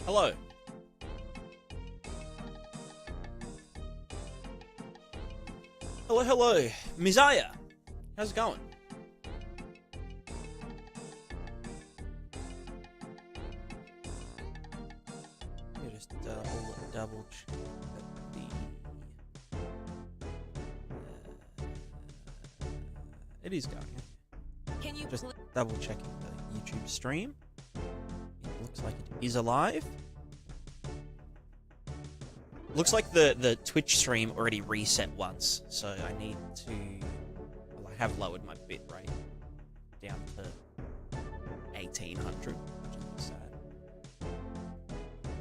Hello. Hello, hello. Mizaya. How's it going? Let me just double check it is going. Can you just double checking the YouTube stream. It looks like it is alive. Looks like the Twitch stream already reset once, so I need to... Well, I have lowered my bitrate down to 1800, which is sad.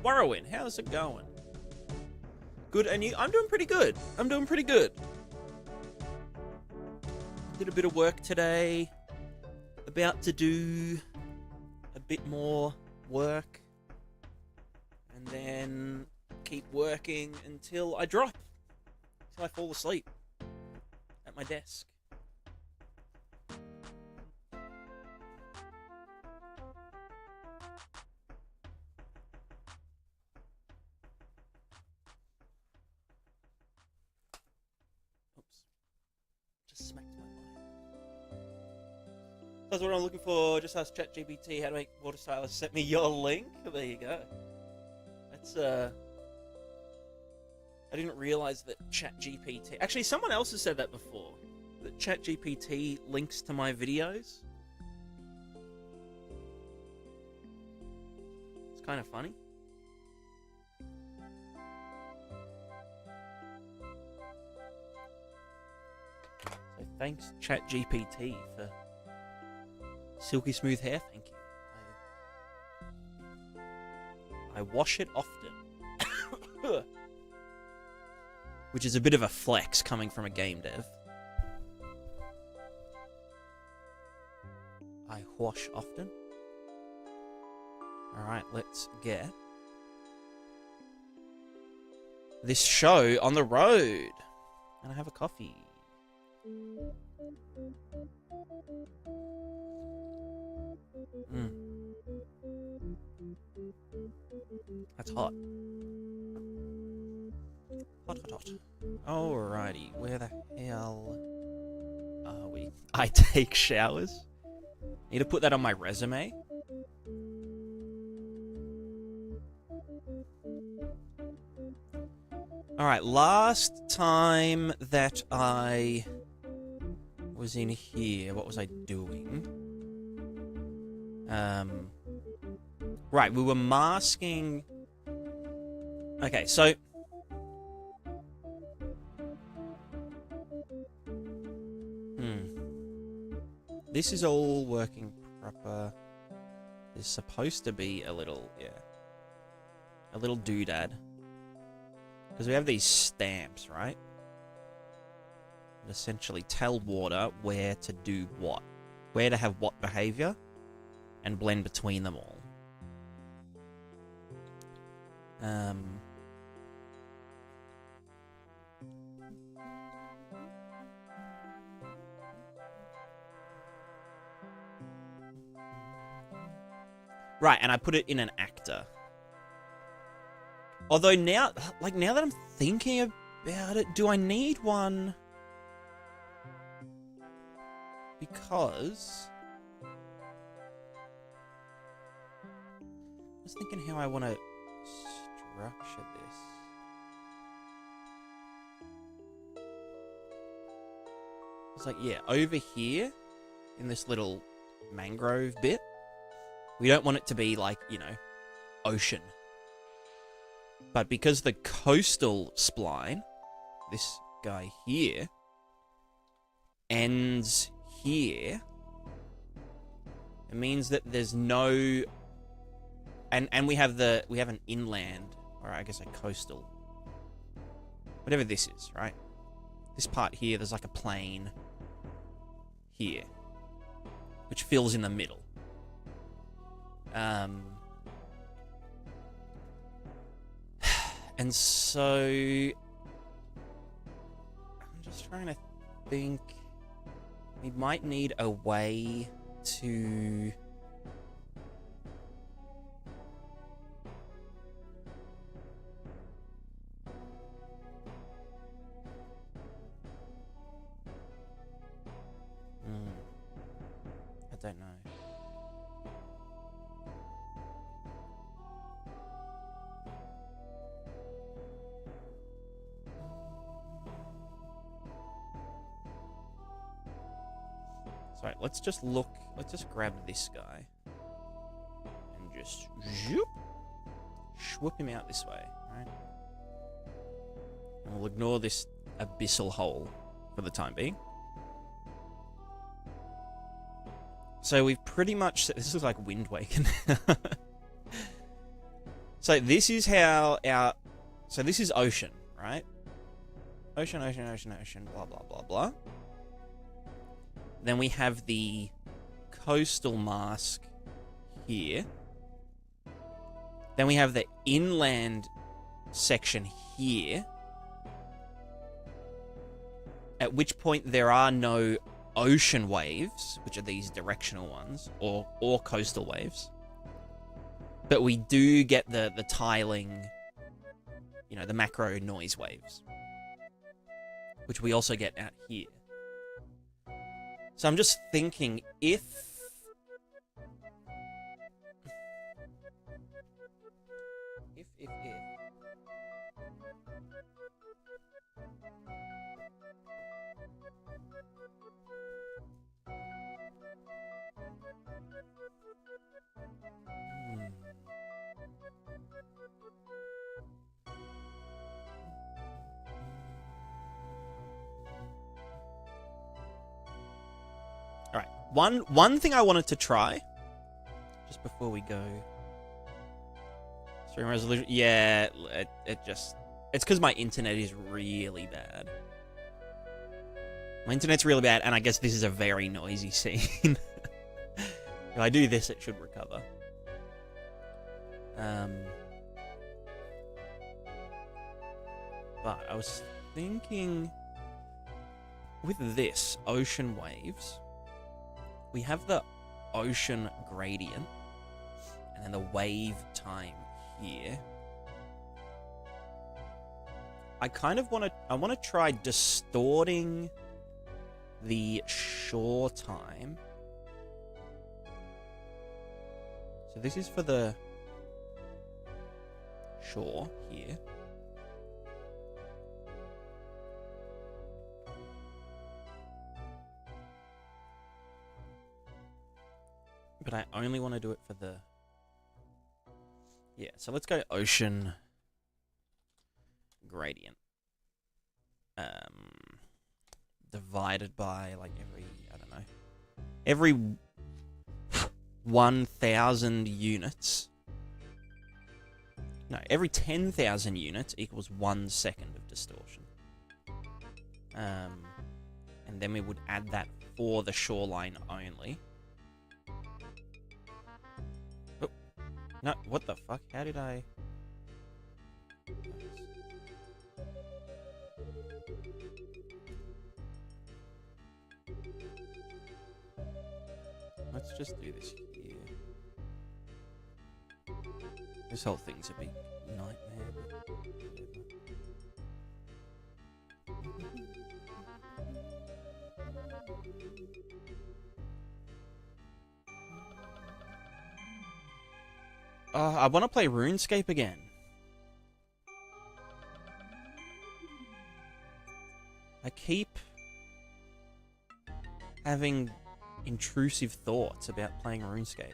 Warrowin, how's it going? Good, and you? I'm doing pretty good. I'm doing pretty good. Did a bit of work today. About to do a bit more work. And then keep working until I drop. Until I fall asleep at my desk. Oops. Just smacked my mic. That's what I'm looking for. Just ask ChatGPT how to make water stylus. Sent me your link. There you go. That's I didn't realize that ChatGPT... Actually, someone else has said that before. That ChatGPT links to my videos. It's kind of funny. Thanks, ChatGPT, for silky smooth hair. Thank you. I wash it often. Which is a bit of a flex coming from a game dev. I wash often. Alright, let's get this show on the road. And I have a coffee. That's hot. Hot. Alrighty, where the hell are we? I take showers. Need to put that on my resume. Alright, last time that I was in here, what was I doing? Right, we were masking... Okay, so... This is all working proper. There's supposed to be a little, a little doodad. Because we have these stamps, right? That essentially tell water where to do what. Where to have what behavior, and blend between them all. Right, and I put it in an actor. Although now, now that I'm thinking about it, do I need one? Because... I was thinking how I want to structure this. It's like, yeah, over here, in this little mangrove bit, we don't want it to be like, you know, ocean. But because the coastal spline, this guy here, ends here, it means that there's no... And we have an inland, or I guess a coastal. Whatever this is, right? This part here, there's like a plain here, which fills in the middle. And so I'm just trying to think. We might need a way to I don't know. Sorry, let's just grab this guy and just swoop him out this way, right? And we'll ignore this abyssal hole for the time being. So we've pretty much... This looks like Wind Waker. So this is how our... So this is ocean, right? Ocean, blah, blah, blah, blah. Then we have the coastal mask here. Then we have the inland section here. At which point there are no ocean waves, which are these directional ones, or coastal waves. But we do get the tiling, you know, the macro noise waves, which we also get out here. So I'm just thinking if... All right. One thing I wanted to try just before we go. Stream resolution. Yeah, it's because my internet is really bad. My internet's really bad, and I guess this is a very noisy scene. If I do this, it should recover. But I was thinking with this ocean waves, we have the ocean gradient and then the wave time here. I want to try distorting the shore time. So this is for the shore here. But I only want to do it for the... Yeah, so let's go ocean gradient. Divided by, like, every, I don't know, every 1,000 units. No, every 10,000 units equals 1 second of distortion. And then we would add that for the shoreline only. Oh, no, what the fuck? How did I... Let's just do this here. This whole thing's a big nightmare. I want to play RuneScape again. I keep having intrusive thoughts about playing RuneScape.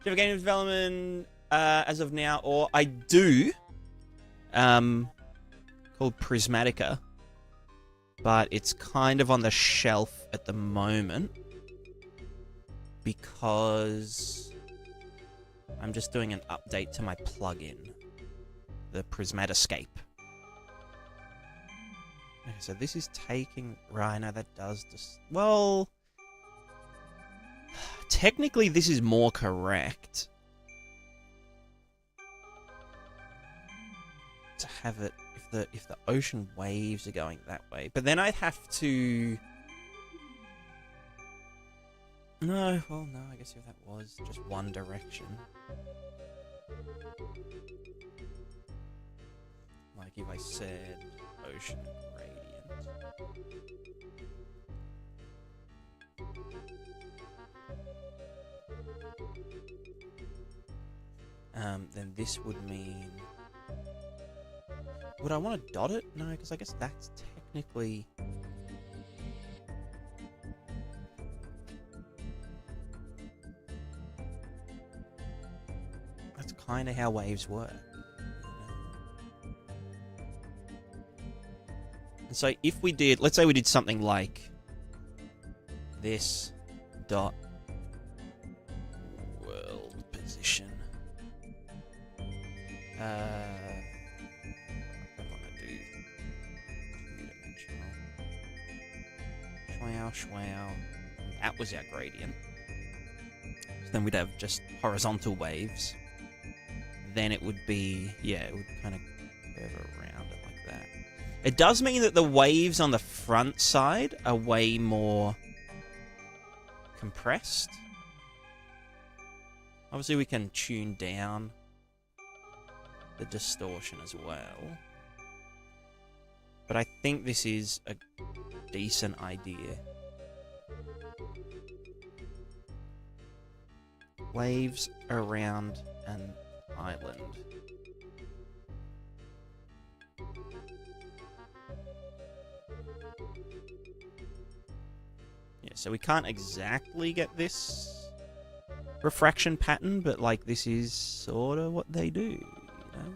Do you have a game development as of now? Or I do, called Prismatica, but it's kind of on the shelf at the moment because I'm just doing an update to my plugin, the Prismatiscape. Okay, so this is taking... Right, no, that does just... Well... Technically, this is more correct to have it if the ocean waves are going that way. But then I'd have to... No, well, no, I guess if that was just one direction. Like if I said ocean gradient. Then this would mean... Would I want to dot it? No, because I guess that's technically... That's kind of how waves work. And so if we did... Let's say we did something like this dot world position. I want to do two-dimensional. Schwow, schwow. That was our gradient. So then we'd have just horizontal waves. Then it would be, yeah, it would kind of curve around it like that. It does mean that the waves on the front side are way more compressed. Obviously we can tune down the distortion as well. But I think this is a decent idea. Waves around an island. Yeah, so we can't exactly get this refraction pattern, but like this is sort of what they do, you know?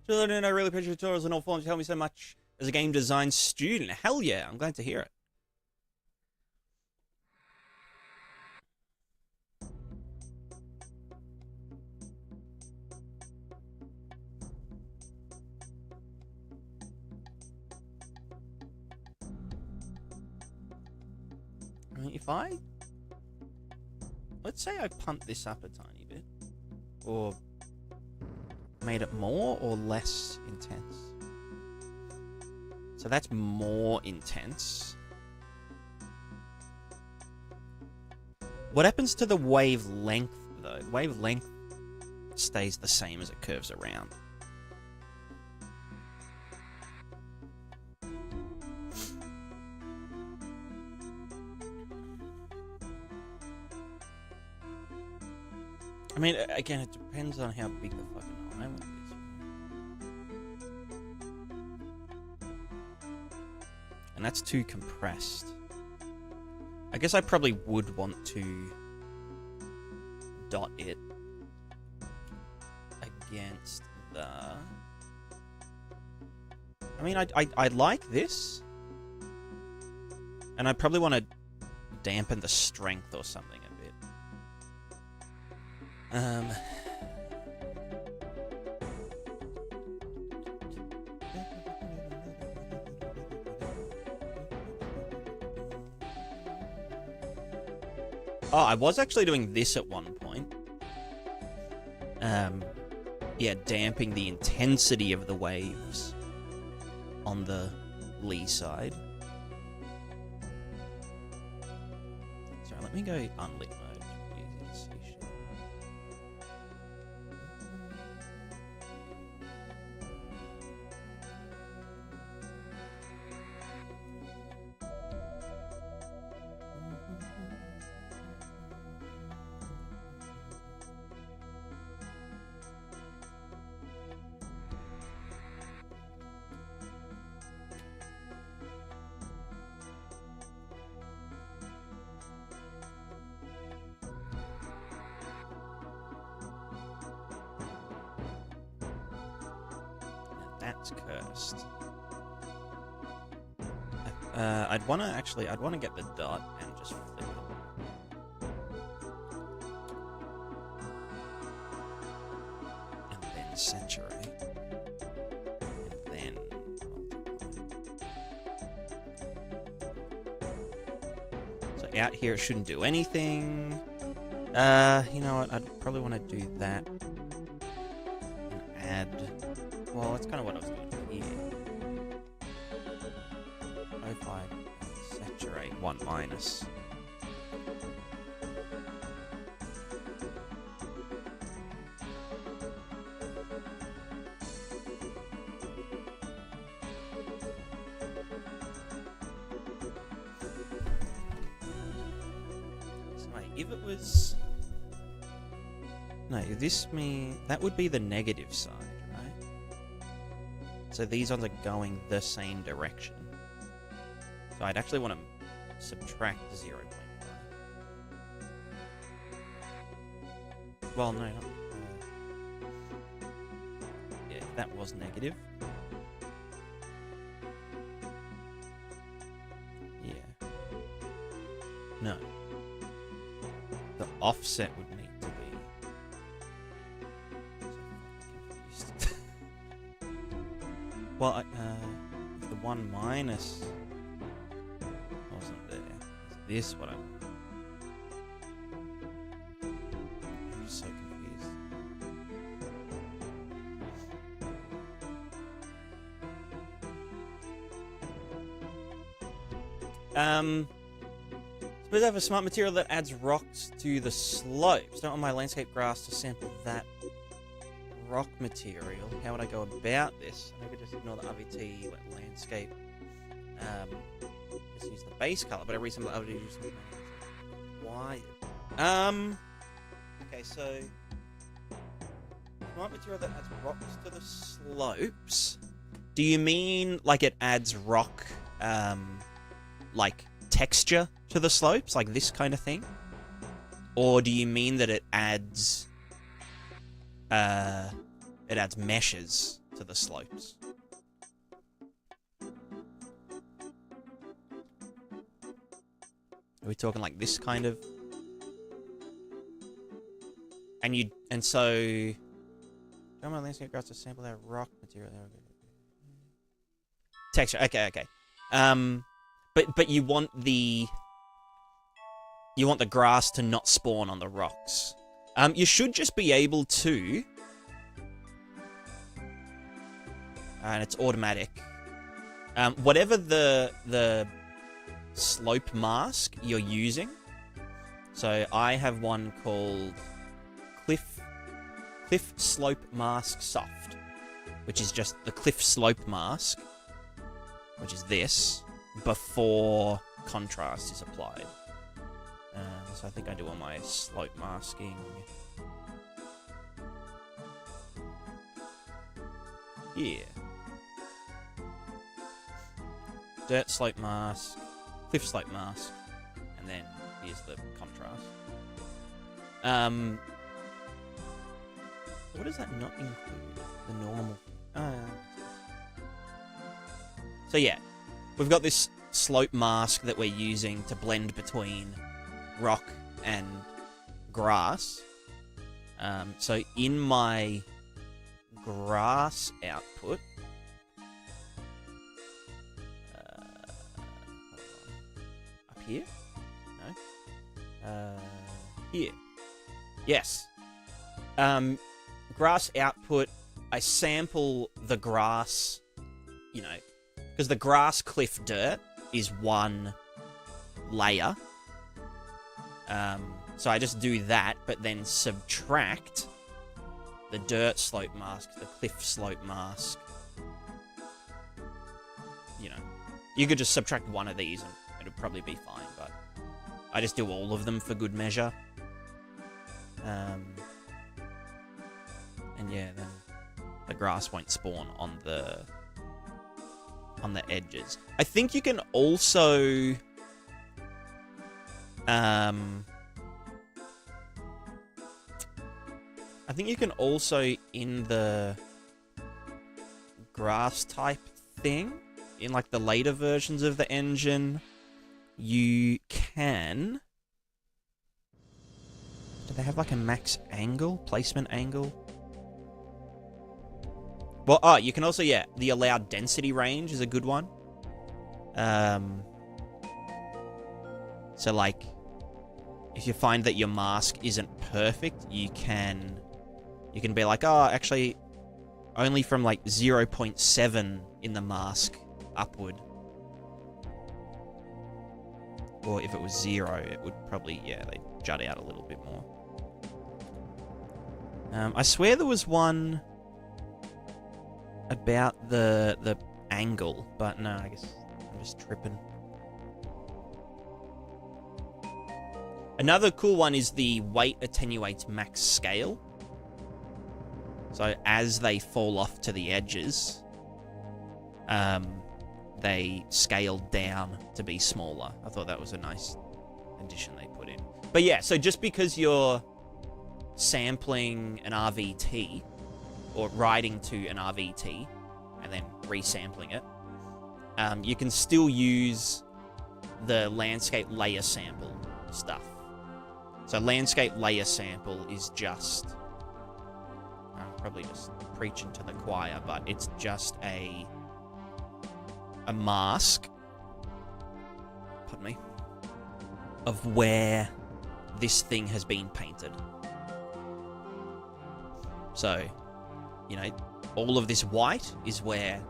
Children, I really appreciate your tutorials in all forms. You help me so much as a game design student. Hell yeah, I'm glad to hear it. I mean, if let's say I pumped this up a tiny bit, or made it more or less intense. So that's more intense. What happens to the wavelength, though? Wavelength stays the same as it curves around. I mean, again, it depends on how big the fucking island is. And that's too compressed. I guess I probably would want to dot it against the... I mean, I like this. And I probably want to dampen the strength or something a bit. Oh, I was actually doing this at one point. Yeah, damping the intensity of the waves on the lee side. Sorry, let me go unlit mode. That's cursed. I'd want to get the dot and just flip it. And then saturate. And then so out here it shouldn't do anything. You know what? I'd probably want to do that. And add... Well, that's kind of what I was doing here. O5, saturate 1 minus. So wait, if it was... No, that would be the negative side. So these ones are going the same direction. So I'd actually want to subtract 0.5. Well, no. Yeah, that was negative. Yeah. No. The offset would need to be... Well, the 1 minus wasn't there. Is this what I'm just so confused. Suppose I have a smart material that adds rocks to the slopes. Don't want my landscape grass to sample that rock material. How would I go about this? Maybe just ignore the RVT, let landscape. Just use the base color, but every symbol I would use something. Why? Okay, so plant material that adds rocks to the slopes. Do you mean like it adds rock, like texture to the slopes, like this kind of thing? Or do you mean that it adds meshes to the slopes? Are we talking like this kind of? And so come on, landscape grass to sample that rock material. Texture. Okay. But you want the grass to not spawn on the rocks. You should just be able to, and it's automatic. Whatever the slope mask you're using. So I have one called Cliff Slope Mask Soft, which is just the cliff slope mask, which is this, before contrast is applied. So I think I do all my slope masking. Here. Dirt slope mask, cliff slope mask, and then here's the contrast. What does that not include? The normal. So yeah, we've got this slope mask that we're using to blend between rock and grass. So in my grass output, up here? No. Here. Yes. Grass output, I sample the grass, you know, because the grass cliff dirt is one layer. So I just do that, but then subtract the dirt slope mask, the cliff slope mask. You know, you could just subtract one of these and it'll probably be fine, but I just do all of them for good measure. And yeah, then the grass won't spawn on the edges. I think you can also I think you can also, in the grass type thing, in like the later versions of the engine, you can. Do they have like a max angle, placement angle? Well, you can also, yeah, the allowed density range is a good one. So like, if you find that your mask isn't perfect, you can be like, oh, actually, only from like 0.7 in the mask upward. Or if it was 0, it would probably, yeah, they'd jut out a little bit more. I swear there was one about the angle, but no, I guess I'm just tripping. Another cool one is the weight attenuates max scale. So as they fall off to the edges, they scale down to be smaller. I thought that was a nice addition they put in. But yeah, so just because you're sampling an RVT, or writing to an RVT, and then resampling it, you can still use the landscape layer sample stuff. So landscape layer sample is just, I'm probably just preaching to the choir, but it's just a mask, pardon me, of where this thing has been painted. So, you know, all of this white is where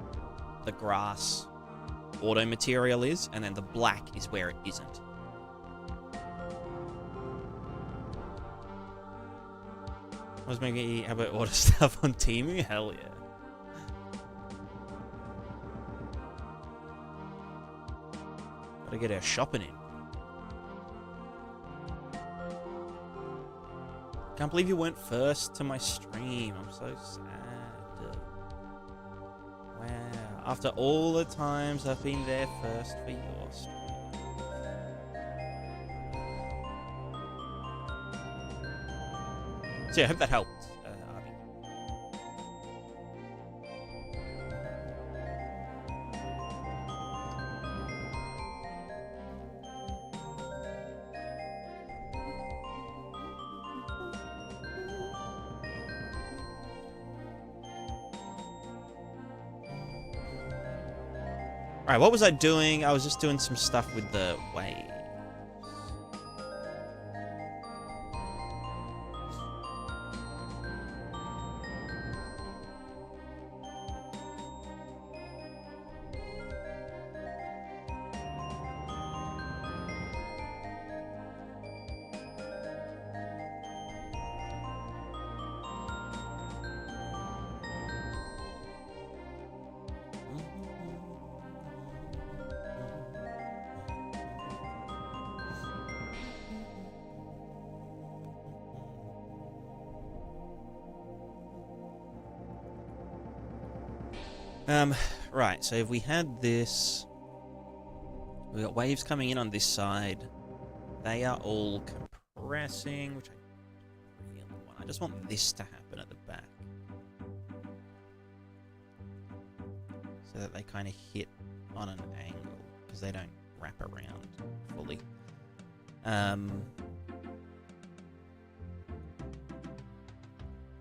the grass auto material is, and then the black is where it isn't. I was making how about order stuff on Temu? Hell yeah. Gotta get our shopping in. Can't believe you weren't first to my stream. I'm so sad. Wow. After all the times I've been there first for your stream. So yeah, I hope that helped, Arby. Alright, what was I doing? I was just doing some stuff with the wave. Right, so if we had this... We've got waves coming in on this side. They are all compressing, which I really want. I just want this to happen at the back. So that they kind of hit on an angle, because they don't wrap around fully.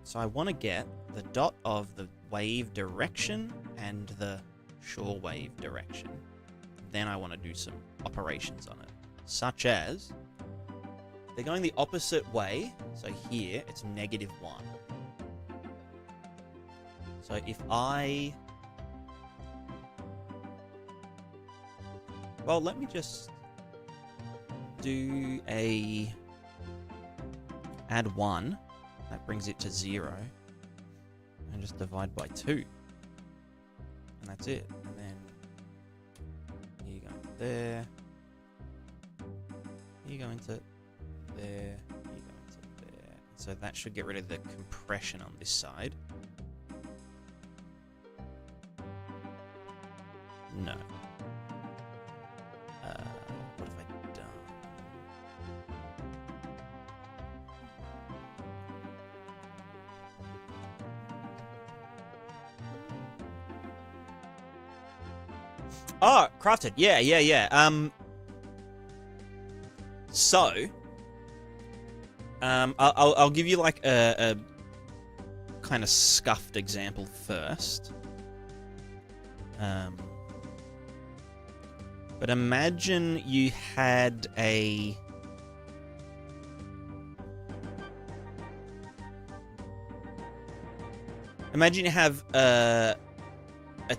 So I want to get the dot of the wave direction and the shore wave direction. Then I want to do some operations on it, such as they're going the opposite way. So here it's -1. So if I... Well, let me just do a add 1. That brings it to 0. And just divide by 2. And that's it. And then you go into there. You go into there. You go into there. So that should get rid of the compression on this side. No. What have I done? Oh, crafted. Yeah. So, I'll give you like a kind of scuffed example first. But imagine you had a... Imagine you have a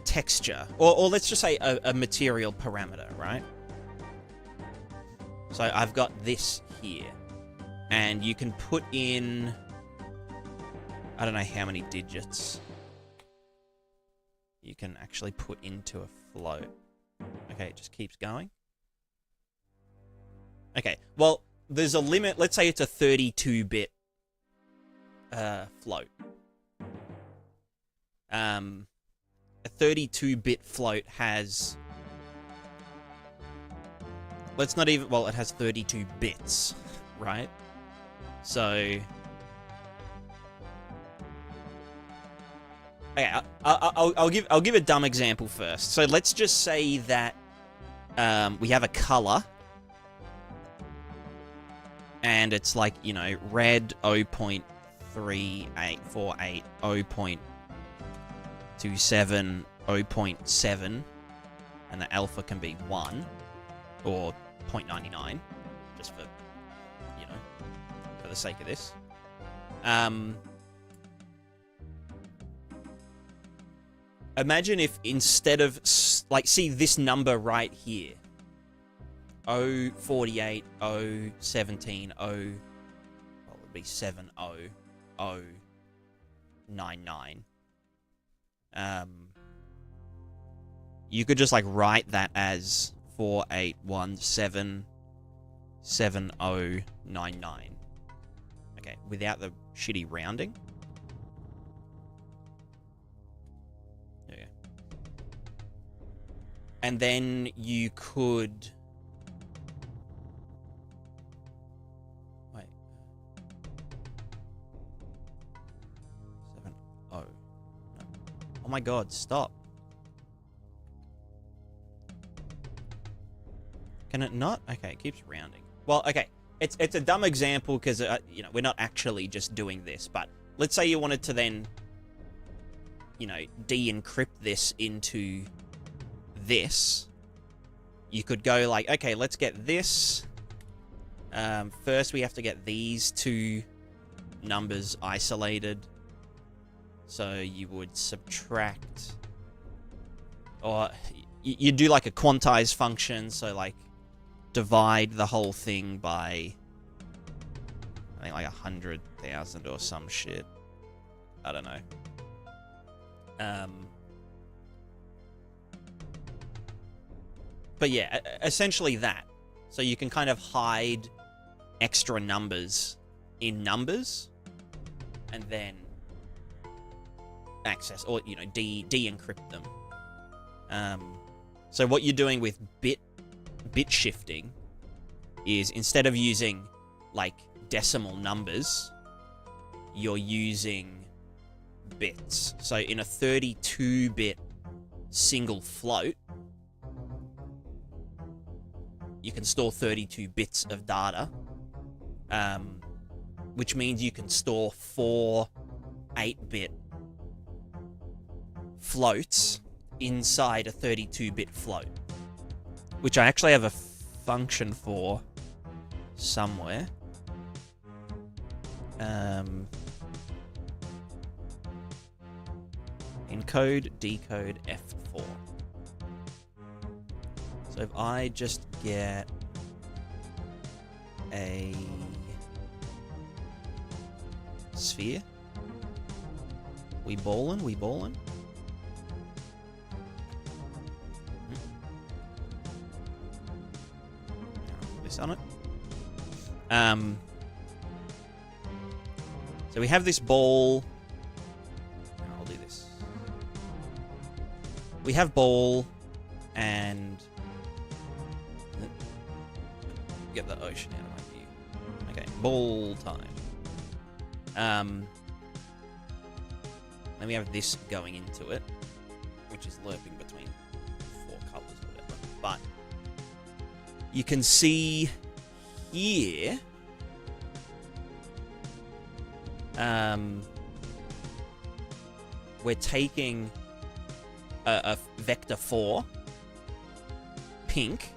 texture, or let's just say a material parameter, right? So I've got this here, and you can put in, I don't know how many digits you can actually put into a float. Okay, it just keeps going. Okay, well, there's a limit. Let's say it's a 32-bit float. A 32-bit float has... Let's not even... Well, it has 32 bits, right? So... Okay, I'll give a dumb example first. So let's just say that we have a color, and it's like, you know, red 0.3848, 0.27, 0.7, and the alpha can be 1 or 0.99, just for, you know, for the sake of this. Imagine if instead of, like, see this number right here, 048, 017, well, it would be 70099. You could just, like, write that as 48177099. Okay, without the shitty rounding. There you go. And then you could... Wait. 7, oh. No. Oh my god, stop. Can it not? Okay, it keeps rounding. Well, okay. It's a dumb example because, you know, we're not actually just doing this. But let's say you wanted to then, you know, de-encrypt this into this. You could go like, okay, let's get this. First, we have to get these two numbers isolated. So you would subtract... Or you do like a quantize function. So like... divide the whole thing by, I think, like 100,000 or some shit. I don't know. But yeah, essentially that. So you can kind of hide extra numbers in numbers, and then access, or, you know, de-encrypt them. So what you're doing with bit shifting is, instead of using like decimal numbers, you're using bits. So in a 32-bit single float, you can store 32 bits of data, which means you can store 4 8-bit floats inside a 32-bit float, which I actually have a function for somewhere. Encode, decode, F4. So if I just get a sphere, we ballin'. This on it. So we have this ball. I'll do this. We have ball, and get the ocean out of my view. Okay, ball time. Then we have this going into it, which is lerping between 4 colors or whatever. But you can see here, we're taking a vector 4, pink,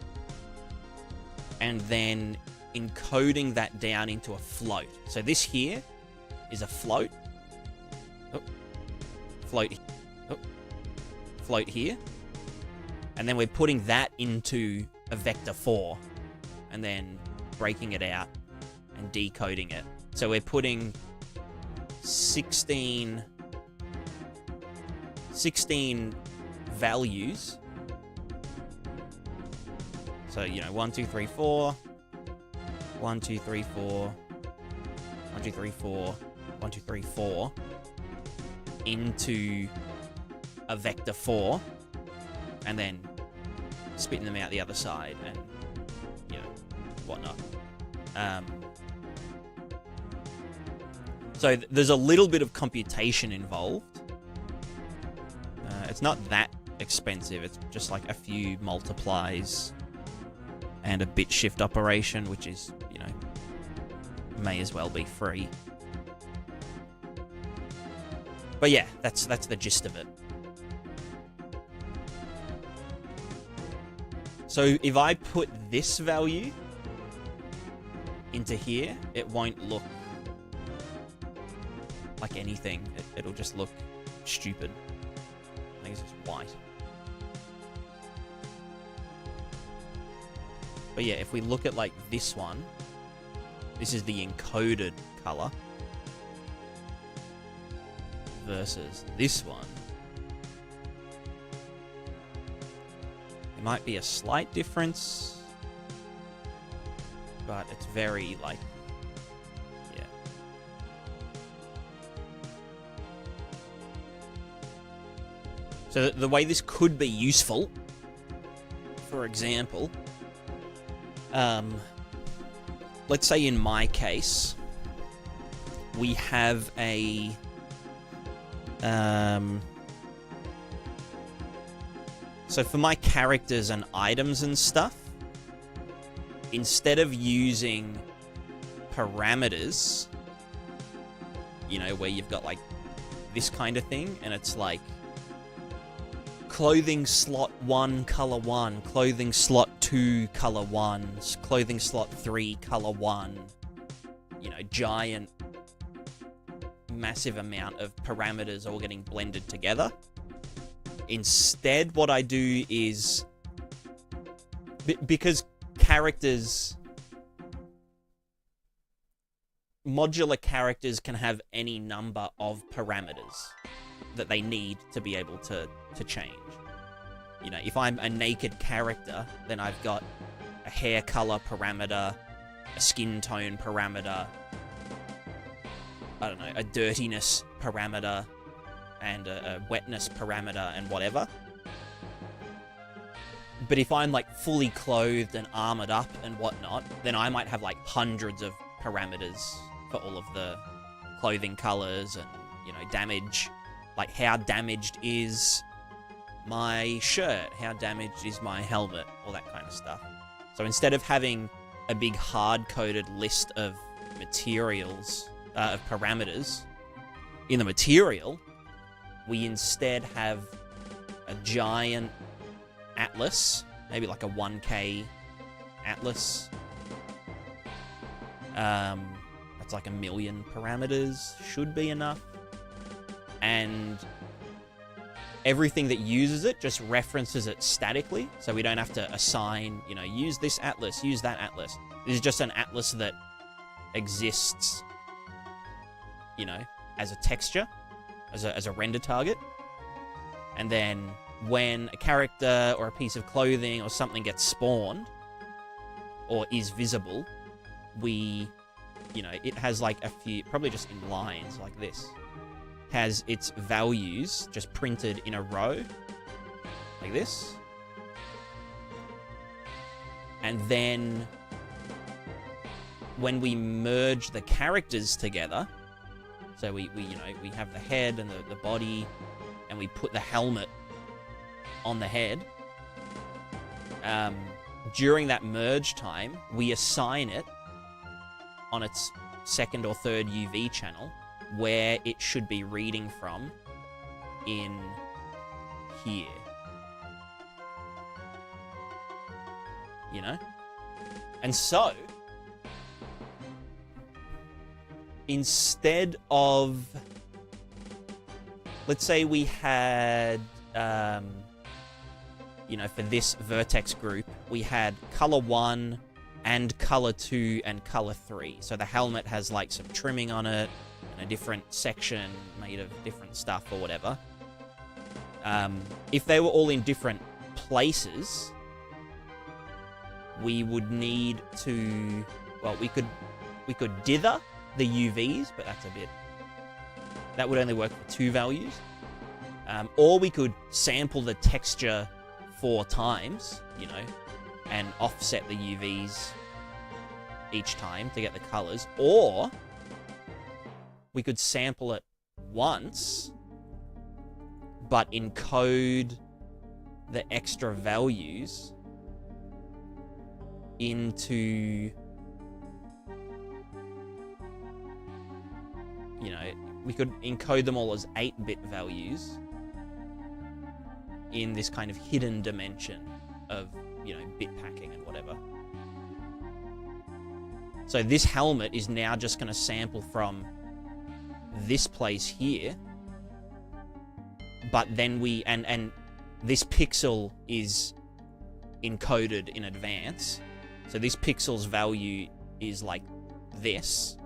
and then encoding that down into a float. So this here is a float. Oh, float. Oh, float here. And then we're putting that into a vector 4, and then breaking it out and decoding it. So we're putting 16 values. So, you know, 1, 2, 3, 4, 1, 2, 3, 4, 1, 2, 3, 4, 1, 2, 3, 4 into a vector 4, and then spitting them out the other side, and, you know, whatnot. So there's a little bit of computation involved. It's not that expensive. It's just like a few multiplies and a bit shift operation, which is, you know, may as well be free. But yeah, that's the gist of it. So if I put this value into here, it won't look like anything. It'll just look stupid. I think it's just white. But yeah, if we look at like this one, this is the encoded color versus this one. There might be a slight difference, but it's very, like, yeah. So the way this could be useful, for example, let's say in my case, we have a so for my characters and items and stuff, instead of using parameters, you know, where you've got like this kind of thing, and it's like clothing slot 1, color 1, clothing slot 2, color 1, clothing slot 3, color 1, you know, giant, massive amount of parameters all getting blended together. Instead, what I do is, because characters, modular characters can have any number of parameters that they need to be able to change. You know, if I'm a naked character, then I've got a hair color parameter, a skin tone parameter, I don't know, a dirtiness parameter, and a wetness parameter, and whatever. But if I'm like fully clothed and armored up and whatnot, then I might have like hundreds of parameters for all of the clothing colors and, you know, damage. Like, how damaged is my shirt? How damaged is my helmet? All that kind of stuff. So instead of having a big hard-coded list of materials, of parameters in the material, we instead have a giant atlas, maybe like a 1K atlas. That's like 1 million parameters, should be enough. And everything that uses it just references it statically, so we don't have to assign, you know, use this atlas, use that atlas. This is just an atlas that exists, you know, as a texture, as a render target. And then when a character or a piece of clothing or something gets spawned or is visible, we, you know, it has like a few, probably just in lines like this, has its values just printed in a row like this. And then when we merge the characters together, so we you know, we have the head and the body, and we put the helmet on the head. During that merge time, we assign it on its second or third UV channel where it should be reading from in here. You know? And so, instead of, let's say we had, you know, for this vertex group, we had color 1 and color 2 and color 3. So the helmet has like some trimming on it, and a different section made of different stuff or whatever. If they were all in different places, we would need to, well, we could dither the UVs, but that's a bit, that would only work for 2 values. Or we could sample the texture 4 times, you know, and offset the UVs each time to get the colors. Or we could sample it once, but encode the extra values into, you know, we could encode them all as 8-bit values in this kind of hidden dimension of, you know, bit packing and whatever. So this helmet is now just going to sample from this place here, but then we, and this pixel is encoded in advance. So this pixel's value is like this.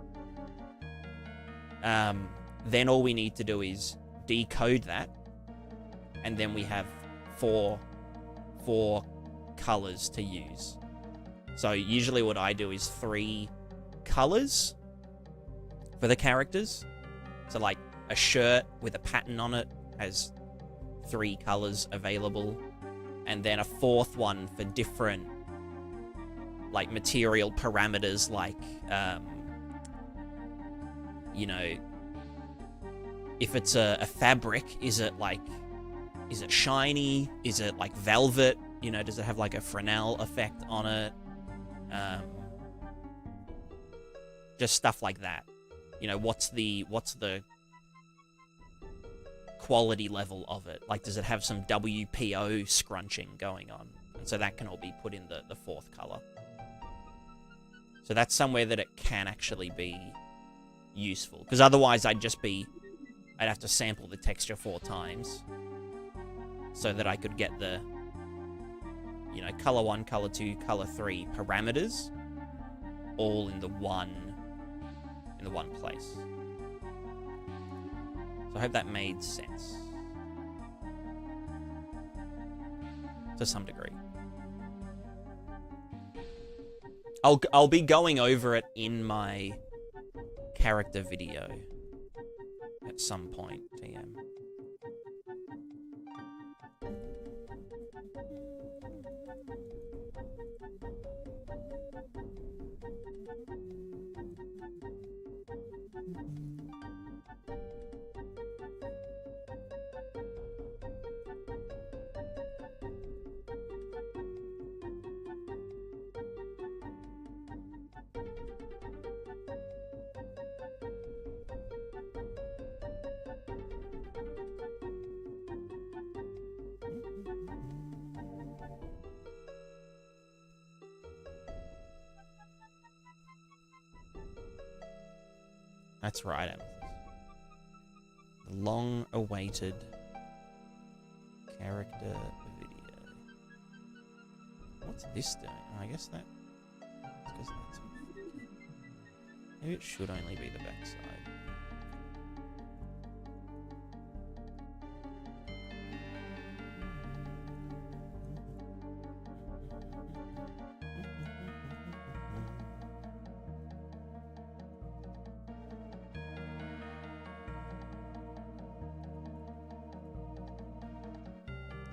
Then all we need to do is decode that, and then we have four colors to use. So usually what I do is 3 colors for the characters. So like a shirt with a pattern on it has 3 colors available, and then a 4th one for different, like, material parameters, like, you know, if it's a fabric, is it shiny? Is it like velvet? You know, does it have like a Fresnel effect on it? Just stuff like that. You know, what's the quality level of it? Like, does it have some WPO scrunching going on? And so that can all be put in the 4th color. So that's somewhere that it can actually be useful. Because otherwise I'd have to sample the texture 4 times so that I could get the, you know, color 1, color 2, color 3 parameters all in the one place. So I hope that made sense to some degree. I'll be going over it in my character video at some point, TM. That's right, Amethyst. The long-awaited character video. What's this doing? Oh, I guess that's maybe it should only be the backside.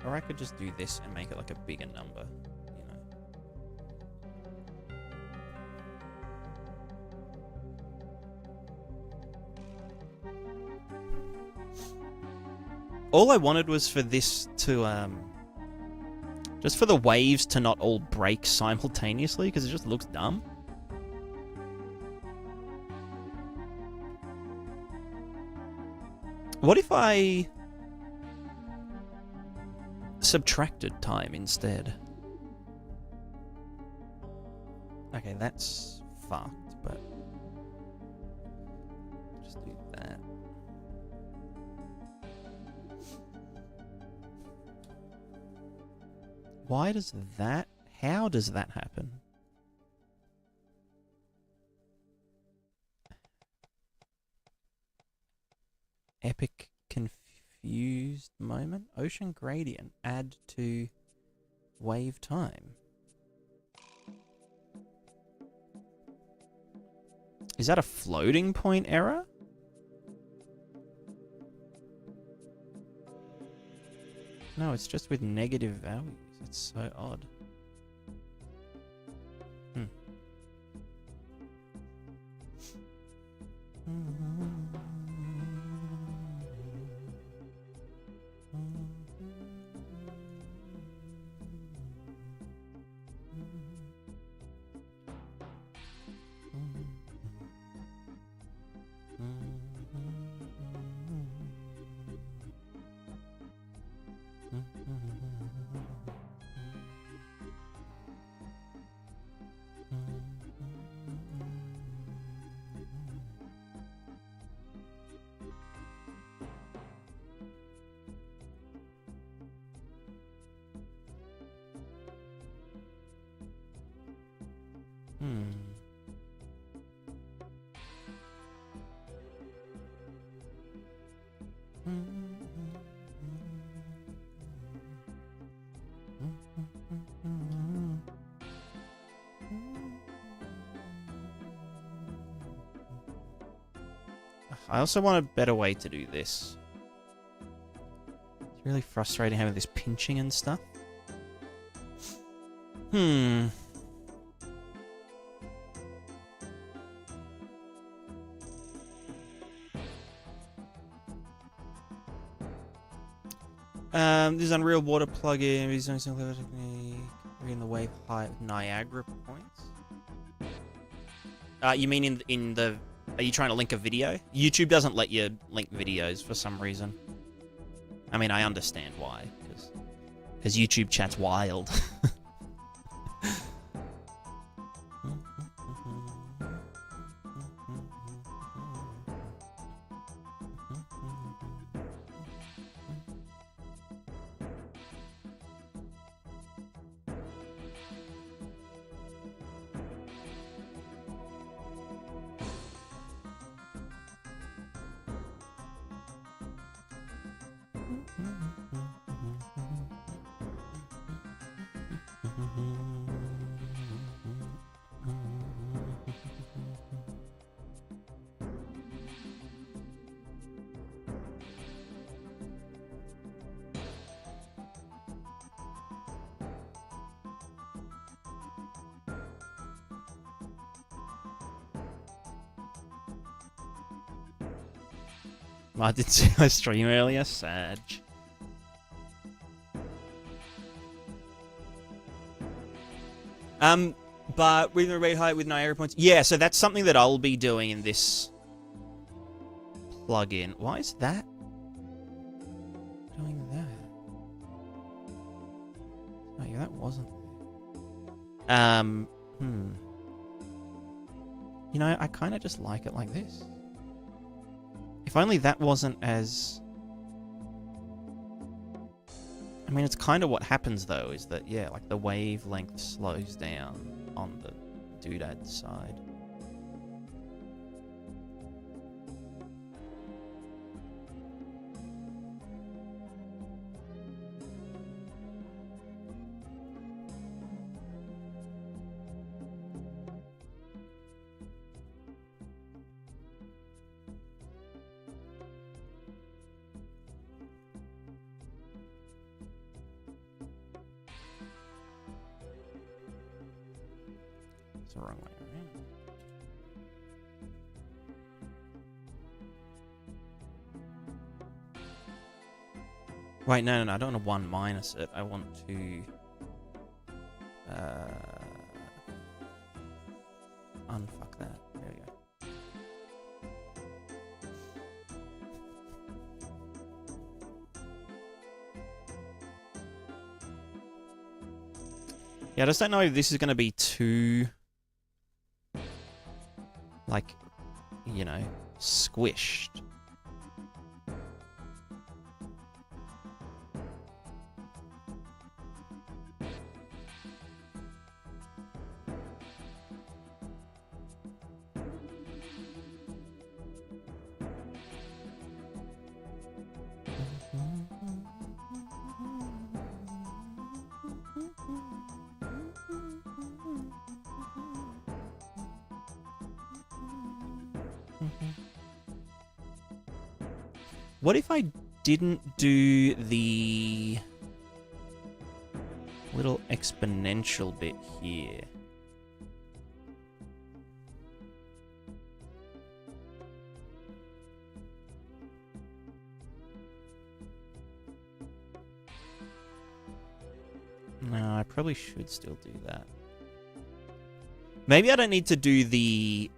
Or I could just do this and make it like a bigger number, you know. All I wanted was for this to, just for the waves to not all break simultaneously, because it just looks dumb. What if I subtracted time instead? Okay, that's fucked, but just do that. Why does that? How does that happen? Epic confused moment. Ocean gradient. Add to wave time. Is that a floating point error? No, it's just with negative values. It's so odd. I also want a better way to do this. really frustrating having this pinching and stuff. This is Unreal Water plugin. He's doing some clever technique. In the wave height Niagara points. You mean in the? Are you trying to link a video? YouTube doesn't let you link videos for some reason. I mean, I understand why, because YouTube chat's wild. I did see my stream earlier, Sag. But with a rate height with Niagara points, yeah. So that's something that I'll be doing in this plugin. Why is that doing that? Oh yeah, that wasn't. You know, I kind of just like it like this. If only that wasn't as... I mean, it's kind of what happens, though, is that, yeah, like, the wavelength slows down on the doodad side. The wrong way around. Wait, no, I don't want to 1 minus it. I want to unfuck that. There we go. Yeah, I just don't know if this is going to be too, like, you know, squished. What if I didn't do the little exponential bit here? No, I probably should still do that. Maybe I don't need to do the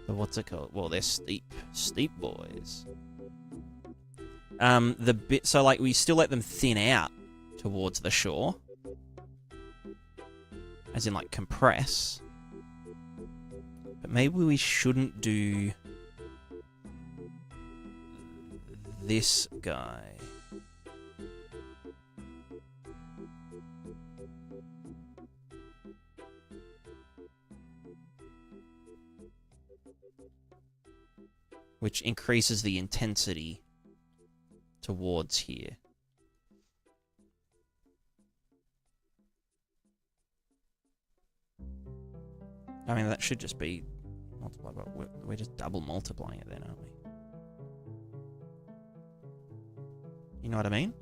what's it called? Well, they're steep boys. The bit, so like we still let them thin out towards the shore, as in like compress. But maybe we shouldn't do this guy. Which increases the intensity towards here. I mean, that should just be multiplied, but we're just double multiplying it then, aren't we? You know what I mean?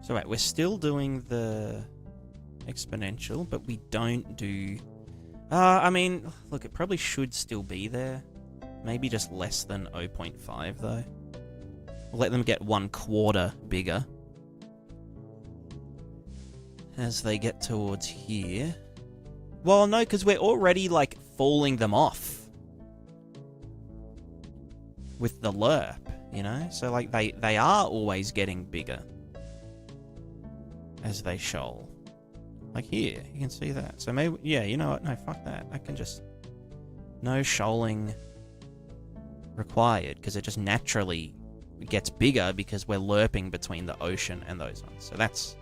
So wait, we're still doing the exponential, but we don't do... I mean, look, it probably should still be there. Maybe just less than 0.5, though. We'll let them get 1/4 bigger. As they get towards here. Well, no, because we're already, like, falling them off. With the lerp, you know? So, like, they are always getting bigger. As they shoal. Like here, you can see that. So maybe, yeah, you know what? No, fuck that. I can just... No shoaling required, because it just naturally gets bigger because we're lerping between the ocean and those ones. So that's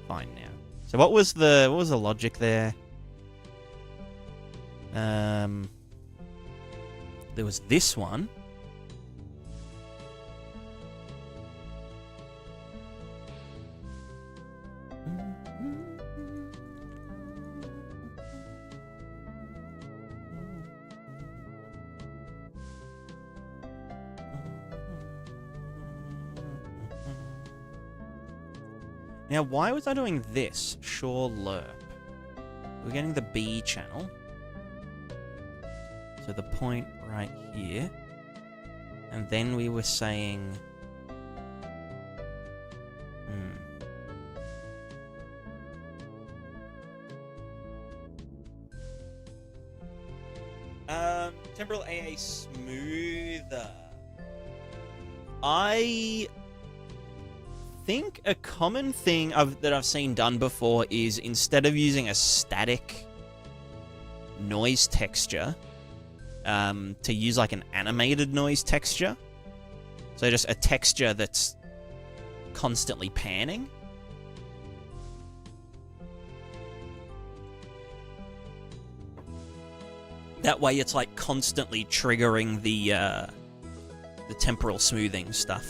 fine now. So what was the logic there? There was this one. Now, why was I doing this? Shore lerp. We're getting the B channel. So the point right here. And then we were saying... Temporal AA smoother. I think a common thing that I've seen done before is instead of using a static noise texture, to use like an animated noise texture. So just a texture that's constantly panning. That way it's like constantly triggering the temporal smoothing stuff.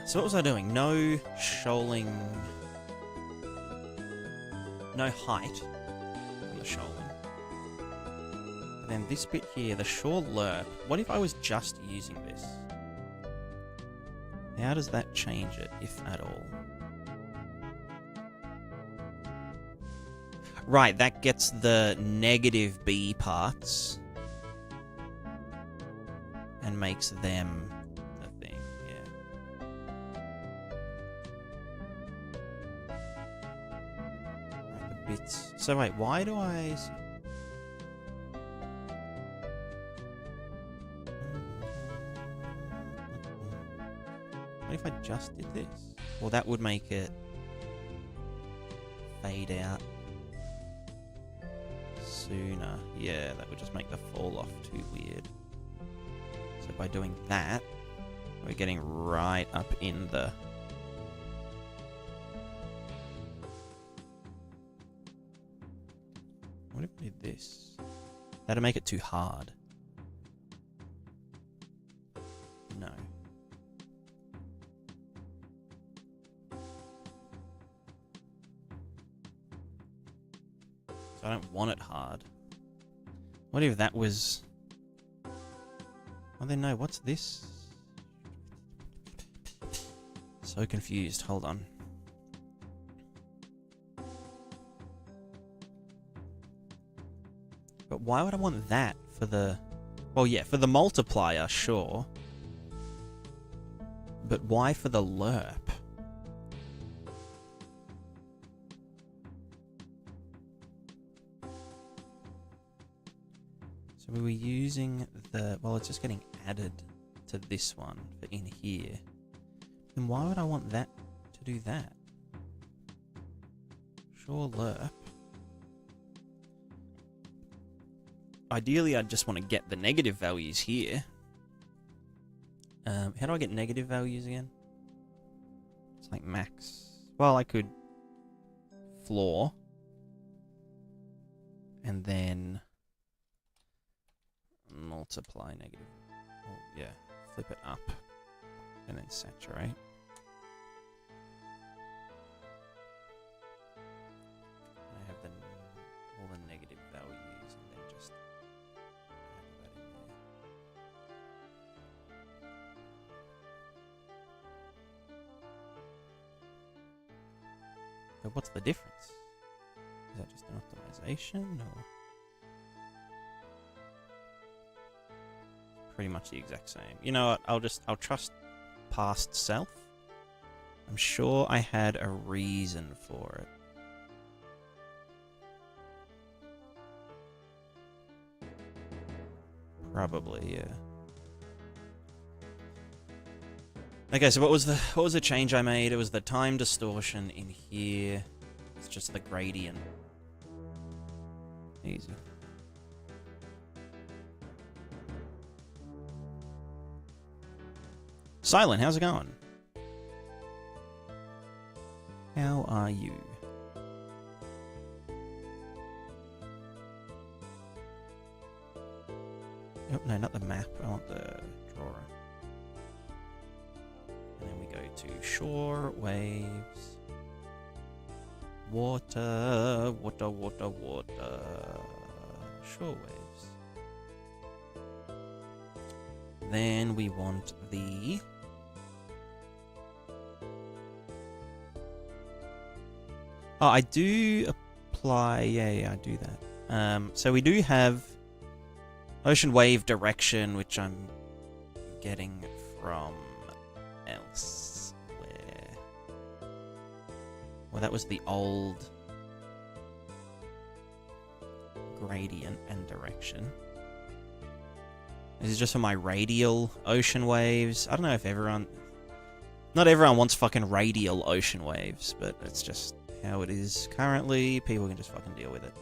So what was I doing? No shoaling... No height on the shoaling. And then this bit here, the shore lerp. What if I was just using this? How does that change it, if at all? Right, that gets the negative B parts. And makes them the thing, yeah. Right, the bits. So wait, why do I... What if I just did this? Well, that would make it fade out sooner. Yeah, that would just make the fall off too weird. So by doing that, we're getting right up in the... What if we did this? That'd make it too hard. No. So I don't want it hard. What if that was... Oh, then no, what's this? So confused, hold on. But why would I want that for the... Well, yeah, for the multiplier, sure. But why for the lerp? So we were using the... Well, it's just getting added to this one for in here. Then why would I want that to do that? Sure, lerp. ideally, I just want to get the negative values here. How do I get negative values again? It's like max. Well, I could floor. And then multiply negative. Oh, yeah. Flip it up. And then saturate. I have all the negative values and then just add that in there. But what's the difference? Is that just an optimization or? Pretty much the exact same. You know what? I'll trust past self. I'm sure I had a reason for it. Probably, yeah. Okay, so what was the change I made? It was the time distortion in here. It's just the gradient. Easy. Silent, how's it going? How are you? Oh, no, not the map. I want the drawer. And then we go to shore, waves, water, water, water, water, shore waves. Then we want the oh, I do apply. Yeah, I do that. So we do have ocean wave direction, which I'm getting from elsewhere. Well, that was the old gradient and direction. This is just for my radial ocean waves. I don't know if not everyone wants fucking radial ocean waves, but it's just how it is currently. People can just fucking deal with it.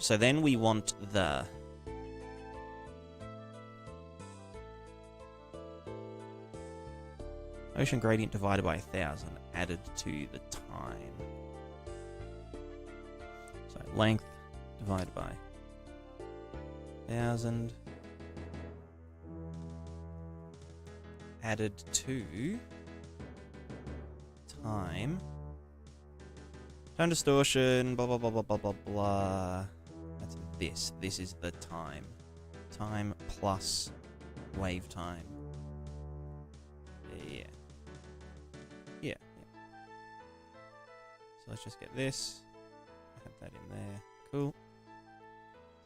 So then we want the ocean gradient divided by 1,000 added to the time. So length divided by 1,000 added to time. Time distortion, blah, blah, blah, blah, blah, blah, blah. That's this. This is the time. Time plus wave time. Yeah. Yeah. So let's just get this. Have that in there. Cool.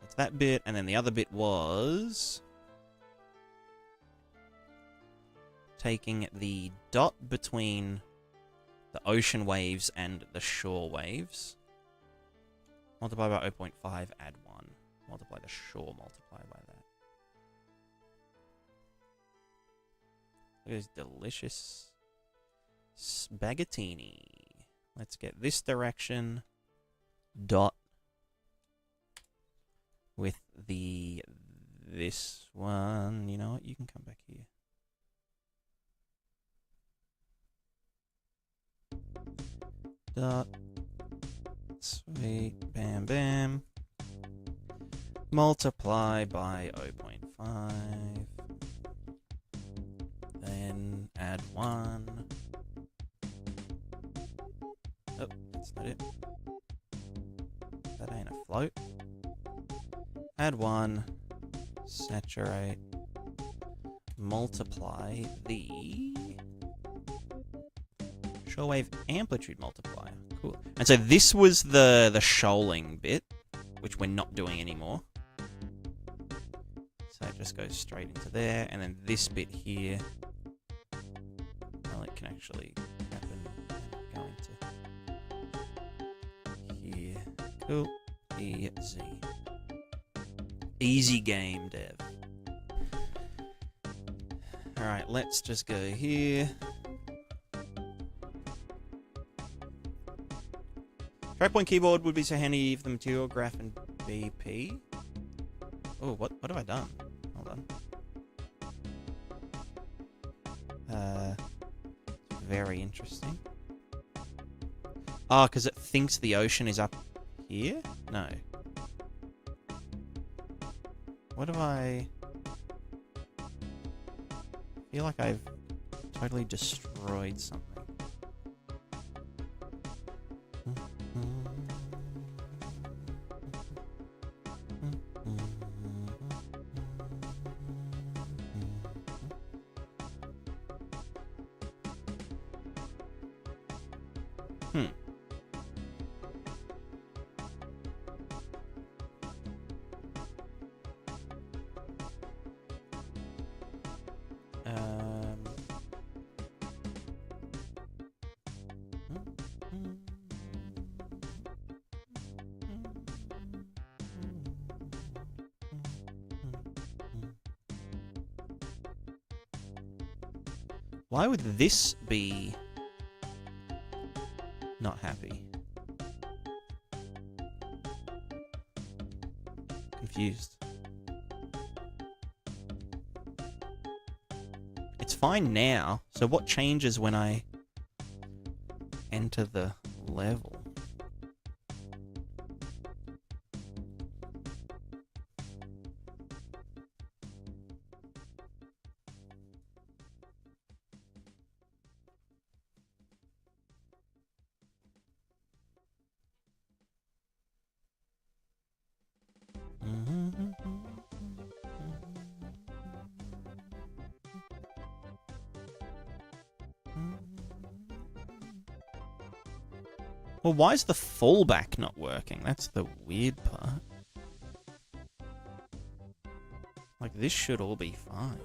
That's that bit. And then the other bit was taking the dot between the ocean waves and the shore waves. Multiply by 0.5, add 1. Multiply the shore, multiply by that. Look at this delicious spaghettini. Let's get this direction. Dot. With this one. You know what? You can come back here. Dot. Sweet. Bam, bam. Multiply by 0.5. Then add 1. Oh, that's not it. That ain't a float. Add 1. Saturate. Multiply the shorewave amplitude multiplier. Cool. And so this was the shoaling bit, which we're not doing anymore. So it just goes straight into there, and then this bit here, well, it can actually happen going to here. Cool. Easy. Easy game, Dev. Alright, let's just go here. Trackpoint keyboard would be so handy for the material graph and BP. Oh, what have I done? Hold on. Very interesting. Oh, because it thinks the ocean is up here? No. What have I feel like I've totally destroyed something. Why would this be not happy? Confused. It's fine now. So what changes when I enter the level? Well, why is the fallback not working? That's the weird part. Like, this should all be fine.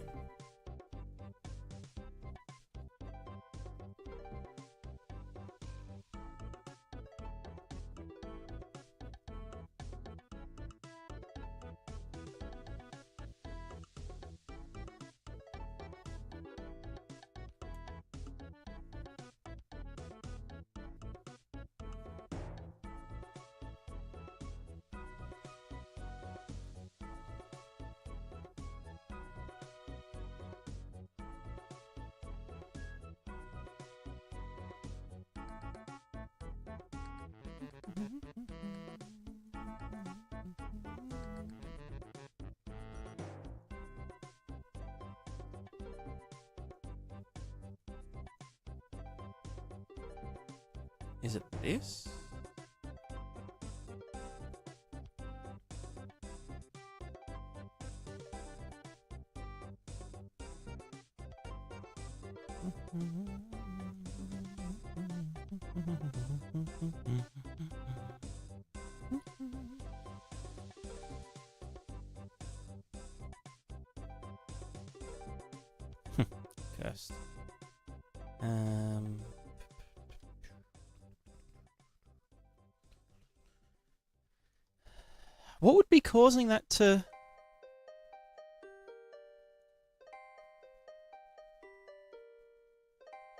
Is it this? Cursed. What would be causing that to...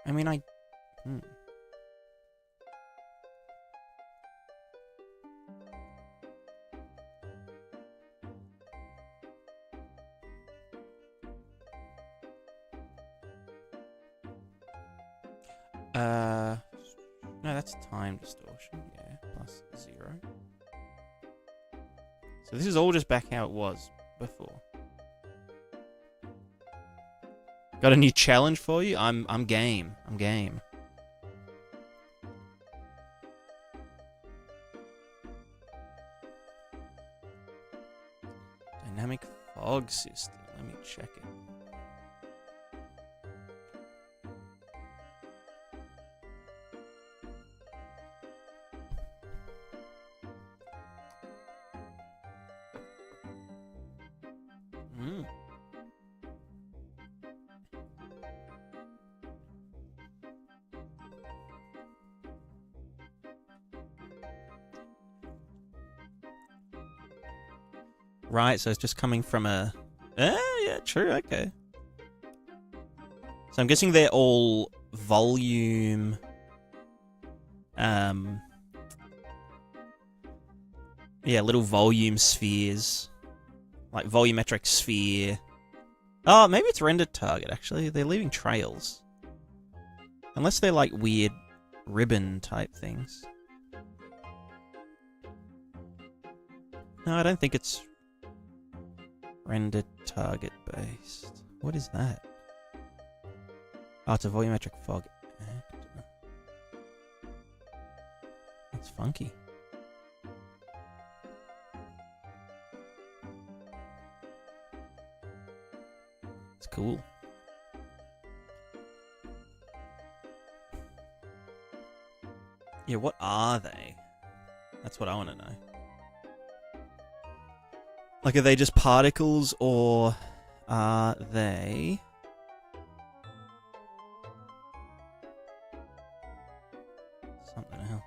I mean, no, that's time distortion, yeah, plus 0. So this is all just back how it was before. Got a new challenge for you? I'm game. I'm game. Dynamic fog system. Let me check it. Right, so it's just coming from a... yeah, true, okay. So I'm guessing they're all volume... yeah, little volume spheres Like volumetric sphere. Oh, maybe it's rendered target, actually. They're leaving trails. Unless they're like weird ribbon type things. No, I don't think it's rendered target based. What is that? Oh, it's a volumetric fog actor. That's funky. It's cool. Yeah, what are they? That's what I want to know. Like, are they just particles, or are they... something else?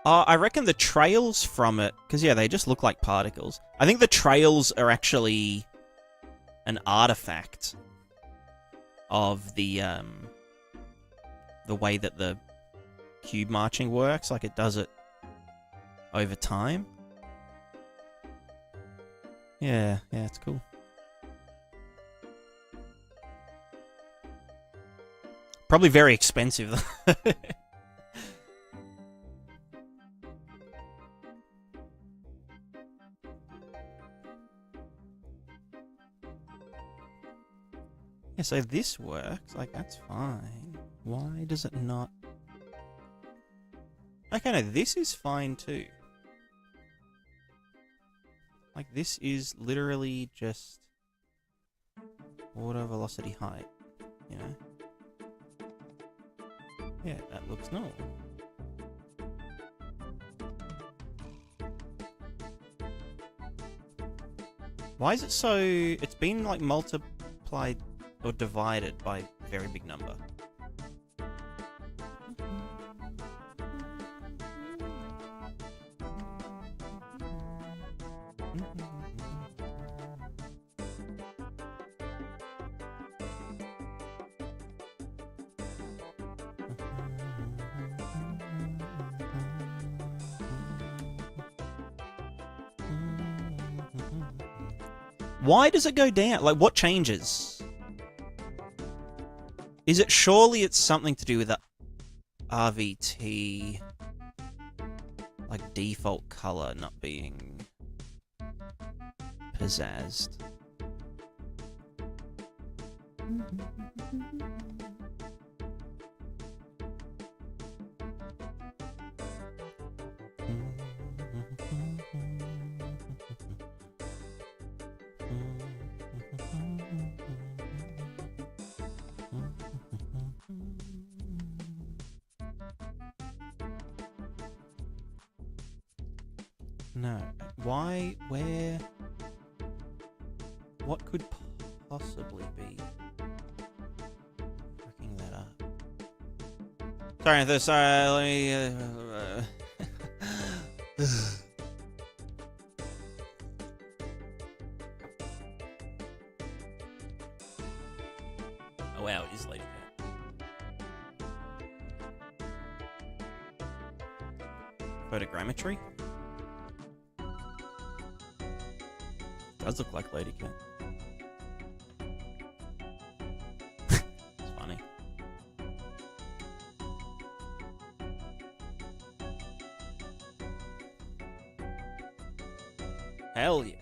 I reckon the trails from it... because, yeah, they just look like particles. I think the trails are actually an artifact of the way that the cube marching works. Like, it does it over time. Yeah, it's cool. Probably very expensive. Yeah, so this works. Like, that's fine. Why does it not... okay, no, this is fine too. Like, this is literally just water velocity height, you know? Yeah, that looks normal. Why is it so... it's been, like, multiplied or divided by a very big number. Why does it go down? Like, what changes? Is it surely it's something to do with the RVT, like, default color not being pizzazzed? No. Why? Where? What could possibly be fucking that up? Sorry, let me... oh wow, it is late again. Photogrammetry? Does look like Lady Cat. It's funny. Hell yeah.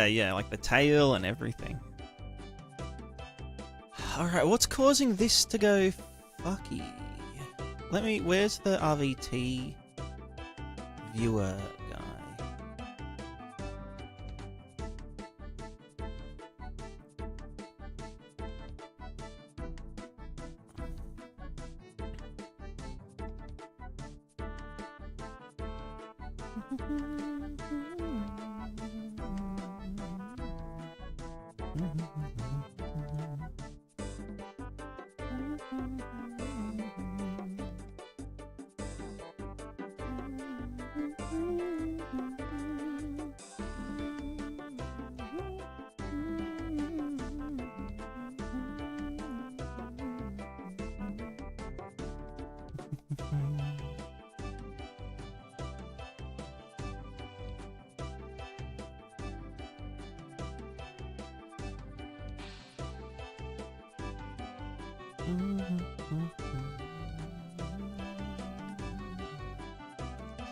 Yeah, like the tail and everything. Alright, what's causing this to go fucky? Let me... where's the RVT viewer guy?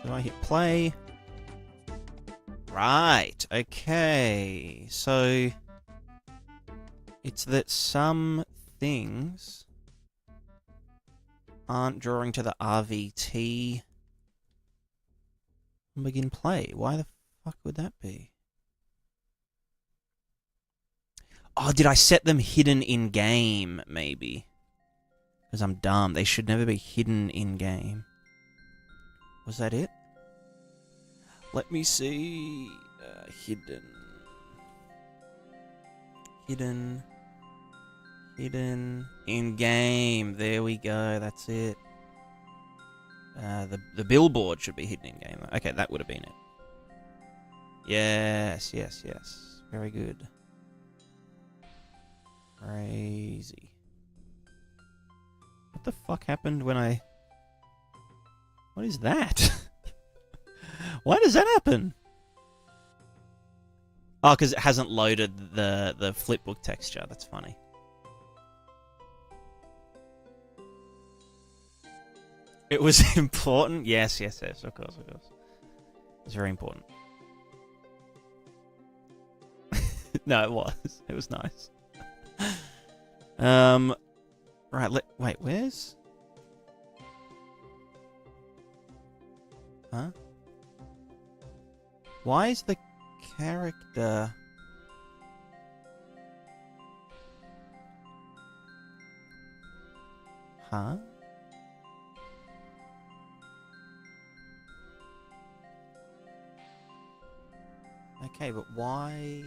So I hit play. Right, okay. So it's that some things aren't drawing to the RVT. Begin play. Why the fuck would that be? Oh, did I set them hidden in-game, maybe? Because I'm dumb. They should never be hidden in-game. Was that it? Let me see. Hidden. Hidden in-game. There we go. That's it. The billboard should be hidden in-game. Okay, that would have been it. Yes. Very good. Crazy. What the fuck happened when I... What is that? Why does that happen? Oh, because it hasn't loaded the flipbook texture. That's funny. It was important? Yes, of course. It's very important. No, it was. It was nice. Right, wait, where's... Huh? Why is the character... Huh? Okay, but why...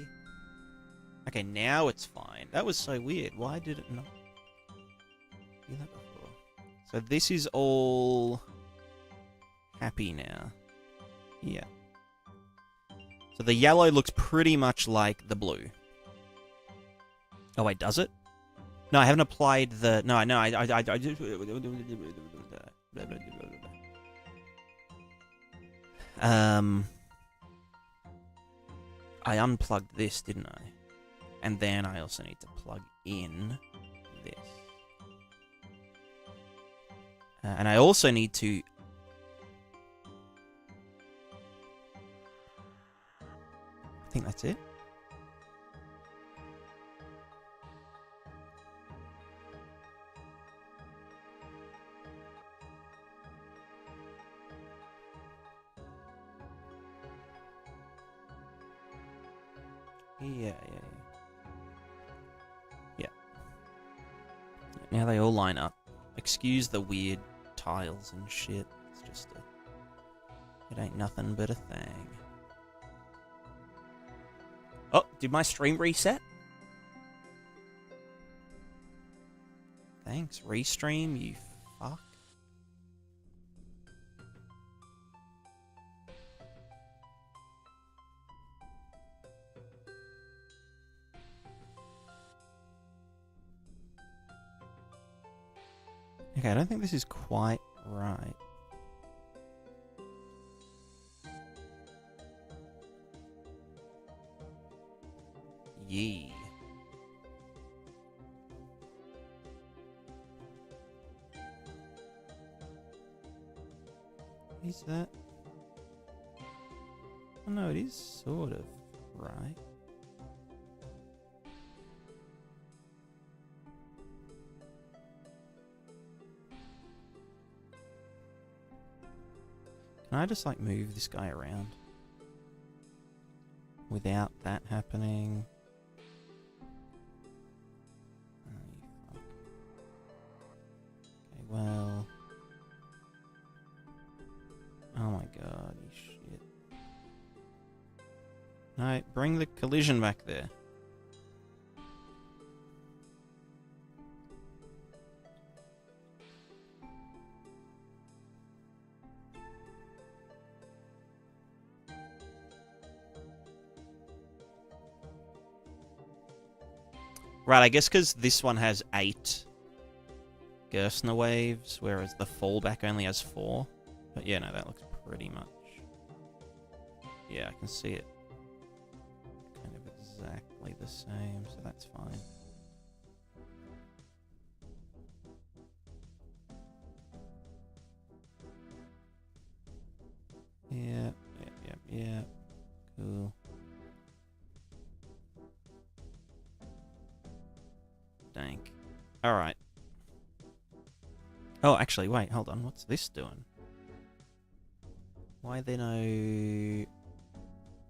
Okay, now it's fine. That was so weird. Why did it not do that before? So this is all happy now. Yeah. So the yellow looks pretty much like the blue. Oh wait, does it? No, I haven't applied the... No, I I unplugged this, didn't I? And then I also need to plug in this. And I also need to... I think that's it. Yeah. Now they all line up. Excuse the weird tiles and shit. It's just it ain't nothing but a thing. Oh, did my stream reset? Thanks, restream, you fuck. Okay, I don't think this is quite right. Yee. Is that... Oh no, it is sort of right. Can I just, like, move this guy around? Without that happening? Oh, you fuck. Okay, well... Oh my god, you shit. No, bring the collision back there. Right, I guess because this one has 8 Gerstner waves, whereas the fallback only has 4. But yeah, no, that looks pretty much... Yeah, I can see it. Kind of exactly the same, so that's fine. Alright. Oh, actually, wait, hold on. What's this doing? Why are there no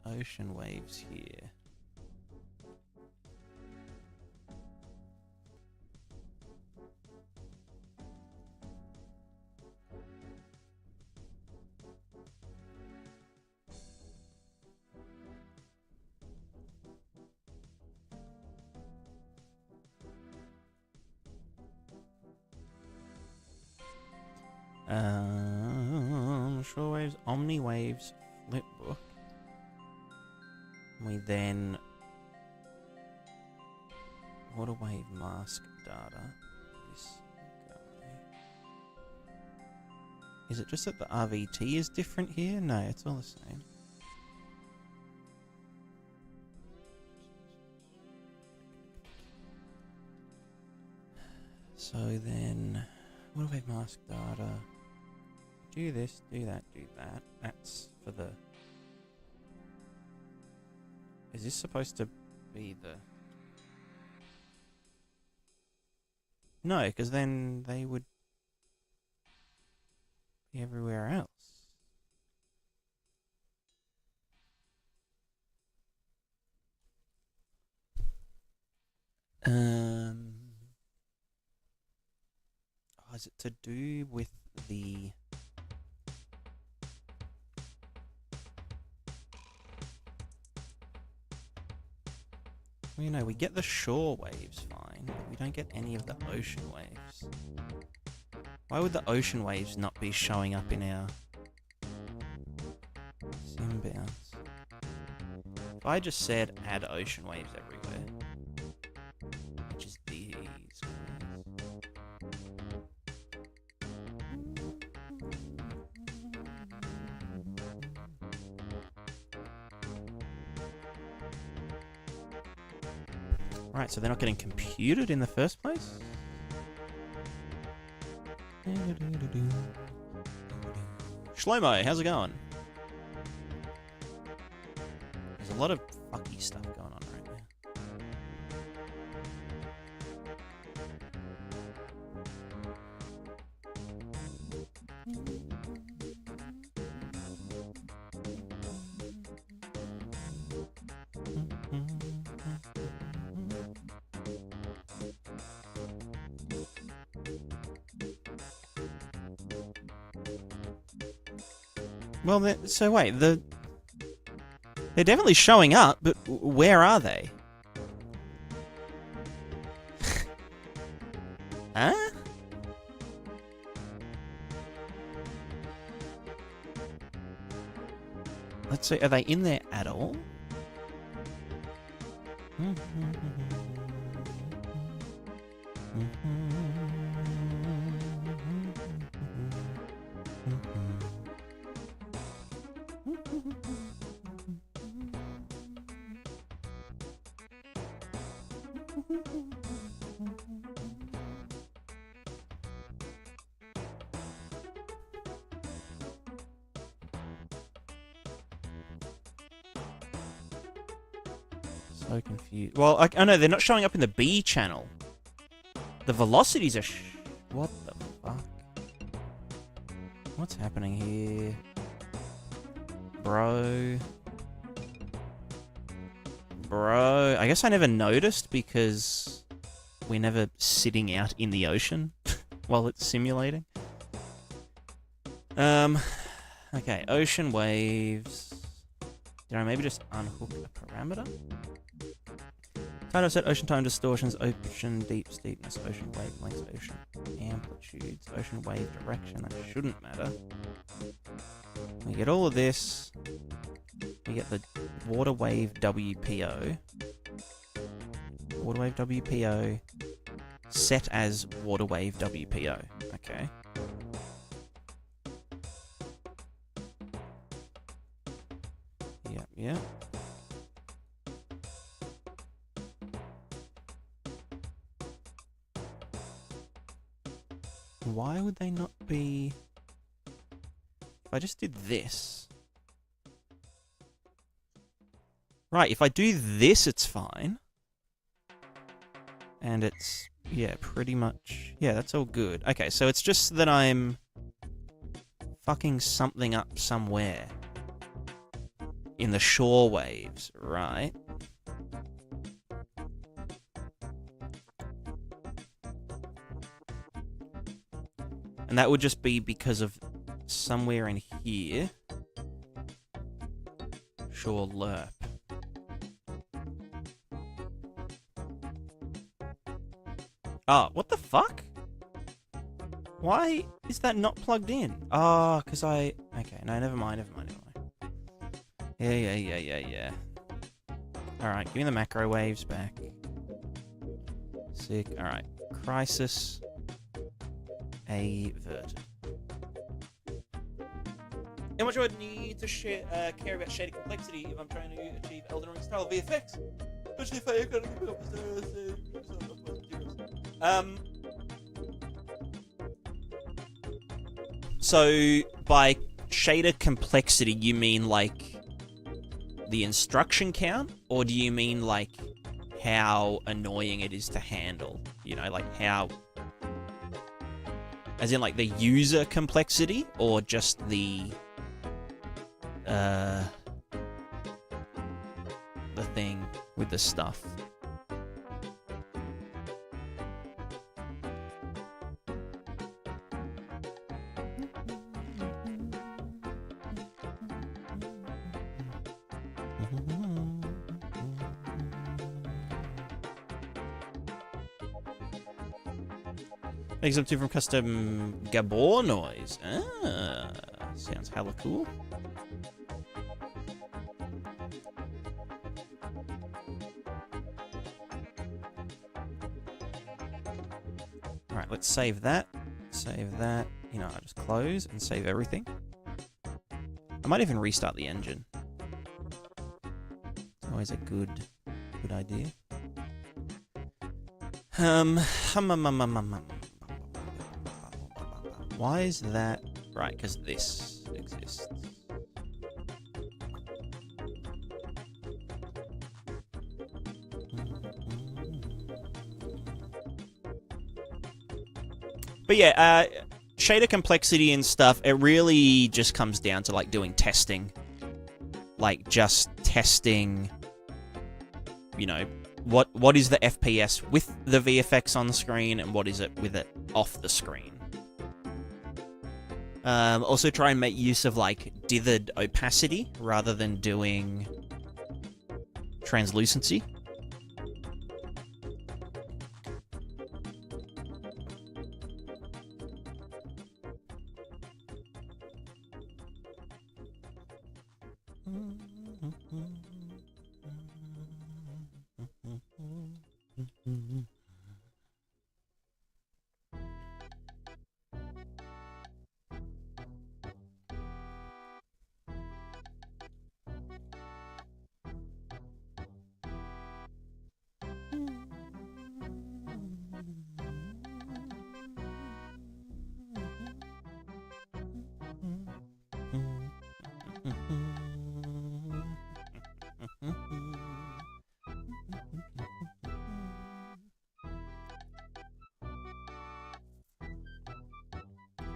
ocean waves here? Shore waves, omni waves, flipbook. We then water wave mask data. This guy. Is it just that the RVT is different here? No, it's all the same. So then, water wave mask data. Do this, do that, do that. That's for the... Is this supposed to be the... No, because then they would be everywhere else. Oh, is it to do with the... Well, you know, we get the shore waves fine, but we don't get any of the ocean waves. Why would the ocean waves not be showing up in our sim bounds? If I just said add ocean waves everywhere, which is these guys. Right, so they're not getting computed in the first place? Shlomo, how's it going? There's a lot of fucky stuff going on right now. Well, so wait, they're definitely showing up, but where are they? Huh? Let's see, are they in there at all? So confused. Well, oh no, they're not showing up in the B channel. The velocities are what the fuck? What's happening here? Bro. Bro. I guess I never noticed because we're never sitting out in the ocean while it's simulating. Okay, ocean waves. Did I maybe just unhook a parameter? Time offset, ocean time distortions, ocean deep steepness, ocean wavelengths, ocean amplitudes, ocean wave direction. That shouldn't matter. We get all of this. We get the water wave WPO. Water wave WPO set as water wave WPO. Okay. Yep. Why would they not be... If I just did this... Right, if I do this, it's fine. And it's Yeah, pretty much. Yeah, that's all good. Okay, so it's just that I'm fucking something up somewhere in the shore waves, right? And that would just be because of somewhere in here. Shore lerp. Oh, what the fuck? Why is that not plugged in? Oh, because I... Okay, no, never mind. Yeah. Alright, give me the macro waves back. Sick. Alright. Crisis averted. How much do I need to care about shading complexity if I'm trying to achieve Elden Ring style VFX? Especially if I have got to keep up with So, by shader complexity, you mean, like, the instruction count? Or do you mean, like, how annoying it is to handle? You know, like, how... As in, like, the user complexity? Or just the thing with the stuff? Exempt from custom Gabor noise. Ah, sounds hella cool. Alright, let's save that. Save that. You know, I just close and save everything. I might even restart the engine. It's always a good idea. Why is that? Right, because this exists. But yeah, shader complexity and stuff, it really just comes down to, like, doing testing. Like, just testing, you know, what is the FPS with the VFX on the screen and what is it with it off the screen. Also try and make use of, like, dithered opacity rather than doing translucency.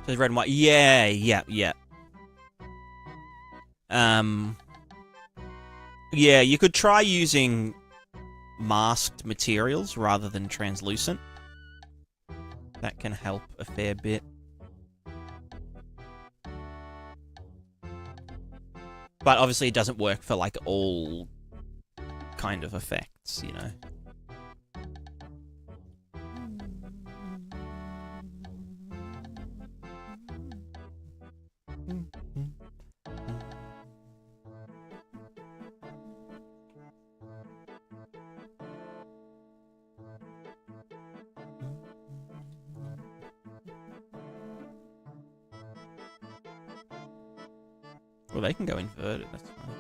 So red and white. Yeah. Yeah, you could try using masked materials rather than translucent. That can help a fair bit. But obviously it doesn't work for, like, all kind of effects, you know. Well, they can go inverted, that's fine.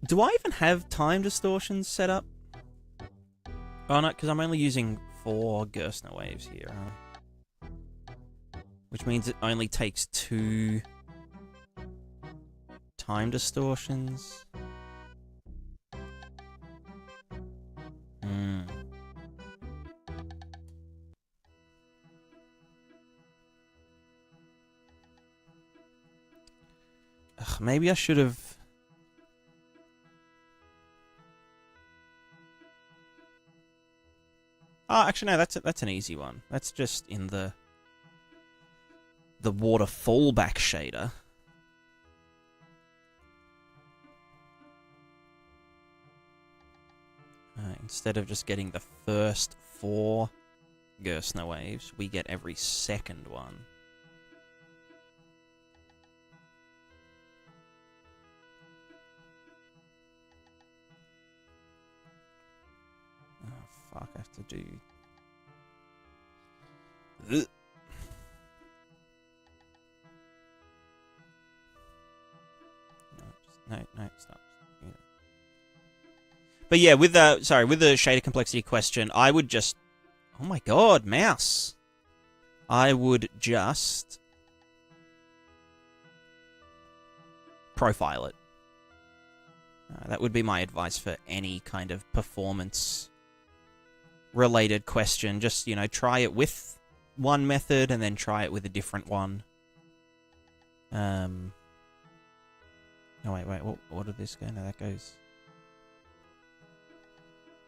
Do I even have time distortions set up? Oh, no, because I'm only using 4 Gerstner waves here, which means it only takes 2 time distortions. Ugh, maybe I should have... Oh, actually, no, that's an easy one. That's just in the water fallback shader. Instead of just getting the first 4 Gerstner waves, we get every second one. Oh, fuck, I have to do... Ugh. No, stop. Yeah. But yeah, with the shader complexity question, I would just... Oh my god, mouse! I would just... profile it. That would be my advice for any kind of performance-related question. Just, you know, try it with one method and then try it with a different one. Oh, wait, what did this go? No, that goes...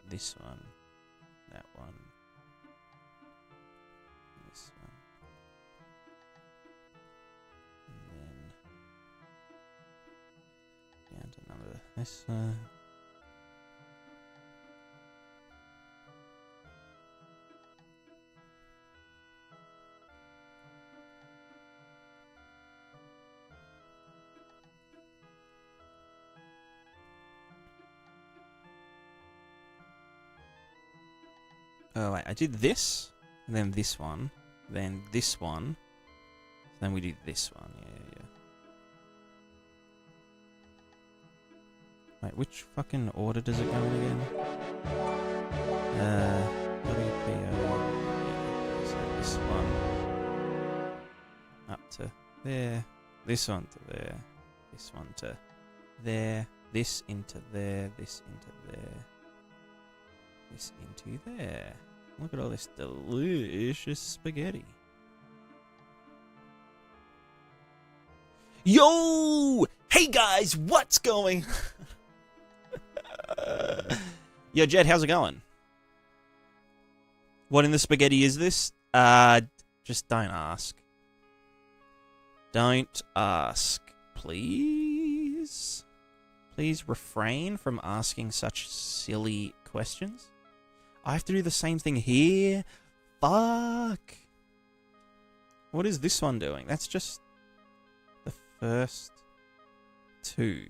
This one. That one. This one. And then... down to number this one. Oh, wait, I did this, and then this one, then this one, then we do this one, yeah. Wait, which fucking order does it go in again? WPO, yeah, so this one, up to there, this one to there, this one to there, this into there, this into there. This into there. Look at all this delicious spaghetti. Yo! Hey guys, what's going? Yo, Jed, how's it going? What in the spaghetti is this? Just don't ask. Don't ask, please. Please refrain from asking such silly questions. I have to do the same thing here? Fuck. What is this one doing? That's just the first 2.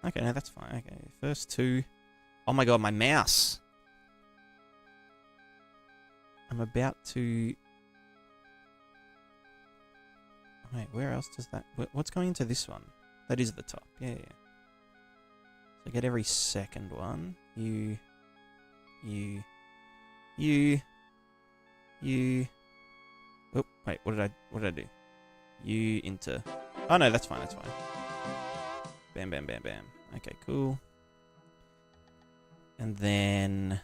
Okay, no, that's fine. Okay, first 2. Oh my god, my mouse. I'm about to... Wait, where else does that... What's going into this one? That is the top. Yeah. So get every second one. You. Oh, wait, what did I do? You into... Oh no, that's fine, that's fine. Bam, bam, bam, bam. Okay, cool. And then...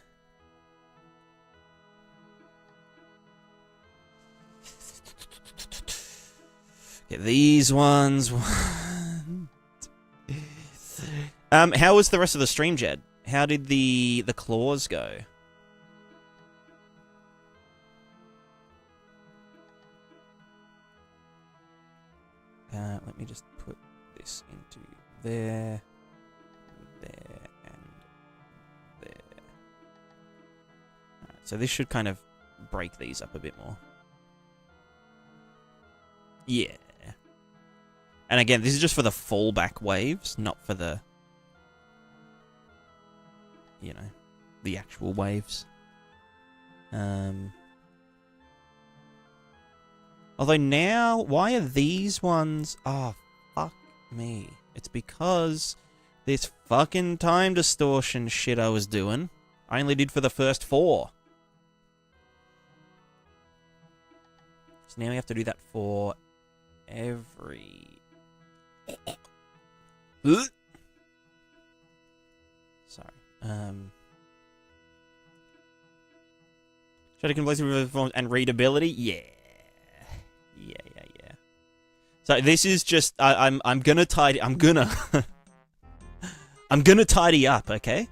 Get these ones. How was the rest of the stream, Jed? How did the claws go? Let me just put this into there, there, and there. Alright, so this should kind of break these up a bit more. Yeah. And again, this is just for the fallback waves, not for the... You know, the actual waves. Although now, why are these ones... Oh, fuck me. It's because this fucking time distortion shit I was doing, I only did for the first 4. So now we have to do that for every Sorry. Shadow complexity performance and readability? Yeah. Yeah. So this is just I'm gonna tidy I'm gonna I'm gonna tidy up, okay?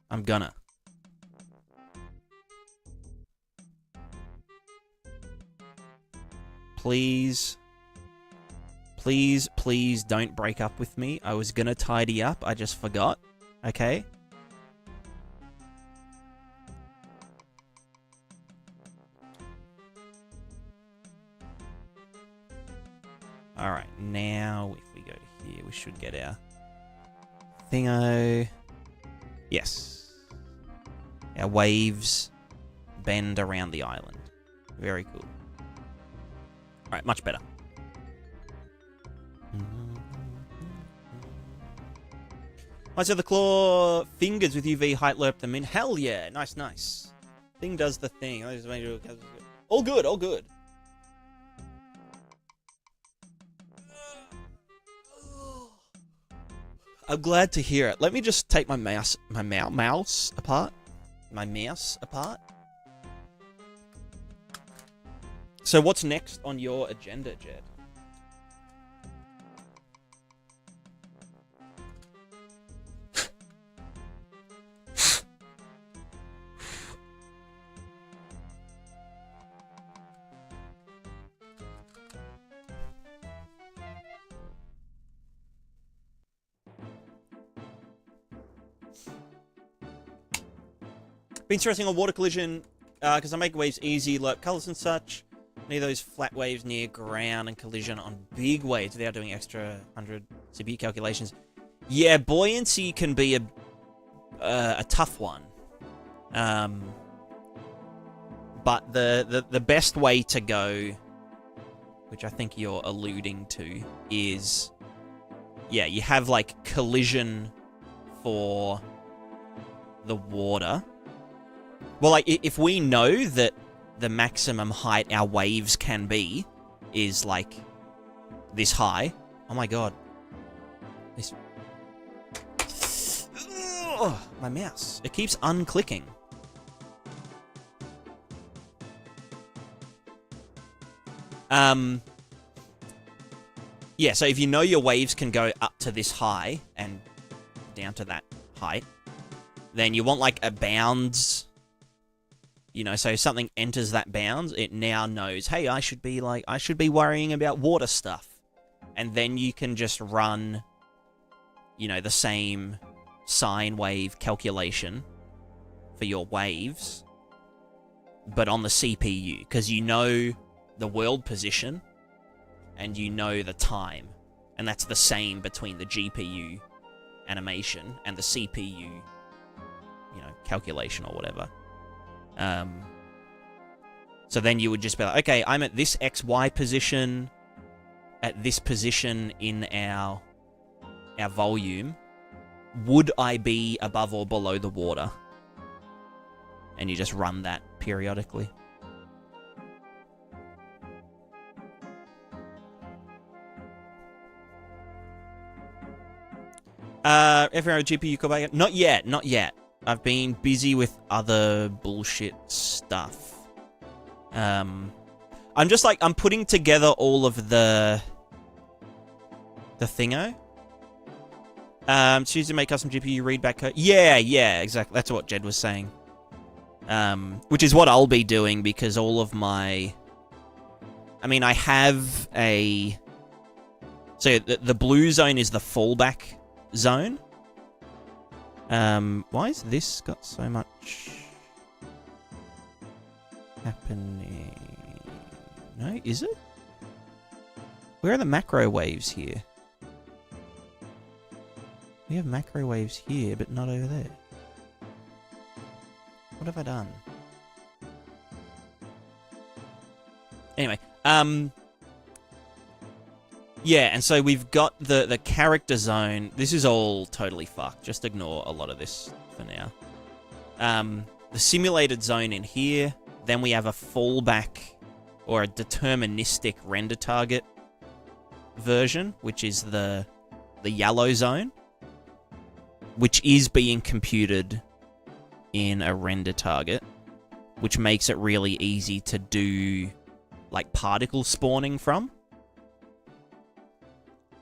I'm gonna. Please don't break up with me. I was gonna tidy up, I just forgot. Okay? Alright, now if we go to here, we should get our thingo. Yes. Our waves bend around the island. Very cool. Alright, much better. I said the claw fingers with UV height lerp them in. Hell yeah. Nice. Thing does the thing. All good. I'm glad to hear it. Let me just take my mouse apart. My mouse apart. So what's next on your agenda, Jed? Been stressing on water collision because I make waves easy, like colors and such. Need those flat waves near ground and collision on big waves without doing extra 100 CPU calculations. Yeah, buoyancy can be a tough one. But the best way to go, which I think you're alluding to, is yeah, you have like collision for the water. Well, like, if we know that the maximum height our waves can be is, like, this high... Oh, my God. This... Ugh, my mouse. It keeps unclicking. Yeah, so if you know your waves can go up to this high and down to that height, then you want, like, a bounds... You know, so if something enters that bounds, it now knows, hey, I should be worrying about water stuff. And then you can just run, you know, the same sine wave calculation for your waves, but on the CPU, because you know the world position and you know the time. And that's the same between the GPU animation and the CPU, you know, calculation or whatever. So then you would just be like, okay, I'm at this XY position, at this position in our volume. Would I be above or below the water? And you just run that periodically. FRO GPU callback? Not yet. I've been busy with other bullshit stuff. I'm just like, I'm putting together all of the thingo. Choose to make custom GPU readback code. Yeah, exactly. That's what Jed was saying. Which is what I'll be doing because all of my... I mean, I have a... So the blue zone is the fallback zone. Why has this got so much happening? No, is it? Where are the macro waves here? We have macro waves here, but not over there. What have I done? Anyway, yeah, and so we've got the character zone. This is all totally fucked. Just ignore a lot of this for now. The simulated zone in here. Then we have a fallback or a deterministic render target version, which is the yellow zone, which is being computed in a render target, which makes it really easy to do like particle spawning from.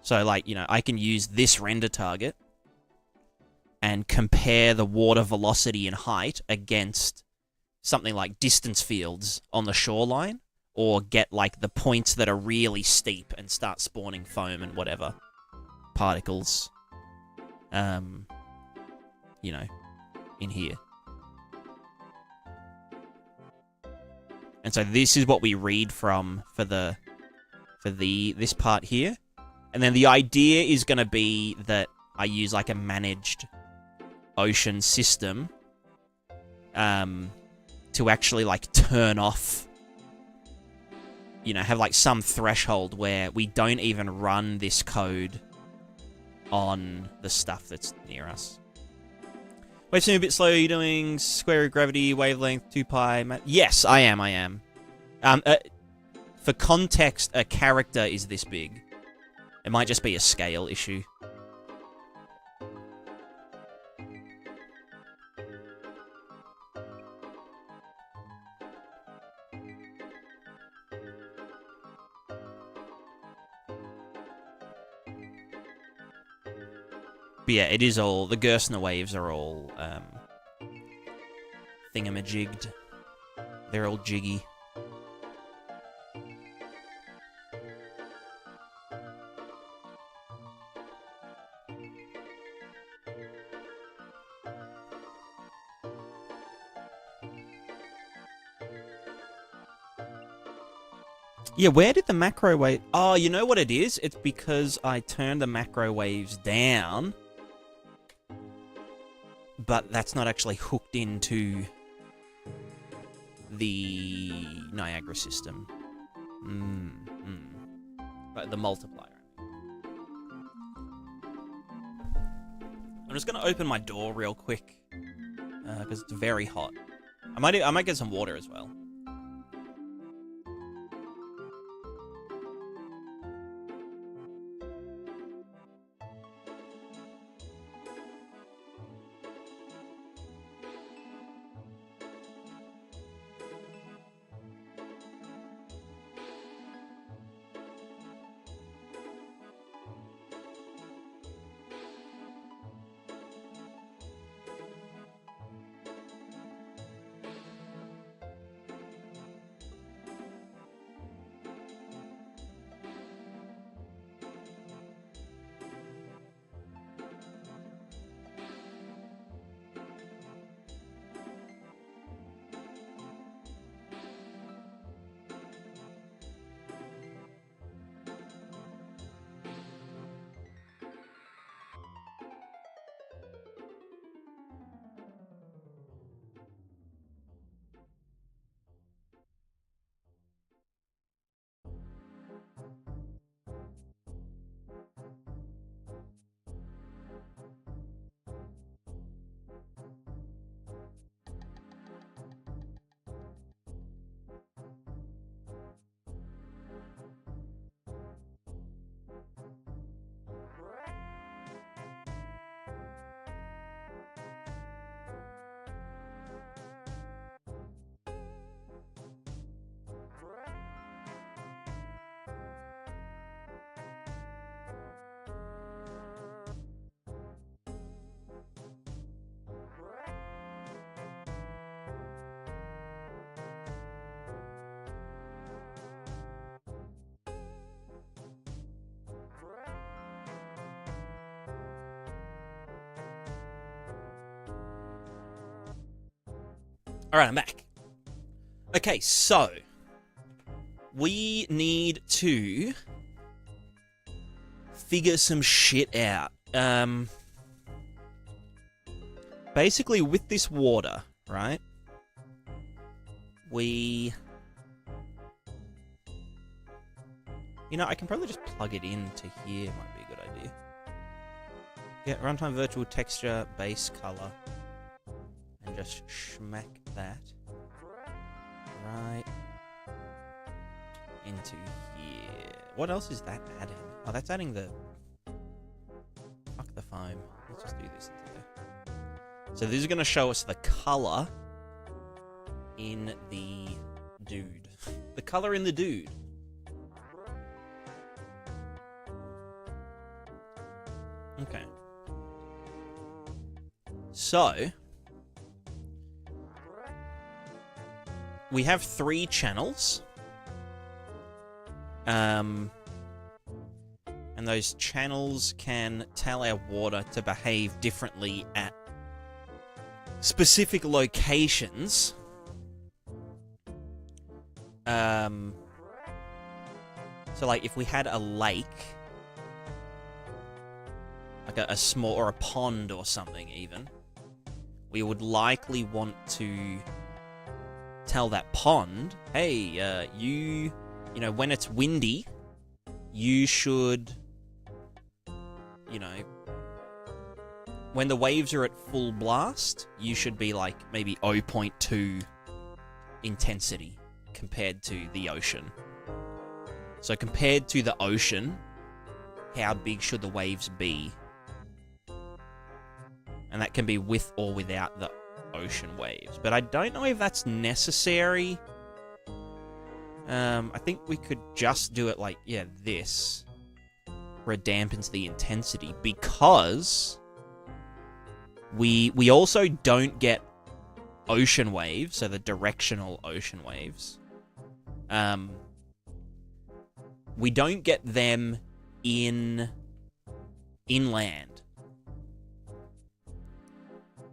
So like, you know, I can use this render target and compare the water velocity and height against something like distance fields on the shoreline, or get like the points that are really steep and start spawning foam and whatever particles, you know, in here. And so this is what we read from for this part here. And then the idea is going to be that I use like a managed ocean system to actually like turn off, you know, have like some threshold where we don't even run this code on the stuff that's near us. Wave seem a bit slow. You're doing square root of gravity, wavelength, 2π. Yes, I am. For context, a character is this big. It might just be a scale issue. But yeah, it is all... The Gerstner waves are all, thingamajigged. They're all jiggy. Yeah, where did the macro wave... Oh, you know what it is? It's because I turned the macro waves down. But that's not actually hooked into the Niagara system. But the multiplier. I'm just going to open my door real quick. Because it's very hot. I might get some water as well. Alright, I'm back. Okay, so we need to figure some shit out. Basically, with this water, right? You know, I can probably just plug it into here. Might be a good idea. Get runtime virtual texture, base color. And just schmack that right into here. What else is that adding? Oh, that's adding the... Fuck the foam. Let's just do this instead. So this is going to show us the color in the dude. The color in the dude. Okay. So... we have 3 channels. And those channels can tell our water to behave differently at specific locations. So, like, if we had a lake, like a small, or a pond or something even, we would likely want to tell that pond, hey, you know, when it's windy, you should, you know, when the waves are at full blast, you should be like maybe 0.2 intensity compared to the ocean. So compared to the ocean, how big should the waves be? And that can be with or without the ocean waves. But I don't know if that's necessary. I think we could just do it like, yeah, this, where it dampens the intensity, because we also don't get ocean waves, so the directional ocean waves. We don't get them inland,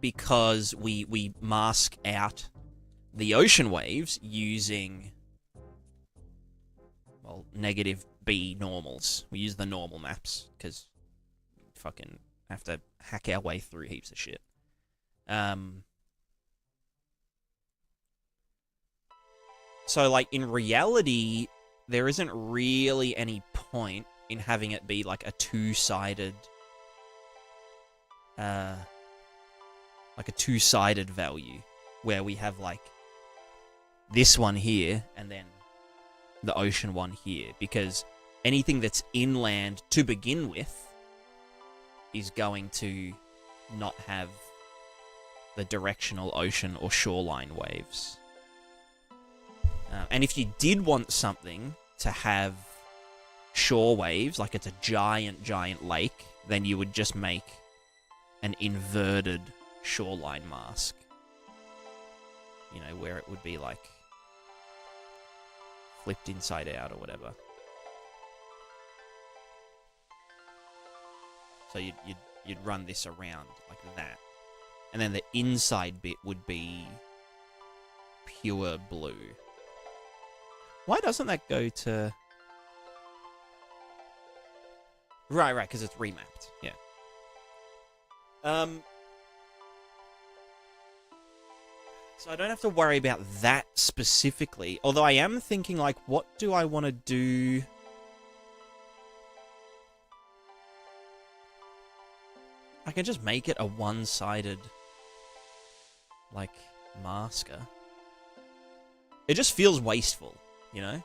because we mask out the ocean waves using, well, -b normals. We use the normal maps, because fucking have to hack our way through heaps of shit. So, like, in reality, there isn't really any point in having it be, like, a two-sided... like a two-sided value, where we have, like, this one here, and then the ocean one here, because anything that's inland to begin with is going to not have the directional ocean or shoreline waves. And if you did want something to have shore waves, like it's a giant, giant lake, then you would just make an inverted shoreline mask. You know, where it would be like flipped inside out or whatever. So you'd run this around like that. And then the inside bit would be pure blue. Why doesn't that go to... Right, because it's remapped. Yeah. So I don't have to worry about that specifically. Although I am thinking, like, what do I want to do? I can just make it a one-sided, like, masker. It just feels wasteful, you know?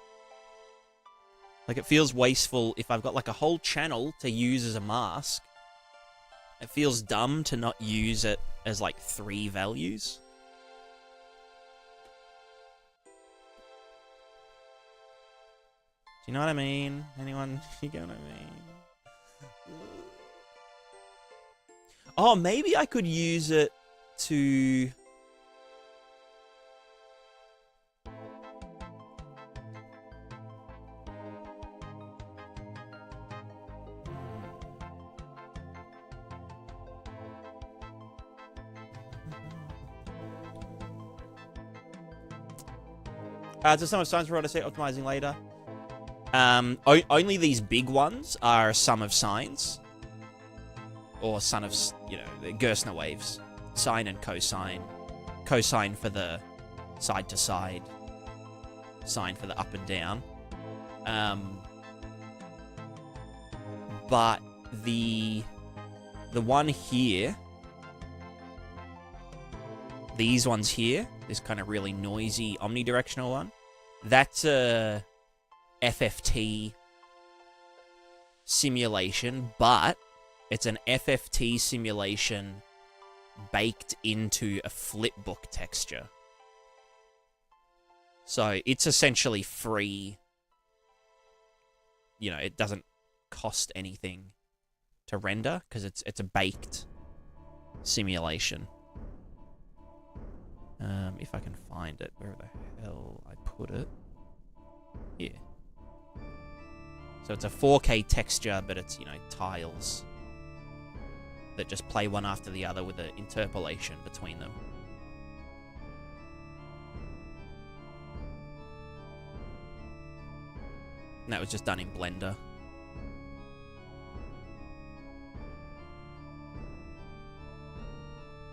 Like, it feels wasteful if I've got, like, a whole channel to use as a mask. It feels dumb to not use it as, like, 3 values. Do you know what I mean? Anyone? You get what I mean? Oh, maybe I could use it to... Just so much time for to say optimizing later. Only these big ones are sum of sines. Or sum of, you know, the Gerstner waves. Sine and cosine. Cosine for the side to side. Sine for the up and down. But the one here, these ones here, this kind of really noisy omnidirectional one, that's a FFT simulation, but it's an FFT simulation baked into a flipbook texture. So it's essentially free. You know, it doesn't cost anything to render because it's a baked simulation. If I can find it, where the hell I put it? Here. So it's a 4K texture, but it's, you know, tiles that just play one after the other with an interpolation between them. And that was just done in Blender.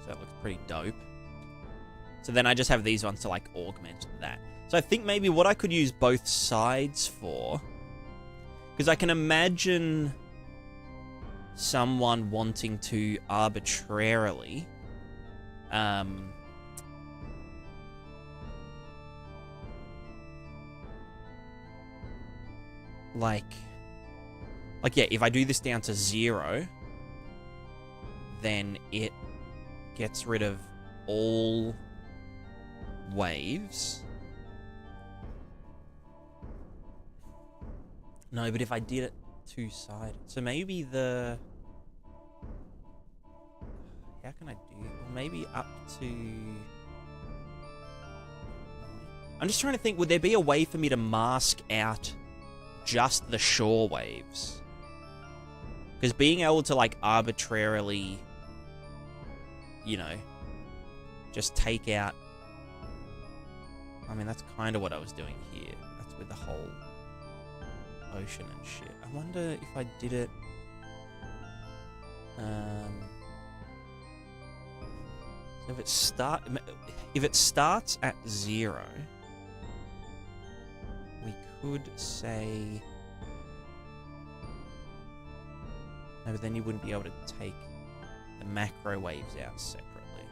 So that looks pretty dope. So then I just have these ones to, like, augment that. So I think maybe what I could use both sides for... Because I can imagine someone wanting to arbitrarily... Like, yeah, if I do this down to 0, then it gets rid of all waves. No, but if I did it two-sided, so maybe the... How can I do it? Or maybe up to... I'm just trying to think, would there be a way for me to mask out just the shore waves? Because being able to, like, arbitrarily, you know, just take out... I mean, that's kind of what I was doing here. That's with the whole ocean and shit. I wonder if I did it... So if it starts at 0, we could say... No, but then you wouldn't be able to take the macro waves out separately.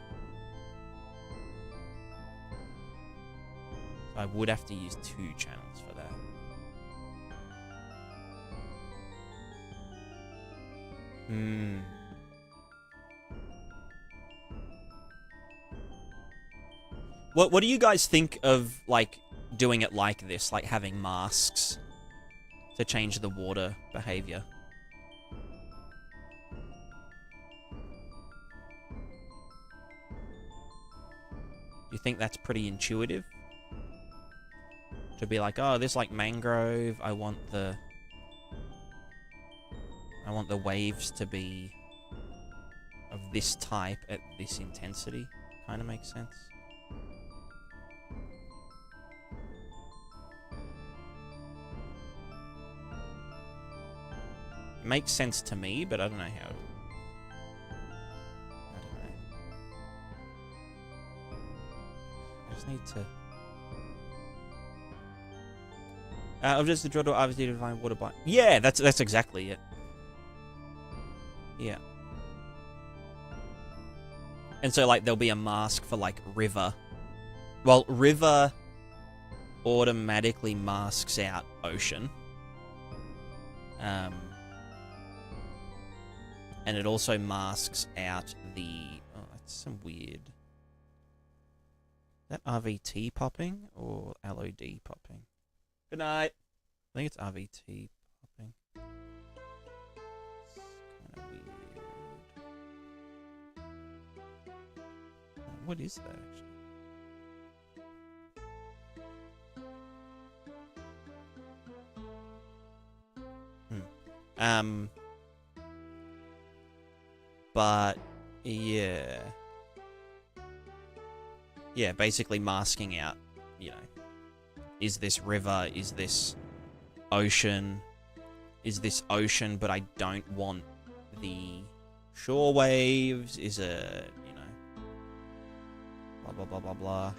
So I would have to use 2 channels for that. What do you guys think of, like, doing it like this? Like, having masks to change the water behavior? Do you think that's pretty intuitive? To be like, oh, this, like, mangrove, I want the waves to be of this type at this intensity. Kind of makes sense. It makes sense to me, but I don't know how. I don't know. I just need to... Objects to draw to obviously define water by... Yeah, that's exactly it. Yeah. And so, like, there'll be a mask for, like, river. Well, river automatically masks out ocean. And it also masks out the... Oh, that's some weird... Is that RVT popping or LOD popping? Good night. I think it's RVT popping. It's kind of weird. What is that, actually? But, yeah. Yeah, basically masking out, you know, is this river, is this ocean, is this ocean, but I don't want the shore waves, is it, you know, blah, blah, blah, blah, blah.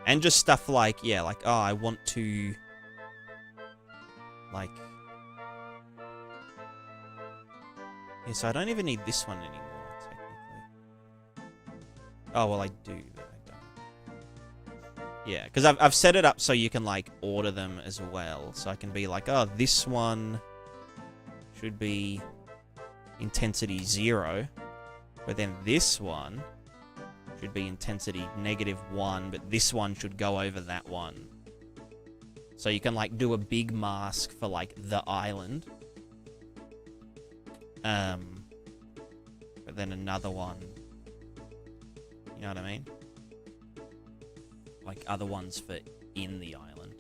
And just stuff like, yeah, like, oh, I want to, like... Yeah, so I don't even need this one anymore, technically. Oh, well, I do, but I don't. Yeah, because I've set it up so you can, like, order them as well. So I can be like, oh, this one should be intensity 0. But then this one should be intensity -1. But this one should go over that one. So you can, like, do a big mask for, like, the island. But then another one. You know what I mean? Like other ones for in the island.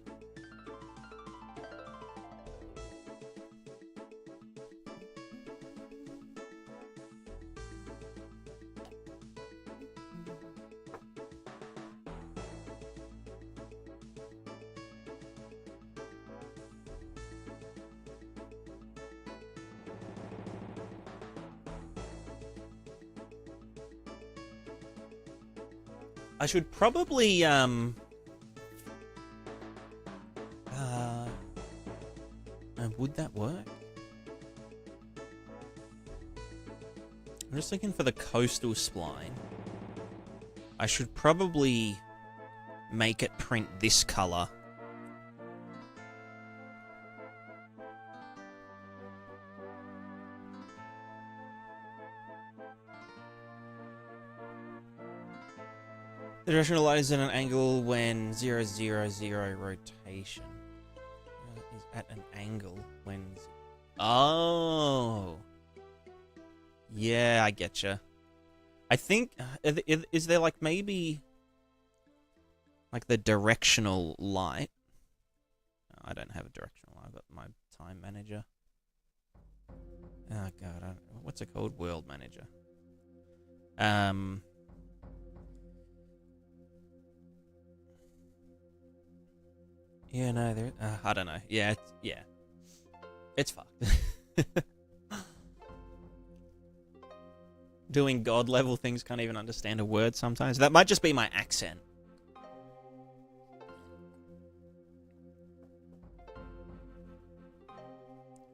I should probably, would that work? I'm just looking for the coastal spline. I should probably make it print this color. The directional light is at an angle when 0, 0, 0 rotation. Is at an angle when... Oh! Yeah, I getcha. I think... Is there, like, maybe... Like, the directional light? No, I don't have a directional light. I've got my time manager. Oh, God. What's it called? World manager. Yeah, no, there... I don't know. Yeah, yeah. It's fucked. Doing god-level things, can't even understand a word sometimes. That might just be my accent.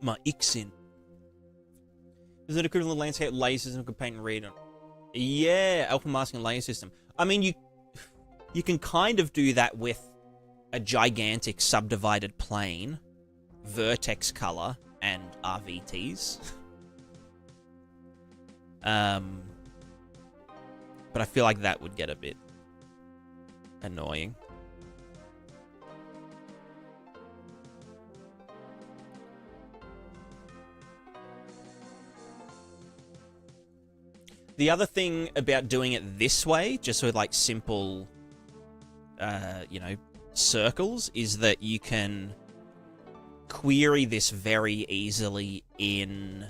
My accent. Is it equivalent to landscape layer system could paint and read on? Yeah, alpha masking layer system. I mean, you can kind of do that with a gigantic subdivided plane, vertex color, and RVTs. But I feel like that would get a bit annoying. The other thing about doing it this way, just with like simple, you know, circles, is that you can query this very easily in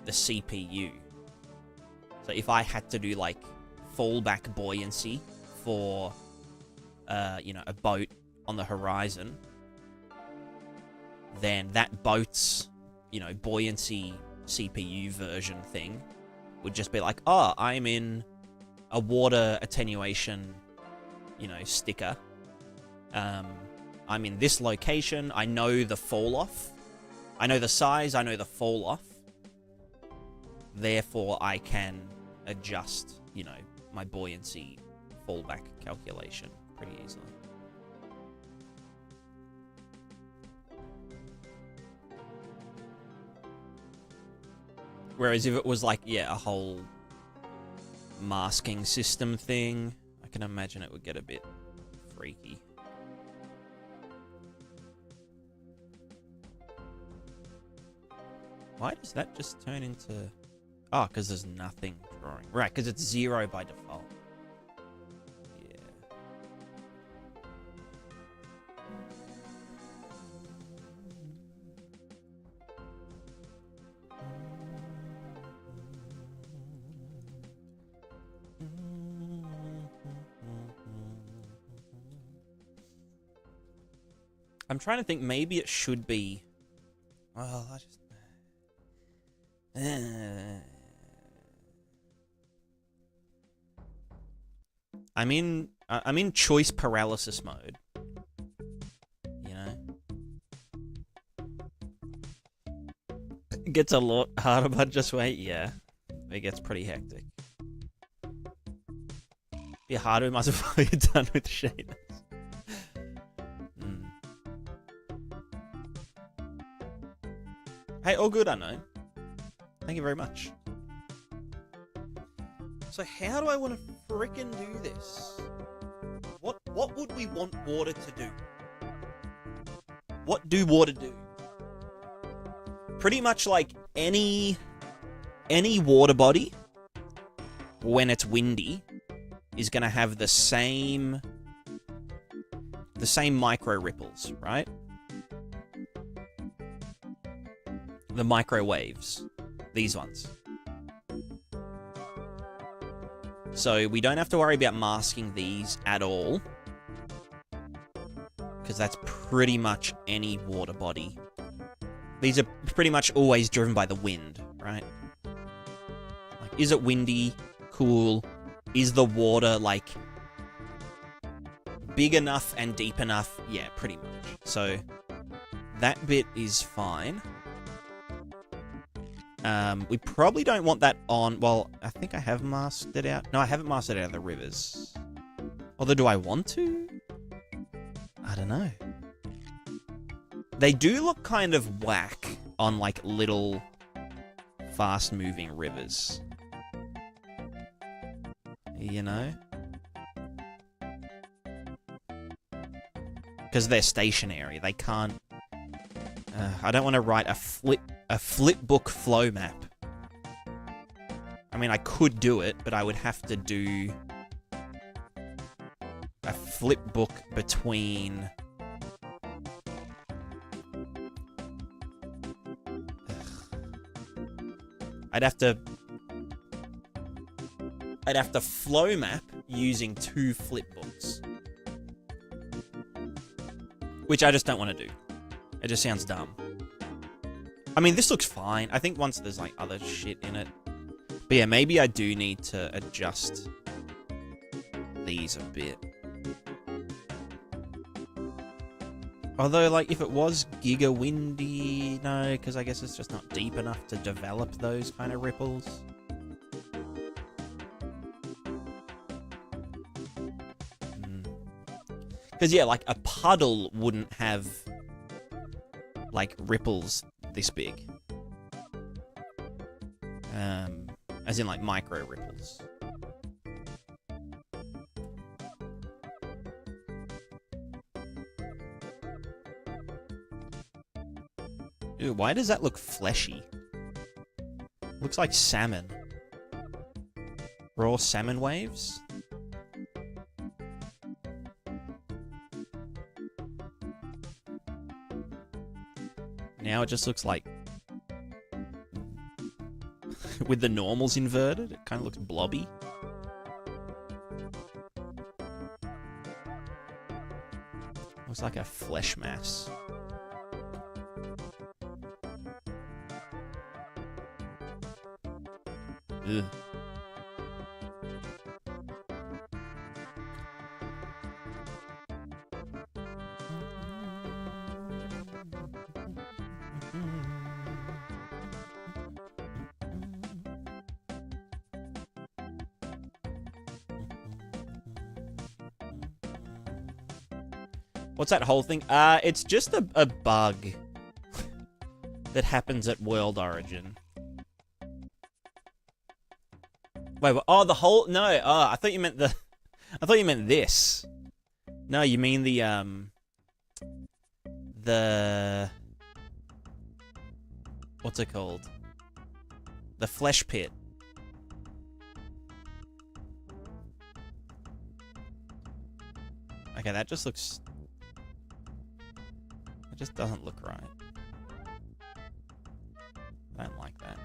the CPU. So if I had to do like fallback buoyancy for, you know, a boat on the horizon, then that boat's, you know, buoyancy CPU version thing would just be like, oh, I'm in a water attenuation, you know, sticker. I'm in this location. I know the fall off. I know the size. I know the fall off. Therefore, I can adjust, you know, my buoyancy fallback calculation pretty easily. Whereas if it was like, yeah, a whole masking system thing, I can imagine it would get a bit freaky. Why does that just turn into... Oh, because there's nothing drawing. Right, because it's 0 by default. Yeah. I'm trying to think, maybe it should be... Well, I just... I'm in choice paralysis mode. You know? It gets a lot harder, but just wait, yeah. It gets pretty hectic. Be a hardware master before you're done with shaders. Hey, all good, Unknown. Thank you very much. So how do I want to frickin' do this? What would we want water to do? What do water do? Pretty much like any water body, when it's windy, is going to have the same micro ripples, right? The microwaves. These ones. So we don't have to worry about masking these at all, because that's pretty much any water body. These are pretty much always driven by the wind, right? Like, is it windy? Cool. Is the water, like, big enough and deep enough? Yeah, pretty much. So that bit is fine. We probably don't want that on... Well, I think I have masked it out. No, I haven't masked it out of the rivers. Although, do I want to? I don't know. They do look kind of whack on, like, little fast-moving rivers. You know? Because they're stationary. They can't... I don't want to write a flipbook flow map. I mean, I could do it, but I would have to do a flipbook between... I'd have to flow map using 2 flipbooks. Which I just don't want to do. It just sounds dumb. I mean, this looks fine. I think once there's, like, other shit in it. But yeah, maybe I do need to adjust these a bit. Although, like, if it was giga windy... No, because I guess it's just not deep enough to develop those kind of ripples. Because, yeah, like, a puddle wouldn't have... like, ripples this big. As in, like, micro ripples. Ew, why does that look fleshy? Looks like salmon. Raw salmon waves? Now it just looks like... with the normals inverted, it kind of looks blobby. Looks like a flesh mass. Ugh. What's that whole thing? It's just a bug that happens at World Origin. Wait, oh, the whole... No, oh, I thought you meant the... I thought you meant this. No, you mean the... What's it called? The flesh pit. Okay, that just looks... It just doesn't look right. I don't like that.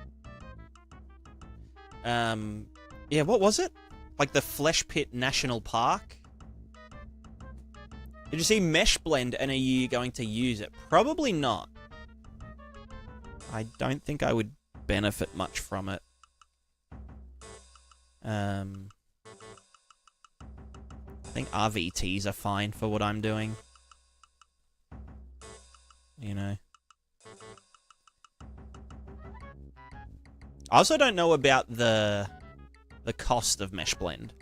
Yeah, what was it? Like the Flesh Pit National Park? Did you see Mesh Blend and are you going to use it? Probably not. I don't think I would benefit much from it. I think RVTs are fine for what I'm doing. You know. I also don't know about the cost of Mesh Blend.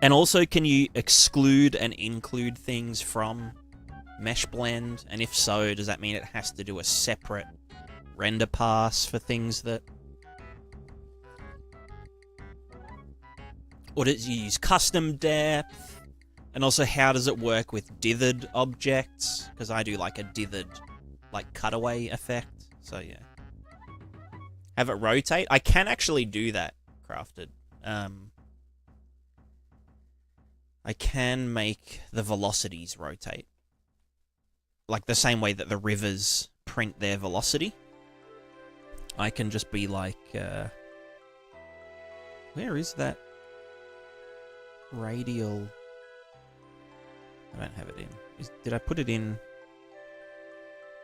And also, can you exclude and include things from Mesh Blend? And if so, does that mean it has to do a separate render pass for things that... Or does you use custom depth? And also, how does it work with dithered objects? Because I do like a dithered, like, cutaway effect. So, yeah. Have it rotate? I can actually do that, Crafted. I can make the velocities rotate. Like the same way that the rivers print their velocity. I can just be like, where is that radial? I don't have it in. Did I put it in?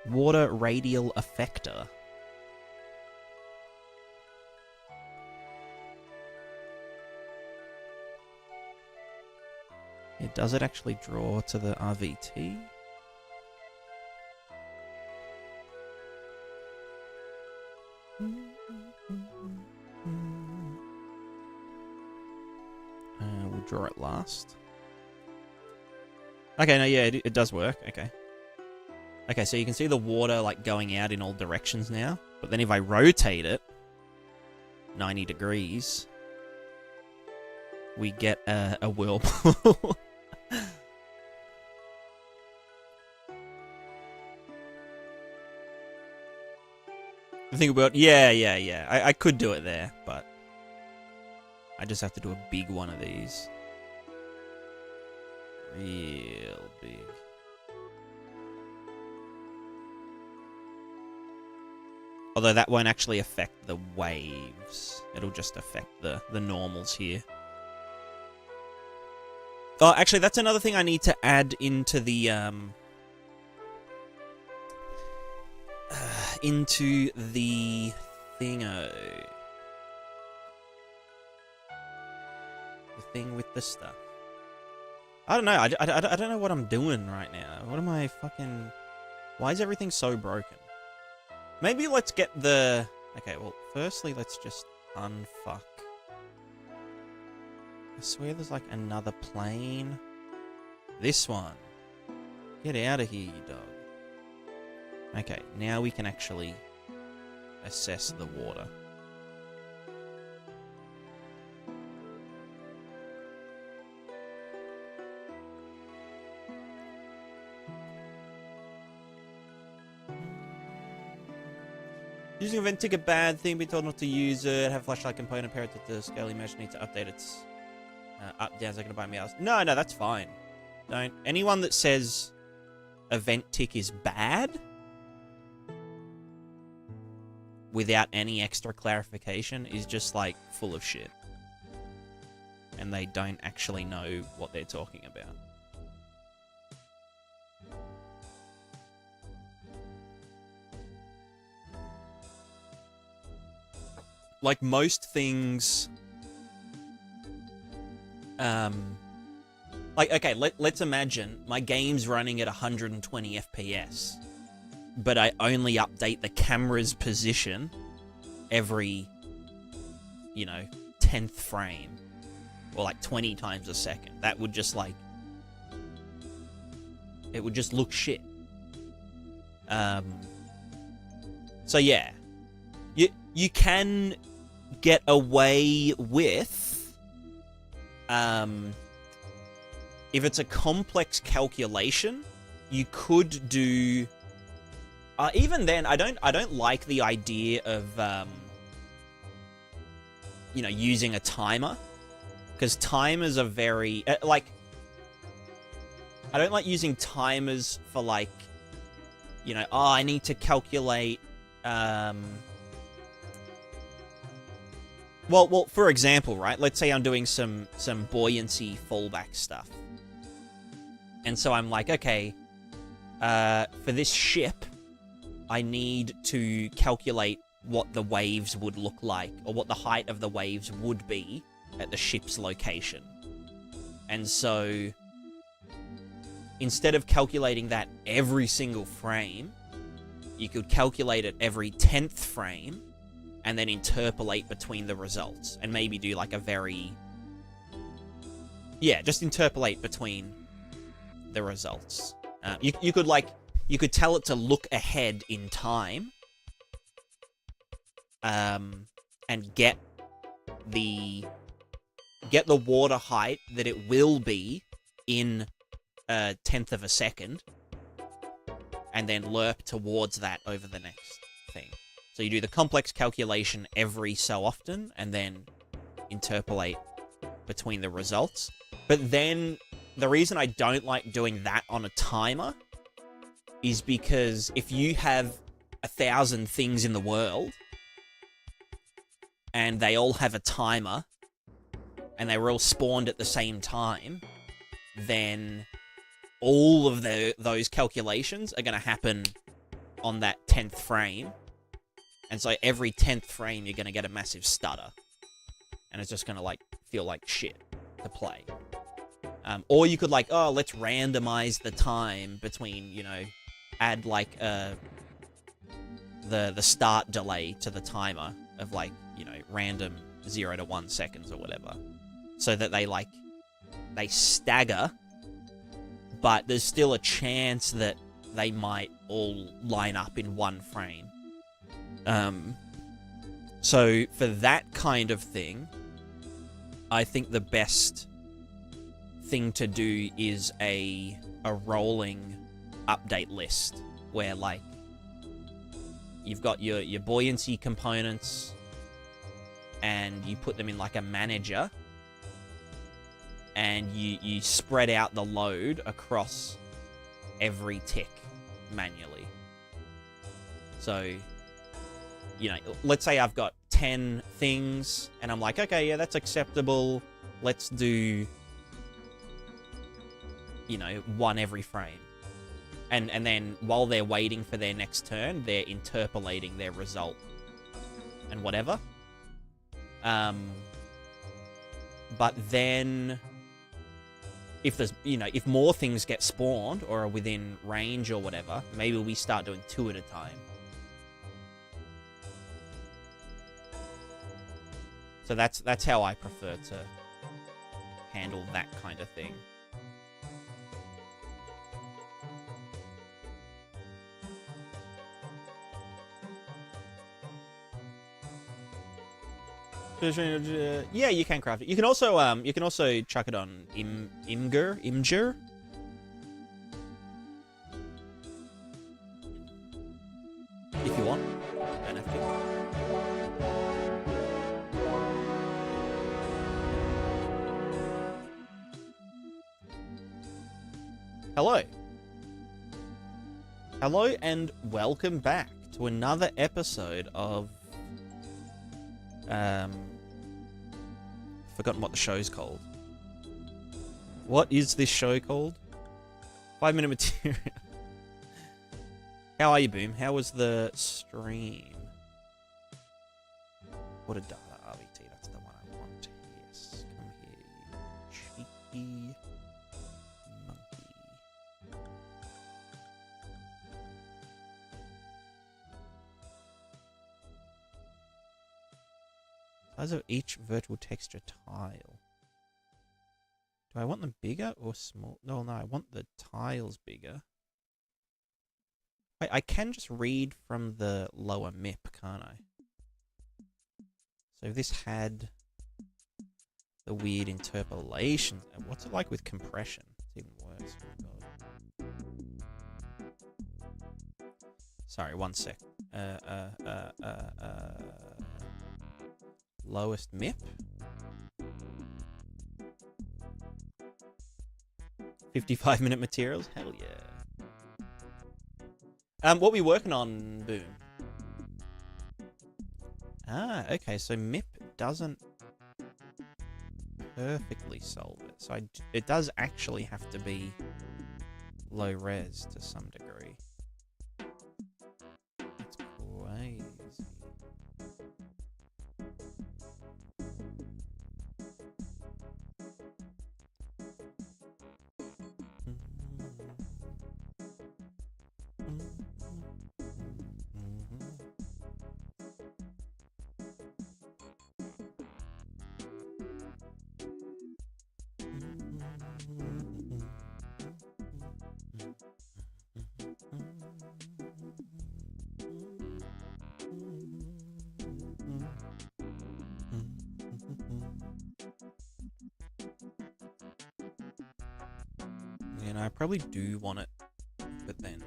Water radial effector. Does it actually draw to the RVT? We'll draw it last. Okay, no, yeah, it does work. Okay. Okay, so you can see the water like going out in all directions now. But then if I rotate it 90 degrees, we get a whirlpool. I think about, yeah. I could do it there, but I just have to do a big one of these. Real big. Although that won't actually affect the waves. It'll just affect the normals here. Oh, actually, that's another thing I need to add into the, thingo. The thing with the stuff. I don't know. I don't know what I'm doing right now. What am I fucking... Why is everything so broken? Maybe let's get the... Okay, well, firstly, let's just unfuck. I swear there's like another plane. This one. Get out of here, you dog. Okay, now we can actually assess the water. Using a vent tick a bad thing, be told not to use it, have flashlight component, pair it to the scaly mesh, need to update its up, down, so I can buy me else. No, that's fine. Don't. Anyone that says a vent tick is bad without any extra clarification is just like full of shit. And they don't actually know what they're talking about. Like most things, like, okay, let's imagine my game's running at 120 FPS, but I only update the camera's position every, 10th frame, or like 20 times a second. That would just like, it would just look shit. So yeah, you can get away with, if it's a complex calculation, you could do. Even then, I don't like the idea of, using a timer, because timers are very like. I don't like using timers for like, I need to calculate. Well, for example, right? Let's say I'm doing some buoyancy fallback stuff. And so I'm like, okay, for this ship, I need to calculate what the waves would look like, or what the height of the waves would be at the ship's location. And so, instead of calculating that every single frame, you could calculate it every 10th frame, and then interpolate between the results, and maybe do like a very Yeah, just interpolate between the results. You could tell it to look ahead in time, and get the water height that it will be in a 1/10 of a second, and then lerp towards that over the next thing. So you do the complex calculation every so often, and then interpolate between the results. But then, the reason I don't like doing that on a timer is because if you have 1,000 things in the world, and they all have a timer, and they were all spawned at the same time, then all of those calculations are going to happen on that 10th frame. And so every 10th frame, you're going to get a massive stutter. And it's just going to, like, feel like shit to play. Or you could, like, oh, let's randomize the time between, you know, add, like, the start delay to the timer of, like, you know, random 0 to 1 seconds or whatever. So that they stagger, but there's still a chance that they might all line up in one frame. So for that kind of thing, I think the best thing to do is a rolling update list where, like, you've got your buoyancy components and you put them in like a manager, and you spread out the load across every tick manually. So, you know, let's say I've got 10 things, and I'm like, okay, yeah, that's acceptable. Let's do, you know, 1 every frame. And then while they're waiting for their next turn, they're interpolating their result and whatever. But then, if there's, you know, if more things get spawned or are within range or whatever, maybe we start doing 2 at a time. So that's how I prefer to handle that kind of thing. Yeah, you can craft it. You can also chuck it on Imgur. If you want. Don't have to. Hello. Hello and welcome back to another episode of forgotten what the show's called. What is this show called? 5-minute material. How are you, Boom? How was the stream? What a data RBT, that's the one I want. Yes, come here, you cheeky monkey. Size of each virtual texture tile. Do I want them bigger or small? No, I want the tiles bigger. Wait, I can just read from the lower MIP, can't I? So if this had the weird interpolation, what's it like with compression? It's even worse. Oh, God. Sorry, 1 sec. Lowest MIP. 55-minute materials? Hell yeah. What we working on, Boom? Ah, okay, so MIP doesn't perfectly solve it. So it does actually have to be low res to some degree. It's crazy. Yeah, no, I probably do want it, but then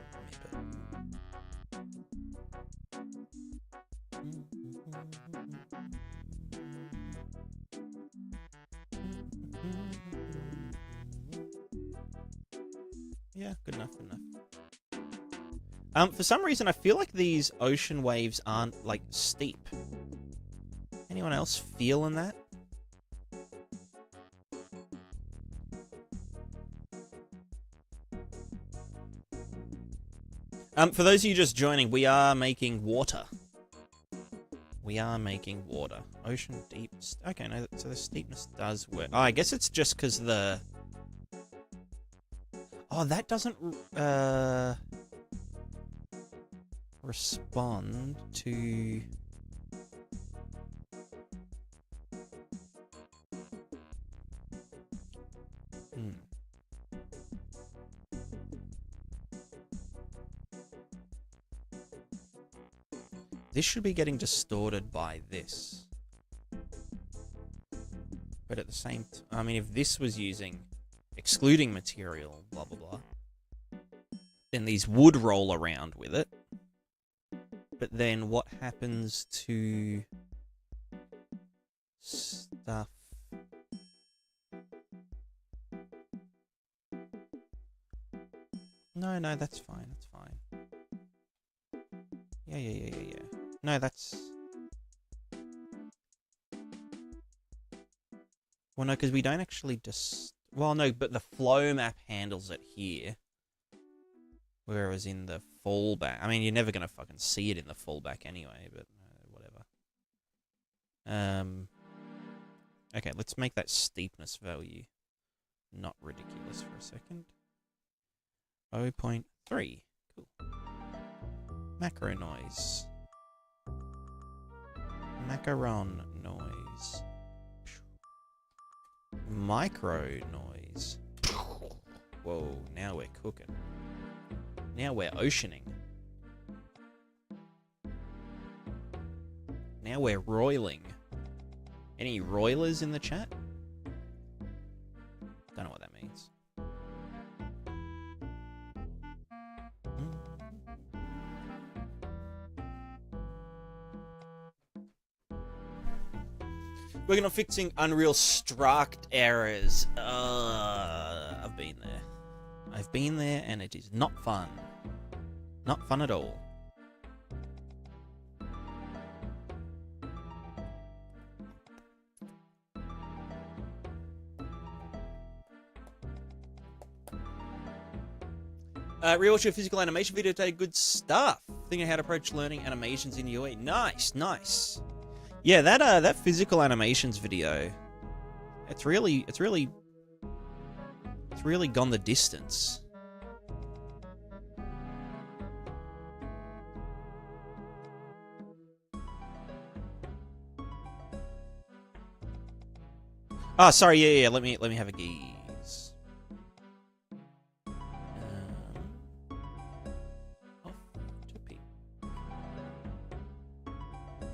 yeah, good enough, good enough. For some reason, I feel like these ocean waves aren't, like, steep. Anyone else feeling that? For those of you just joining, we are making water. We are making water. Ocean deep. Okay, no, so the steepness does work. Oh, I guess it's just because the... Oh, that doesn't... respond to... This should be getting distorted by this. But at the same time, I mean, if this was using excluding material, blah, blah, blah, then these would roll around with it. But then what happens to stuff? No, no, that's fine, that's fine. Yeah. No, that's... Well, no, because we don't actually just... Well, no, but the flow map handles it here. Whereas in the fallback... I mean, you're never going to fucking see it in the fallback anyway, but whatever. Okay, let's make that steepness value not ridiculous for a second. 0.3. Cool. Macro noise. Macaron noise. Micro noise. Whoa, now we're cooking. Now we're oceaning. Now we're roiling. Any roilers in the chat? Don't know what that means. Working on fixing Unreal struct errors. I've been there. I've been there and it is not fun. Not fun at all. Rewatch your physical animation video today. Good stuff. Thinking how to approach learning animations in UE. Nice, nice. Yeah, that physical animations video, it's really gone the distance. Ah, sorry, yeah, let me have a gaze.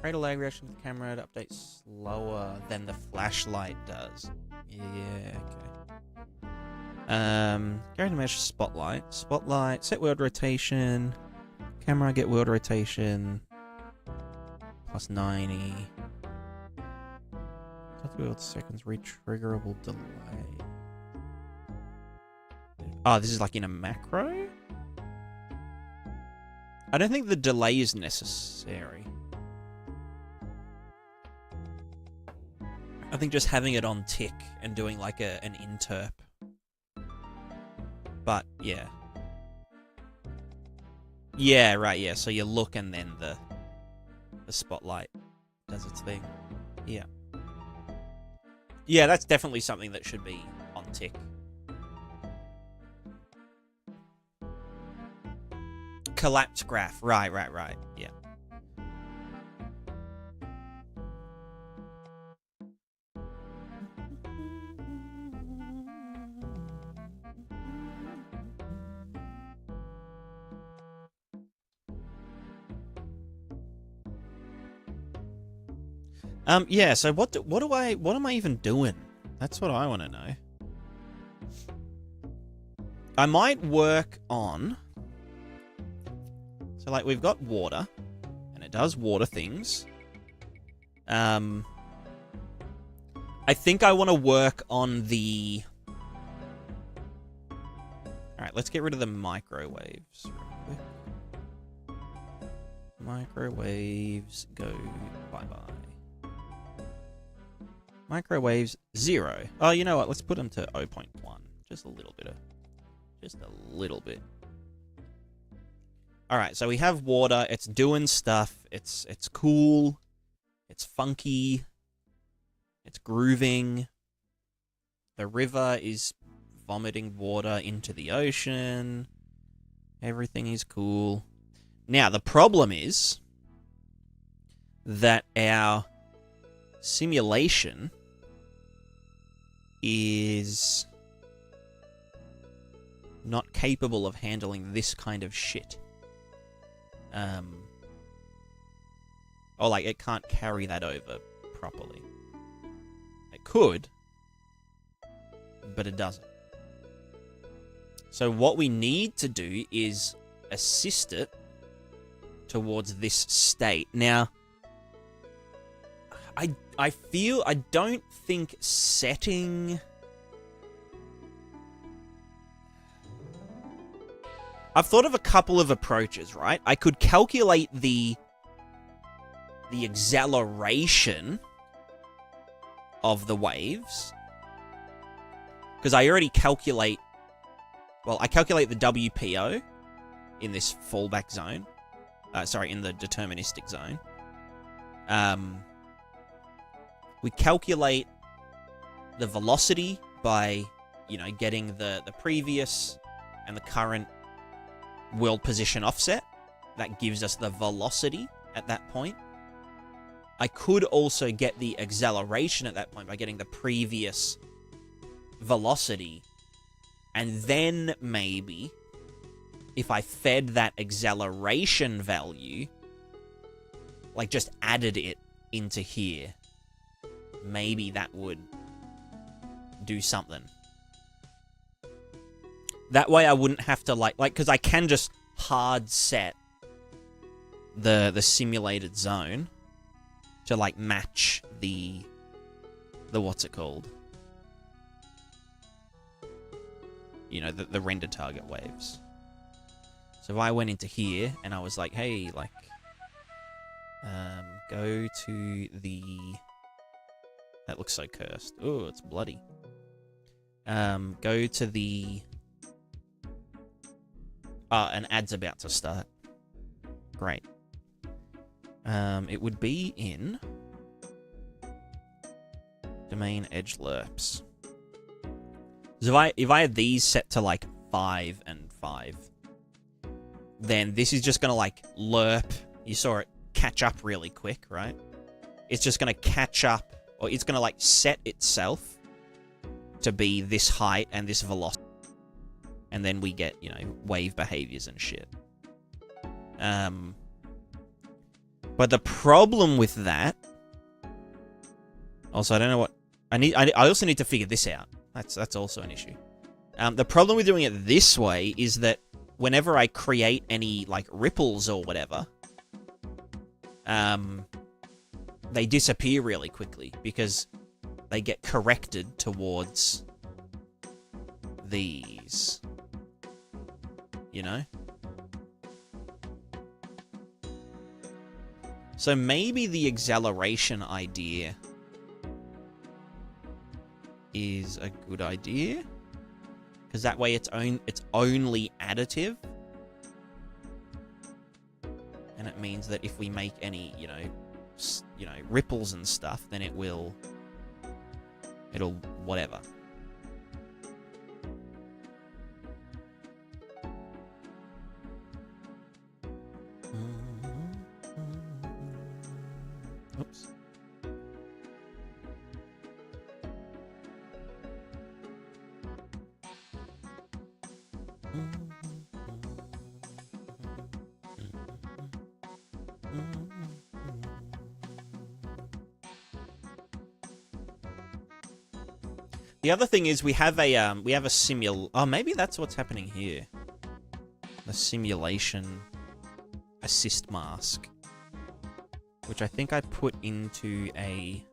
Rate of lag reaction to the camera to update slower than the flashlight does. Yeah, okay. Go to measure spotlight. Spotlight, set world rotation. Camera, get world rotation. Plus 90. World seconds, retriggerable delay. Oh, this is like in a macro? I don't think the delay is necessary. I think just having it on tick and doing like an interp. But, yeah. Yeah, right, yeah. So you look and then the spotlight does its thing. Yeah. Yeah, that's definitely something that should be on tick. Collapsed graph. Right. Yeah. Yeah, so what am I even doing? That's what I want to know. I might work on... So, like, we've got water, and it does water things. I think I want to work on the... Alright, let's get rid of the microwaves real quick. Microwaves go bye-bye. Microwaves 0. Oh, you know what? Let's put them to 0.1. Just a little bit. Just a little bit. Alright, so we have water. It's doing stuff. It's cool. It's funky. It's grooving. The river is vomiting water into the ocean. Everything is cool. Now, the problem is that our simulation is not capable of handling this kind of shit. Or, like, it can't carry that over properly. It could, but it doesn't. So what we need to do is assist it towards this state. Now, I don't think setting... I've thought of a couple of approaches, right? I could calculate the acceleration of the waves. Because I already calculate... Well, I calculate the WPO in this fallback zone. Sorry, in the deterministic zone. We calculate the velocity by, you know, getting the previous and the current world position offset. That gives us the velocity at that point. I could also get the acceleration at that point by getting the previous velocity. And then maybe, if I fed that acceleration value, like just added it into here, maybe that would do something. That way I wouldn't have to, like, because I can just hard set the simulated zone to, like, match the what's it called? You know, the render target waves. So if I went into here and I was like, hey, like, go to the... That looks so cursed. Oh, it's bloody. Go to the... an ad's about to start. Great. It would be in... Domain edge lerps. So if I had these set to, like, 5 and 5, then this is just going to, like, lerp. You saw it catch up really quick, right? It's just going to catch up, or it's going to, like, set itself to be this height and this velocity. And then we get, you know, wave behaviors and shit. But the problem with that... Also, I don't know what... I also need to figure this out. That's also an issue. The problem with doing it this way is that whenever I create any, like, ripples or whatever, they disappear really quickly because they get corrected towards these. You know? So maybe the acceleration idea is a good idea, because that way it's only additive, and it means that if we make any you know ripples and stuff, then it'll whatever. Oops. The other thing is we have a Oh, maybe that's what's happening here. The simulation assist mask, which I think I put into a.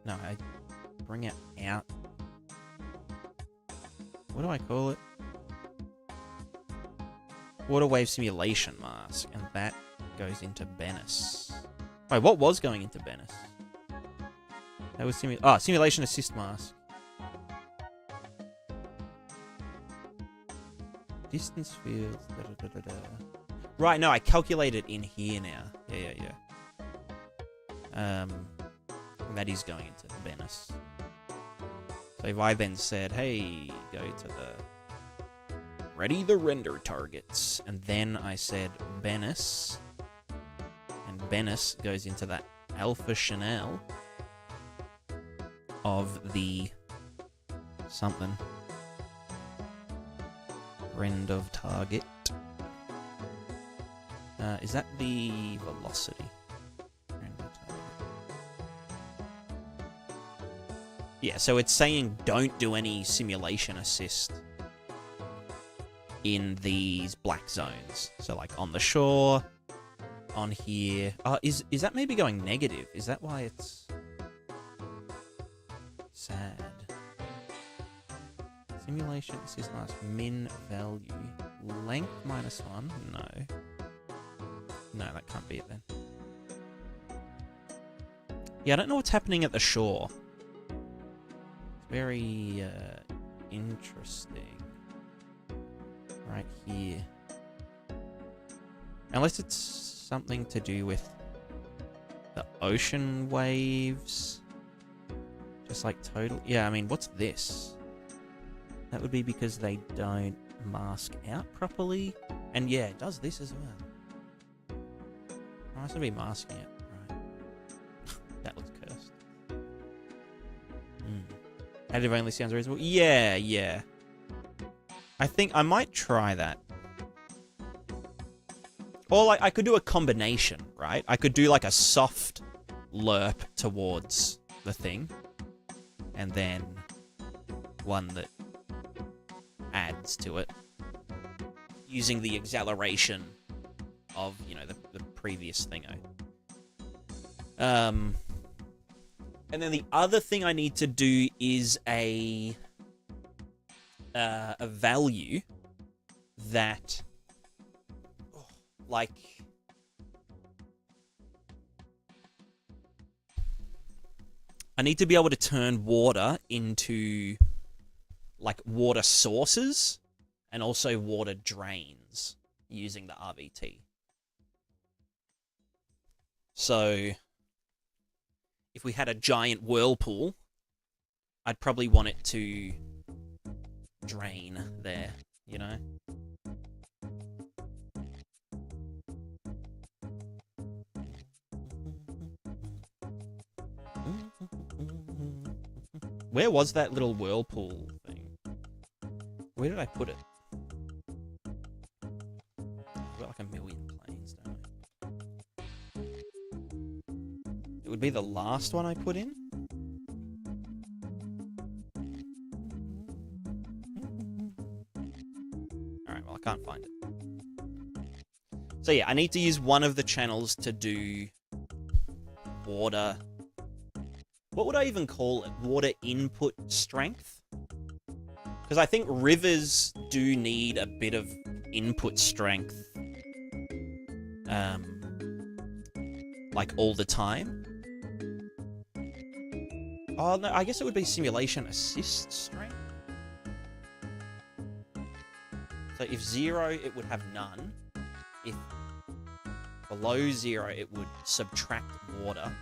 No, I bring it out. What do I call it? Water wave simulation mask, and that goes into Bennis. Wait, what was going into Bennis? That was simulation assist mask. Distance fields. Right, no, I calculated in here now. Yeah. That is going into Bennis. So if I then said, hey, go to the ready the render targets, and then I said Bennis, and Bennis goes into that alpha Chanel of the something rend of target. Is that the velocity? Yeah, so it's saying don't do any simulation assist in these black zones. So like on the shore, on here. Is that maybe going negative? Is that why it's sad? Simulation assist mask min value. Length -1? No. No, that can't be it then. Yeah, I don't know what's happening at the shore. Very interesting. Right here. Unless it's something to do with the ocean waves. Just like total. Yeah, I mean, what's this? That would be because they don't mask out properly. And yeah, it does this as well. I must be masking it. Right. That looks cursed. Additive only sounds reasonable. Yeah. I think I might try that. Or like I could do a combination, right? I could do like a soft lerp towards the thing, and then one that adds to it using the acceleration of, you know, the previous thingo. And then the other thing I need to do is a value that, like, I need to be able to turn water into, like, water sources and also water drains using the RVT. So if we had a giant whirlpool, I'd probably want it to drain there, you know? Where was that little whirlpool thing? Where did I put it? I've got like a million planes, don't I? It would be the last one I put in? Alright, well, I can't find it. So yeah, I need to use one of the channels to do water. What would I even call it? Water input strength? Because I think rivers do need a bit of input strength. Like all the time. Oh, no, I guess it would be simulation assist strength. So if 0, it would have none. If below 0, it would subtract water.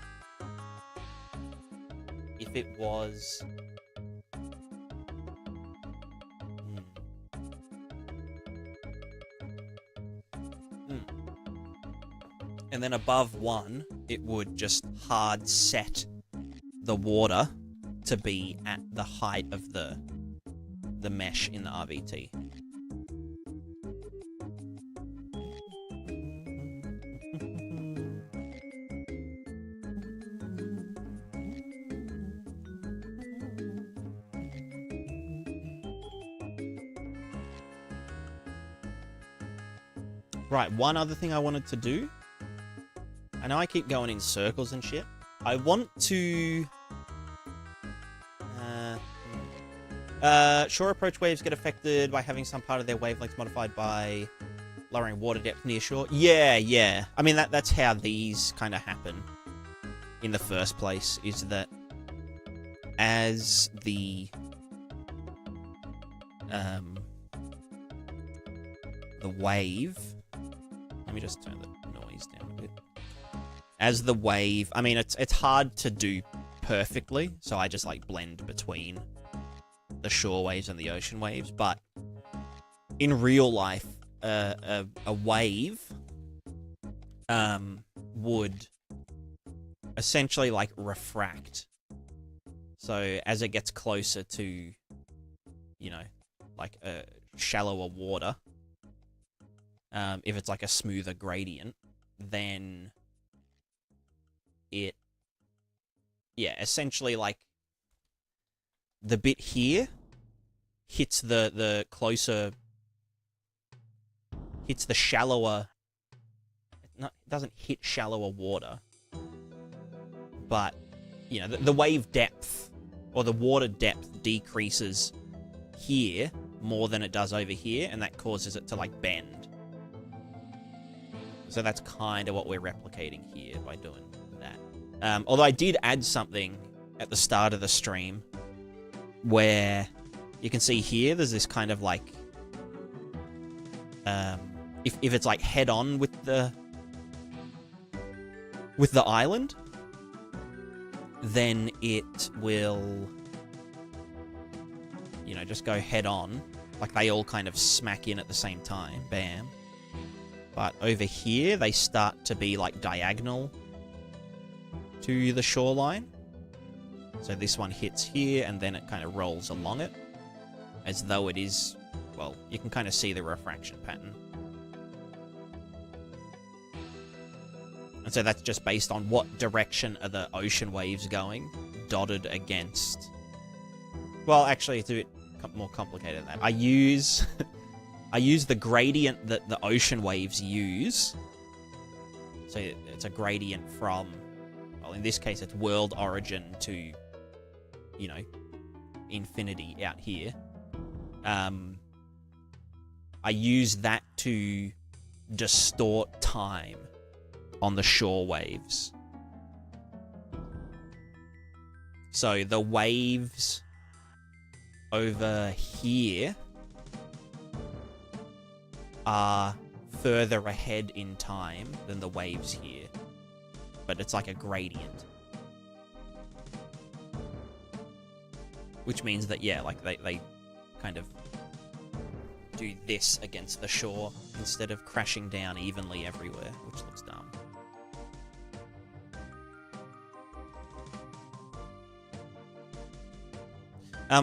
If it was... And then above 1, it would just hard set the water to be at the height of the mesh in the RVT. Right, one other thing I wanted to do. I know I keep going in circles and shit. I want to... shore approach waves get affected by having some part of their wavelengths modified by lowering water depth near shore. Yeah. I mean, that's how these kind of happen in the first place, is that as the wave... Let me just turn the noise down a bit. As the wave... I mean, it's hard to do perfectly, so I just, like, blend between the shore waves and the ocean waves, but in real life, a wave would essentially, like, refract. So as it gets closer to, you know, like, shallower water, if it's, like, a smoother gradient, then it, yeah, essentially, like, the bit here hits the closer, hits the shallower, it doesn't hit shallower water, but, you know, the wave depth, or the water depth decreases here more than it does over here, and that causes it to, like, bend. So that's kind of what we're replicating here by doing that. Although I did add something at the start of the stream where you can see here, there's this kind of, like, if it's, like, head-on with the island, then it will, you know, just go head-on. Like, they all kind of smack in at the same time. Bam. But over here, they start to be, like, diagonal to the shoreline. So this one hits here, and then it kind of rolls along it, as though it is, well, you can kind of see the refraction pattern. And so that's just based on what direction are the ocean waves going, dotted against... Well, actually, it's a bit more complicated than that. I use the gradient that the ocean waves use. So it's a gradient from, well, in this case, it's world origin to, you know, infinity out here. I use that to distort time on the shore waves. So the waves over here are further ahead in time than the waves here. But it's like a gradient. Which means that, yeah, like they kind of do this against the shore instead of crashing down evenly everywhere, which looks dumb.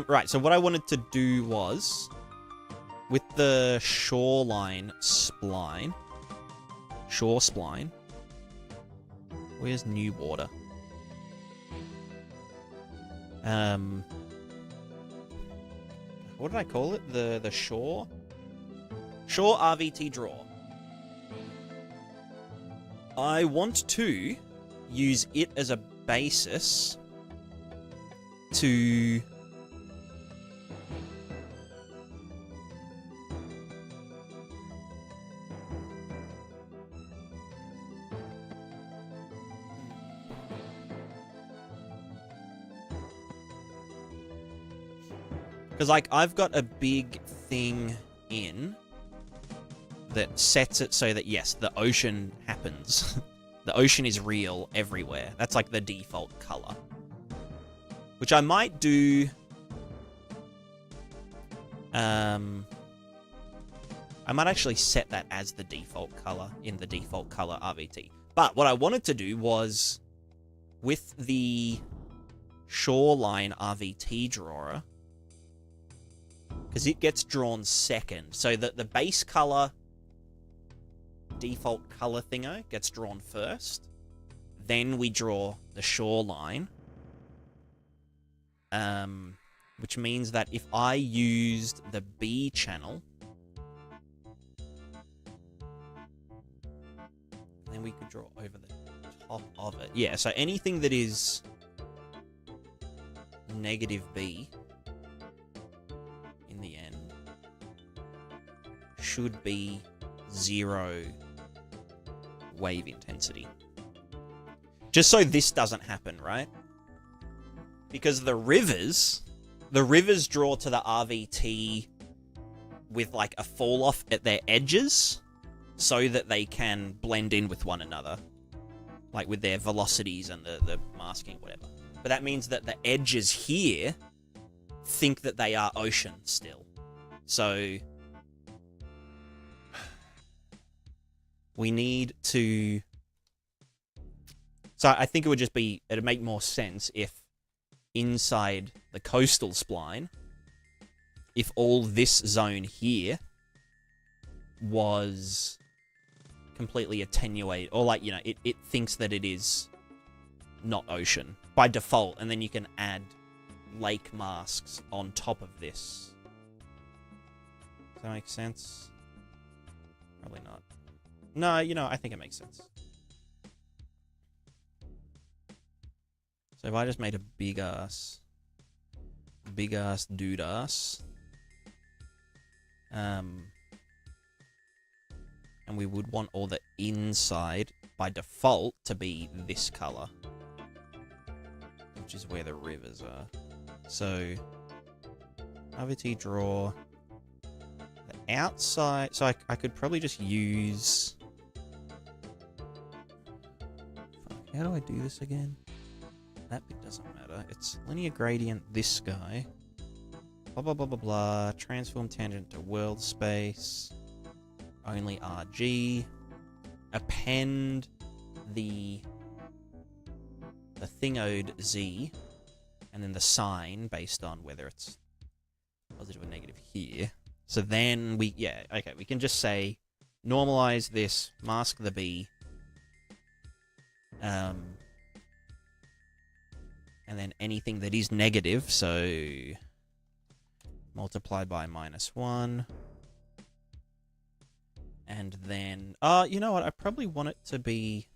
Right, so what I wanted to do was, with the shoreline spline, shore spline, where's new water? What did I call it? The shore? Shore RVT draw. I want to use it as a basis to... Because, like, I've got a big thing in that sets it so that, yes, the ocean happens. The ocean is real everywhere. That's, like, the default color. Which I might do... I might actually set that as the default color in the default color RVT. But what I wanted to do was, with the shoreline RVT drawer, because it gets drawn second. So that the base color, default color thingo, gets drawn first. Then we draw the shoreline. Which means that if I used the B channel, then we could draw over the top of it. Yeah, so anything that is negative B in the end should be 0 wave intensity. Just so this doesn't happen, right? Because the rivers draw to the RVT with like a fall off at their edges so that they can blend in with one another, like with their velocities and the masking, whatever. But that means that the edges here think that they are ocean still. So we need to... So I think it would just be... It'd make more sense if inside the coastal spline, if all this zone here was completely attenuated, or like, you know, it thinks that it is not ocean by default, and then you can add lake masks on top of this. Does that make sense? Probably not. No, you know, I think it makes sense. So if I just made a big ass dude ass, and we would want all the inside by default to be this color, which is where the rivers are. So RVT draw the outside. So I could probably just use... Fuck, how do I do this again? That bit doesn't matter. It's linear gradient this guy. Blah, blah, blah, blah, blah. Transform tangent to world space. Only RG. Append the thingode Z. And then the sign based on whether it's positive or negative here. So then we... Yeah, okay. We can just say normalize this, mask the B. And then anything that is negative, so multiplied by -1. And then, you know what? I probably want it to be...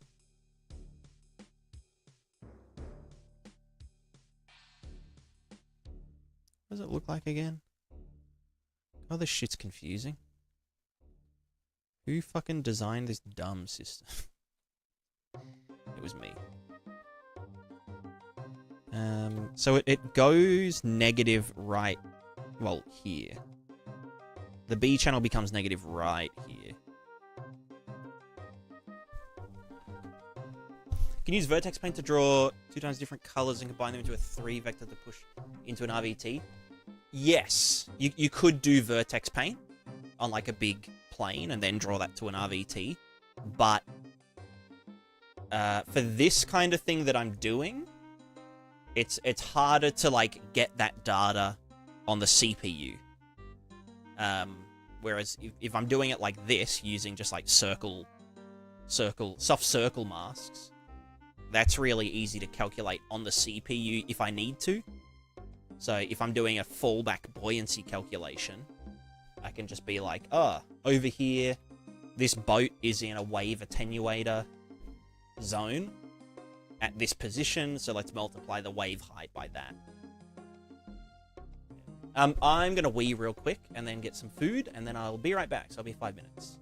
What does it look like again? Oh, this shit's confusing. Who fucking designed this dumb system? It was me. So it goes negative right, well, here. The B channel becomes negative right here. You can use vertex paint to draw 2 times different colors and combine them into a 3 vector to push into an RVT. Yes, you could do vertex paint on like a big plane and then draw that to an RVT. But for this kind of thing that I'm doing, it's harder to like get that data on the CPU. Whereas if I'm doing it like this, using just like soft circle masks, that's really easy to calculate on the CPU if I need to. So if I'm doing a fallback buoyancy calculation, I can just be like, oh, over here, this boat is in a wave attenuator zone at this position, so let's multiply the wave height by that. I'm going to wee real quick and then get some food, and then I'll be right back, so I'll be 5 minutes.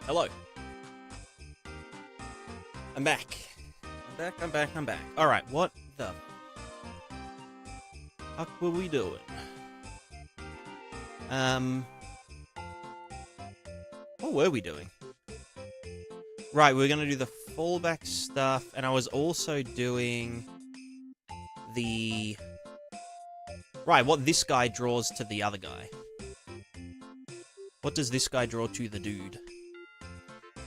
Hello. I'm back. I'm back. Alright, what the fuck were we doing? What were we doing? Right, we're gonna do the fallback stuff, and I was also doing the... Right, what this guy draws to the other guy. What does this guy draw to the dude?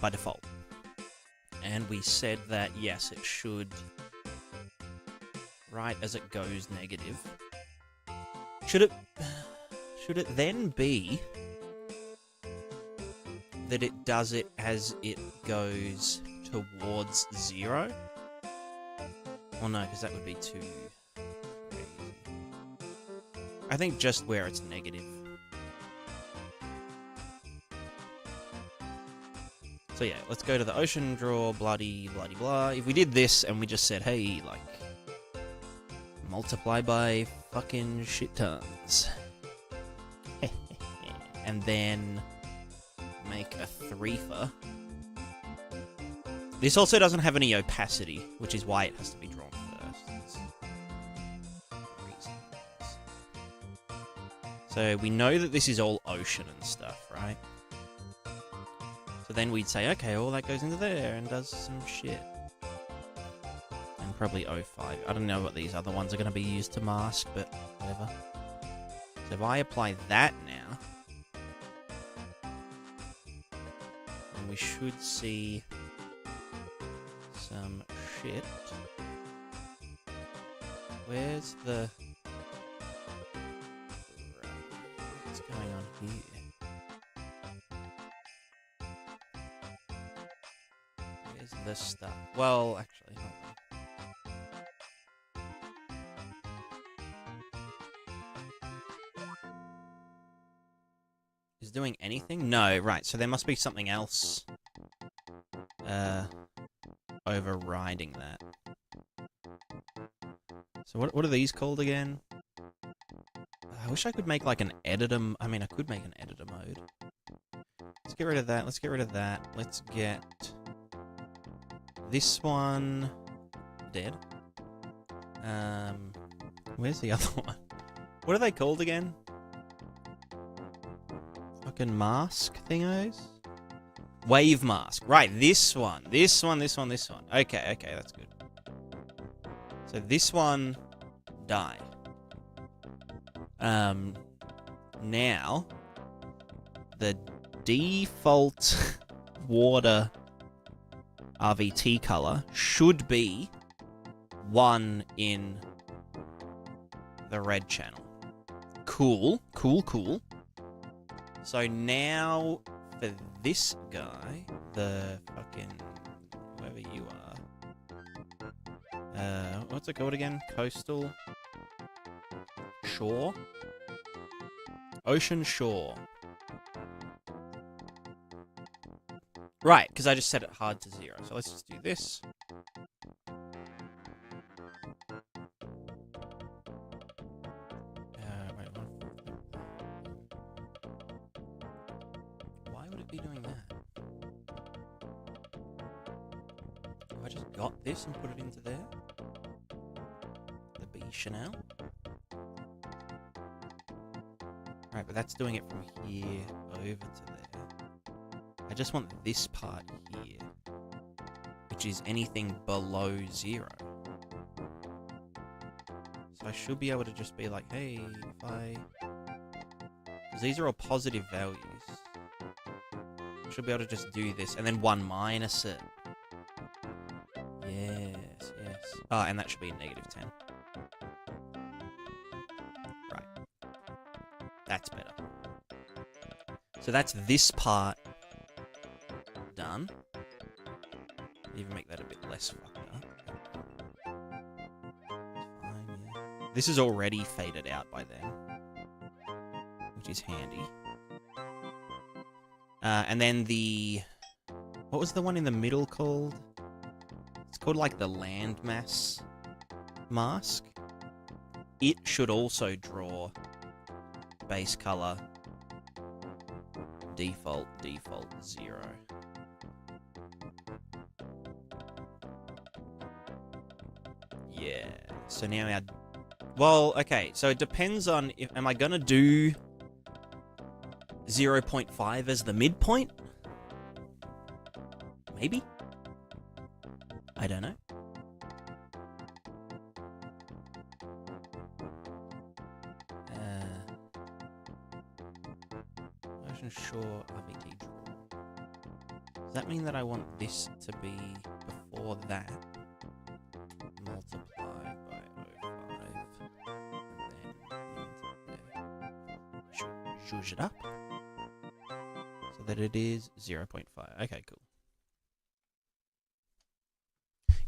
By default. And we said that, yes, it should... Right as it goes negative. Should it then be... that it does it as it goes towards 0? Well, no, because that would be too crazy. I think just where it's negative. So yeah, let's go to the ocean, draw, bloody, bloody, blah. If we did this and we just said, hey, like, multiply by fucking shit tons. And then... make a 3-fer. This also doesn't have any opacity, which is why it has to be drawn first. So we know that this is all ocean and stuff, right? So then we'd say, okay, all that goes into there and does some shit. And probably O5. I don't know what these other ones are going to be used to mask, but whatever. So if I apply that now... we should see some shit. Where's the... What's going on here? Where's this stuff? Well, actually, hold on. Is doing anything? No, right, so there must be something else overriding that. So what are these called again? I wish I could make like an editor... I mean, I could make an editor mode. Let's get rid of that, let's get rid of that. Let's get this one dead. Where's the other one? What are they called again? Fucking mask thingos? Wave mask. Right, this one. This one. Okay, that's good. So this one, die. Now, the default water RVT color should be 1 in the red channel. Cool. So now, for this guy, the fucking... whoever you are... what's it called again? Coastal... Shore? Ocean shore. Right, because I just set it hard to 0. So let's just do this. Why would it be doing that? Have I just got this and put it into there? The B Chanel? Right, but that's doing it from here over to there. I just want this part here, which is anything below 0. So I should be able to just be like, hey, if I... because these are all positive values. I should be able to just do this, and then 1 minus it. Yes. Ah, and that should be a -10. Right. That's better. So that's this part done. Even make that a bit less fucked up. Fine, yeah. This is already faded out by then, which is handy. And then the... what was the one in the middle called? It's called like the landmass mask. It should also draw base color default 0. Yeah. So now our... Well, okay. So it depends on... Am I going to do 0.5 as the midpoint? Maybe? I don't know. Motion sure RVT draw. Does that mean that I want this to be before that? Multiplied by UE5. And then zhuzh it up. So that it is 0.5. Okay, cool.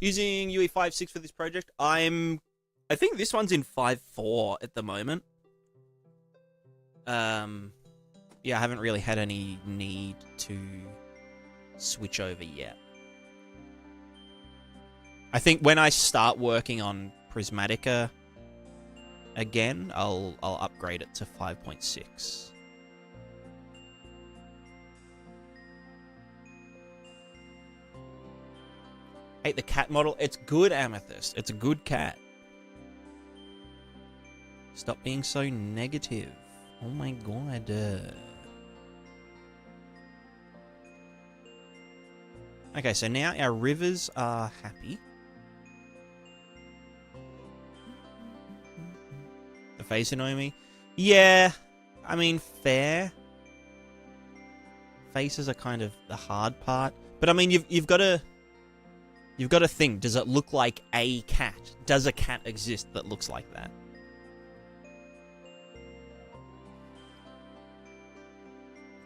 Using UE5 6 for this project, I think this one's in 5.4 at the moment. Yeah, I haven't really had any need to switch over yet. I think when I start working on Prismatica again, I'll upgrade it to 5.6. Hate the cat model. It's good, Amethyst. It's a good cat. Stop being so negative. Oh my god. Okay, so now our rivers are happy. The face annoy me? Yeah, I mean, fair. Faces are kind of the hard part. But I mean, you've got to... You've got to think, does it look like a cat? Does a cat exist that looks like that?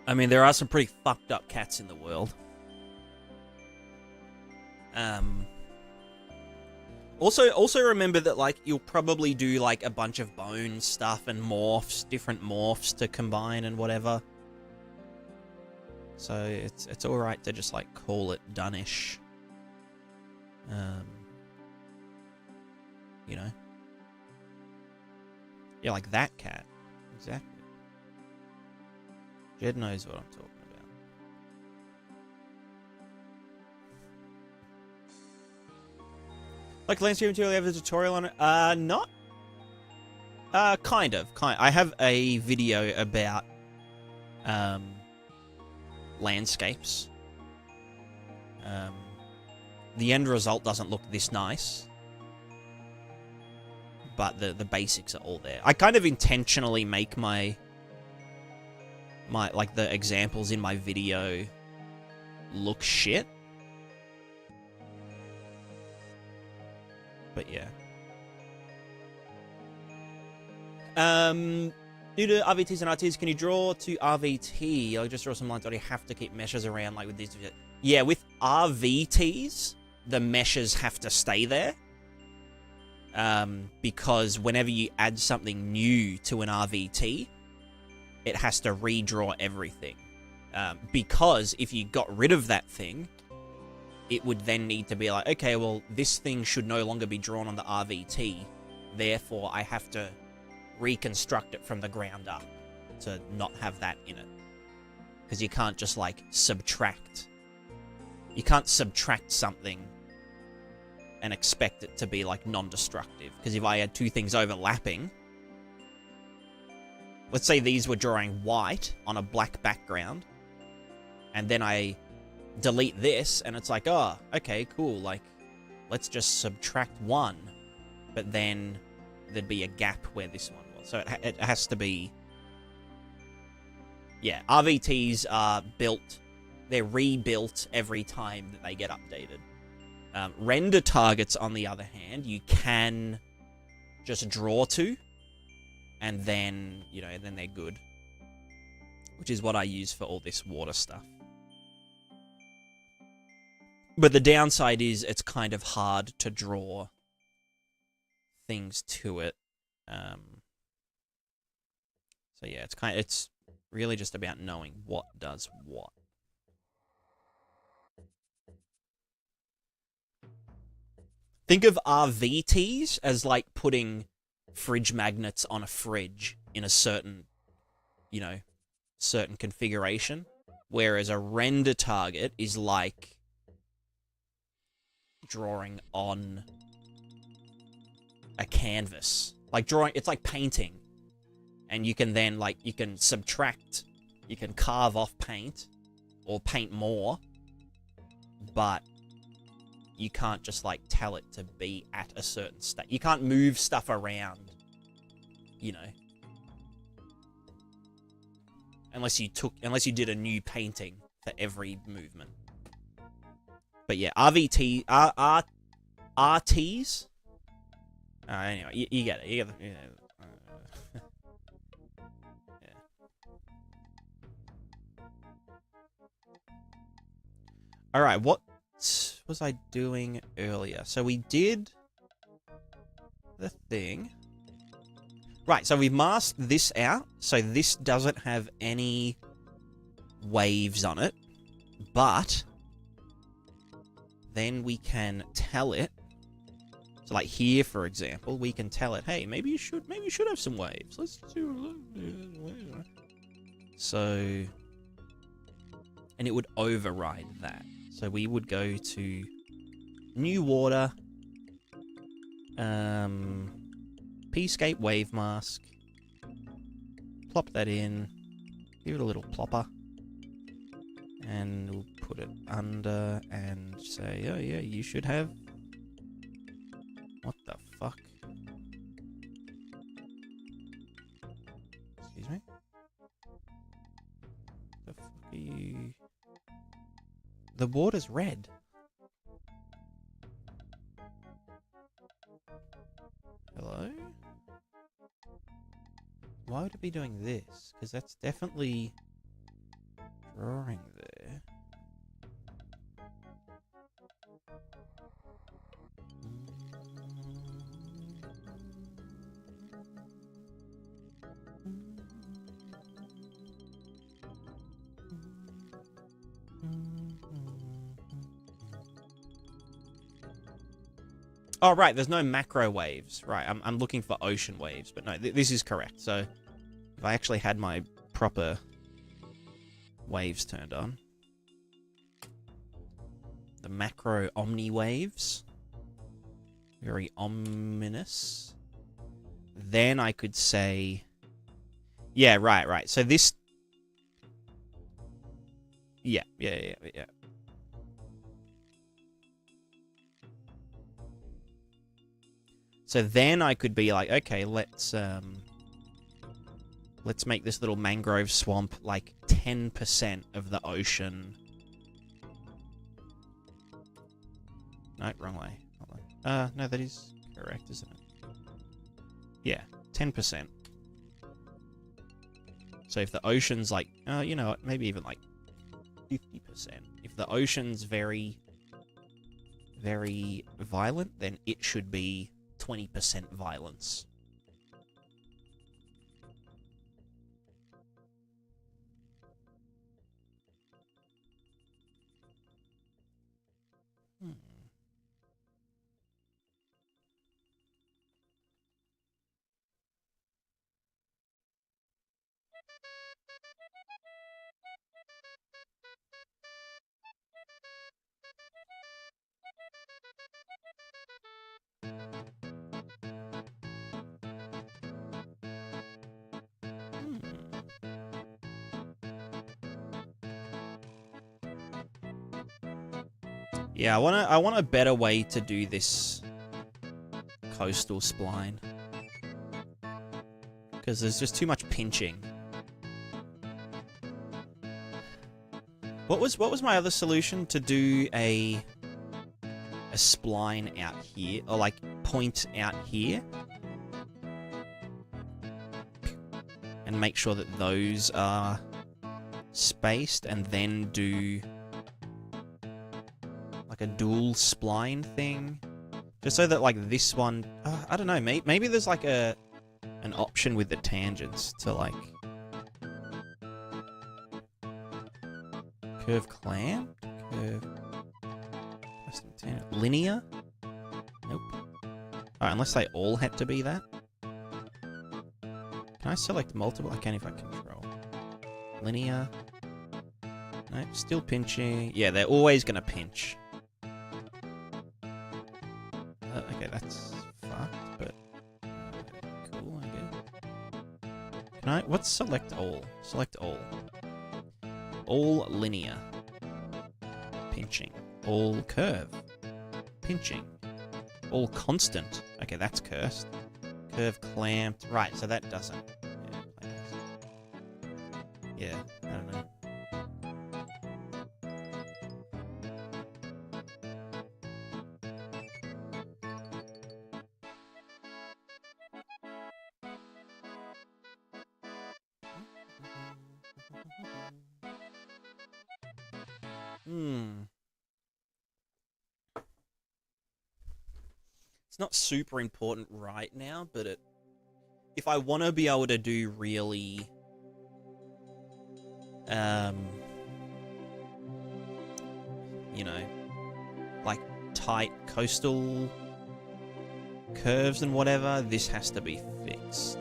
I mean, there are some pretty fucked up cats in the world. Also remember that, like, you'll probably do, like, a bunch of bone stuff and morphs, different morphs to combine and whatever. So it's alright to just, like, call it done-ish. You know? Yeah, like that cat. Exactly. Jed knows what I'm talking about. Like landscape material, you have a tutorial on it? Not. Kind of. I have a video about, landscapes. The end result doesn't look this nice. But the basics are all there. I kind of intentionally make my like the examples in my video look shit. But yeah. Due to RVTs and RTs, can you draw to RVT? I'll just draw some lines, or do you have to keep meshes around like with these? Yeah, with RVTs, the meshes have to stay there. Because whenever you add something new to an RVT, it has to redraw everything. Because if you got rid of that thing, it would then need to be like, okay, well, this thing should no longer be drawn on the RVT, therefore I have to reconstruct it from the ground up to not have that in it. Because you can't just, like, subtract. You can't subtract something and expect it to be, like, non-destructive. Because if I had two things overlapping... Let's say these were drawing white on a black background. And then I delete this, and it's like, oh, okay, cool. Like, let's just subtract one. But then there'd be a gap where this one was. So it has to be... Yeah, RVTs are built... They're rebuilt every time that they get updated. Render targets, on the other hand, you can just draw to, and then, you know, then they're good. Which is what I use for all this water stuff. But the downside is it's kind of hard to draw things to it. So yeah, it's really just about knowing what does what. Think of RVTs as like putting fridge magnets on a fridge in a certain, you know, certain configuration. Whereas a render target is like drawing on a canvas. Like drawing, it's like painting. And you can then, like, you can subtract, you can carve off paint or paint more, but you can't just, like, tell it to be at a certain state. You can't move stuff around, you know. Unless you did a new painting for every movement. But yeah, RTs. Anyway, you get it. You get it. Yeah. All right, what was I doing earlier? So we did the thing. Right, so we've masked this out, so this doesn't have any waves on it, but then we can tell it. So like here, for example, we can tell it, hey, maybe you should have some waves. Let's do. So, and it would override that. So we would go to new water, P-scape wave mask, plop that in, give it a little plopper, and we'll put it under and say, oh yeah, you should have. What the fuck? Excuse me? The fuck are you? The water's red. Hello? Why would it be doing this? Because that's definitely drawing there. Oh, right, there's no macro waves. Right, I'm looking for ocean waves, but no, this is correct. So, if I actually had my proper waves turned on. The macro omni waves. Very ominous. Then I could say... Yeah, right. So this... Yeah. So then I could be like, okay, let's make this little mangrove swamp like 10% of the ocean. No, wrong way. Hold on. No, that is correct, isn't it? Yeah, 10%. So if the ocean's like, you know what, maybe even like 50%. If the ocean's very, very violent, then it should be 20% violence. Yeah, I want a better way to do this coastal spline. Because there's just too much pinching. What was my other solution? To do a spline out here, or like point out here, and make sure that those are spaced, and then do like a dual spline thing, just so that like this one, I don't know, maybe there's like an option with the tangents to like curve clamp, curve custom tangent, linear. Nope. Alright, unless they all had to be that. Can I select multiple? I can if I control. Linear. Nope, still pinching. Yeah, they're always gonna pinch. Okay, that's fucked, but Can I? What's select all? Select all. All linear. Pinching. All curve. Pinching. All constant. Okay, that's cursed. Curve clamped. Right, so that doesn't. Yeah, I don't know. It's not super important right now, but if I want to be able to do really you know, like tight coastal curves and whatever, this has to be fixed.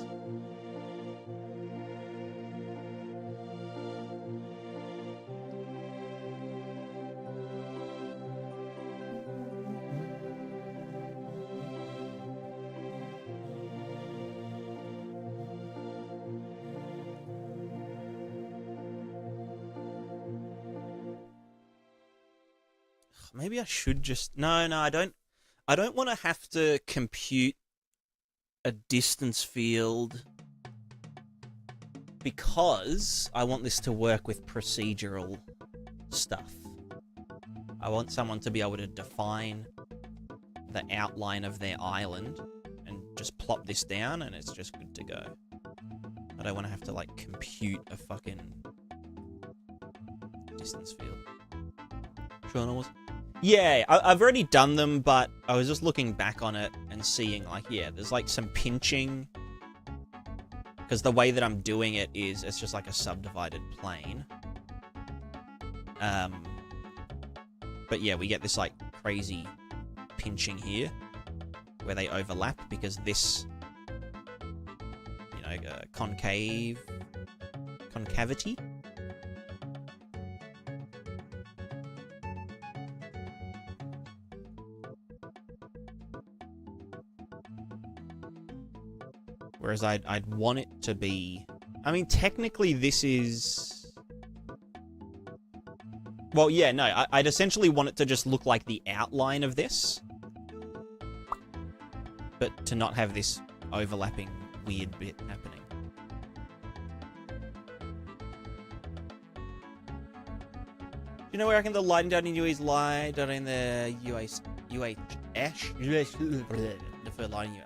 Maybe I should just... No, I don't want to have to compute a distance field because I want this to work with procedural stuff. I want someone to be able to define the outline of their island and just plop this down and it's just good to go. I don't want to have to, like, compute a fucking distance field. Sure, was... Yeah, I've already done them, but I was just looking back on it and seeing, like, yeah, there's, like, some pinching. Because the way that I'm doing it is, it's just like a subdivided plane. But yeah, we get this, like, crazy pinching here, where they overlap, because this, you know, concavity. Whereas I'd want it to be... I mean, technically this is... Well, yeah, no, I'd essentially want it to just look like the outline of this. But to not have this overlapping weird bit happening. Do you know where I reckon the lighting down in UE's light down in the UH deferred lighting?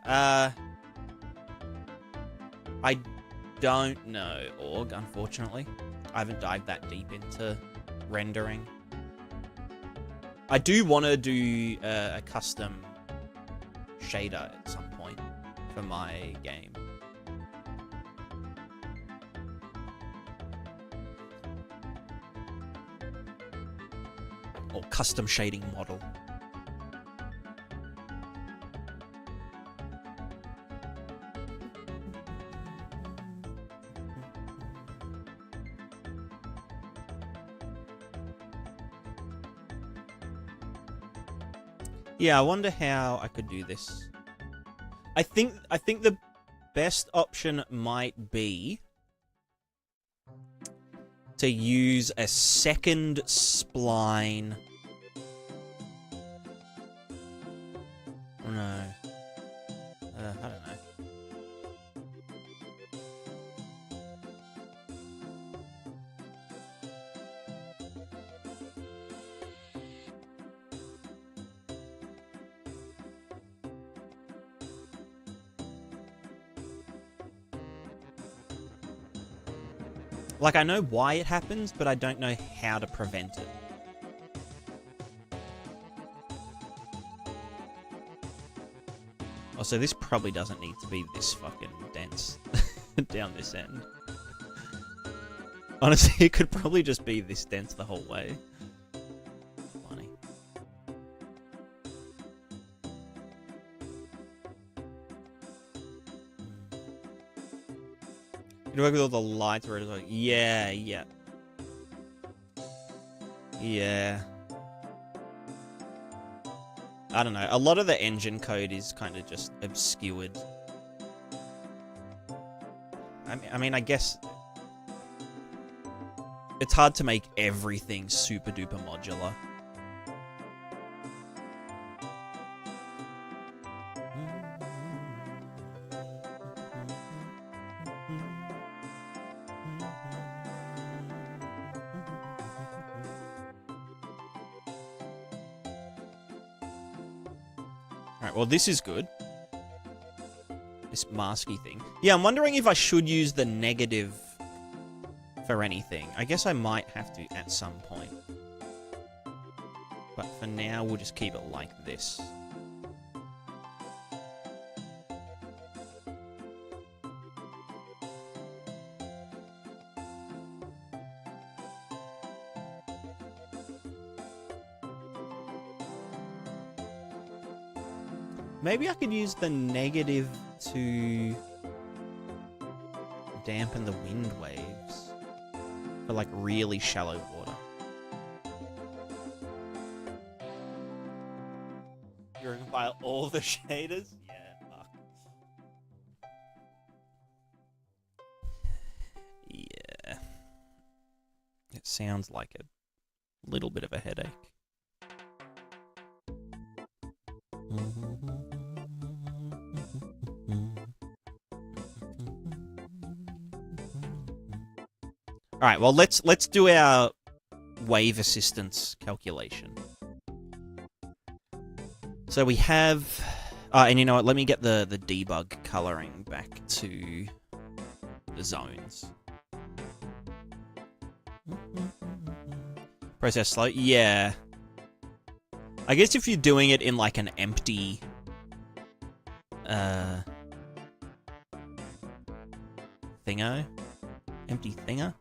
I don't know, Org, unfortunately. I haven't dived that deep into rendering. I do want to do a custom shader at some point for my game. Or custom shading model. Yeah, I wonder how I could do this. I think the best option might be to use a second spline. Oh, no. I don't know. Like, I know why it happens, but I don't know how to prevent it. Also, this probably doesn't need to be this fucking dense down this end. Honestly, it could probably just be this dense the whole way. Funny. You work with all the lights where it's like, yeah. I don't know. A lot of the engine code is kind of just obscured. I mean, I guess it's hard to make everything super duper modular. Alright, well, this is good. This masky thing. Yeah, I'm wondering if I should use the negative for anything. I guess I might have to at some point. But for now, we'll just keep it like this. Maybe I could use the negative to dampen the wind waves for like really shallow water. You're gonna compile all the shaders? Yeah, fuck. Yeah. It sounds like a little bit of a headache. All right, well, let's do our wave assistance calculation. So we have, and you know what? Let me get the debug coloring back to the zones. Process slow, yeah. I guess if you're doing it in like an empty, empty thinger.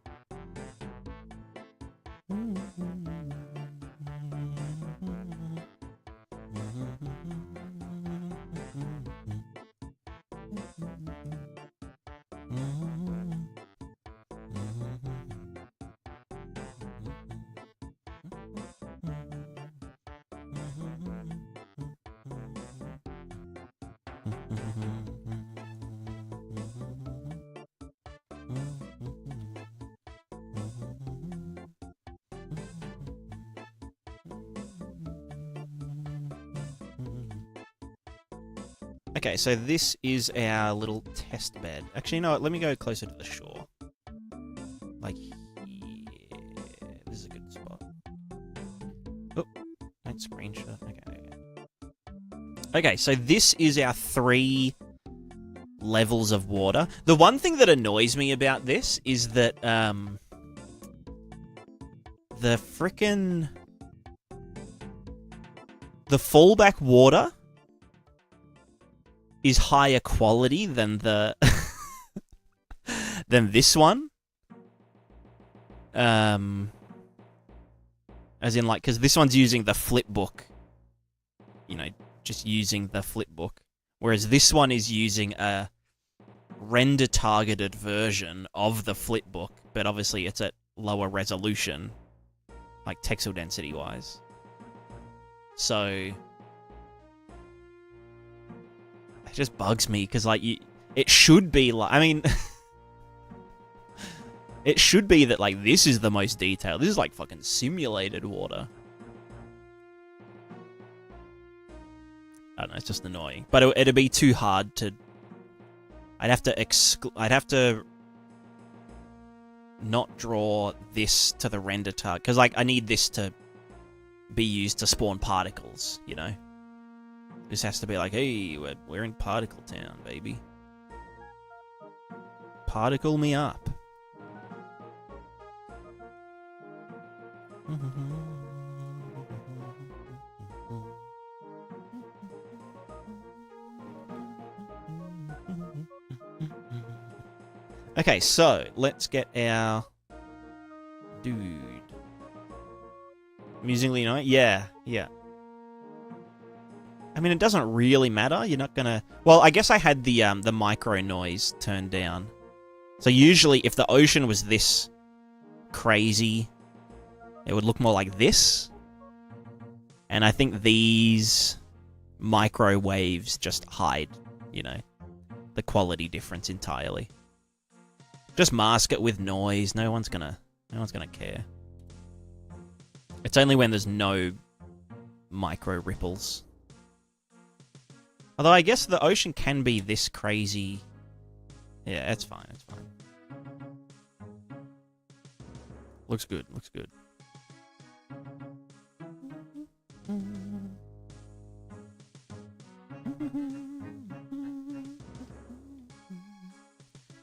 Okay, so this is our little test bed. Actually, you know what? Let me go closer to the shore. Like, yeah, this is a good spot. Oh, don't screenshot. Okay, so this is our 3 levels of water. The one thing that annoys me about this is that, the fallback water is higher quality than the than this one. As in, like, because this one's using the flip book. You know, just using the flip book. Whereas this one is using a render-targeted version of the flip book, but obviously it's at lower resolution, like texel density-wise. So it just bugs me, because, like, it should be, like, I mean, it should be that, like, this is the most detailed. This is, like, fucking simulated water. I don't know, it's just annoying. But it'd be too hard to... I'd have to not draw this to the render target, because, like, I need this to be used to spawn particles, you know? This has to be like, hey, we're in Particle Town, baby. Particle me up. Okay, so let's get our dude. Amusingly, you know, yeah. I mean, it doesn't really matter. You're not gonna... Well, I guess I had the micro noise turned down. So usually, if the ocean was this crazy, it would look more like this. And I think these microwaves just hide, you know, the quality difference entirely. Just mask it with noise. No one's gonna care. It's only when there's no micro ripples. Although I guess the ocean can be this crazy. Yeah, it's fine. It's fine. Looks good. Looks good.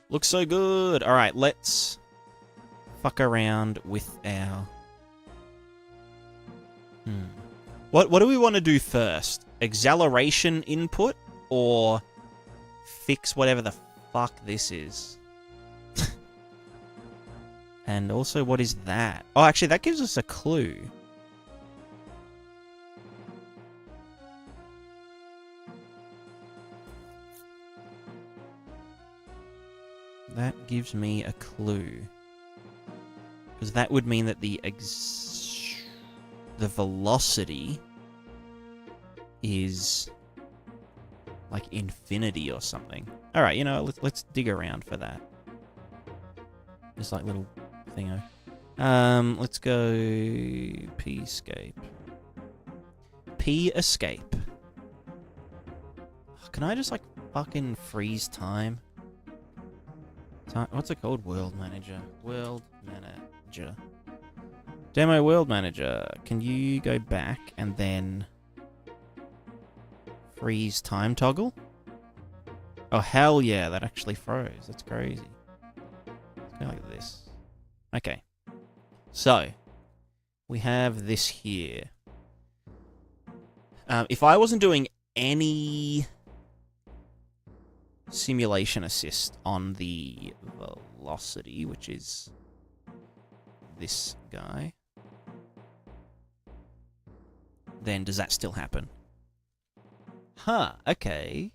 Looks so good. All right, let's fuck around with our. What do we want to do first? Acceleration input or fix whatever the fuck this is? And also, what is that? Oh, actually, that gives us a clue. That gives me a clue. Because that would mean that the velocity is like infinity or something. All right, you know, let's dig around for that. Just like little thingo. Let's go P-escape. P-escape. Can I just like fucking freeze time? What's it called? World Manager. World Manager. Demo World Manager. Can you go back and then freeze time toggle? Oh, hell yeah, that actually froze. That's crazy. Let's go like this. Okay. So, we have this here. If I wasn't doing any simulation assist on the velocity, which is this guy, then does that still happen? Huh, okay.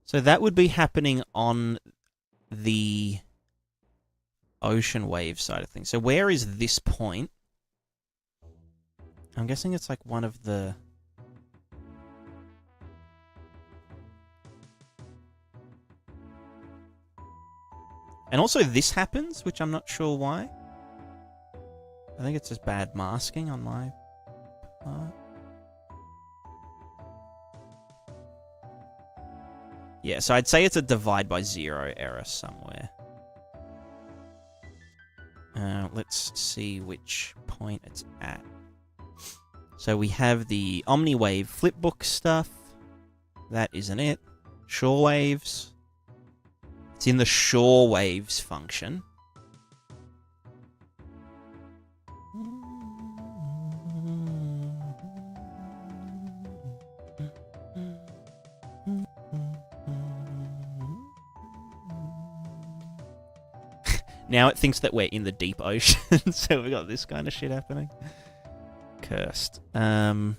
So that would be happening on the ocean wave side of things. So where is this point? I'm guessing it's like one of the... And also this happens, which I'm not sure why. I think it's just bad masking on my part. Yeah, so I'd say it's a divide by zero error somewhere. Let's see which point it's at. So we have the OmniWave flipbook stuff. That isn't it. Shore waves. It's in the shore waves function. Now it thinks that we're in the deep ocean, so we got this kind of shit happening. Cursed. Alright,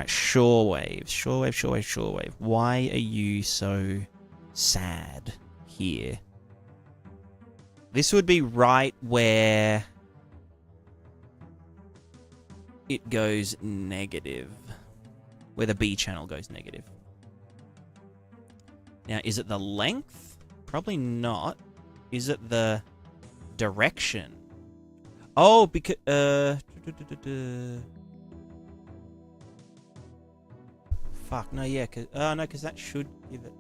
shore waves. Shore wave, shore wave, shore wave. Why are you so sad here? This would be right where it goes negative. Where the B channel goes negative. Now, is it the length? Probably not. Is it the direction? Oh, because... Fuck, no, yeah, cause... no, because that should give it...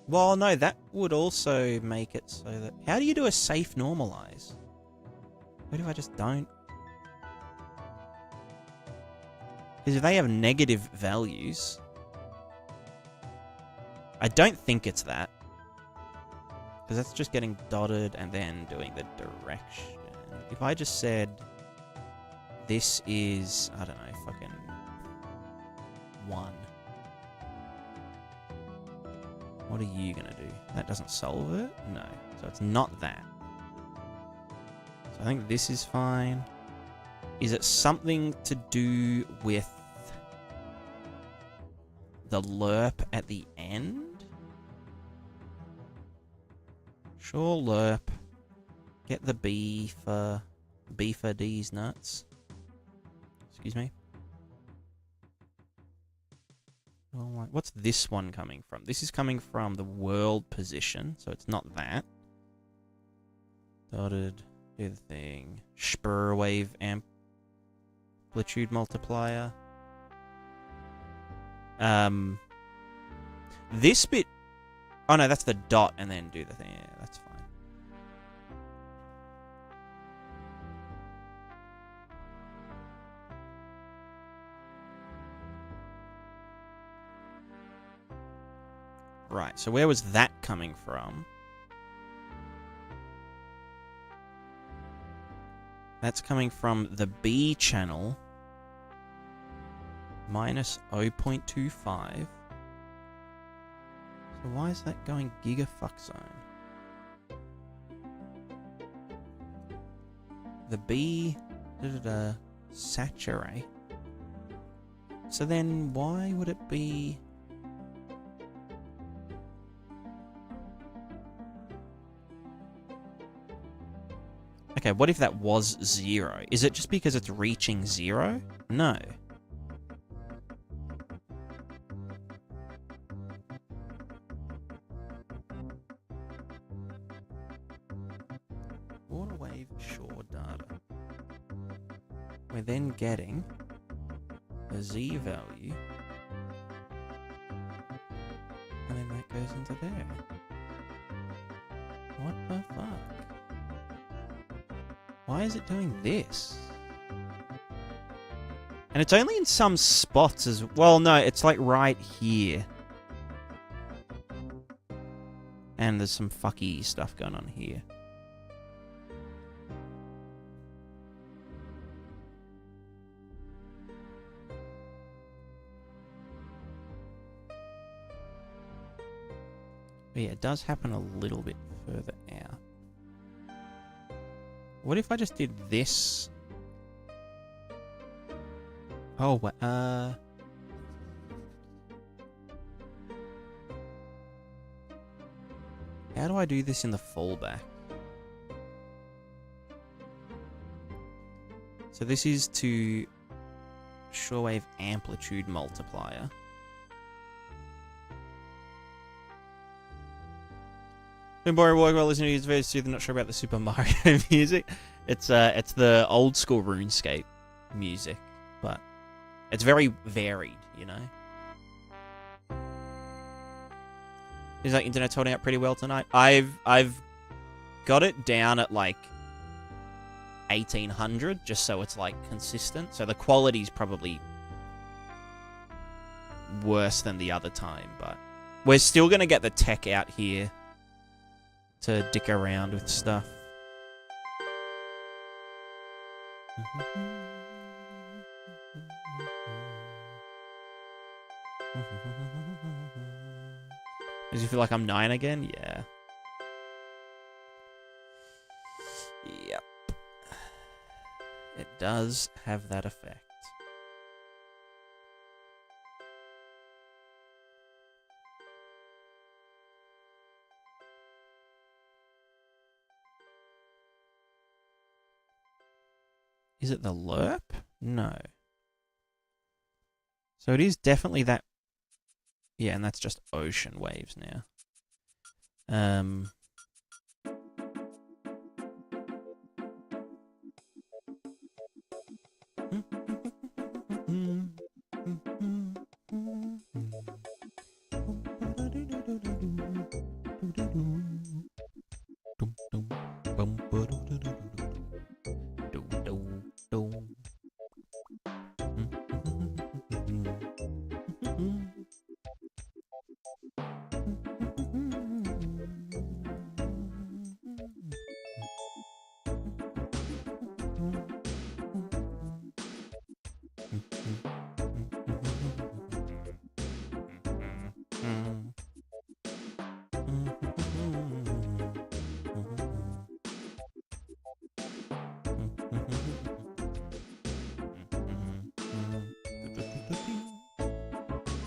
Well, no, that would also make it so that... How do you do a safe normalize? What if I just don't? Because if they have negative values... I don't think it's that. Because that's just getting dotted and then doing the direction. If I just said... This is... I don't know, fucking... 1. What are you going to do? That doesn't solve it? No. So it's not that. So I think this is fine. Is it something to do with the lerp at the end? Sure, lerp. Get the B for D's nuts. Excuse me. Well, what's this one coming from? This is coming from the world position, so it's not that. Dotted, do the thing. Spur wave amplitude multiplier. This bit... Oh no, that's the dot and then do the thing. Yeah, that's fine. Right, so where was that coming from? That's coming from the B channel. Minus 0.25. So why is that going gigafuck zone? The B... saturate. So then why would it be... Okay, what if that was 0? Is it just because it's reaching 0? No. Water wave shore data. We're then getting a Z value. And then that goes into there. What the fuck? Why is it doing this? And it's only in some spots as... Well, no, it's like right here. And there's some fucky stuff going on here. But yeah, it does happen a little bit further out. What if I just did this? Oh, how do I do this in the fallback? So this is to shorewave amplitude multiplier. Been boring work while listening to these videos too. They're not sure about the Super Mario music. It's the old school RuneScape music, but it's very varied, you know. Is like internet's holding up pretty well tonight. I've got it down at like 1800 just so it's like consistent. So the quality's probably worse than the other time, but we're still gonna get the tech out here to dick around with stuff. Does it feel like I'm 9 again? Yeah. Yep. It does have that effect. Is it the lerp? No. So it is definitely that. Yeah, and that's just ocean waves now.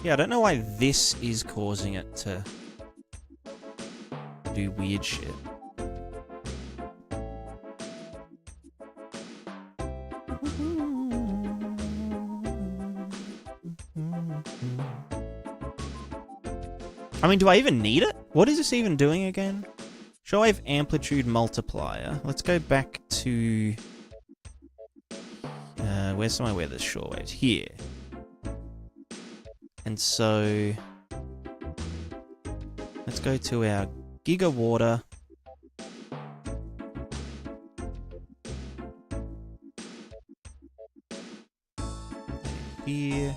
Yeah, I don't know why this is causing it to do weird shit. I mean, do I even need it? What is this even doing again? Shortwave amplitude multiplier. Let's go back to... where's somewhere where there's shortwaves? Here. And so... let's go to our gigawater. Here.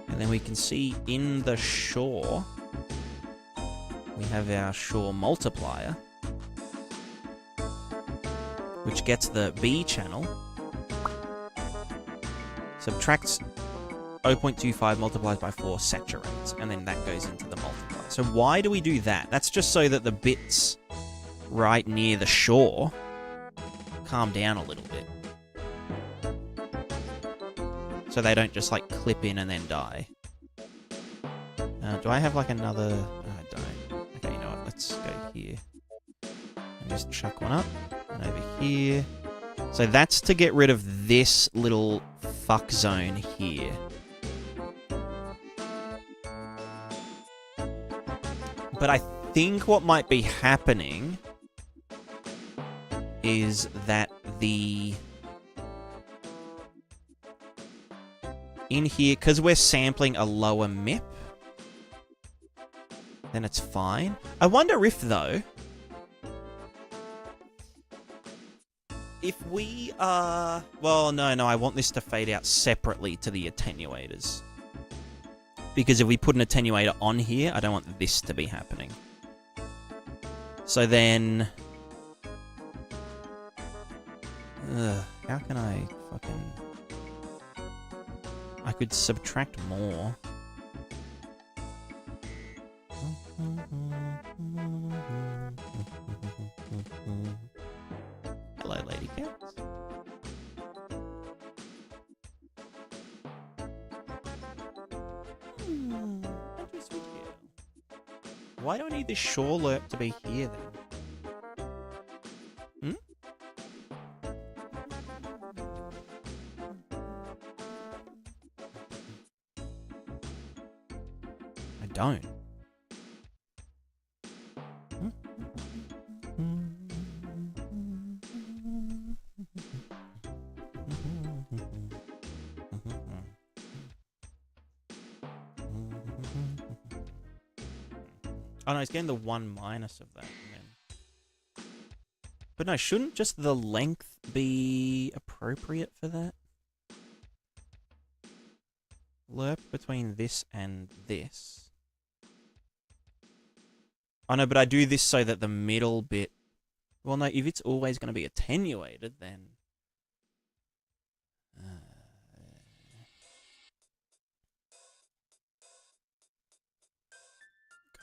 And then we can see in the shore, we have our shore multiplier, which gets the B channel, subtracts 0.25 multiplies by 4 saturates, and then that goes into the multiplier. So why do we do that? That's just so that the bits right near the shore calm down a little bit. So they don't just, like, clip in and then die. Do I have, like, another... Oh, I don't. Okay, you know what? Let's go here. And just chuck one up. And over here. So that's to get rid of this little fuck zone here. But I think what might be happening is that the... in here, because we're sampling a lower MIP, then it's fine. I wonder if, though, if we are... well, no, I want this to fade out separately to the attenuators. Because if we put an attenuator on here, I don't want this to be happening. So then... how can I fucking... I could subtract more. Hello, lady cats. Why do I need this shore lerp to be here then? I don't. Oh no, it's getting the 1 minus of that. Then. But no, shouldn't just the length be appropriate for that? Lerp between this and this. Oh no, but I do this so that the middle bit... well no, if it's always going to be attenuated, then...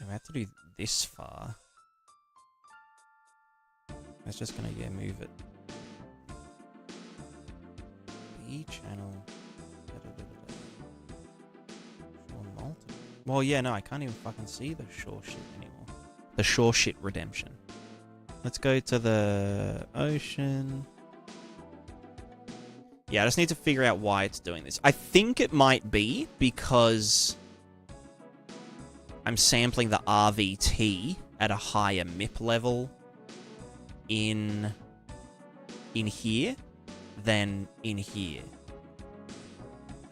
I have to do this far. That's just gonna, yeah, move it. B channel. Shore multi. Well, yeah, no, I can't even fucking see the shore shit anymore. The shore shit redemption. Let's go to the ocean. Yeah, I just need to figure out why it's doing this. I think it might be because... I'm sampling the RVT at a higher MIP level in here than in here.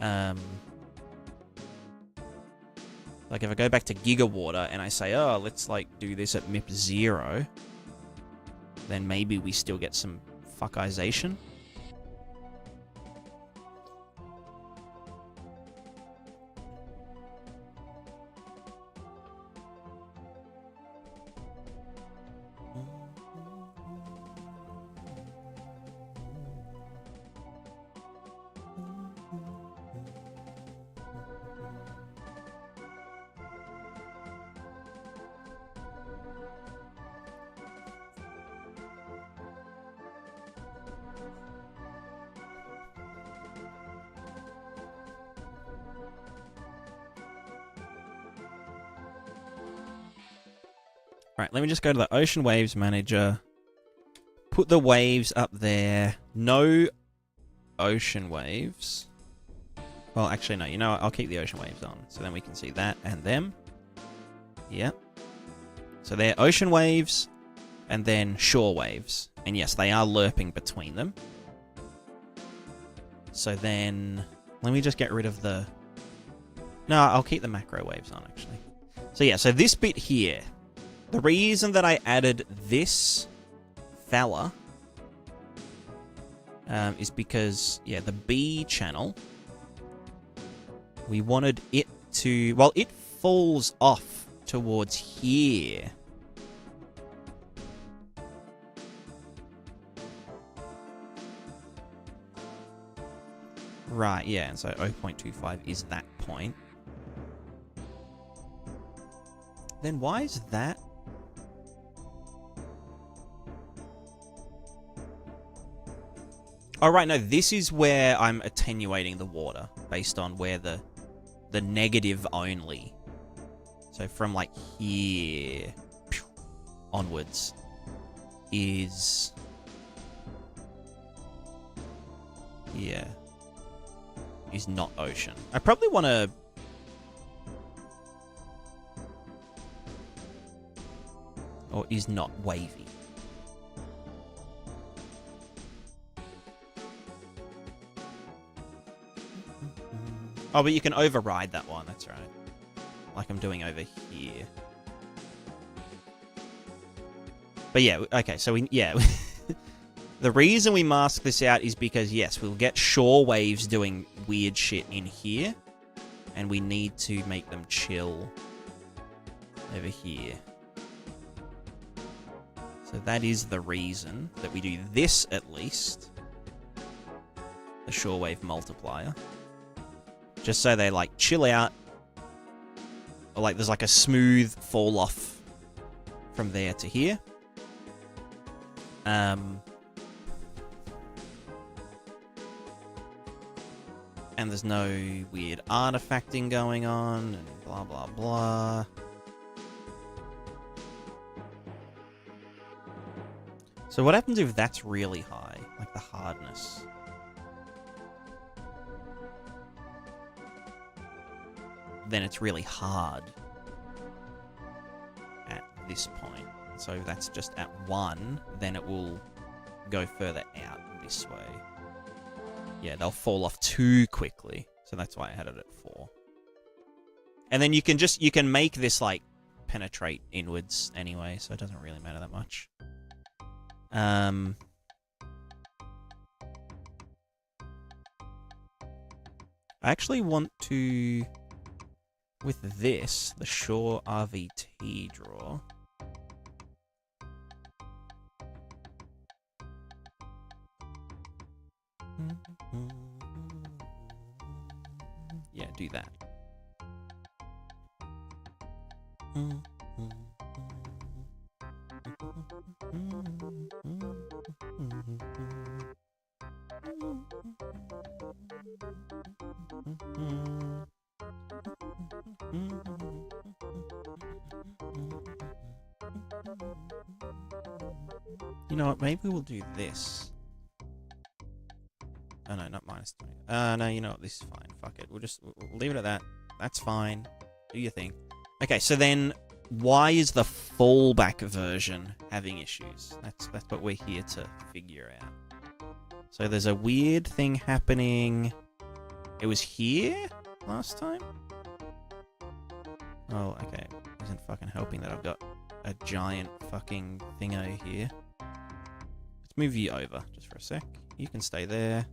Like if I go back to Gigawater and I say, oh, let's like do this at MIP 0, then maybe we still get some fuckization. Right, let me just go to the Ocean Waves Manager. Put the waves up there. No ocean waves. Well, actually, no. You know what? I'll keep the ocean waves on. So then we can see that and them. Yeah. So they're ocean waves and then shore waves. And yes, they are lerping between them. So then, let me just get rid of the... No, I'll keep the macro waves on, actually. So yeah, so this bit here, the reason that I added this fella is because, yeah, the B channel, we wanted it to... Well, it falls off towards here. Right, yeah, and so 0.25 is that point. Then why is that? Oh, right, no, this is where I'm attenuating the water based on where the negative only. So from, like, here onwards is... Yeah. Is not ocean. I probably want to... Or is not wavy. Oh, but you can override that one, that's right. Like I'm doing over here. But yeah, okay, so we... Yeah. The reason we mask this out is because, yes, we'll get shore waves doing weird shit in here. And we need to make them chill over here. So that is the reason that we do this, at least. The shore wave multiplier. Just so they, like, chill out. Or, like, there's, like, a smooth fall off from there to here. And there's no weird artifacting going on, and blah, blah, blah. So what happens if that's really high? Like the hardness? Then it's really hard at this point. So if that's just at 1, then it will go further out this way. Yeah, they'll fall off too quickly. So that's why I had it at 4. And then you can make this, like, penetrate inwards anyway, so it doesn't really matter that much. I actually want to, with this, the Shore RVT draw. Yeah, do that. You know what? Maybe we'll do this. Oh, no, not minus 20. No, you know what? This is fine. Fuck it. We'll leave it at that. That's fine. Do your thing. Okay, so then why is the fallback version having issues? That's what we're here to figure out. So there's a weird thing happening. It was here last time? Oh, okay. Isn't fucking helping that I've got a giant fucking thingo here. Let's move you over just for a sec. You can stay there.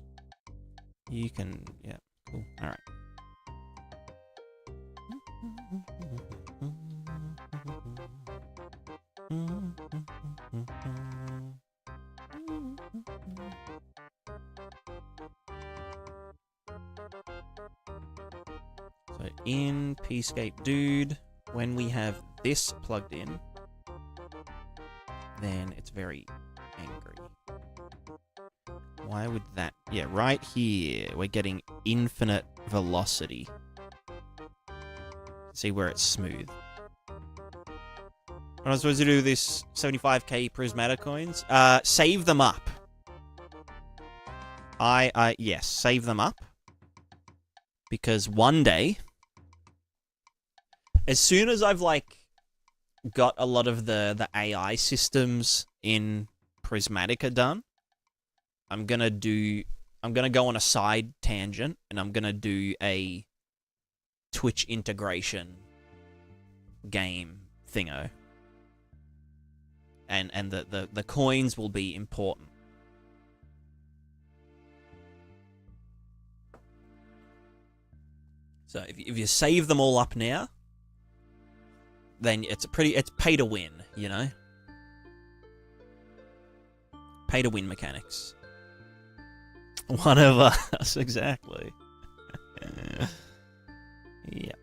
You can... Yeah, cool. Alright. So in Pscape Dude, when we have this plugged in, then it's very angry. Why would that... Yeah, right here, we're getting infinite velocity. See where it's smooth. What am I supposed to do with this 75k prismatic coins? Save them up. Yes, save them up. Because one day, as soon as I've, like, got a lot of the AI systems in Prismatica done, I'm gonna go on a side tangent, and I'm gonna do a Twitch integration game thingo. And the coins will be important. So if you save them all up now, then it's pay to win, you know? Pay to win mechanics. One of us, exactly. Yeah.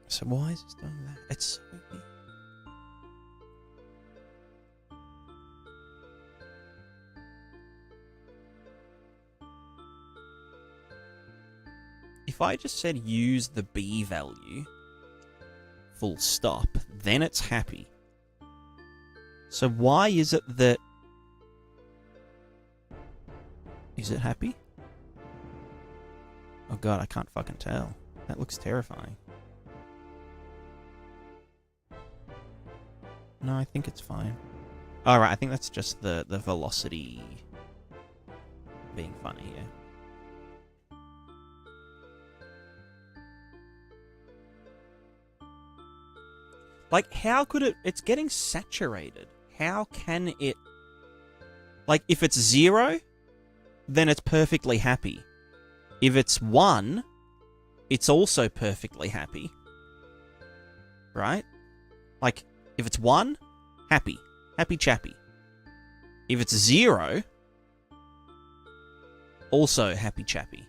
So why is this doing that? It's so weird. If I just said use the B value, full stop, then it's happy. So why is it that... Is it happy? Oh god, I can't fucking tell. That looks terrifying. No, I think it's fine. Alright, I think that's just the velocity being funny here. Like, how could it... It's getting saturated. How can it... Like, if it's 0, then it's perfectly happy. If it's 1, it's also perfectly happy. Right? Like, if it's 1, happy. Happy chappy. If it's 0, also happy chappy.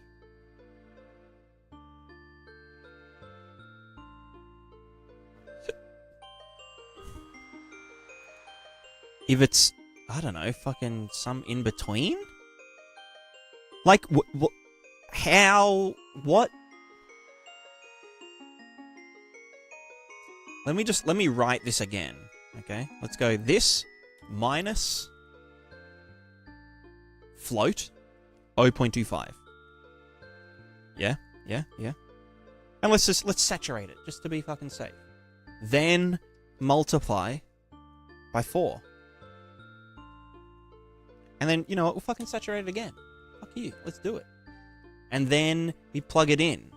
If it's, I don't know, fucking some in between? Like, how, what? Let me write this again, okay? Let's go this minus float 0.25. Yeah. And let's saturate it, just to be fucking safe. Then multiply by 4. And then, you know what, we'll fucking saturate it again. Fuck you, let's do it. And then we plug it in.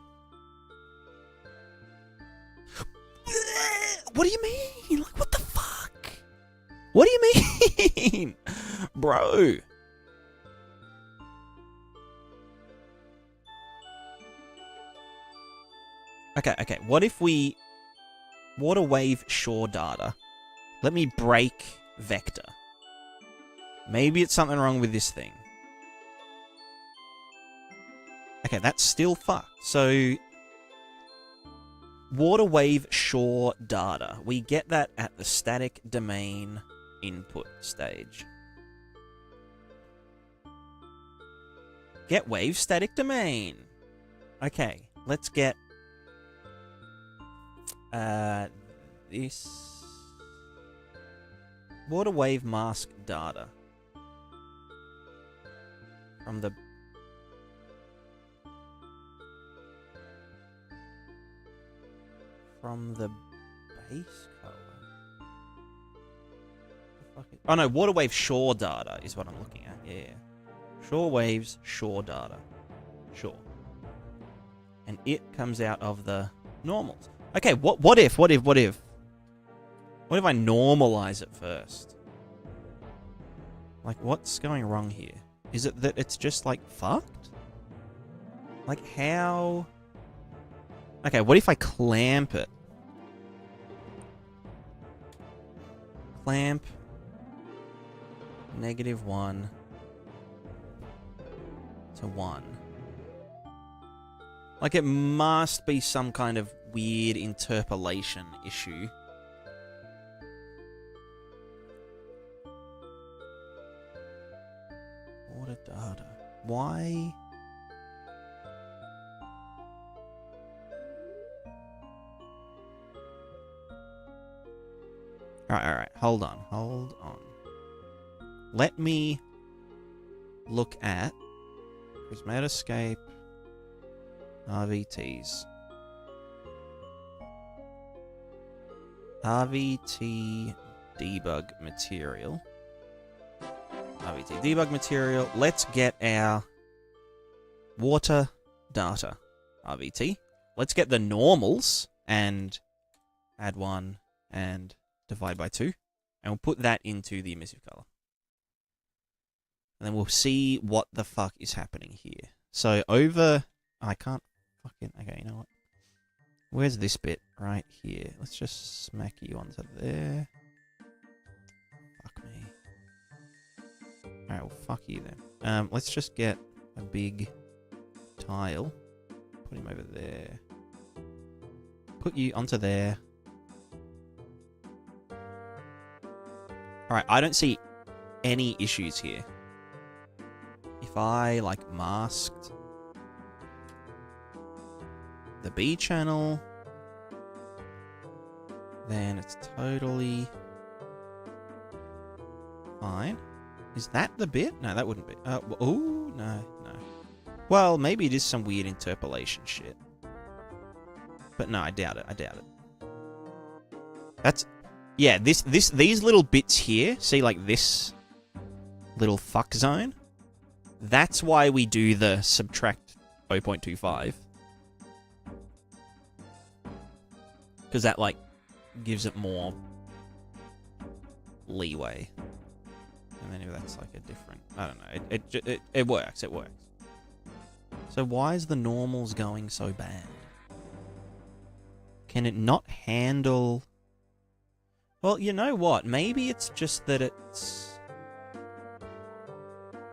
What do you mean? Like, what the fuck? What do you mean? Bro. Okay, what if we... Water wave shore data. Let me break vector. Maybe it's something wrong with this thing. Okay, that's still fucked. So, water wave shore data. We get that at the static domain input stage. Get wave static domain. Okay, let's get this water wave mask data. From the base color. Oh no, water wave shore data is what I'm looking at. Yeah. Shore waves, shore data. Sure. And it comes out of the normals. Okay, what if I normalize it first? Like, what's going wrong here? Is it that it's just, like, fucked? Like, how... Okay, what if I clamp it? Clamp... -1 to 1. Like, it must be some kind of weird interpolation issue. Water data. Why? Alright. Hold on. Let me look at Prismatascape RVTs. RVT debug material. RVT debug material. Let's get our water data. RVT. Let's get the normals and add 1 and divide by 2. And we'll put that into the emissive color. And then we'll see what the fuck is happening here. So over... I can't fucking... Okay, you know what? Where's this bit? Right here. Let's just smack you onto there. Fuck me. Alright, well, fuck you then. Let's just get a big tile. Put him over there. Put you onto there. Alright, I don't see any issues here. If I, like, masked the B channel, then it's totally fine. Is that the bit? No, that wouldn't be. Oh, no. Well, maybe it is some weird interpolation shit. But no, I doubt it. That's... Yeah, these little bits here, see, like this little fuck zone? That's why we do the subtract 0.25. Because that, like, gives it more leeway. And then if that's, like, a different... I don't know. It works. So why is the normals going so bad? Can it not handle... Well, you know what? Maybe it's just that it's...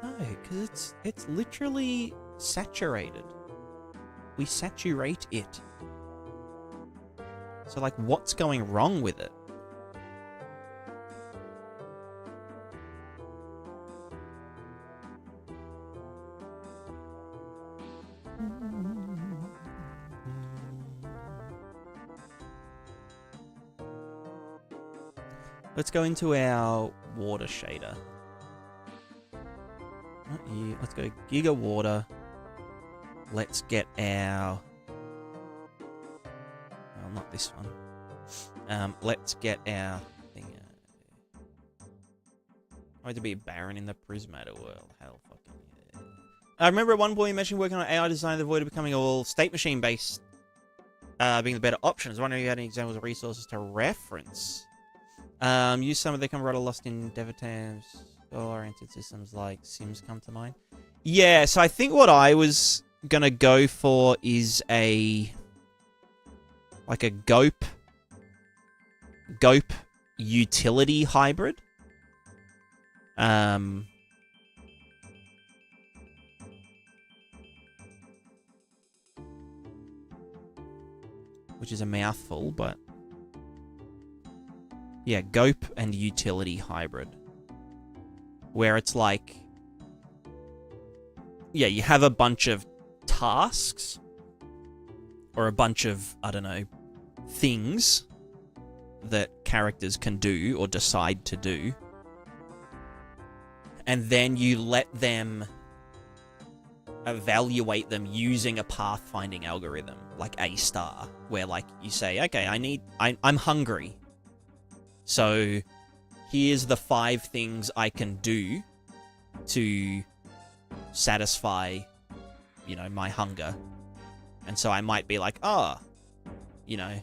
No, because it's literally saturated. We saturate it. So, like, what's going wrong with it? Let's go into our water shader. Not you. Let's go Giga Water. Let's get our... Well, not this one. Let's get our thing. I want to be a Baron in the Prismatter world. Hell fucking yeah. I remember at one point you mentioned working on AI design that avoided becoming all state machine based, being the better option. I was wondering if you had any examples of resources to reference. Use some of the come rather lost in Devitam's goal-oriented systems like Sims come to mind. Yeah, so I think what I was gonna go for is a GOP utility hybrid. Which is a mouthful, but yeah, GOP and utility hybrid. Where it's like, yeah, you have a bunch of tasks or a bunch of, I don't know, things that characters can do or decide to do. And then you let them evaluate them using a pathfinding algorithm, like A star, where like you say, okay, I'm hungry. So here's the 5 things I can do to satisfy, you know, my hunger. And so I might be like, you know,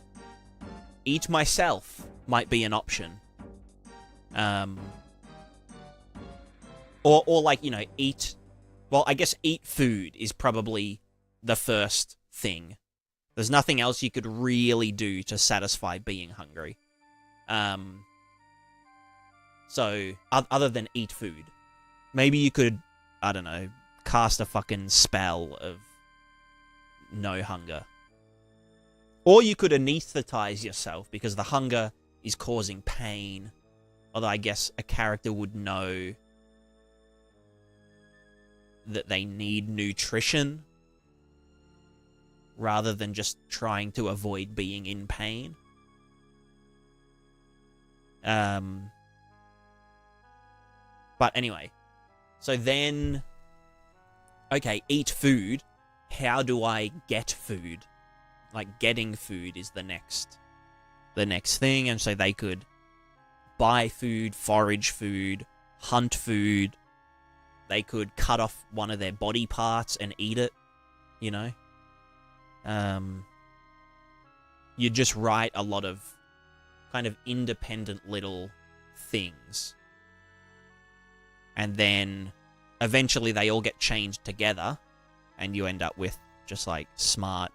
eat myself might be an option. Or like, you know, eat... Well, I guess eat food is probably the first thing. There's nothing else you could really do to satisfy being hungry. So, other than eat food. Maybe you could, I don't know, cast a fucking spell of no hunger. Or you could anesthetize yourself because the hunger is causing pain. Although I guess a character would know that they need nutrition rather than just trying to avoid being in pain. But anyway, so then, okay, eat food. How do I get food? Like, getting food is the next the next thing, and so they could buy food, forage food, hunt food. They could cut off one of their body parts and eat it, you know? You just write a lot of kind of independent little things. And then eventually they all get chained together, and you end up with just like smart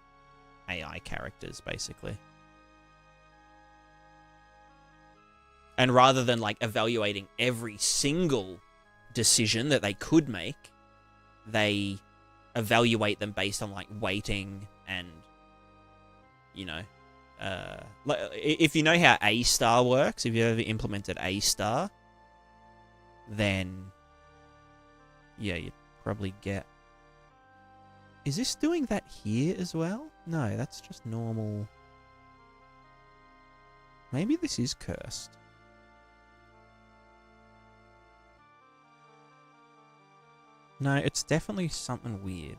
AI characters, basically. And rather than like evaluating every single decision that they could make, they evaluate them based on like weighting and, you know, if you know how A star works, if you ever implemented A star, then yeah, you'd probably get... Is this doing that here as well? No, that's just normal. Maybe this is cursed. No, it's definitely something weird.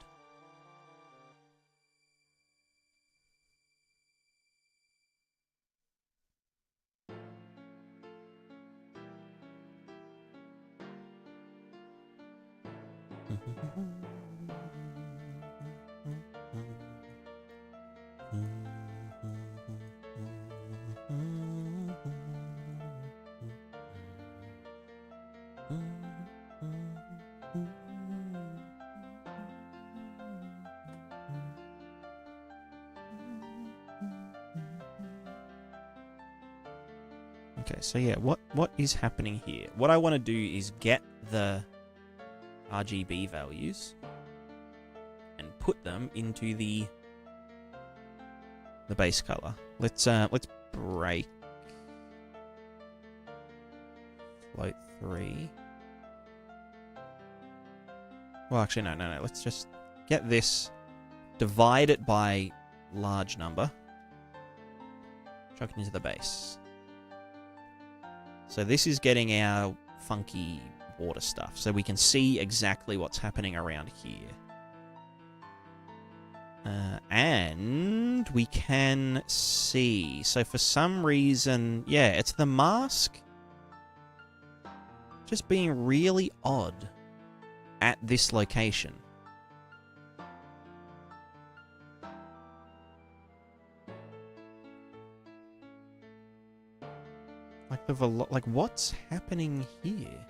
Okay, so yeah, what is happening here? What I want to do is get the RGB values and put them into the base color. Let's break float 3. Well, actually, no. Let's just get this, divide it by large number, chuck it into the base. So this is getting our funky water stuff, so we can see exactly what's happening around here. And we can see, so for some reason, yeah, it's the mask just being really odd at this location. Like what's happening here?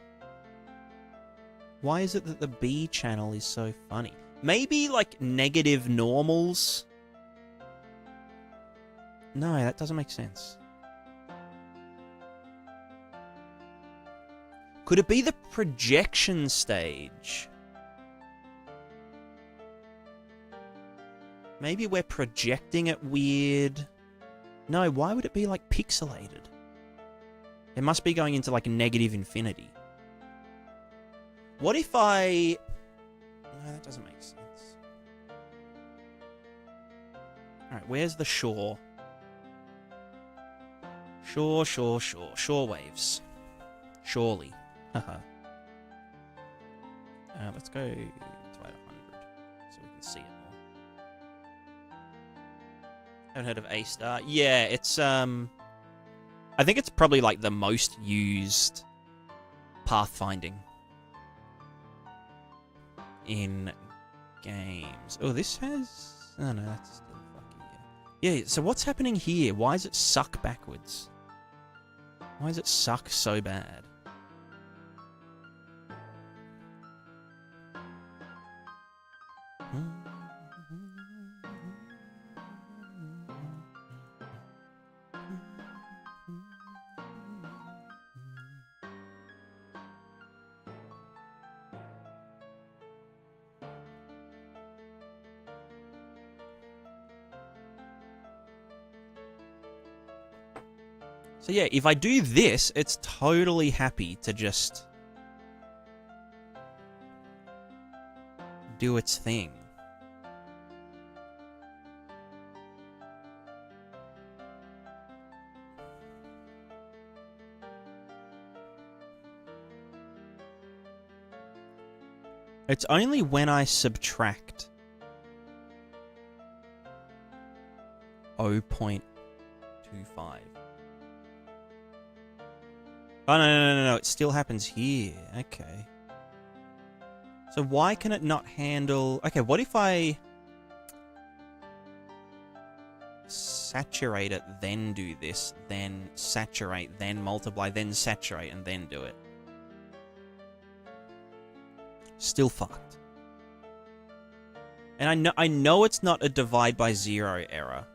Why is it that the B channel is so funny? Maybe like negative normals? No, that doesn't make sense. Could it be the projection stage? Maybe we're projecting it weird. No, why would it be like pixelated? It must be going into like a negative infinity. What if I... No, that doesn't make sense. Alright, where's the shore? Shore. Shore waves. Surely. Haha. Let's go to 100 so we can see it more. Haven't heard of A star. Yeah, it's I think it's probably like the most used pathfinding in games. Oh, this has... Oh no, that's still fucky. Yeah, so what's happening here? Why does it suck backwards? Why does it suck so bad? So yeah, if I do this, it's totally happy to just do its thing. It's only when I subtract 0.25 Oh, no. It still happens here. Okay. So why can it not handle... Okay, what if I... saturate it, then do this, then saturate, then multiply, then saturate, and then do it? Still fucked. And I know it's not a divide by zero error.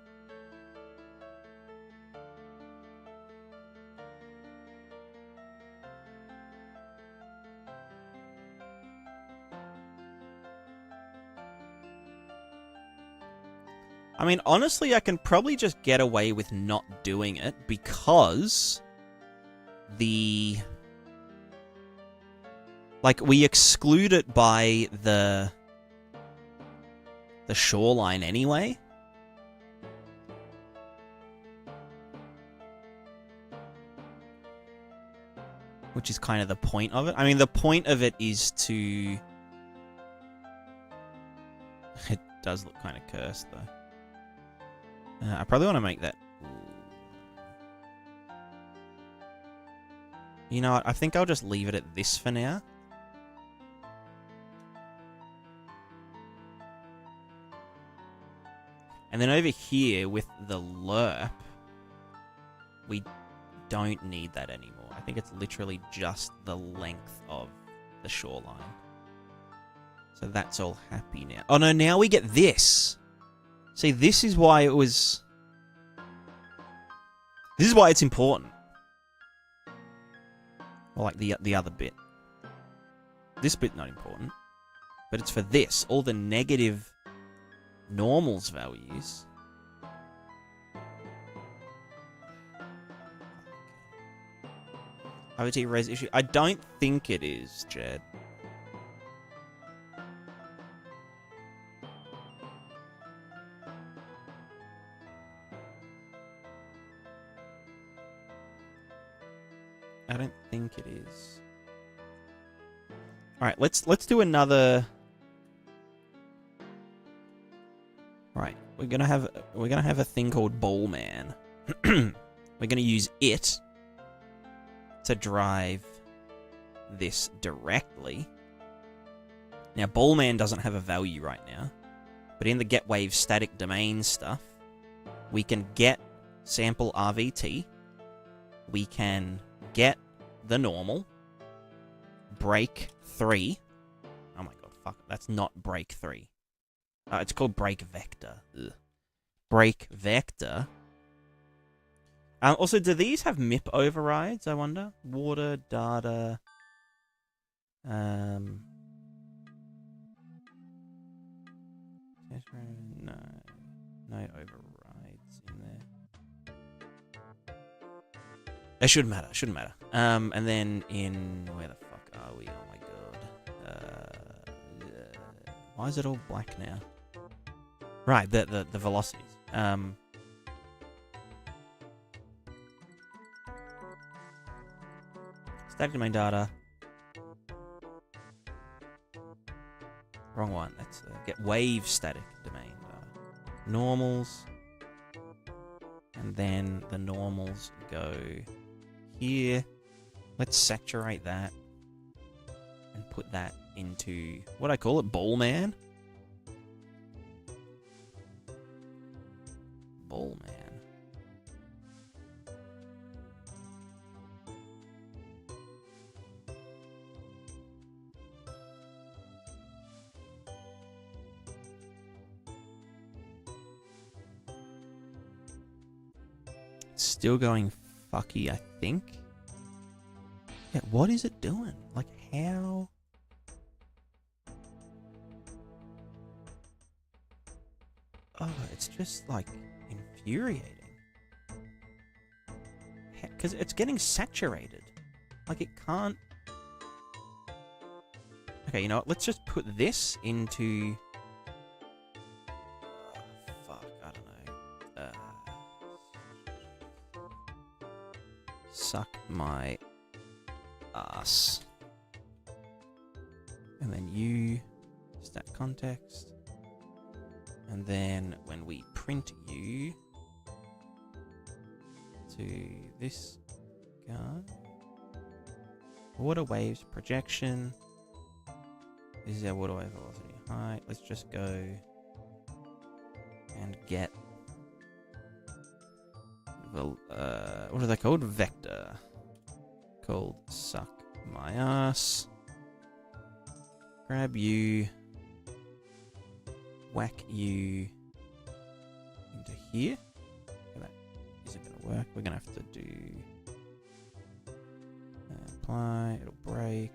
I mean, honestly, I can probably just get away with not doing it because like, we exclude it by the shoreline anyway. Which is kind of the point of it. I mean, the point of it is to... It does look kind of cursed, though. I probably want to make that... You know what? I think I'll just leave it at this for now. And then over here with the lerp, we don't need that anymore. I think it's literally just the length of the shoreline. So that's all happy now. Oh no, now we get this. See, this is why it was... This is why it's important. Or like the other bit. This bit not important. But it's for this. All the negative normals values. OT res issue. I don't think it is, Jed. I don't think it is. All right, let's do another. All right, we're gonna have a thing called Ballman. We're gonna use it to drive this directly. Now, Ballman doesn't have a value right now, but in the getWave static domain stuff, we can get sample RVT. We can get the normal, break 3. Oh my god, fuck. That's not break 3. It's called break vector. Ugh. Break vector. Also, do these have MIP overrides, I wonder? Water, data... No. No overrides in there. It shouldn't matter, shouldn't matter. And then in... Where the fuck are we? Oh my god. Why is it all black now? Right, the velocities. Static domain data. Wrong one. That's get wave static domain data. Normals. And then the normals go here. Let's saturate that. And put that into, what I call it, Ballman. Ballman. Still going fucky, I think. Yeah, what is it doing? Like, how? Oh, it's just, like, infuriating. Because it's getting saturated. Like, it can't... Okay, you know what? Let's just put this into... fuck, I don't know. Suck my ass. And then you, stat context. And then when we print you to this guy, Water waves projection. This is our water wave velocity height. Let's just go and get the what are they called? Vector. Called suck my ass. Grab you. Whack you into here. Okay, that isn't going to work. We're going to have to do apply. It'll break.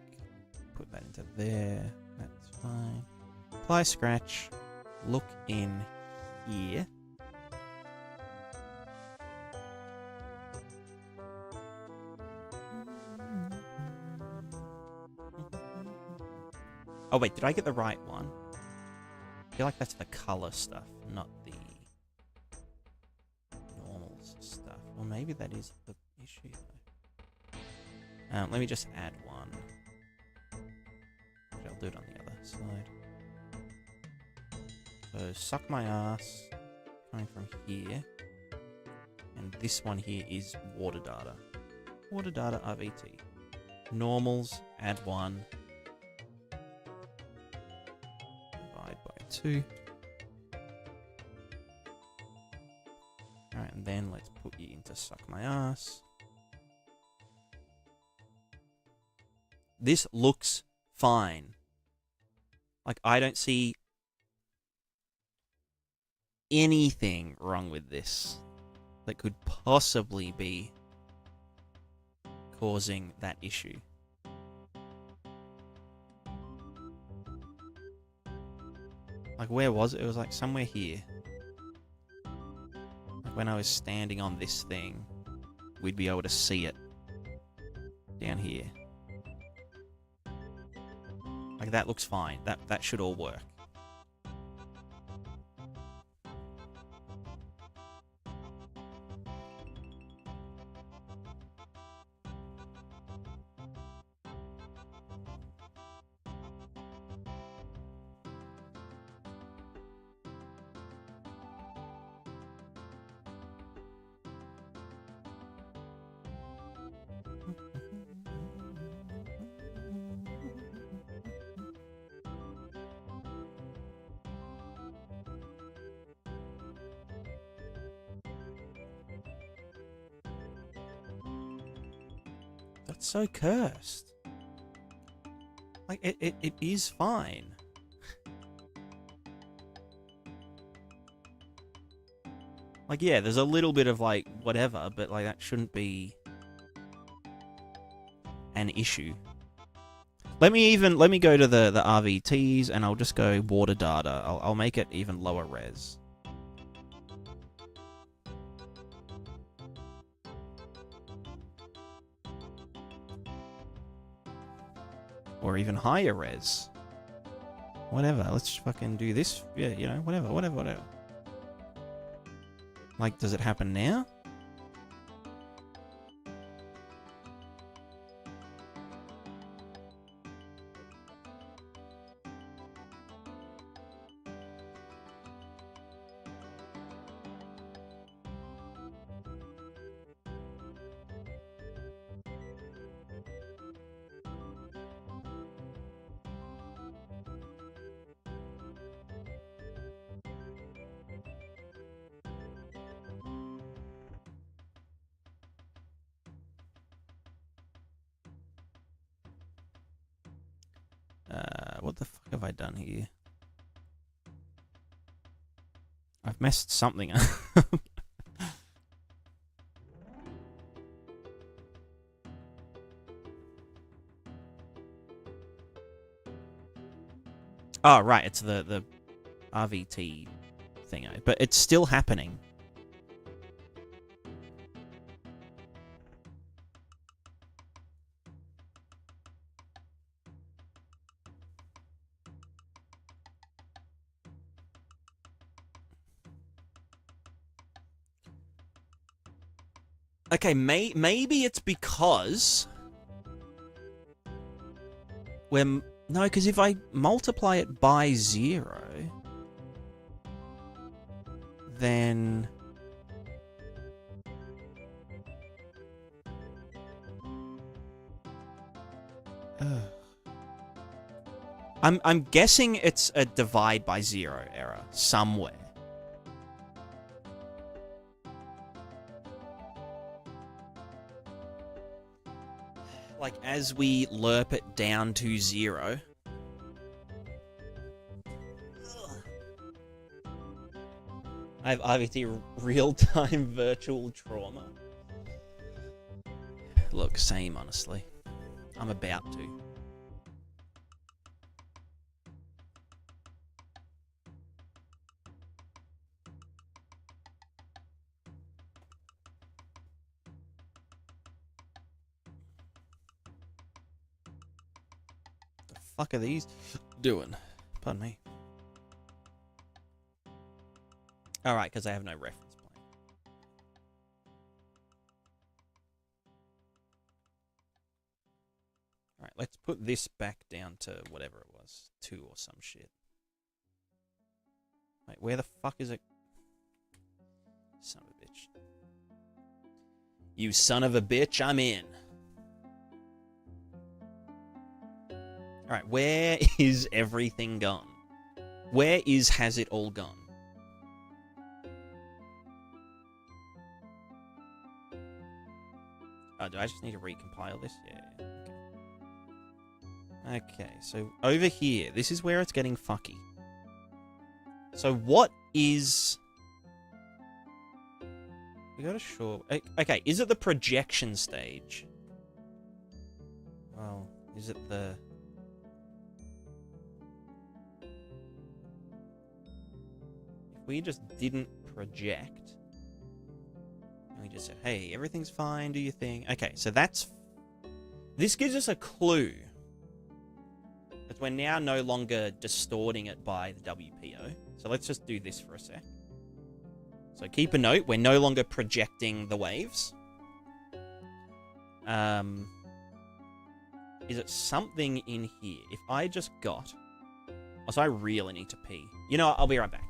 Put that into there. That's fine. Apply scratch. Look in here. Oh wait, did I get the right one? I feel like that's the color stuff, not the normals stuff. Or maybe that is the issue though. Let me just add one. I'll do it on the other side. So suck my ass coming from here. And this one here is water data. Water data RVT. Normals, add one. Divide by 2. Alright, and then let's put you into suck my ass. This looks fine. Like, I don't see anything wrong with this that could possibly be causing that issue. Like, where was it? It was like somewhere here. Like when I was standing on this thing, we'd be able to see it down here. Like, that looks fine. That should all work. That's so cursed. Like, it is fine. Like, yeah, there's a little bit of, like, whatever, but, like, that shouldn't be an issue. Let me go to the RVTs, and I'll just go water data. I'll make it even lower res. Or even higher res. Whatever, let's fucking do this. Yeah, you know, whatever. Like, does it happen now? What the fuck have I done here? I've messed something up. Oh, right, it's the RVT thing, but it's still happening. Okay, maybe it's because when no, because if I multiply it by 0, then I'm guessing it's a divide by 0 error somewhere. Like, as we lerp it down to 0. I have IVT real-time virtual trauma. Look, same, honestly. I'm about to. The fuck are these doing? Pardon me. Alright, because I have no reference point. Alright, let's put this back down to whatever it was. 2 or some shit. Wait, where the fuck is it? Son of a bitch. You son of a bitch, I'm in. Alright, where is everything gone? Where has it all gone? Oh, do I just need to recompile this? Yeah. Okay, so over here, this is where it's getting fucky. So what is... We gotta show... Okay, is it the projection stage? Well, is it the... If we just didn't project... And we just said, hey, everything's fine, do your thing. Okay, so that's... This gives us a clue. But we're now no longer distorting it by the WPO. So let's just do this for a sec. So keep a note, we're no longer projecting the waves. Is it something in here? If I just got... Oh, so I really need to pee. You know what? I'll be right back.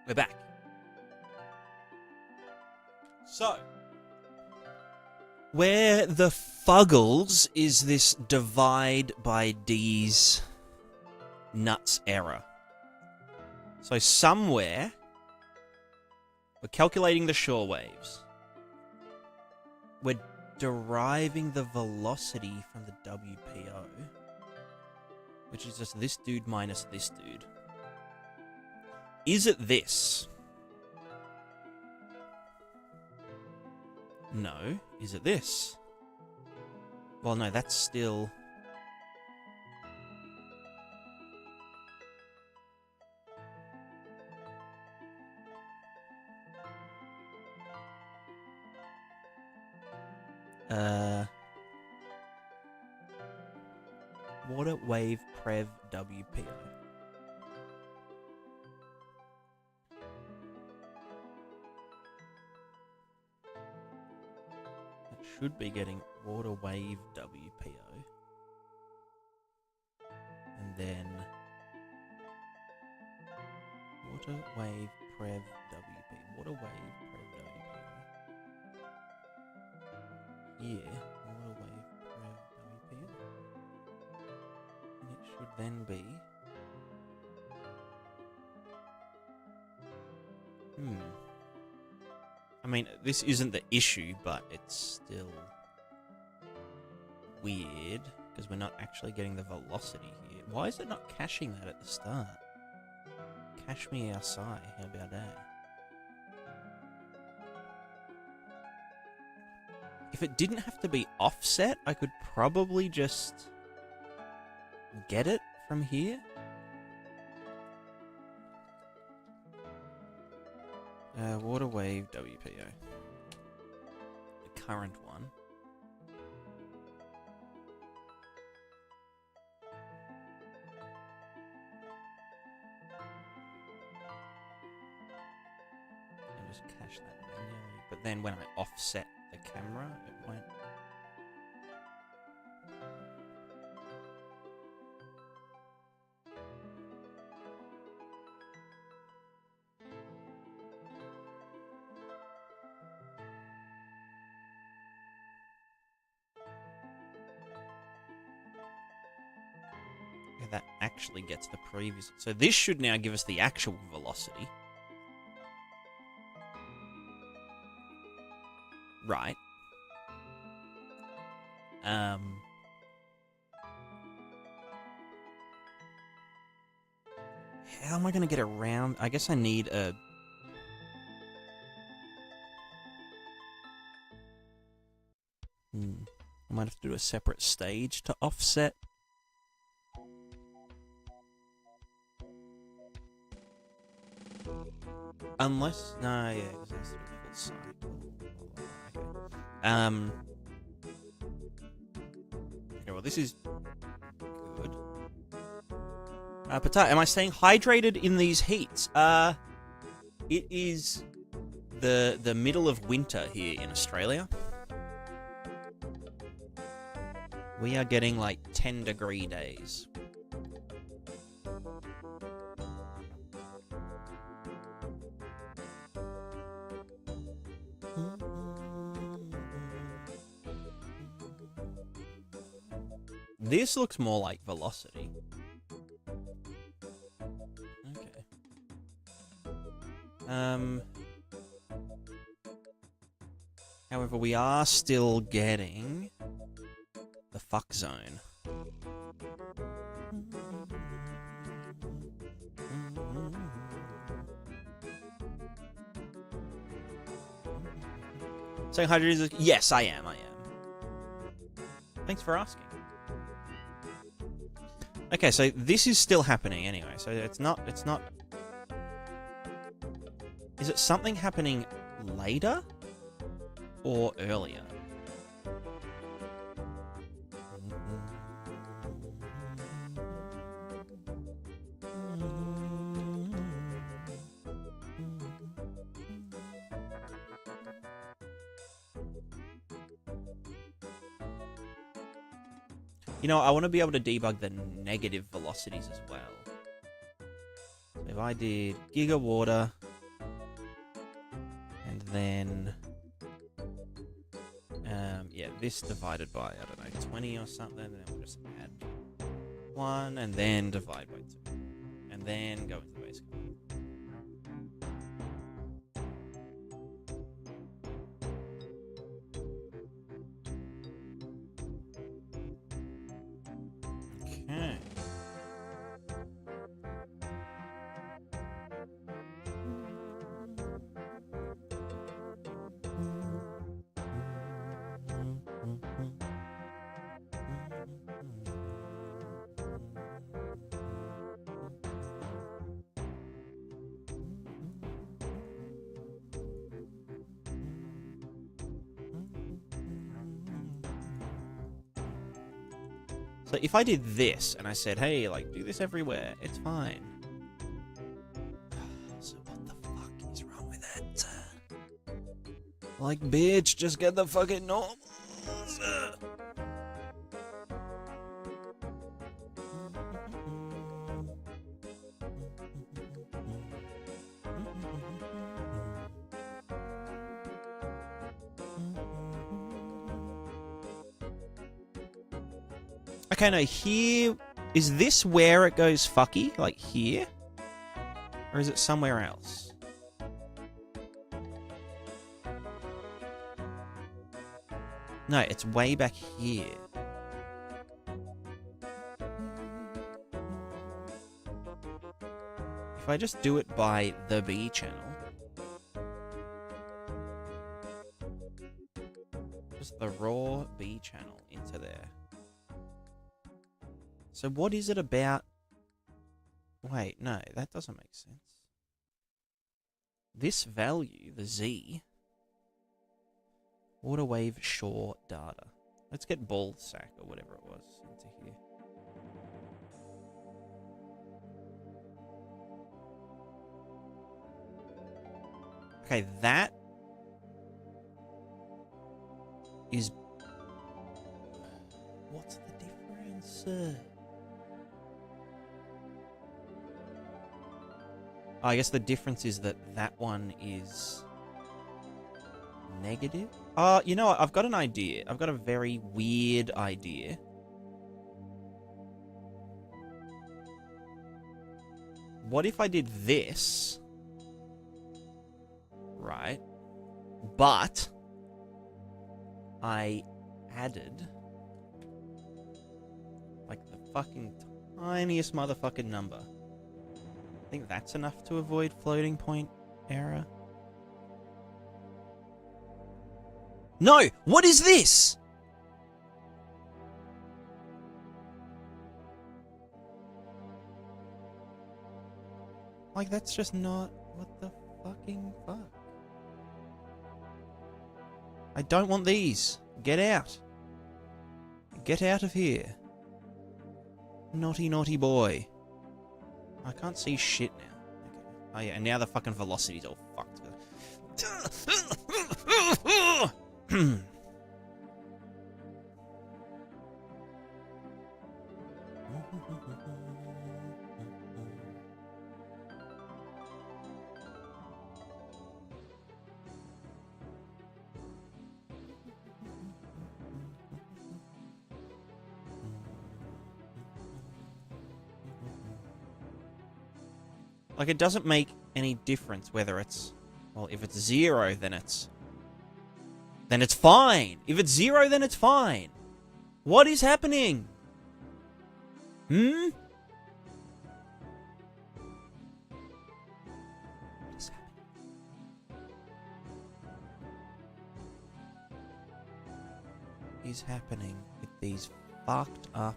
We're back. So, where the fuggles is this divide by D's nuts error. So somewhere, we're calculating the shore waves. We're deriving the velocity from the WPO, which is just this dude minus this dude. Is it this? No. Is it this? Well, no, that's still... Water wave prev WPO. Should be getting water wave WPO. And then water wave prev WP. Water wave prev WPO. Here, water wave prev WPO. And it should then be I mean, this isn't the issue, but it's still weird, because we're not actually getting the velocity here. Why is it not caching that at the start? Cache me our psi, how about that? If it didn't have to be offset, I could probably just get it from here. Water wave WPO. The current one. And just cache that manually. But then when I offset the camera, it won't. That actually gets the previous. So this should now give us the actual velocity. Right. How am I going to get around? I guess I need a... I might have to do a separate stage to offset. Unless... No, yeah, because that's sort of full cycle. Okay. Okay, well, this is good. Potato, am I staying hydrated in these heats? It is the middle of winter here in Australia. We are getting like 10-degree days. This looks more like velocity. Okay. However, we are still getting the fuck zone. Saying hydrogen is... Yes, I am. Thanks for asking. Okay, so this is still happening anyway, so it's not... Is it something happening later? Or earlier? You know, I want to be able to debug the negative velocities as well. So if I did gigawater then yeah, this divided by, I don't know, 20 or something, and then we'll just add 1, and then divide by 2, and then go into the base code. Okay. So if I did this and I said, hey, like, do this everywhere, it's fine. So what the fuck is wrong with that? Like, bitch, just get the fucking normals. Okay, no, here... Is this where it goes fucky? Like, here? Or is it somewhere else? No, it's way back here. If I just do it by the B channel... Just the raw B channel into there. So what is it about... Wait, no, that doesn't make sense. This value, the Z... Water wave shore data. Let's get ball sack or whatever it was into here. Okay, that is... What's the difference? I guess the difference is that that one is negative. You know what? I've got an idea. I've got a very weird idea. What if I did this? Right. But I added like the fucking tiniest motherfucking number. I think that's enough to avoid floating point error. No! What is this? Like, that's just not... What the fucking fuck? I don't want these. Get out. Get out of here. Naughty, naughty boy. I can't see shit now. Okay. Oh yeah, and now the fucking velocity's all fucked. Like, it doesn't make any difference whether it's... Well, if it's 0, then it's fine. If it's 0, then it's fine. What is happening? Hmm? What is happening? What is happening with these fucked up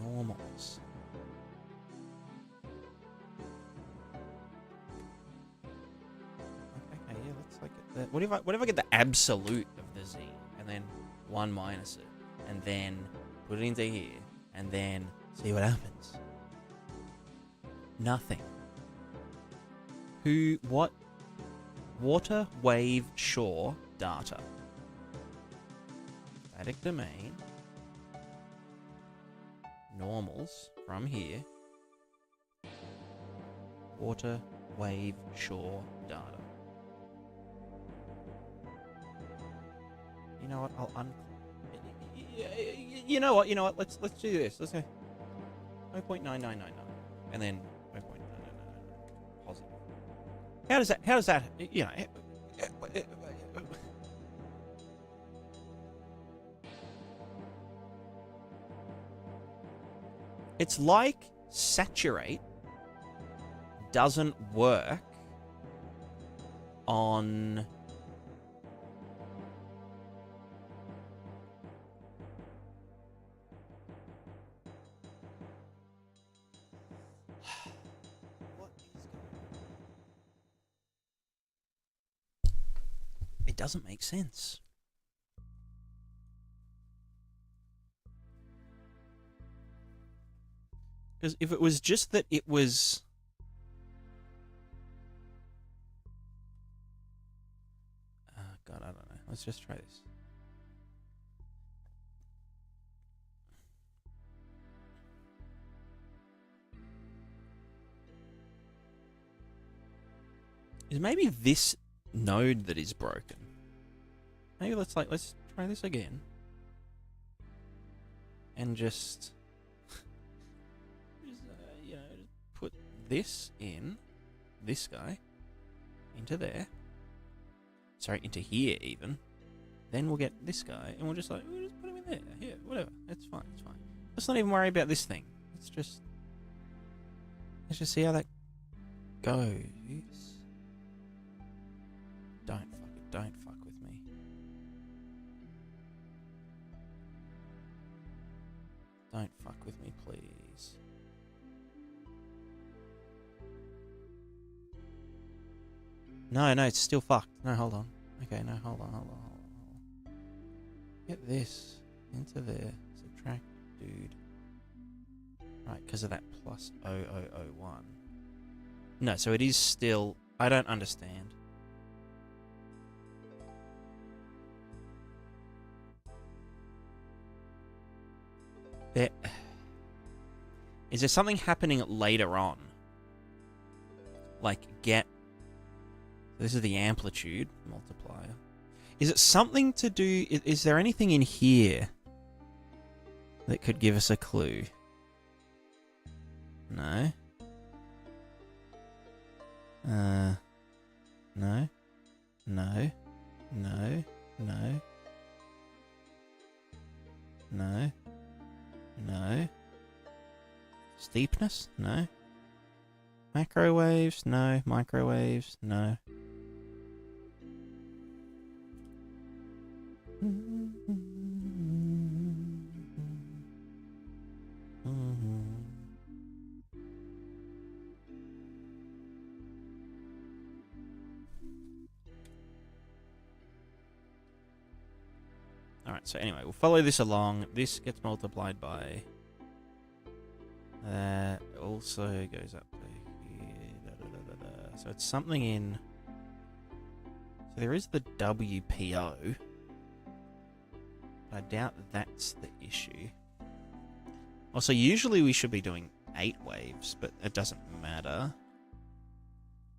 normals? What if I get the absolute of the Z and then 1 minus it and then put it into here and then see what happens? Nothing. What? Water wave shore data. Static domain. Normals from here. Water wave shore data. You know what? You know what? You know what? Let's do this. Let's go 0.9999 and then 0.9999 positive. How does that? You know. It's like saturate doesn't work on what is going on? It doesn't make sense. Because if it was just that it was... God, I don't know. Let's just try this. Is maybe this node that is broken? Maybe let's try this again. And just... you know, put this in, this guy, into there. Sorry, into here even. Then we'll get this guy, and we'll just put him in there. Yeah, whatever. It's fine. It's fine. Let's not even worry about this thing. Let's just see how that goes. Don't fuck with me. Don't fuck with me, please. No, it's still fucked. No, hold on. Okay, no, hold on. Get this into there. Subtract, dude. Right, because of that plus 0001. No, so it is still... I don't understand. Is there something happening later on? Like, this is the amplitude multiplier. Is it something to do... Is there anything in here that could give us a clue? No. No. Steepness? No. Macrowaves? No. Microwaves? No. Alright, so anyway, we'll follow this along. This gets multiplied by... That also goes up to here. So it's something in... So there is the WPO. I doubt that's the issue. Also, usually we should be doing 8 waves, but it doesn't matter.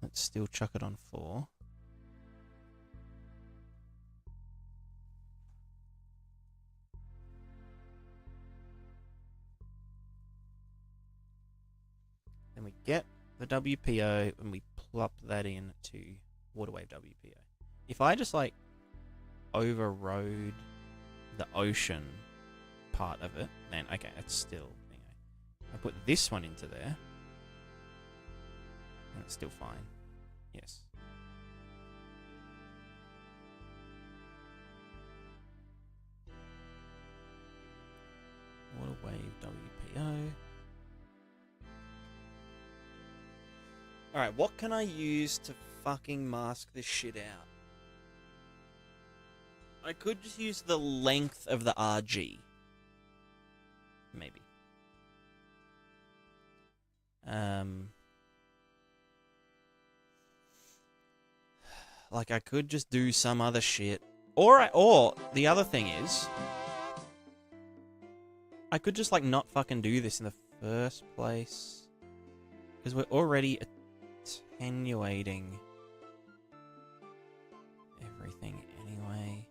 Let's still chuck it on 4. Then we get the WPO and we plop that in to water wave WPO. If I just like overrode the ocean part of it, then okay, it's still, anyway. I put this one into there and it's still fine. Yes. Water wave WPO. Alright, what can I use to fucking mask this shit out? I could just use the length of the RG. Maybe. Like I could just do some other shit. Or the other thing is, I could just like not fucking do this in the first place. Because we're already attenuating everything anyway.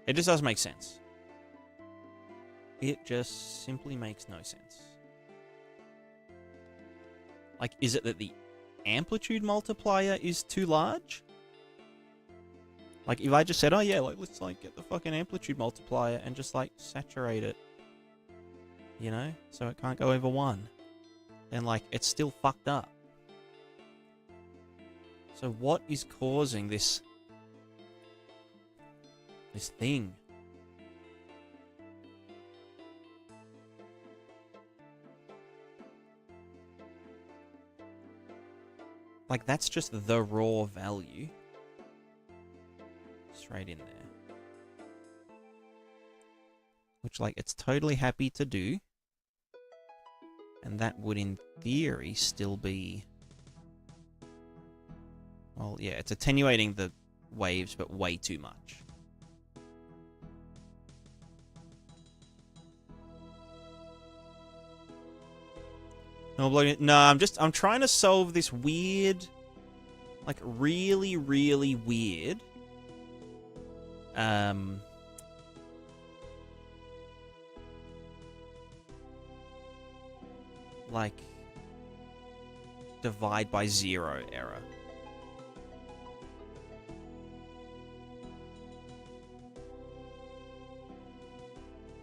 It just doesn't make sense. It just simply makes no sense. Like, is it that the amplitude multiplier is too large? Like, if I just said, oh yeah, like, let's, like, get the fucking amplitude multiplier and just, like, saturate it, you know, so it can't go over 1, then, like, it's still fucked up. So what is causing this thing? Like, that's just the raw value. Straight in there. Which, like, it's totally happy to do. And that would, in theory, still be... Well, yeah, it's attenuating the waves, but way too much. No, I'm trying to solve this weird, like, really, really weird, like, divide by 0 error.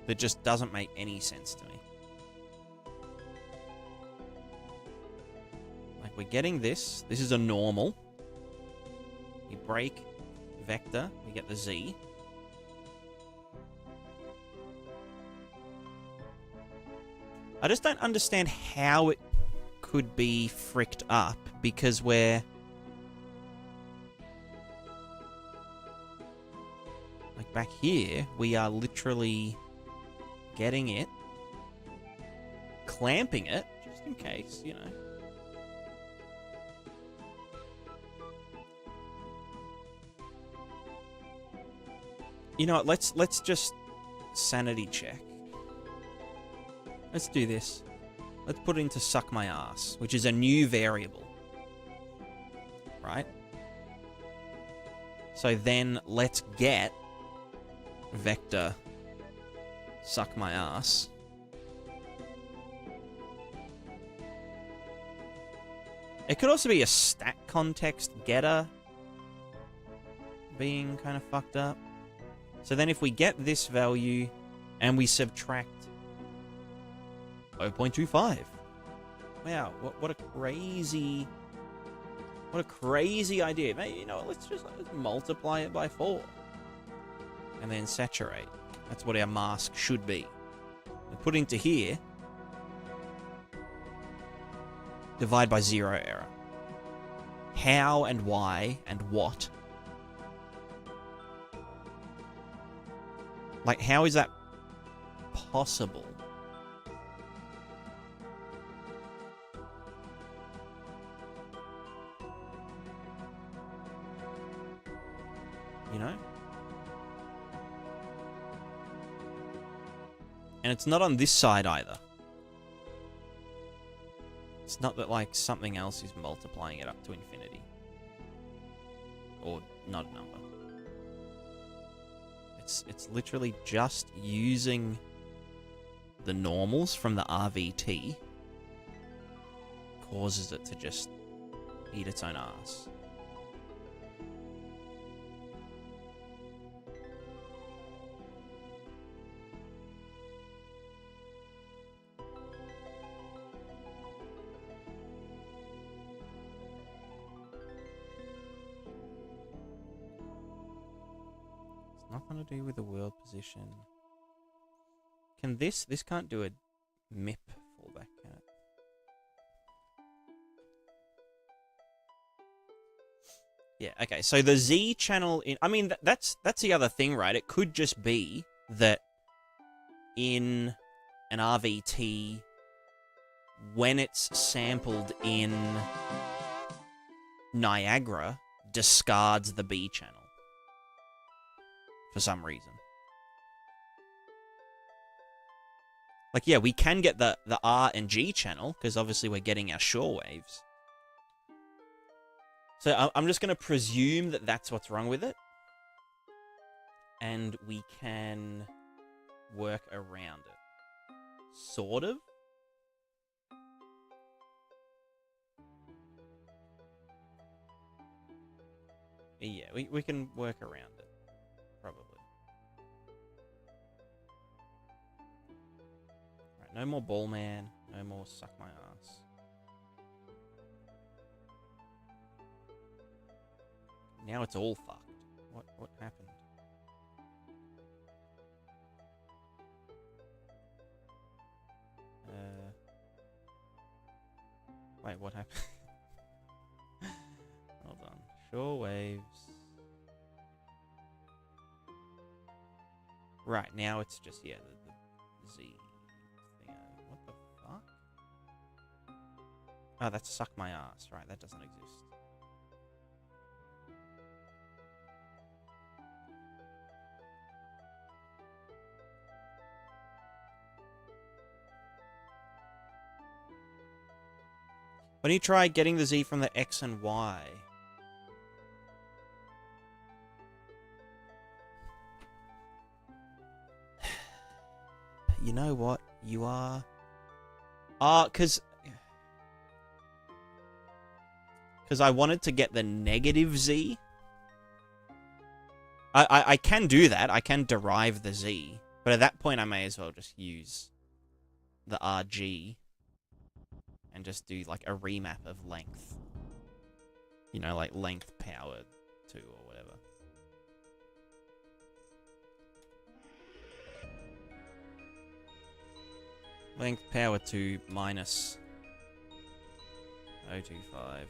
That just doesn't make any sense to me. Like, we're getting this. This is a normal. We break vector. We get the z. I just don't understand how it could be fricked up, because we're... Like, back here, we are literally getting it, clamping it, just in case, you know. You know what, let's just sanity check. Let's do this. Let's put it into suck my ass, which is a new variable. Right? So then let's get vector suck my ass. It could also be a stat context getter being kind of fucked up. So then if we get this value and we subtract 0.25. Wow, what a crazy idea. Maybe, you know, let's multiply it by 4. And then saturate. That's what our mask should be. And put into here, divide by 0 error. How and why and what? Like, how is that possible? You know? And it's not on this side either. It's not that, like, something else is multiplying it up to infinity. Or not a number. It's literally just using the normals from the RVT causes it to just eat its own ass. Nothing to do with the world position. Can this can't do a MIP fallback, can it? Yeah, okay, so the Z channel in... I mean, that's the other thing, right? It could just be that in an RVT, when it's sampled in Niagara, discards the B channel. For some reason. Like, yeah, we can get the R and G channel, because obviously we're getting our shore waves. So I'm just going to presume that that's what's wrong with it. and we can work around it. Sort of. Yeah, we can work around it, probably. Right, no more ball man, no more suck my ass. Now it's all fucked. What happened? Wait, what happened? Hold on. Shore waves. Right, now it's just, yeah, the Z thing. What the fuck? Oh, that's suck my ass. Right, that doesn't exist. Why don't you try getting the Z from the X and Y? You know what? You are... Because I wanted to get the negative Z. I can do that. I can derive the Z. But at that point, I may as well just use the RG. And just do, like, a remap of length. You know, like, length power 2 or whatever. Length power 2 minus 025.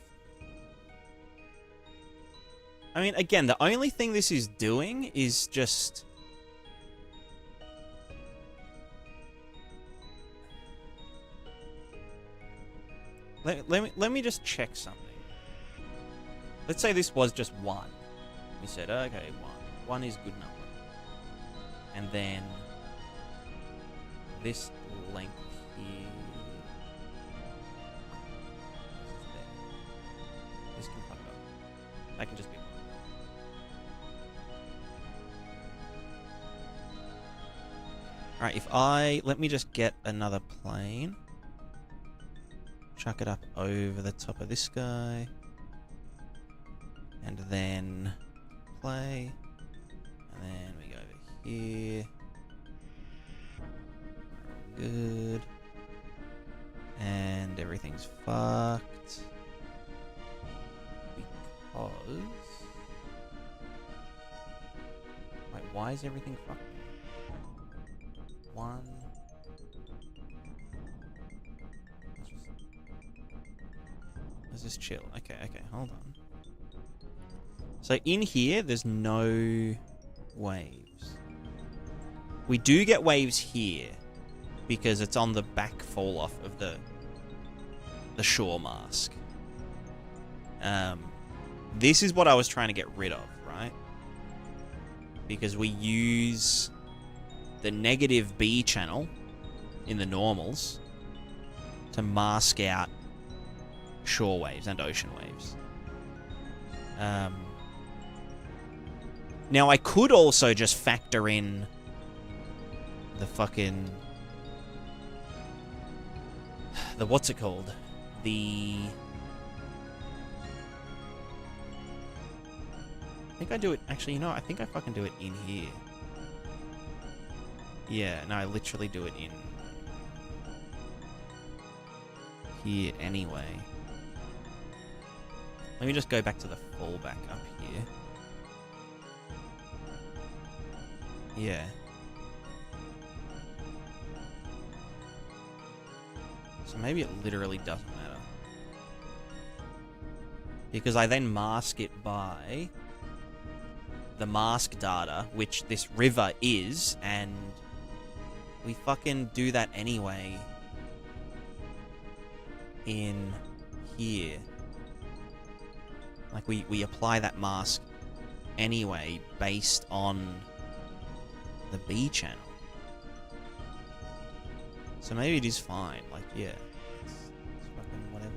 I mean, again, the only thing this is doing is just... Let me just check something. Let's say this was just 1. We said, okay, 1. 1 is good number. And then this length here. This can fuck up. That can just be 1. Alright, let me just get another plane. Chuck it up over the top of this guy. And then play. And then we go over here. Good. And everything's fucked. Because... Wait, why is everything fucked? 1... Let's just chill. Okay, hold on. So in here, there's no waves. We do get waves here because it's on the back fall off of the shore mask. This is what I was trying to get rid of, right? Because we use the negative B channel in the normals to mask out shore waves and ocean waves. Now, I could also just factor in the fucking... what's it called? I think I do it... Actually, you know, I think I fucking do it in here. Yeah, no, I literally do it in here anyway. Let me just go back to the fallback up here. Yeah. So maybe it literally doesn't matter. Because I then mask it by the mask data, which this river is, and we fucking do that anyway in here. Like, we apply that mask anyway based on the B channel. So maybe it is fine. Like, yeah. It's fucking whatever.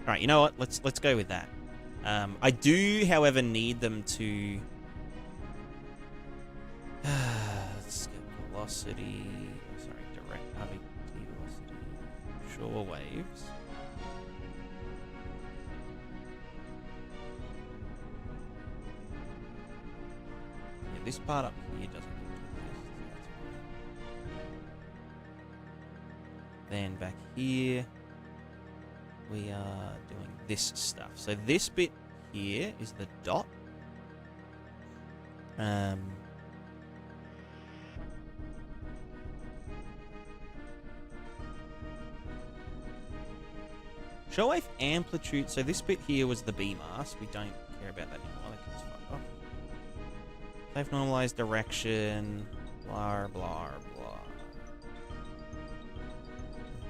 Alright, you know what? Let's go with that. I do, however, need them to Let's get velocity. Sorry, direct gravity velocity. Shore waves. Yeah, this part up here doesn't exist. Then back here, we are doing this stuff. So this bit here is the dot. Shortwave amplitude. So this bit here was the B mask. We don't care about that anymore. That can just fuck off. Safe normalized direction. Blah, blah, blah.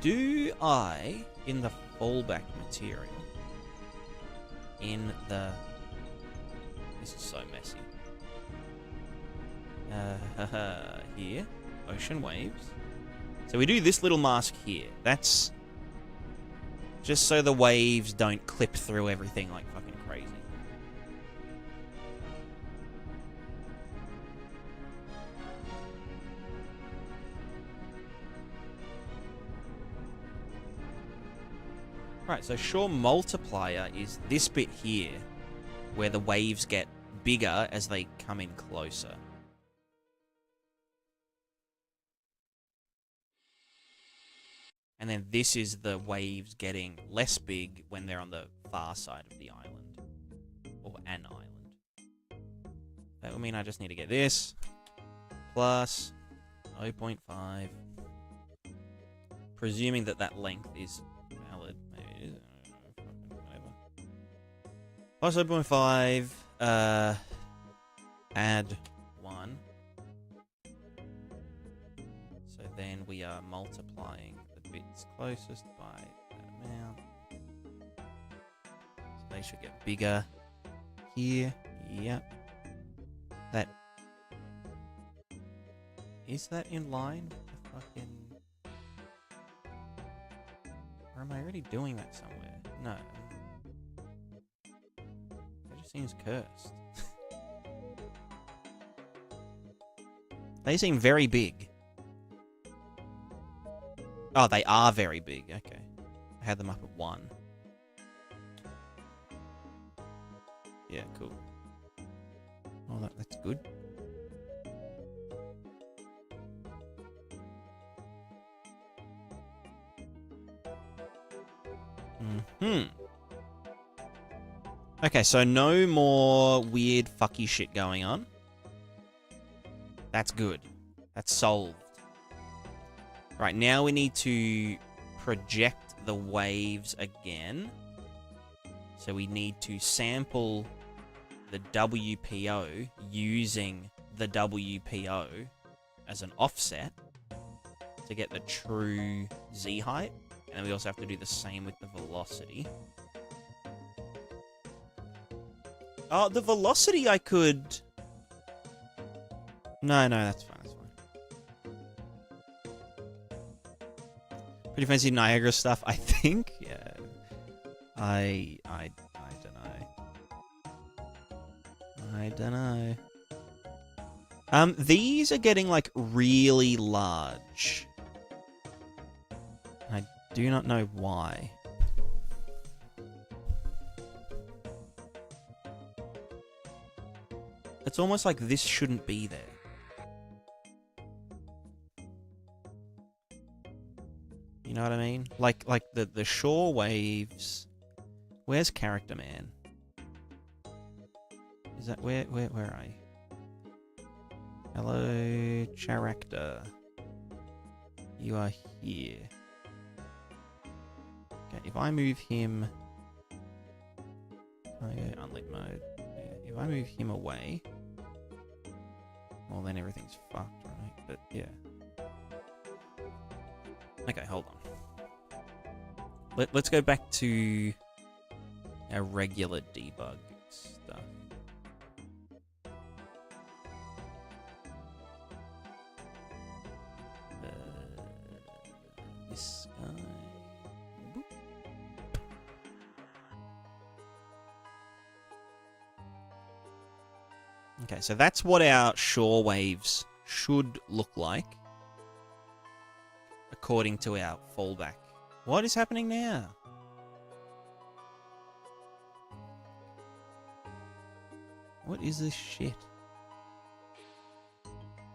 Do I, in the fallback material, in the... This is so messy. Here, ocean waves. So we do this little mask here. That's just so the waves don't clip through everything like fucking crazy. Right, so shore multiplier is this bit here, where the waves get bigger as they come in closer. And then this is the waves getting less big when they're on the far side of the island. Or an island. That would mean I just need to get this. Plus 0.5. Presuming that that length is valid. Maybe it is. I don't know. Whatever. Plus 0.5. Add 1. So then we are multiplying bits closest by that amount. So they should get bigger here. Yep. That is that in line with the fucking... Or am I already doing that somewhere? No. That just seems cursed. They seem very big. Oh, they are very big. Okay. I had them up at 1. Yeah, cool. Oh, that's good. Okay, so no more weird fucky shit going on. That's good. That's solved. Right, now we need to project the waves again. So we need to sample the WPO using the WPO as an offset to get the true Z height. And then we also have to do the same with the velocity. Oh, the velocity I could... No, that's fine. Pretty fancy Niagara stuff, I think. Yeah. I don't know. I don't know. These are getting, like, really large. I do not know why. It's almost like this shouldn't be there. You know what I mean? Like the shore waves. Where's Character Man? Is that where are you? Hello, Character. You are here. Okay, if I move him, can I go unlit mode? Yeah, if I move him away, well then everything's fucked, right? But yeah. Okay, hold on. Let's go back to our regular debug stuff. This guy. Boop. Okay, so that's what our shore waves should look like, according to our fallback. What is happening now? What is this shit?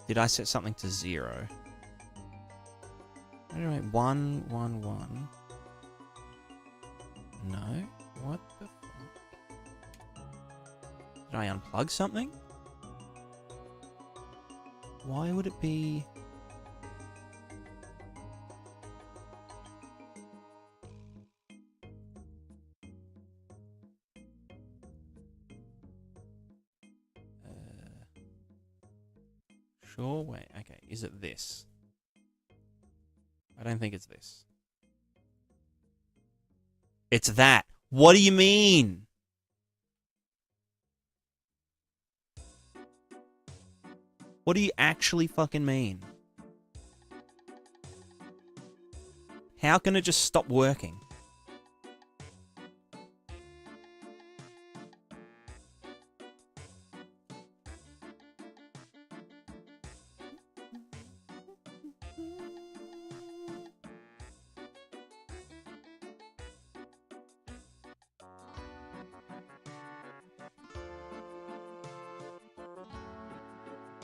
Did I set something to 0? Anyway, 1, 1, 1. No? What the fuck? Did I unplug something? Why would it be... Sure, wait, okay, is it this? I don't think it's this. It's that. What do you mean? What do you actually fucking mean? How can it just stop working?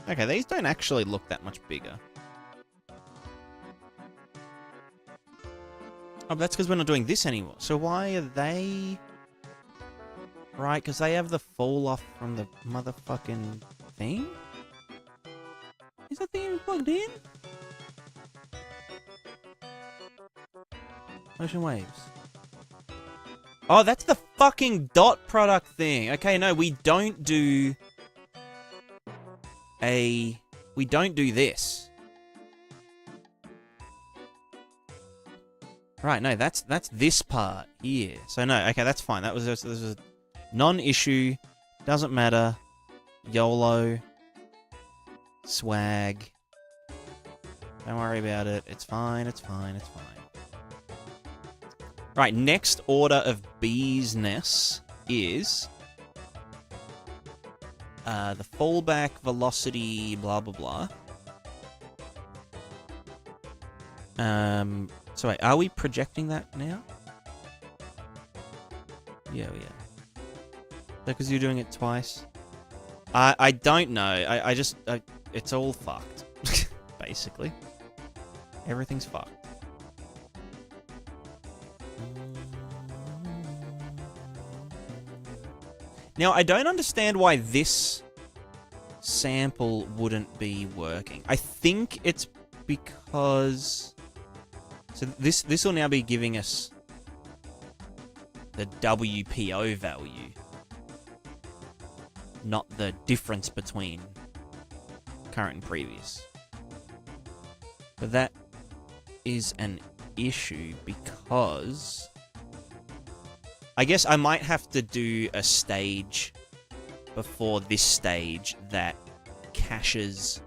Okay, these don't actually look that much bigger. Oh, but that's because we're not doing this anymore. So why are they... Right, because they have the fall off from the motherfucking thing? Is that thing even plugged in? Motion waves. Oh, that's the fucking dot product thing. Okay, no, we don't do... We don't do this. Right, no, that's this part here. So no, okay, that's fine. That was a non-issue. Doesn't matter. YOLO. Swag. Don't worry about it. It's fine, it's fine, it's fine. Right, next order of business is... the fallback velocity, blah, blah, blah. So wait, are we projecting that now? Yeah, we are. Because you're doing it twice? I don't know. I just... it's all fucked. Basically. Everything's fucked. Now, I don't understand why this sample wouldn't be working. I think it's because... So this will now be giving us the WPO value, not the difference between current and previous. But that is an issue because... I guess I might have to do a stage before this stage that caches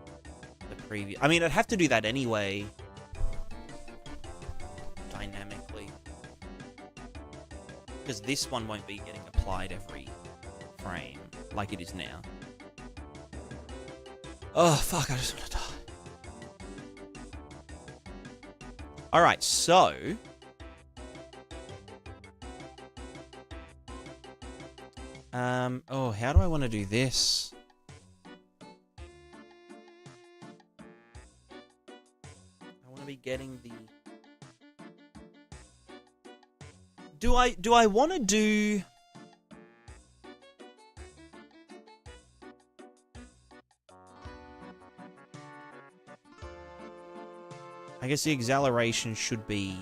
the previous... I mean, I'd have to do that anyway, dynamically. Because this one won't be getting applied every frame, like it is now. Oh, fuck, I just want to die. Alright, so... oh, how do I want to do this? I want to be getting the... Do I want to do... I guess the acceleration should be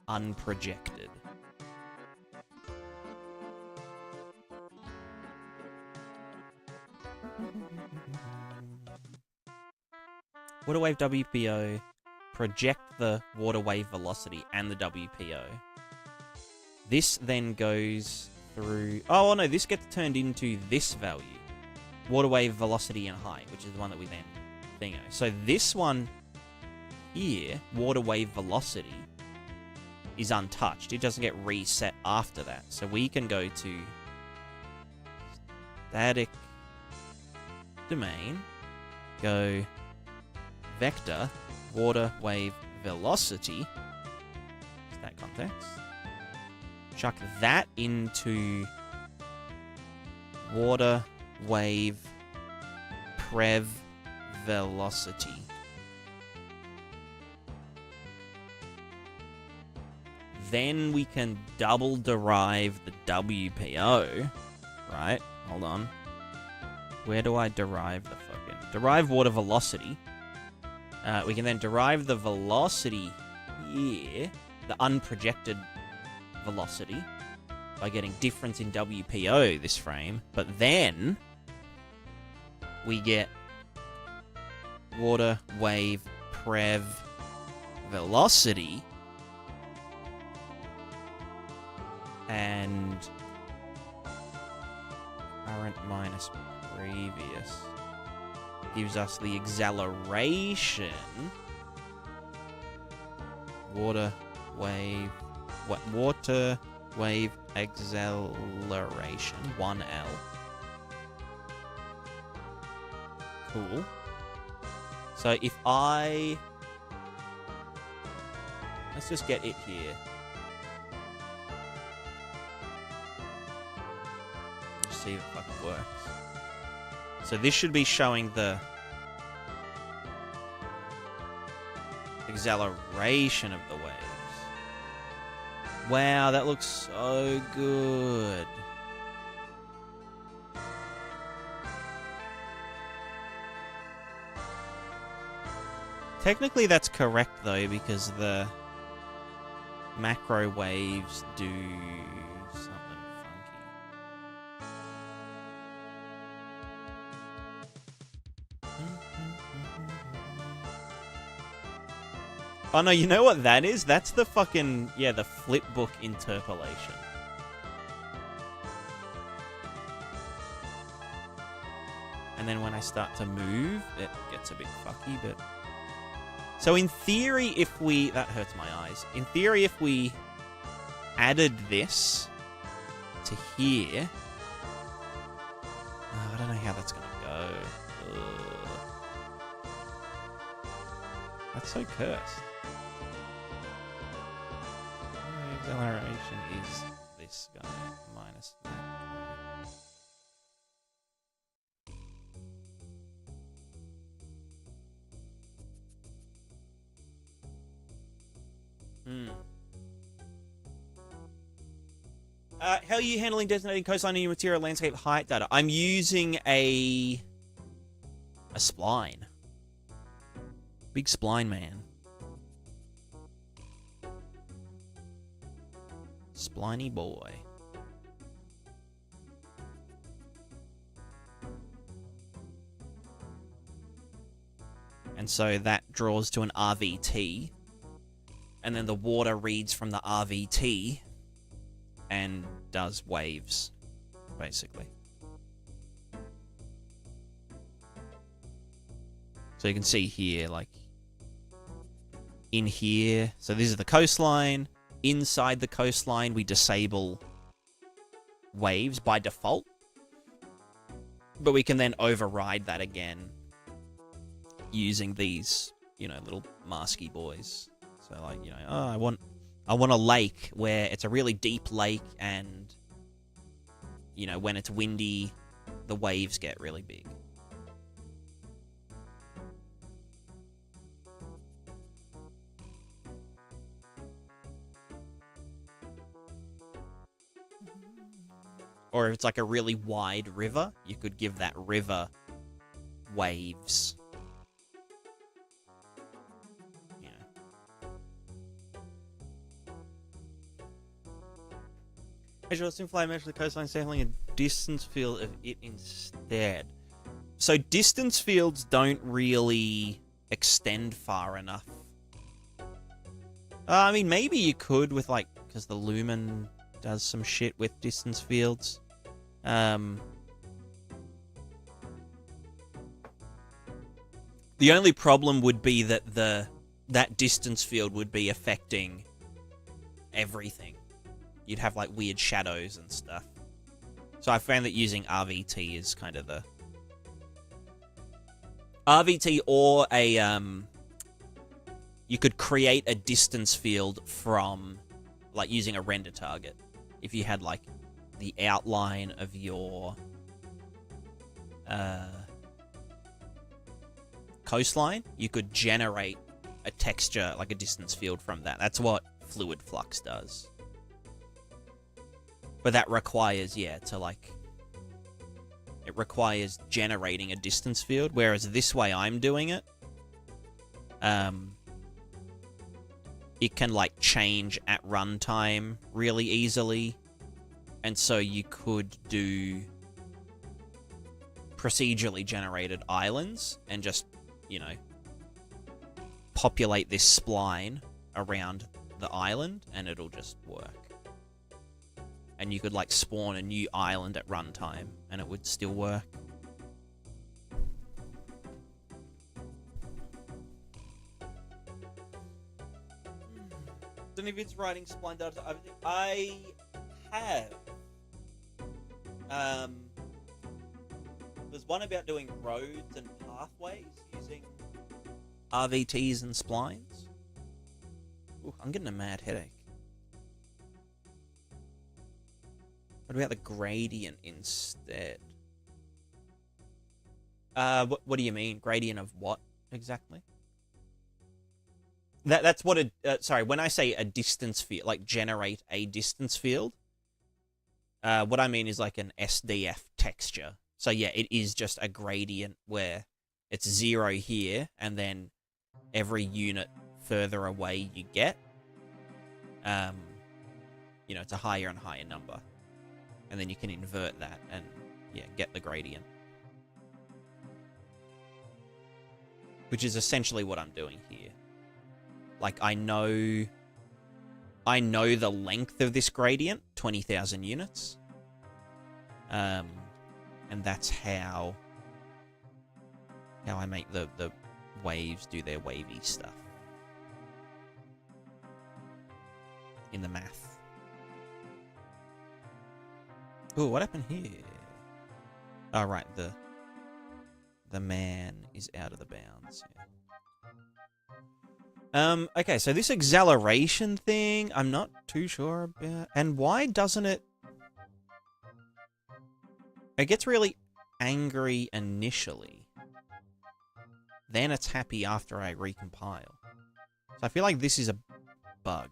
unprojected. Water wave WPO, project the water wave velocity and the WPO. This then goes through... Oh, no, this gets turned into this value. Water wave velocity and height, which is the one that we then thingo. So this one here, water wave velocity, is untouched. It doesn't get reset after that. So we can go to static domain, go vector, water, wave, velocity, stat context, chuck that into water, wave, prev, velocity. Then we can double derive the WPO, right? Hold on. Where do I derive the fucking... Derive water velocity. We can then derive the velocity here, the unprojected velocity, by getting difference in WPO this frame. But then we get water, wave, prev, velocity, and current minus previous gives us the acceleration. Water, wave, water, wave, acceleration, 1L. Cool. So if I... Let's just get it here. Just see if it fucking works. So this should be showing the acceleration of the waves. Wow, that looks so good. Technically that's correct though, because the macro waves do something funky. Oh no, you know what that is? That's the fucking, yeah, the flipbook interpolation. And then when I start to move, it gets a bit fucky, but... So in theory, if we... That hurts my eyes. In theory, if we added this to here... Oh, I don't know how that's going to go. Ugh. That's so cursed. Acceleration is this guy minus that guy. How are you handling designating coastline in your material landscape height data? I'm using a spline. Big spline man. Spliny boy. And so that draws to an RVT. And then the water reads from the RVT and does waves, basically. So you can see here, like, in here, so this is the coastline. Inside the coastline, we disable waves by default. But we can then override that again using these, you know, little masky boys. So, like, you know, oh, I want a lake where it's a really deep lake and, you know, when it's windy, the waves get really big. Or if it's like a really wide river, you could give that river waves. You know. Measure the simplify measure the coastline sampling a distance field of it instead. So distance fields don't really extend far enough. I mean, maybe you could with, like, because the lumen does some shit with distance fields. The only problem would be that that distance field would be affecting everything. You'd have, like, weird shadows and stuff. So I found that using RVT is kind of the RVT, or a you could create a distance field from, like, using a render target. If you had, like, the outline of your coastline, you could generate a texture, like a distance field from that. That's what Fluid Flux does. But that requires, yeah, it requires generating a distance field, whereas this way I'm doing it, it can, like, change at runtime really easily. And so you could do procedurally generated islands and just, you know, populate this spline around the island and it'll just work. And you could, like, spawn a new island at runtime and it would still work. Don't know if it's writing spline data. I have. There's one about doing roads and pathways using RVTs and splines. Ooh, I'm getting a mad headache. What about the gradient instead? What do you mean? Gradient of what exactly? That's what a sorry, when I say a distance field, like generate a distance field, what I mean is like an SDF texture. So yeah, it is just a gradient where it's 0 here, and then every unit further away you get, you know, it's a higher and higher number. And then you can invert that and, yeah, get the gradient. Which is essentially what I'm doing here. Like, I know the length of this gradient, 20,000 units. And that's how I make the waves do their wavy stuff. In the math. Ooh, what happened here? Oh, right, the man is out of the bounds. Yeah. Okay, so this acceleration thing, I'm not too sure about. And why doesn't it... It gets really angry initially. Then it's happy after I recompile. So I feel like this is a bug.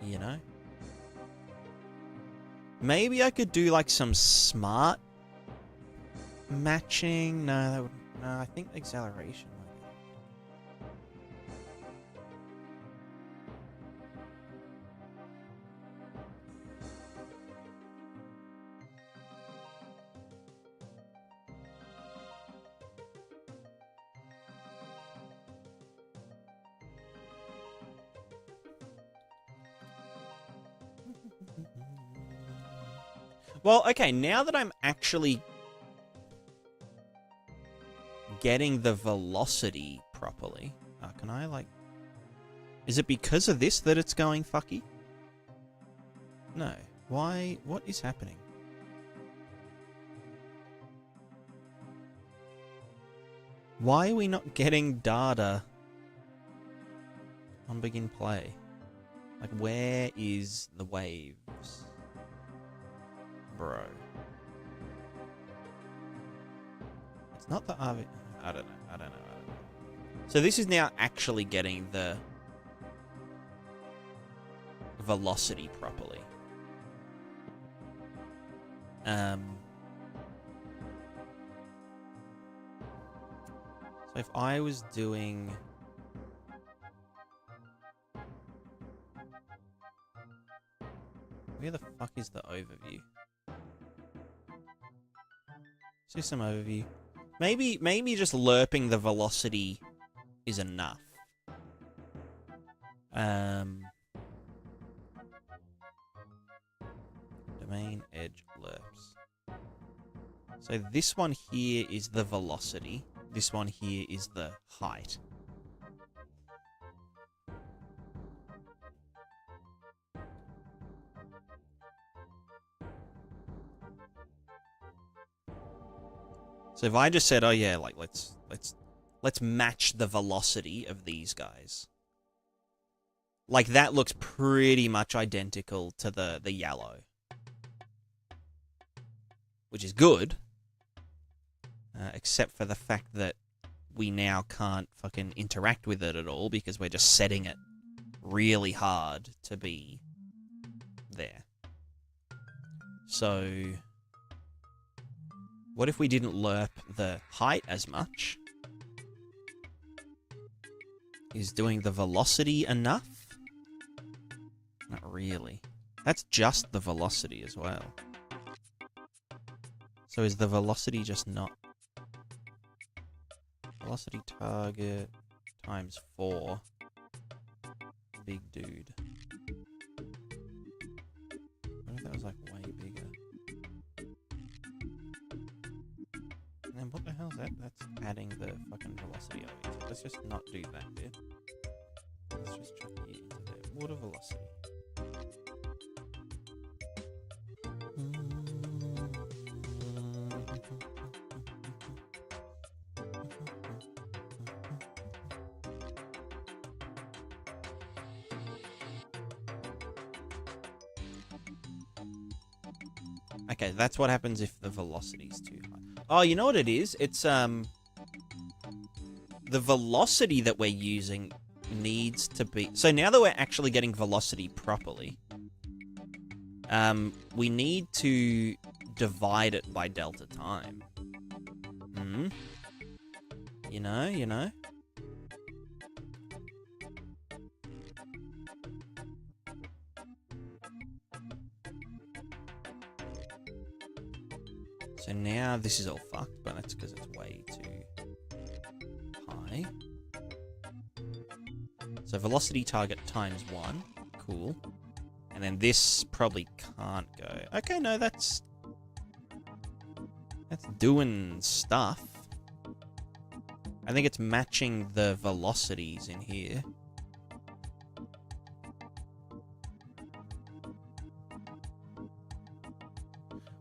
You know? Maybe I could do, like, some smart matching. No, that would... No, I think acceleration might be. Well, okay, now that I'm actually getting the velocity properly... can I, like... Is it because of this that it's going fucky? No. Why? What is happening? Why are we not getting data on begin play? Like, where is the waves? Bro. It's not the RV... I don't know. So this is now actually getting the velocity properly. So if I was doing... Where the fuck is the overview? System overview. Maybe just lerping the velocity is enough. Domain edge lerps. So this one here is the velocity. This one here is the height. So if I just said, oh yeah, like let's match the velocity of these guys. Like that looks pretty much identical to the yellow. Which is good. Except for the fact that we now can't fucking interact with it at all because we're just setting it really hard to be there. So, what if we didn't lerp the height as much? Is doing the velocity enough? Not really. That's just the velocity as well. So is the velocity just not... Velocity target times 4. Big dude. What if that was like way bigger? And then what the hell is that? That's adding the fucking velocity over here. Let's just not do that bit. Let's just chuck it into there. Water velocity. Okay, that's what happens if the velocity's too high. Oh, you know what it is? It's, the velocity that we're using needs to be... So now that we're actually getting velocity properly, we need to divide it by delta time. You know? So now this is all fucked, but that's because it's way too high. So velocity target times 1. Cool. And then this probably can't go. Okay, no, that's doing stuff. I think it's matching the velocities in here.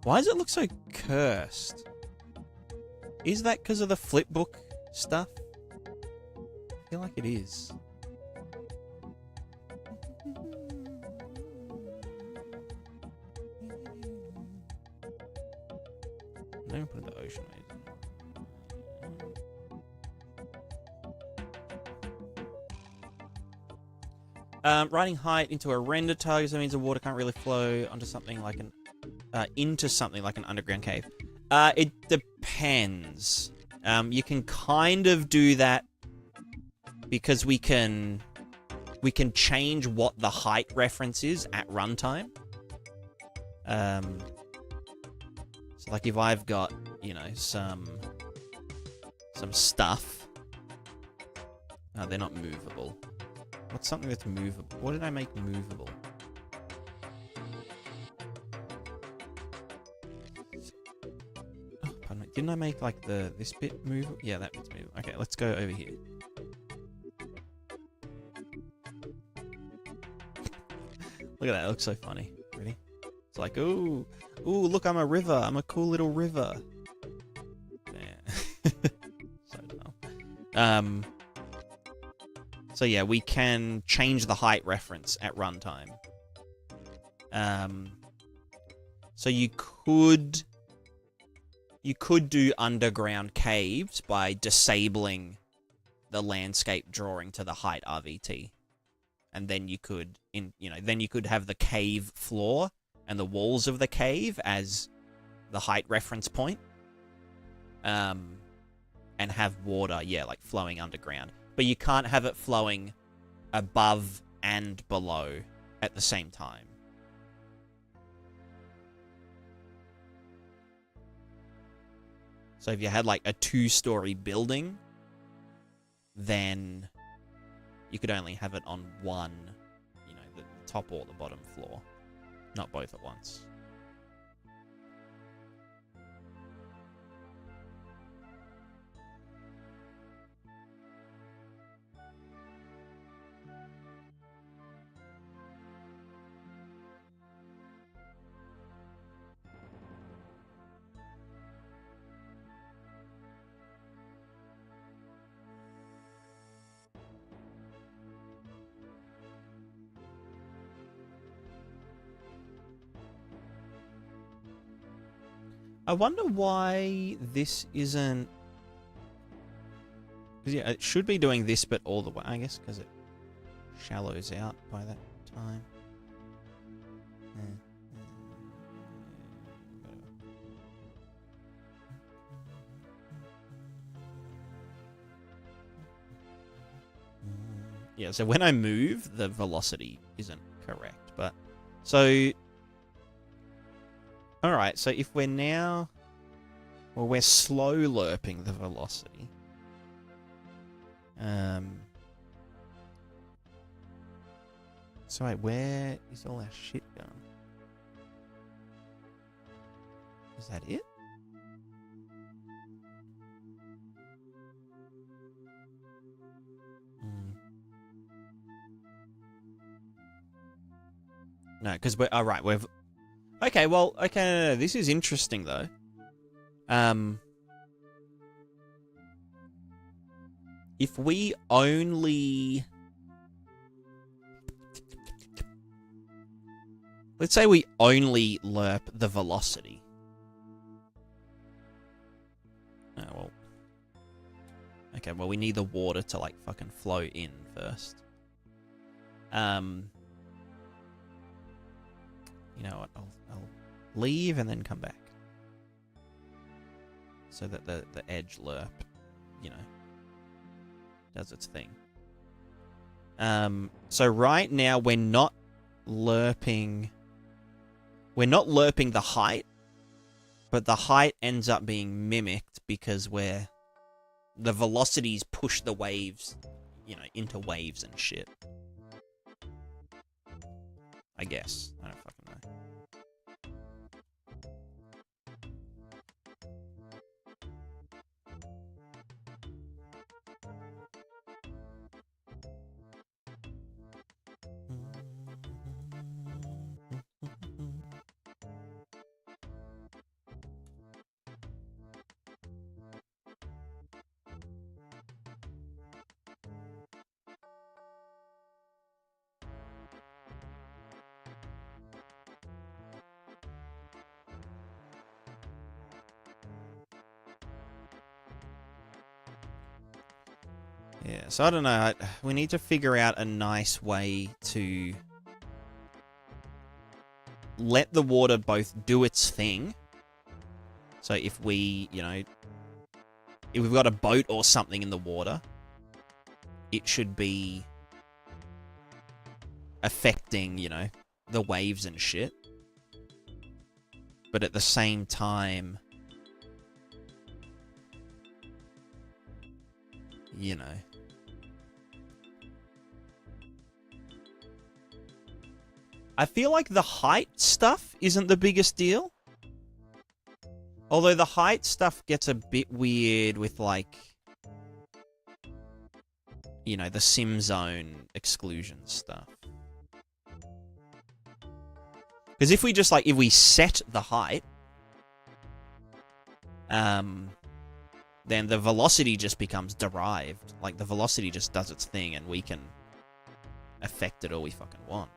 Why does it look so cursed? Is that because of the flipbook stuff? I feel like it is. I'm going to put the ocean waves in. Writing height into a render target, so that means the water can't really flow onto something like an into something like an underground cave. It depends. You can kind of do that because we can change what the height reference is at runtime. So like if I've got, you know, some stuff. Oh, they're not movable. What's something that's movable? What did I make movable? Oh, pardon me. Didn't I make like this bit movable? Yeah, that bit's movable. Okay, let's go over here. Look at that, it looks so funny. Ready? It's like, ooh, look, I'm a river. I'm a cool little river. Yeah. So dumb. So yeah, we can change the height reference at runtime. So you could do underground caves by disabling the landscape drawing to the height RVT. And then you could have the cave floor and the walls of the cave as the height reference point. And have water, yeah, like flowing underground. But you can't have it flowing above and below at the same time. So if you had like a 2-story building, then you could only have it on one, you know, the top or the bottom floor, not both at once. I wonder why this isn't... Because, yeah, it should be doing this, but all the way, I guess, because it shallows out by that time. Yeah, so when I move, the velocity isn't correct, but... So... Alright, so if we're now... Well, we're slow lerping the velocity. So wait, where is all our shit going? Is that it? No, because we're... Alright, we've... Okay, well, okay, no, this is interesting, though. If we only... Let's say we only lerp the velocity. Oh, well. Okay, well, we need the water to, like, fucking flow in first. You know what, I'll leave and then come back. So that the edge lerp, you know, does its thing. So right now we're not lerping the height, but the height ends up being mimicked because the velocities push the waves, you know, into waves and shit. I guess. I don't fucking know. Yeah, so I don't know. We need to figure out a nice way to let the water both do its thing. So if we, you know, if we've got a boat or something in the water, it should be affecting, you know, the waves and shit. But at the same time, you know, I feel like the height stuff isn't the biggest deal. Although the height stuff gets a bit weird with, like, you know, the sim zone exclusion stuff. Because if we just, like, if we set the height, then the velocity just becomes derived. Like, the velocity just does its thing and we can affect it all we fucking want.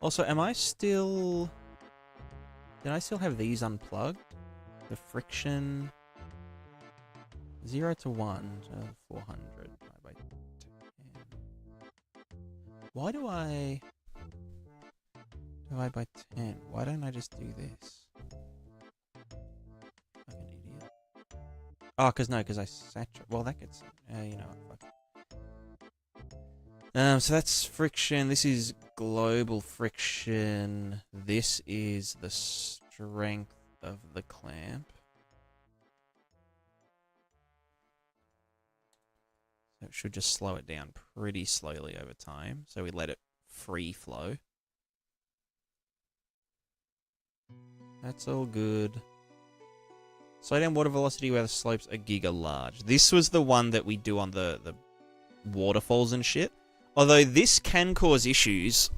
Also, am I still... Did I still have these unplugged? The friction... 0 to 1, 400 by 10. Why do I... Divide by 10? Why don't I just do this? Like an idiot. Oh, because no, because I saturate... Well, that gets... you know what, fuck. So that's friction. This is global friction. This is the strength of the clamp. So it should just slow it down pretty slowly over time. So we let it free flow. That's all good. Slow down water velocity where the slopes are giga large. This was the one that we do on the waterfalls and shit. Although this can cause issues.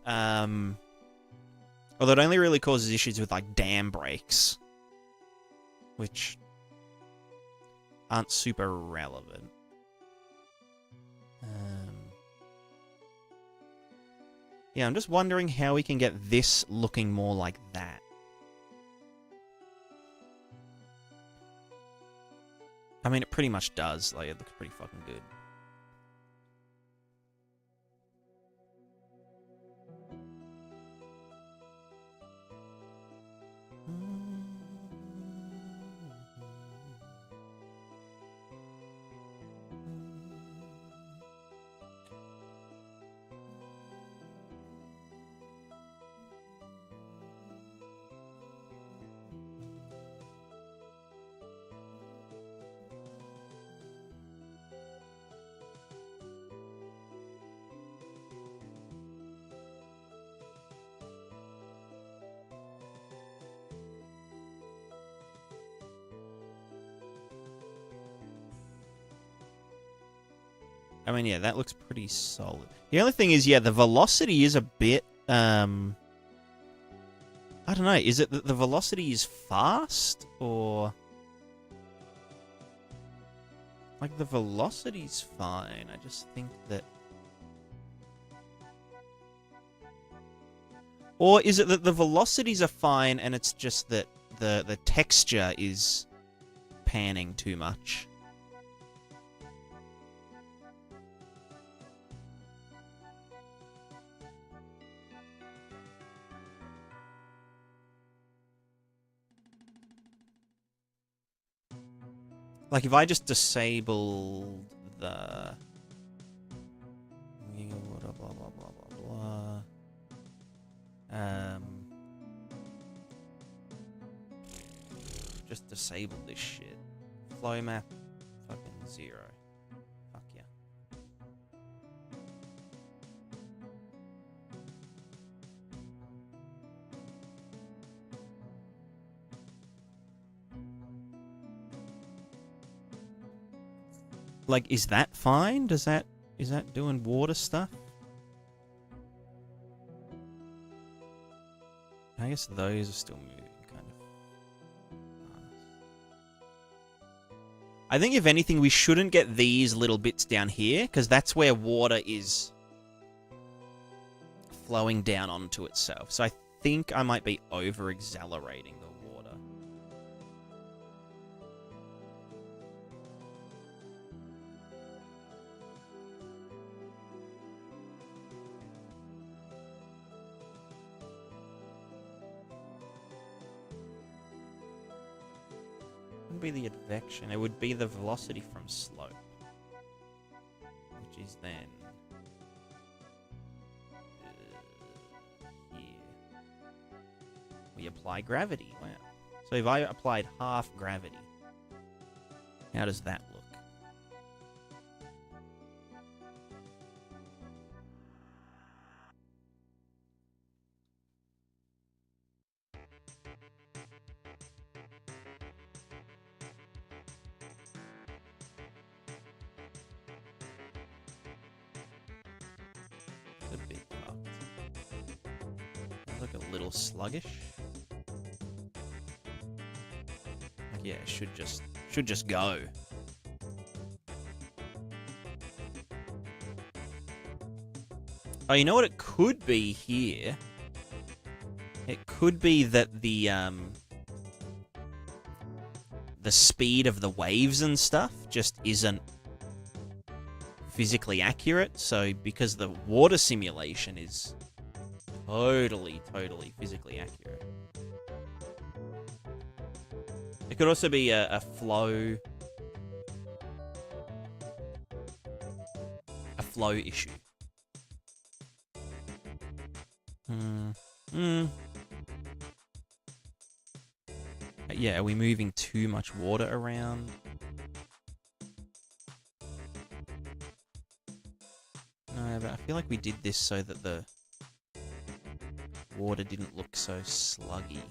Although it only really causes issues with, like, dam breaks. Which... aren't super relevant. Yeah, I'm just wondering how we can get this looking more like that. I mean, it pretty much does. Like, it looks pretty fucking good. I mean, yeah, that looks pretty solid. The only thing is, yeah, the velocity is a bit, I don't know, is it that the velocity is fast, or... Like, the velocity's fine, I just think that... Or is it that the velocities are fine, and it's just that the texture is panning too much? Like, if I just disabled the... Blah, blah, blah, blah, blah, blah. Just disable this shit. Flow map, fucking 0. Fuck yeah. Like, is that fine? Is that doing water stuff? I guess those are still moving, kind of. I think, if anything, we shouldn't get these little bits down here, because that's where water is flowing down onto itself. So I think I might be over-accelerating the water. Be the advection. It would be the velocity from slope, which is then here. We apply gravity. Wow. So if I applied half gravity, how does that look? Sluggish. Like, yeah, should just go. Oh, you know what it could be here? It could be that the speed of the waves and stuff just isn't physically accurate. So because the water simulation is totally physically accurate. It could also be a flow issue. Yeah, are we moving too much water around? No, but I feel like we did this so that the water didn't look so sluggy.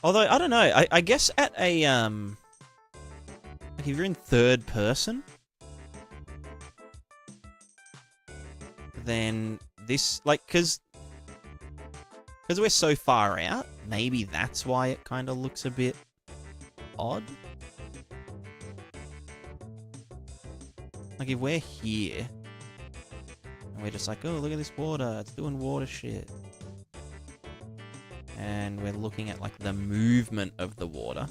Although, I don't know, I guess at a, like if you're in third person, then this, like, because we're so far out, Maybe that's why it kind of looks a bit odd. Like if we're here, and we're just like, oh, look at this water, it's doing water shit. And we're looking at like the movement of the water.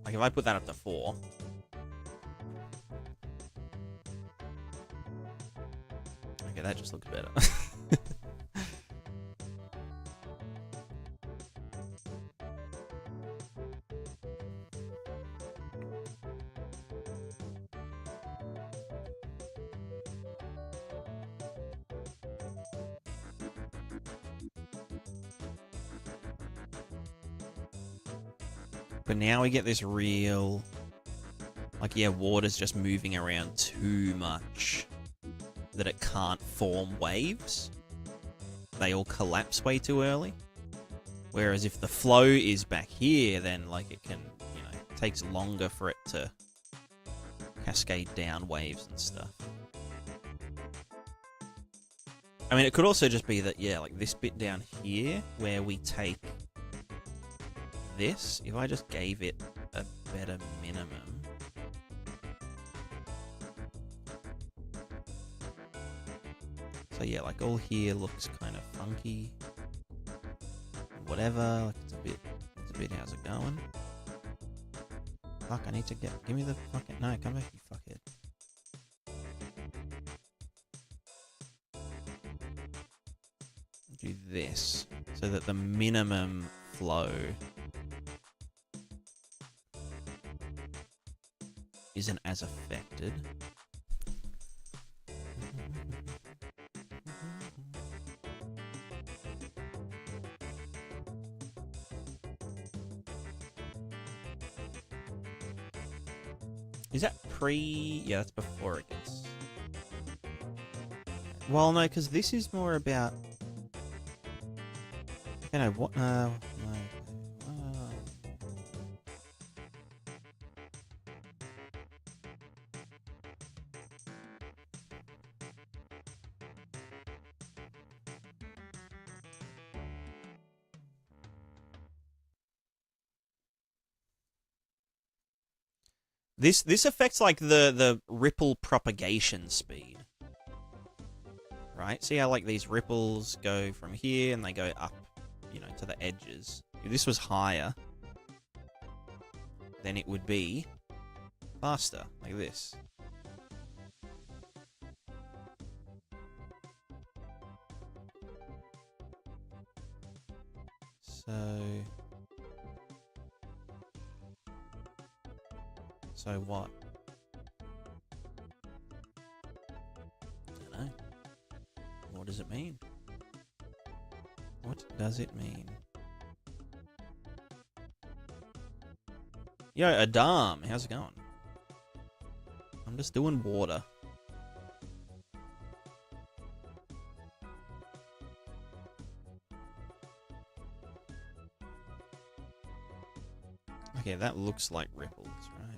Like if I put that up to 4. Okay, that just looks better. But now we get this real, like, yeah, water's just moving around too much that it can't form waves. They all collapse way too early. Whereas if the flow is back here, then, like, it can, you know, it takes longer for it to cascade down waves and stuff. I mean, it could also just be that, yeah, like this bit down here where we take this, if I just gave it a better minimum. So yeah, like all here looks kind of funky. Whatever, like it's a bit, how's it going? Fuck, I need to give me the fucking, no, come back, you fuckhead. Do this, so that the minimum flow isn't as affected. Is that pre? Yeah, that's before it gets... Well, no, because this is more about... You know, what... No. This affects like the ripple propagation speed. Right? See how like these ripples go from here and they go up, you know, to the edges. If this was higher, then it would be faster, like this. So what? I don't know. What does it mean? What does it mean? Yo, Adam, how's it going? I'm just doing water. Okay, that looks like ripples, right?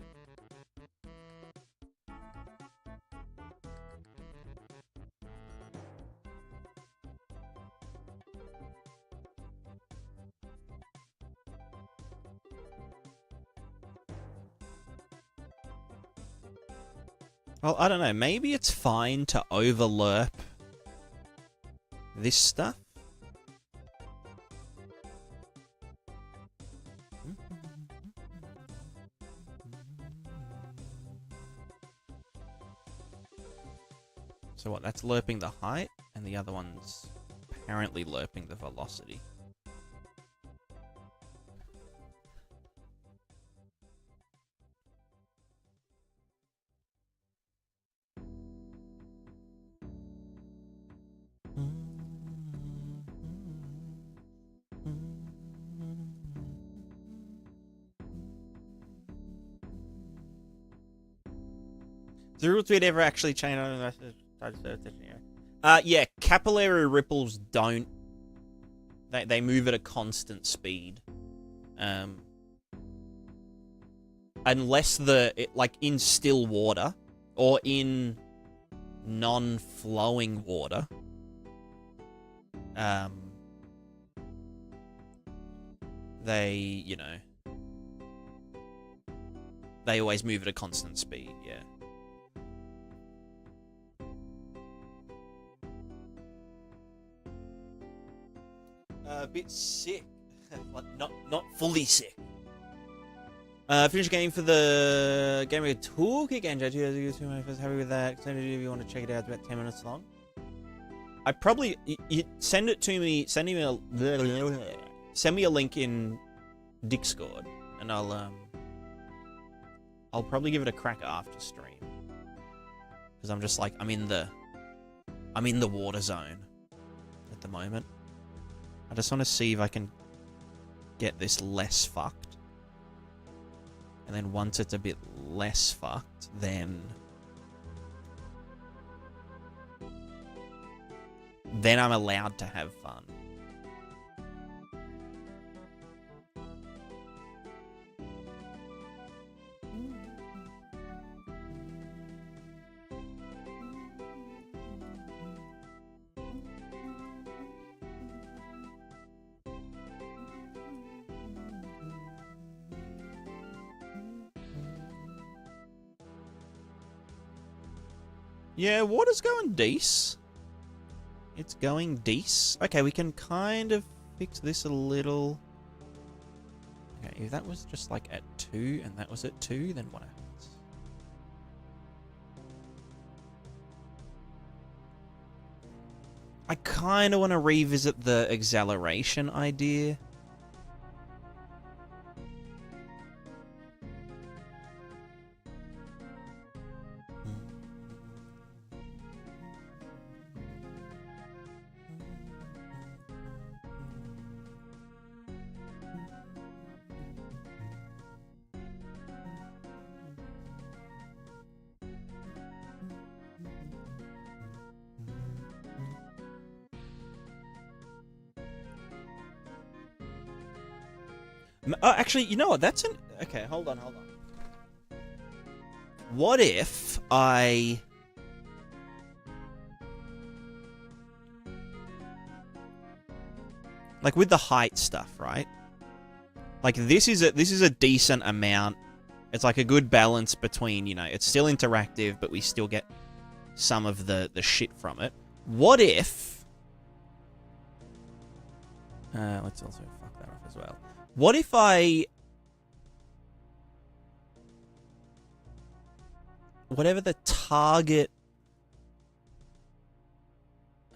Well, I don't know. Maybe it's fine to overlap this stuff. So what? That's lerping the height, and the other one's apparently lerping the velocity. The rule tweet ever actually change? Yeah, capillary ripples don't. They move at a constant speed. Unless like in still water or in non-flowing water, they, you know, they always move at a constant speed, yeah. A bit sick. Like, not fully sick. Finish game for the GameDev Toolkit game. I do happy with that. If you want to check it out, it's about 10 minutes long. I probably you send it to me. Send me a link in Discord, and I'll probably give it a crack after stream, because I'm just like I'm in the water zone at the moment. I just want to see if I can get this less fucked, and then once it's a bit less fucked, then I'm allowed to have fun. Yeah, water's going decent. It's going decent. Okay, we can kind of fix this a little. Okay, if that was just like at 2 and that was at 2, then what happens? I kind of want to revisit the acceleration idea. Oh, actually, you know what? That's an... Okay, hold on. What if I... Like, with the height stuff, right? Like, this is a decent amount. It's like a good balance between, you know, it's still interactive, but we still get some of the shit from it. What if... let's also fuck that off as well. What if whatever the target...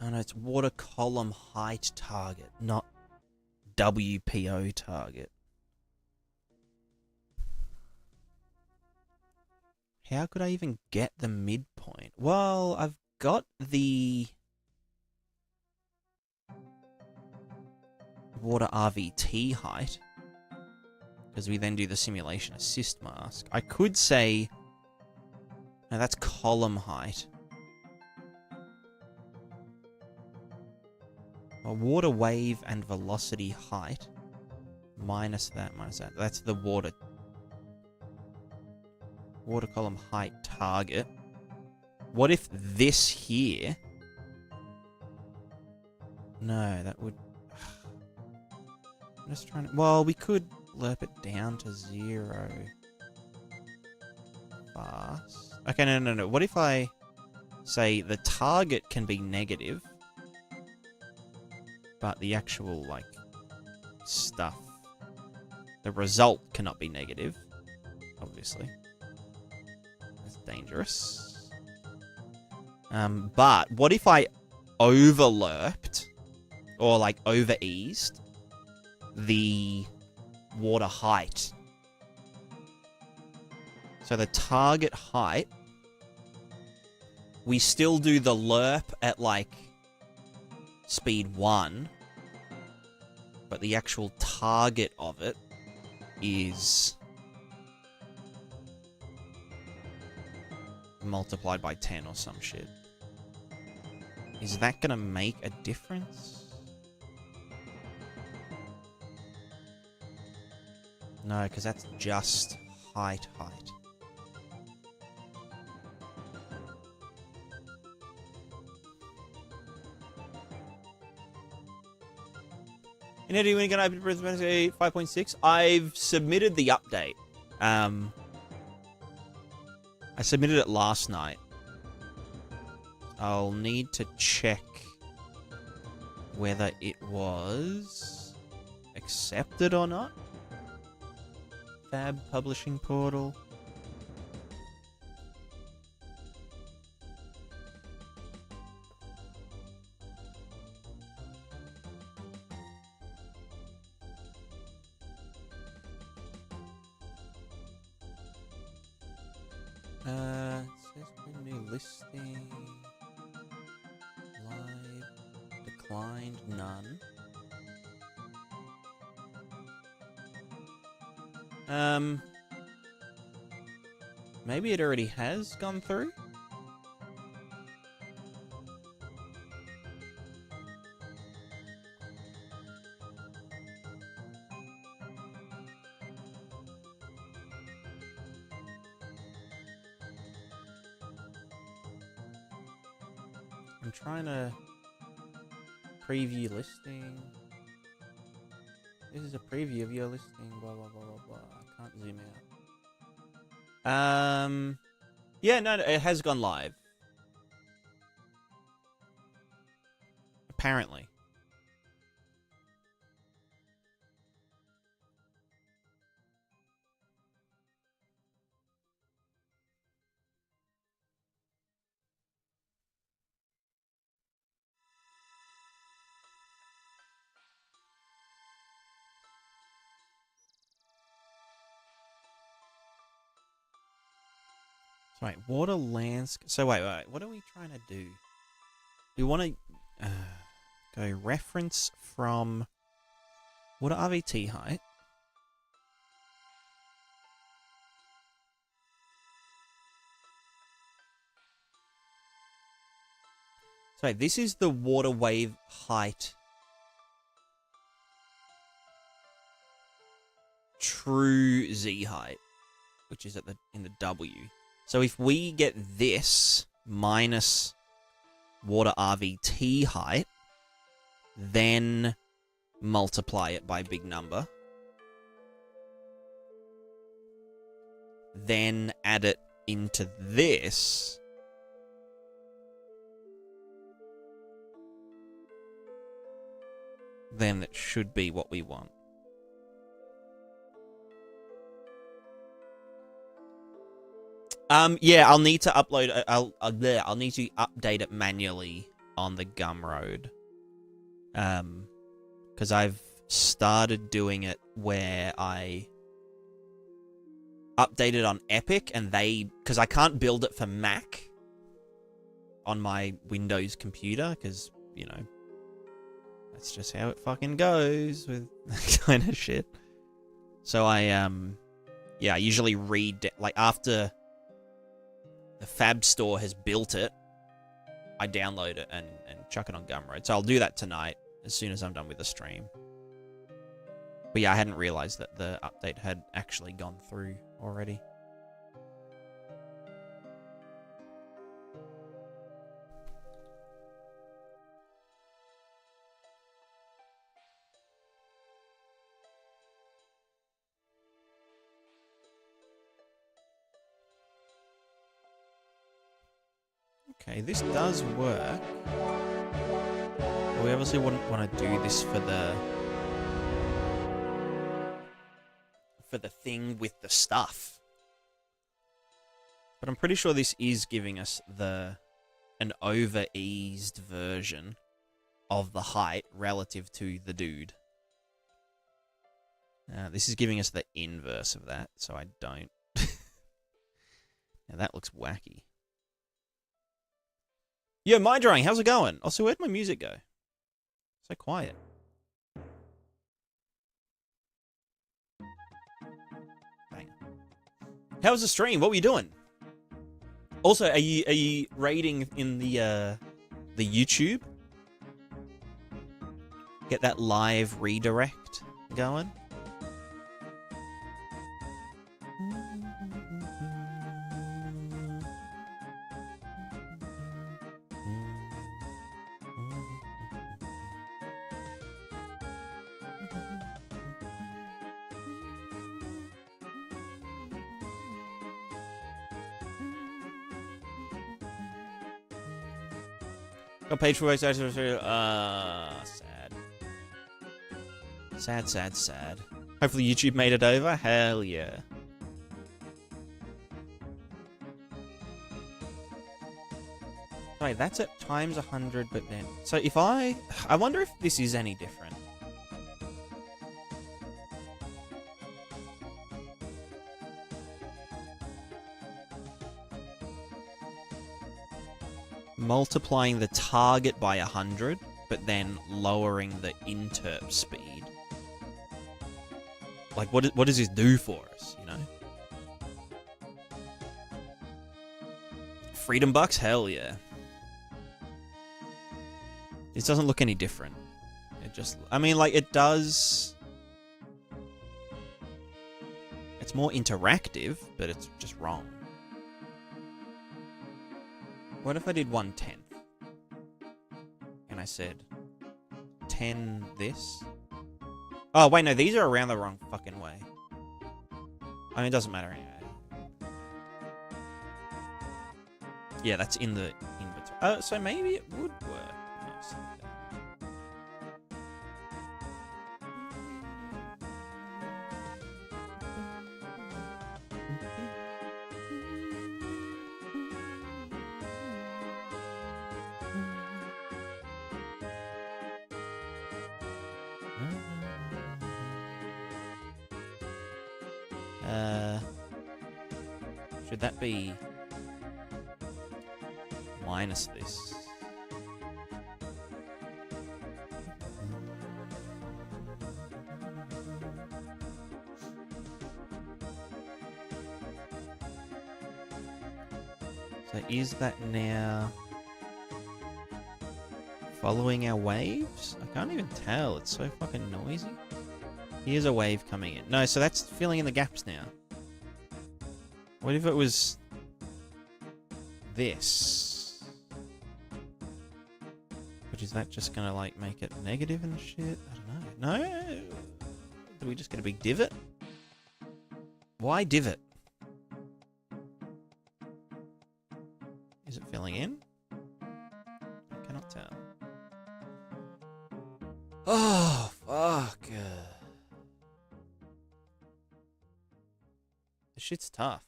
Oh no, it's water column height target, not WPO target. How could I even get the midpoint? Well, I've got the water RVT height, because we then do the simulation assist mask. I could say... No, that's column height. Well, water wave and velocity height. Minus that. That's the water column height target. What if this here... No, that would... I'm just trying to... Well, we could lerp it down to 0. Fast. Okay, no. What if I say the target can be negative, but the actual, like, stuff, the result cannot be negative, obviously. That's dangerous. But what if I overlerped, or, like, over-eased the water height? So the target height, we still do the lerp at, like, speed 1, but the actual target of it is multiplied by 10 or some shit. Is that gonna make a difference? No, because that's just height. In editing, when you're going to open 5.6, I've submitted the update. I submitted it last night. I'll need to check whether it was accepted or not. Fab Publishing Portal. It says new listing. Live. Declined. None. Maybe it already has gone through? I'm trying to preview listing. This is a preview of your listing, blah, blah, blah, blah, blah. I can't zoom out. Yeah, no, it has gone live. Apparently. Right, water landscape. So wait, what are we trying to do? We want to go reference from water RVT height. So wait, this is the water wave height. True Z height, which is in the W. So if we get this minus water RVT height, then multiply it by big number, then add it into this, then that should be what we want. Yeah, I'll need to upload. I'll need to update it manually on the Gumroad. Because I've started doing it where I update it on Epic, and because I can't build it for Mac on my Windows computer, because you know that's just how it fucking goes with that kind of shit. So I yeah, I usually read like after the Fab store has built it, I download it and chuck it on Gumroad. So I'll do that tonight as soon as I'm done with the stream. But yeah, I hadn't realized that the update had actually gone through already. Okay, this does work. But we obviously wouldn't want to do this for the thing with the stuff. But I'm pretty sure this is giving us an over-eased version of the height relative to the dude. This is giving us the inverse of that, so I don't. Now that looks wacky. Yo, Mind Drawing, how's it going? Also, where'd my music go? So quiet. Bang. How was the stream? What were you doing? Also, are you raiding in the YouTube? Get that live redirect going. Got page 4. Sad. Sad. Hopefully YouTube made it over. Hell yeah. Wait, that's at times 100, but then... So if I wonder if this is any different. Multiplying the target by 100, but then lowering the interp speed. Like, what does this do for us, you know? Freedom bucks? Hell yeah. This doesn't look any different. It just... I mean, like, it does... It's more interactive, but it's just wrong. What if I did 1/10? And I said 10 this? Oh, wait, no, these are around the wrong fucking way. I mean, it doesn't matter anyway. Yeah, that's in the inventory. So maybe it would work. Should that be minus this? So is that now following our waves? I can't even tell. It's so fucking noisy. Here's a wave coming in. No, so that's filling in the gaps now. What if it was this? But is that just gonna, like, make it negative and shit? I don't know. No? Do we just get a big divot? Why divot? Is it filling in? I cannot tell. Oh, fuck. This shit's tough.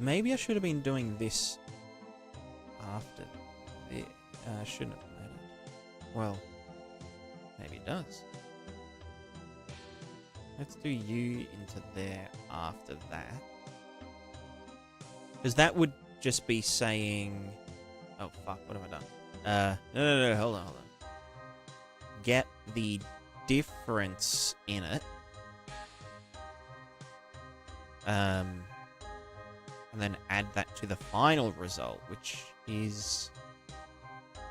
Maybe I should have been doing this after the... I shouldn't have made it. Well, maybe it does. Let's do you into there after that. Because that would just be saying... Oh, fuck, what have I done? No, hold on. Get the difference in it. And then add that to the final result, which is...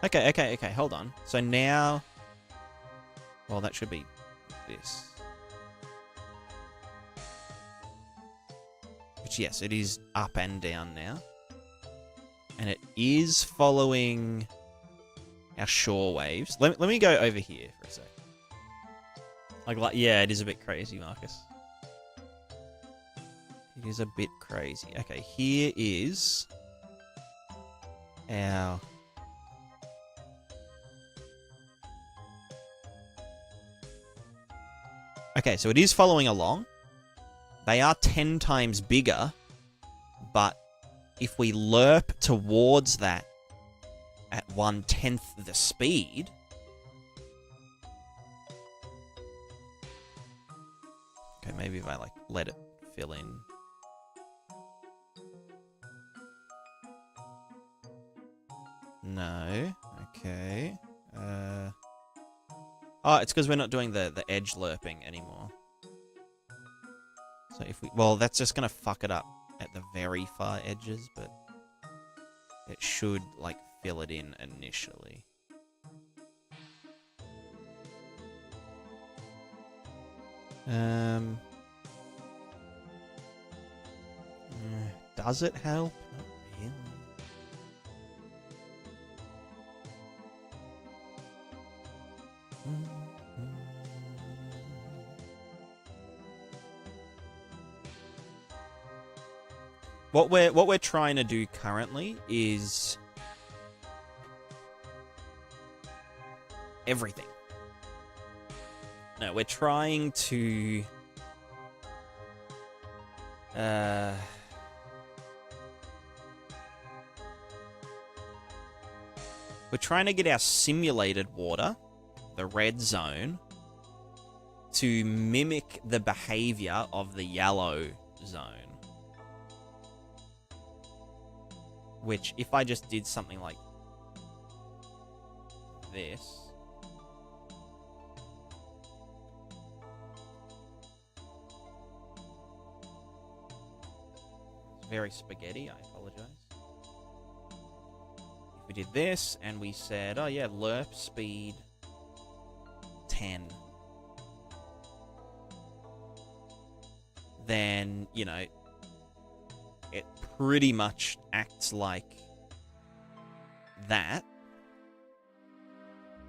Okay, hold on. So now... Well, that should be this. Which, yes, it is up and down now. And it is following our shore waves. Let me go over here for a sec. Like, yeah, it is a bit crazy, Marcus. It is a bit crazy. Okay, here is our... Okay, so it is following along. They are 10 times bigger, but if we lerp towards that at 1/10 the speed... Okay, maybe if I, like, let it fill in... No. Okay. Oh, it's because we're not doing the edge lerping anymore. So if we... Well, that's just going to fuck it up at the very far edges, but it should, like, fill it in initially. Does it help? Not really. What we're trying to do currently is everything. No, we're trying to we're trying to get our simulated water, the red zone, to mimic the behavior of the yellow zone. Which, if I just did something like this, it's very spaghetti, I apologize. If we did this, and we said, oh yeah, lerp speed 10, then, you know, it pretty much acts like that,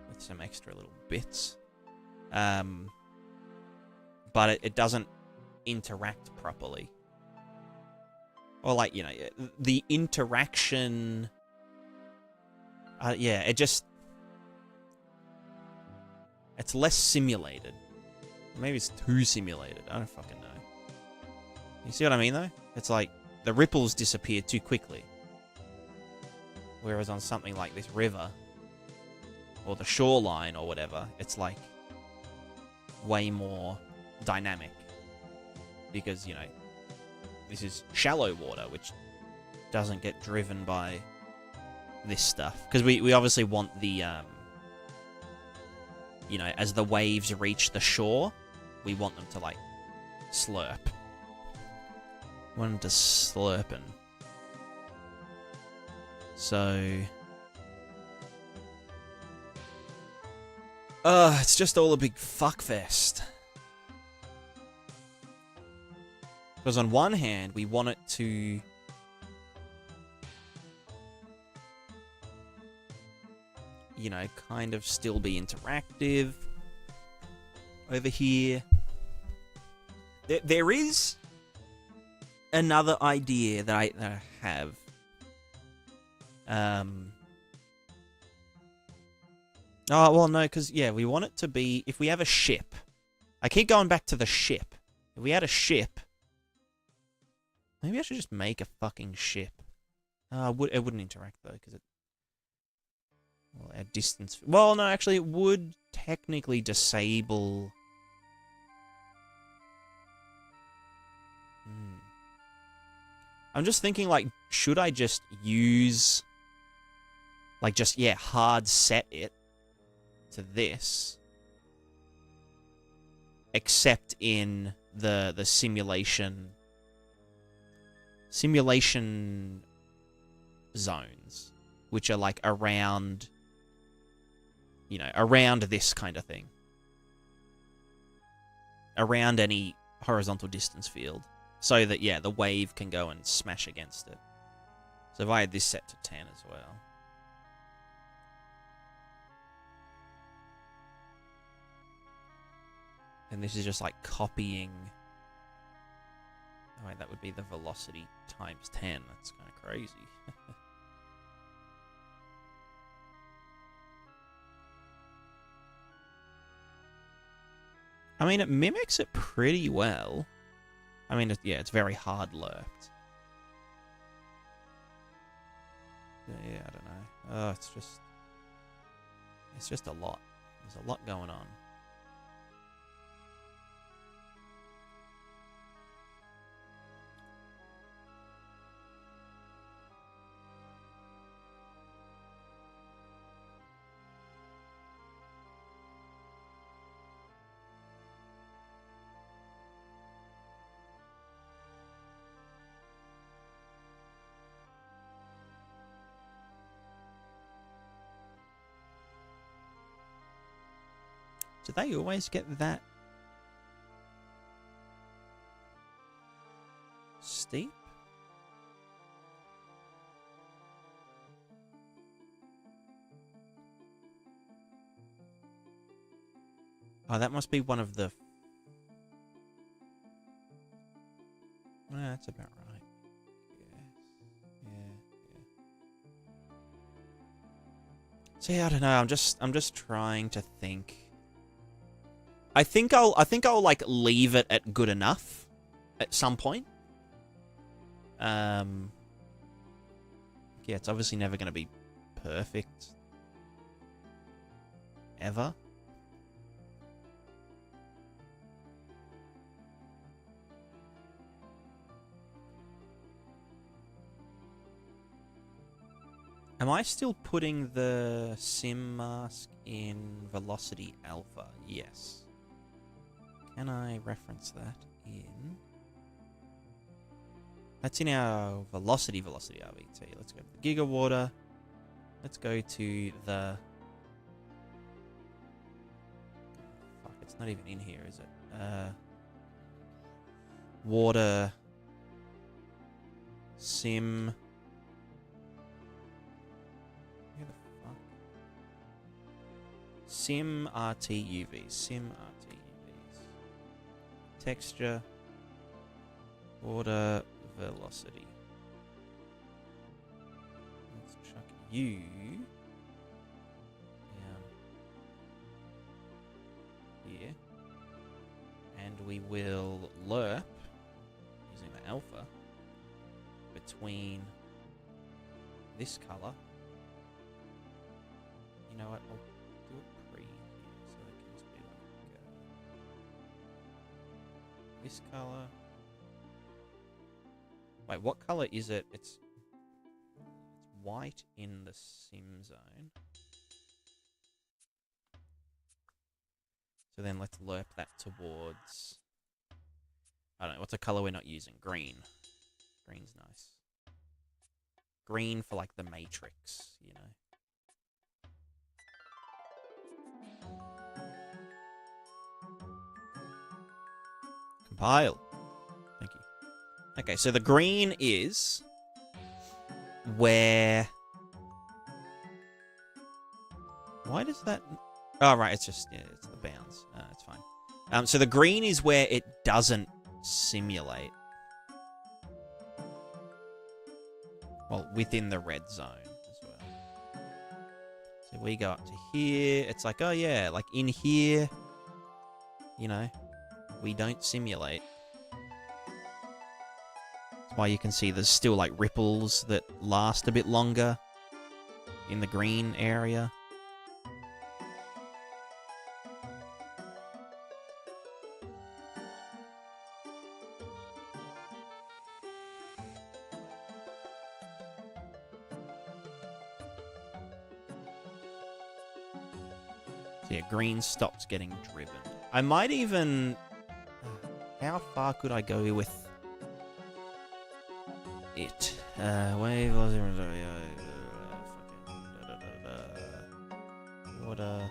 with some extra little bits. But it doesn't interact properly. Or, like, you know, the interaction... yeah, it just... It's less simulated. Maybe it's too simulated. I don't fucking know. You see what I mean, though? It's like, the ripples disappear too quickly. Whereas on something like this river, or the shoreline, or whatever, it's like way more dynamic. Because, you know, this is shallow water, which doesn't get driven by this stuff. Because we obviously want the, you know, as the waves reach the shore, we want them to, like, slurp. We want them to slurpin'. So... it's just all a big fuckfest. Because on one hand, we want it to... you know, kind of still be interactive. Over here. There is another idea that I have. Oh, well, no, because, yeah, we want it to be... If we have a ship... I keep going back to the ship. If we had a ship... Maybe I should just make a fucking ship. It wouldn't interact, though, because it... Well, our distance... Well, no, actually, it would technically disable... I'm just thinking, like, should I just use... Like, just, yeah, hard set it to this. Except in the simulation... Simulation zones. Which are, like, around... You know, around this kind of thing. Around any horizontal distance field. So that, yeah, the wave can go and smash against it. So if I had this set to 10 as well. And this is just like copying... Oh, wait, that would be the velocity times 10. That's kind of crazy. I mean, it mimics it pretty well. I mean, yeah, it's very hard lerped. Yeah, I don't know. Oh, it's just a lot. There's a lot going on. Do they always get that steep? Oh, that must be one of the... that's about right. Yes. Yeah. See, I don't know. I'm just trying to think. I think I'll like leave it at good enough at some point. Yeah, it's obviously never going to be perfect ever. Am I still putting the sim mask in velocity alpha? Yes. Can I reference that in? That's in our velocity RVT. Let's go to the gigawater. Let's go to the... Fuck, it's not even in here, is it? Water... Sim... Where the fuck? Sim RT UVs. Sim RT UVs. Texture. Water velocity. Let's chuck you down here. And we will lerp, using the alpha, between this color. You know what? I'll do it pre here, so it can just be like this color. Wait, what color is it? It's white in the sim zone. So then let's lerp that towards... I don't know, what's a color we're not using? Green. Green's nice. Green for like the matrix, you know. Compile. Thank you. Okay, so the green is where... Why does that... Oh, right, it's just... Yeah, it's the bounds. It's fine. So the green is where it doesn't simulate. Well, within the red zone as well. So we go up to here. It's like, oh yeah, like in here, you know, we don't simulate. That's why you can see there's still like ripples that last a bit longer in the green area. So yeah, green stops getting driven. I might even... How far could I go with it? Wave... Water...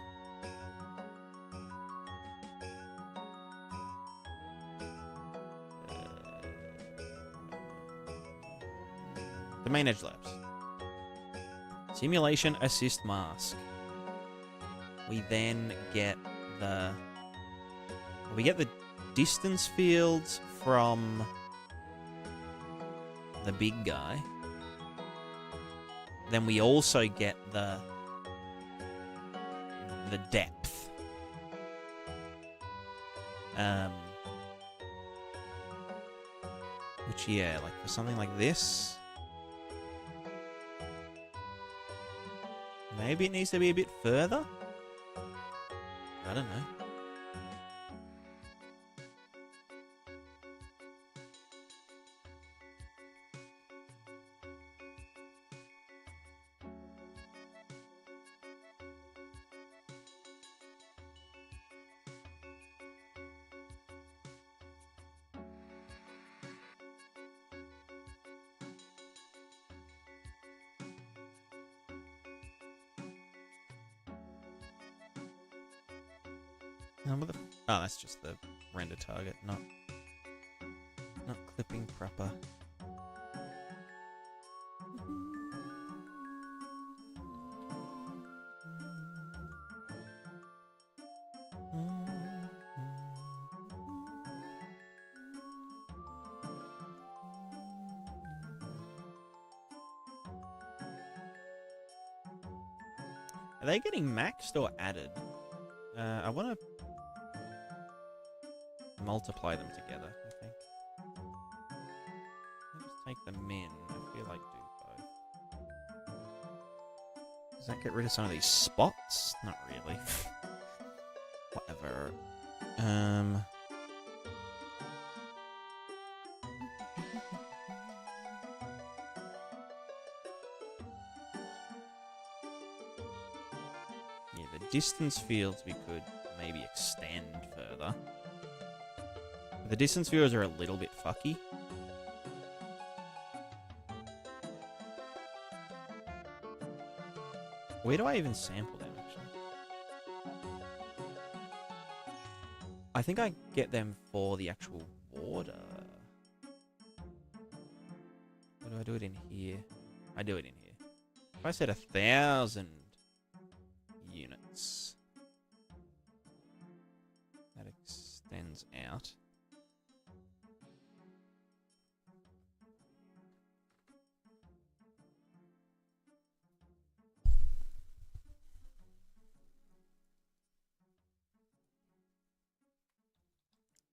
The main edge lapse. Simulation assist mask. We then get the... We get the distance fields from the big guy. Then we also get the depth. Which, yeah, like for something like this, maybe it needs to be a bit further? I don't know. Oh, that's just the render target, not clipping proper. they getting maxed or added? I want to multiply them together, I think. I'll just take the min. I feel like do both. Does that get rid of some of these spots? Not really. Whatever. Yeah, the distance fields we could maybe extend further. The distance fields are a little bit fucky. Where do I even sample them, actually? I think I get them for the actual border. Or do I do it in here? I do it in here. If I said 1,000 units, that extends out.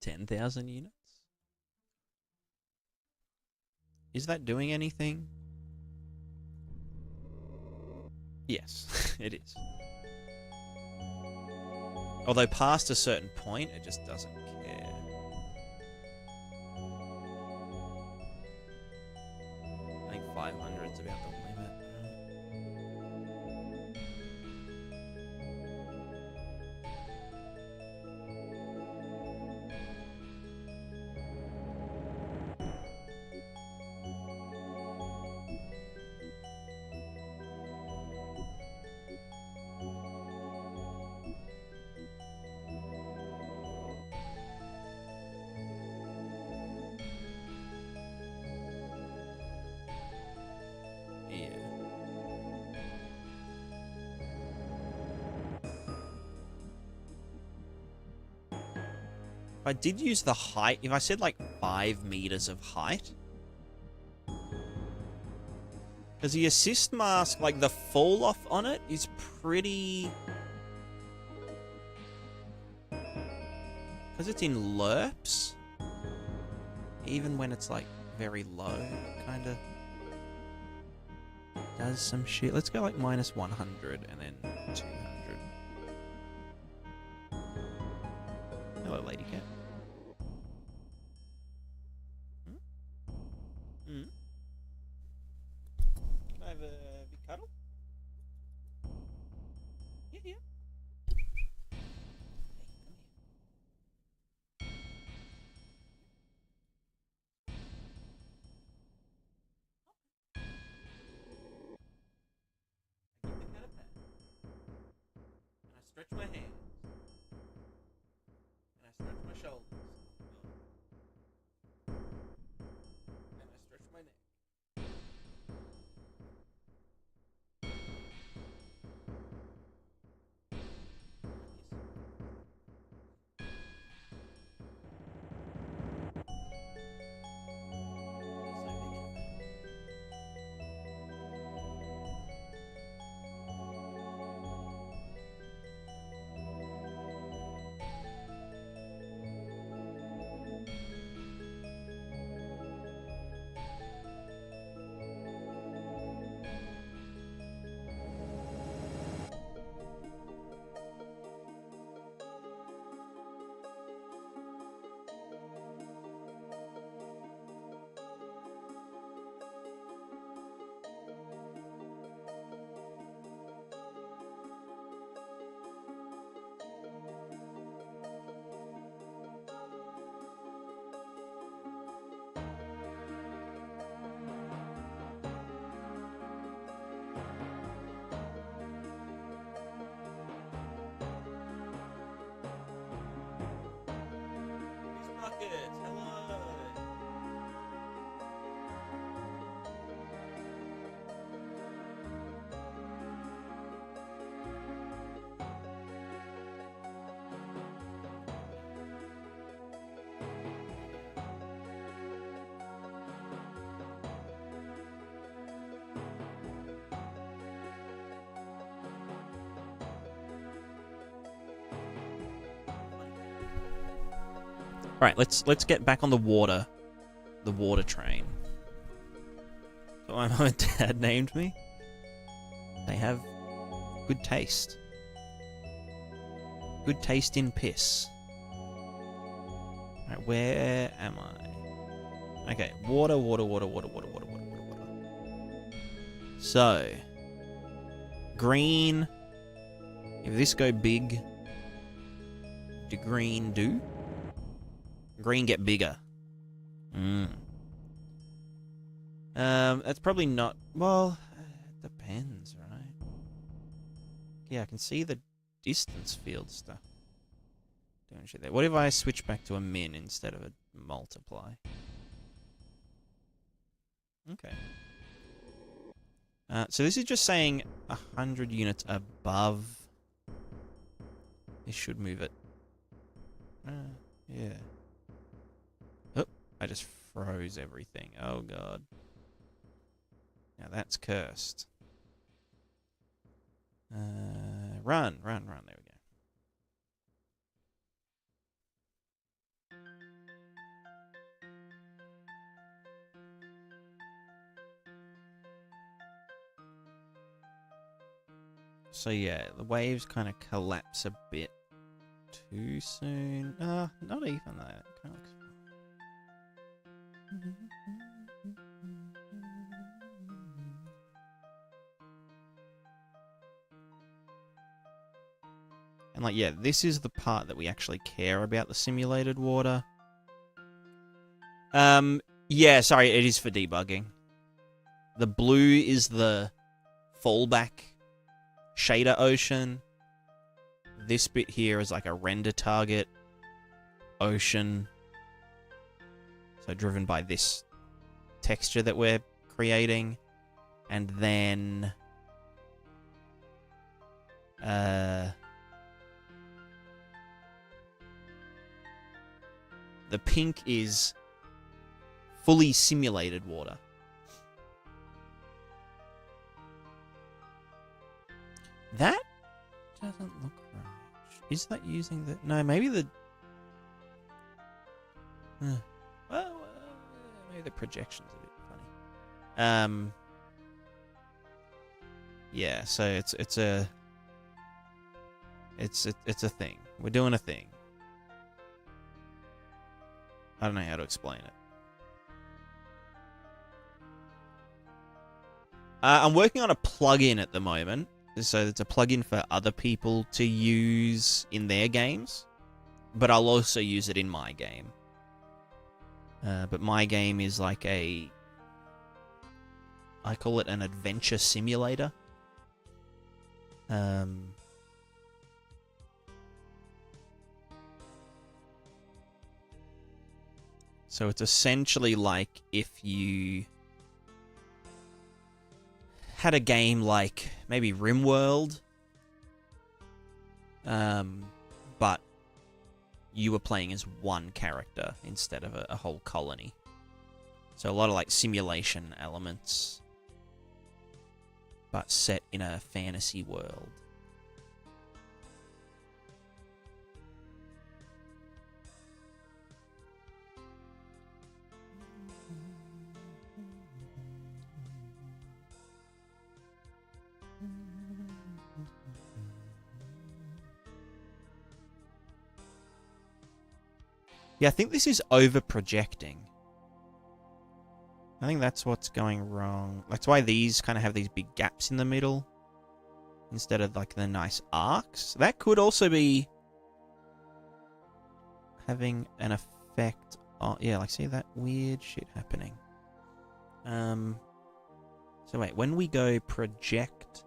$10,000 units? Is that doing anything? Yes, it is. Although past a certain point, it just doesn't care. I think 500 is about the limit. If I did use the height, if I said like 5 meters of height, because the assist mask, like the fall off on it is pretty, because it's in lerps, even when it's like very low, it kind of does some shit. Let's go like minus 100 and then 200. Hello, lady cat. Can I have a big cuddle? Yeah, yeah. Hey, come here. I give the cat a pat. And I stretch my hands. And I stretch my shoulders. And I stretch my neck. Hello. Right, let's get back on the water train. So my mum and dad named me. They have good taste. Good taste in piss. Right, where am I? Okay, water. So, green. If this go big, do green do? Green get bigger. That's probably not... Well, it depends, right? Yeah, I can see the distance field stuff. Doing shit there. What if I switch back to a min instead of a multiply? Okay. So this is just saying 100 units above. This should move it. Yeah. Oh, I just froze everything. Oh, God. Now that's cursed. Run. There we go. So yeah, the waves kind of collapse a bit too soon. Not even that. Kind of looks fine. And like, yeah, this is the part that we actually care about, the simulated water. Yeah, sorry, it is for debugging. The blue is the fallback shader ocean. This bit here is like a render target ocean. So driven by this texture that we're creating. And then the pink is fully simulated water. That doesn't look right. Is that using the... No, maybe the... well, maybe the projection's a bit funny. Yeah, so it's a thing. We're doing a thing. I don't know how to explain it. I'm working on a plugin at the moment. So it's a plugin for other people to use in their games. But I'll also use it in my game. But my game is like a... I call it an adventure simulator. So it's essentially like if you had a game like maybe RimWorld, but you were playing as one character instead of a whole colony. So a lot of like simulation elements, but set in a fantasy world. Yeah, I think this is over-projecting. I think that's what's going wrong. That's why these kind of have these big gaps in the middle instead of like the nice arcs. That could also be having an effect on... Yeah, like see that weird shit happening. So wait, when we go project...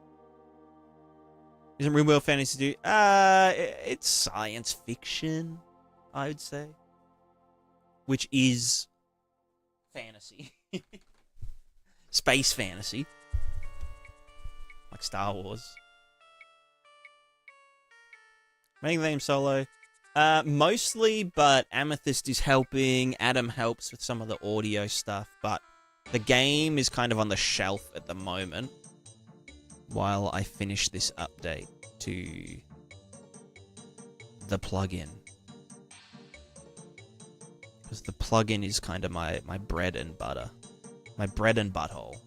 Isn't RimWorld fantasy do... it's science fiction, I would say. Which is fantasy. Space fantasy. Like Star Wars. Making the game solo. Mostly, but Amethyst is helping. Adam helps with some of the audio stuff. But the game is kind of on the shelf at the moment. While I finish this update to the plugin. Because the plugin is kind of my bread and butter. My bread and butthole.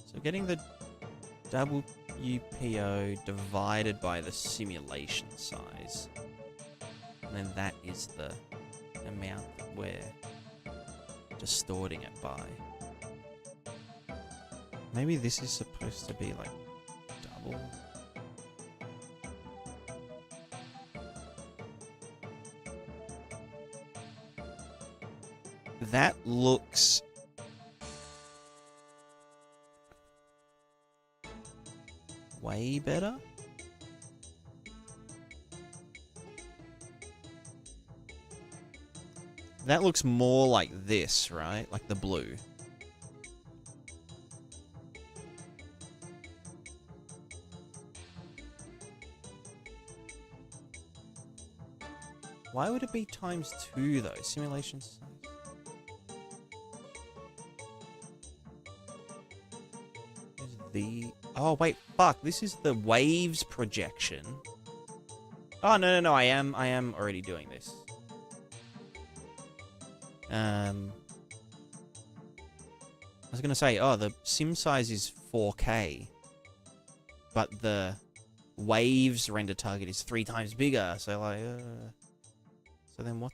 So getting the WPO divided by the simulation size. And then that is the amount that we're distorting it by. Maybe this is supposed to be like double. That looks way better. That looks more like this, right? Like the blue. Why would it be ×2 though? Simulation size. Oh wait, fuck! This is the waves projection. Oh no! I am already doing this. I was gonna say, oh, the sim size is 4K, but the waves render target is 3 times bigger. So like, so then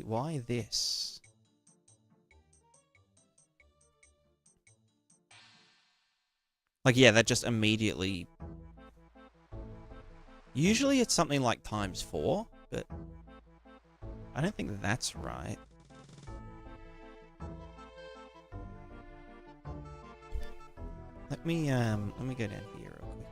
why this? Like, yeah, that just immediately... Usually it's something like ×4, but I don't think that's right. Let me go down here real quick.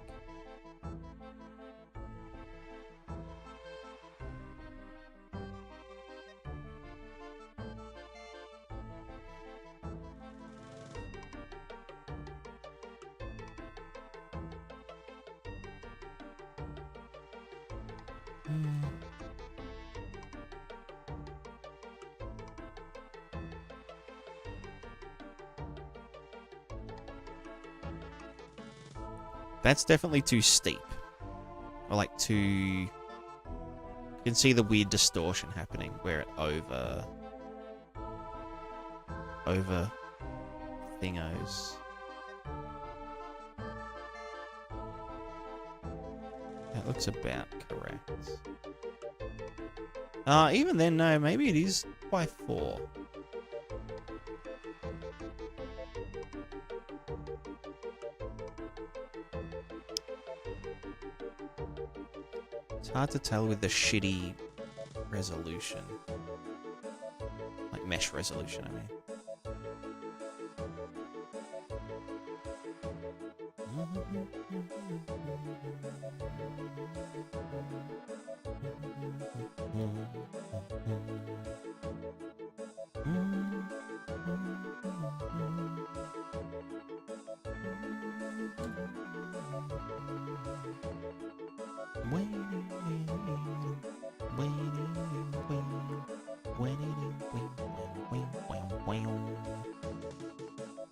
That's definitely too steep. Or like too... You can see the weird distortion happening where it over thingos. That looks about correct. Even then, no, maybe it is by 4. It's hard to tell with the shitty resolution. Like mesh resolution, I mean.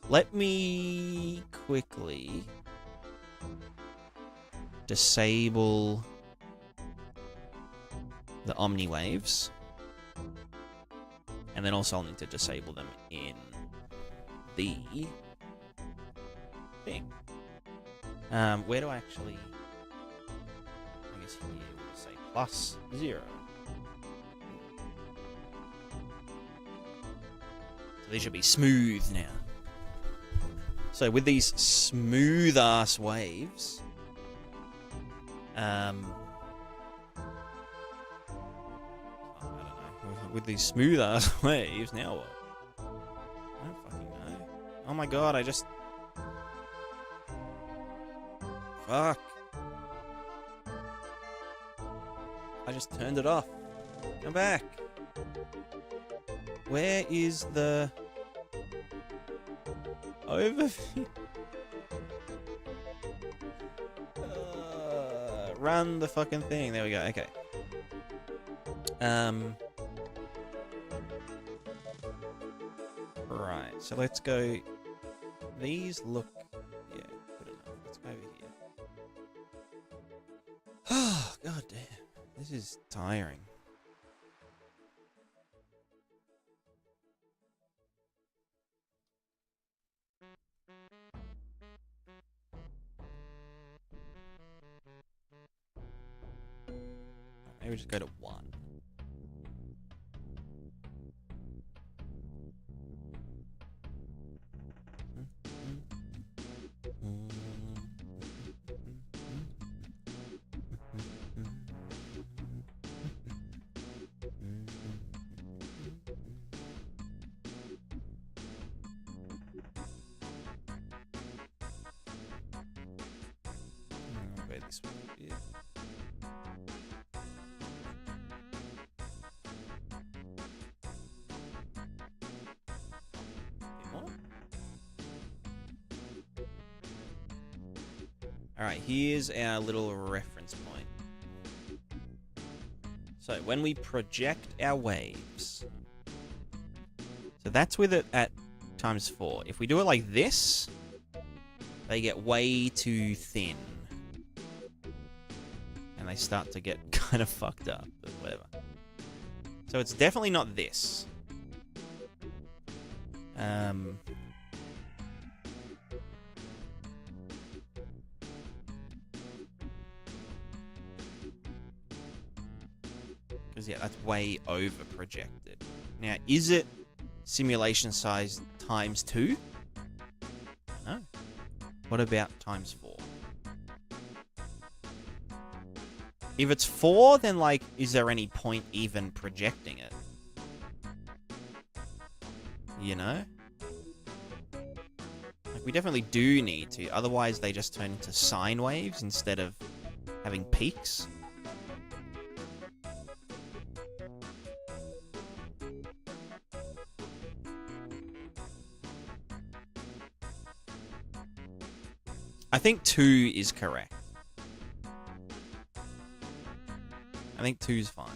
Let me quickly disable the Omni waves, and then also I'll need to disable them in the thing. Where do I actually? I guess here we'll say +0. So these should be smooth now. So with these smooth ass waves, I don't know. With these smooth ass waves, now what? I don't fucking know. Oh my god, I just... Fuck. I just turned it off. Come back. Where is the... overview? Run the fucking thing. There we go. Okay. Right. So let's go. These look. Yeah, good enough. Let's go over here. Oh, god damn. This is tiring. Maybe just go to 1. Okay, this one. Yeah. Alright, here's our little reference point. So, when we project our waves... So that's with it at ×4. If we do it like this, they get way too thin. And they start to get kind of fucked up, but whatever. So it's definitely not this. Because, yeah, that's way over projected. Now, is it simulation size ×2? No. What about ×4? If it's 4, then, like, is there any point even projecting it? You know? Like, we definitely do need to. Otherwise, they just turn into sine waves instead of having peaks. I think 2 is correct. I think 2 is fine.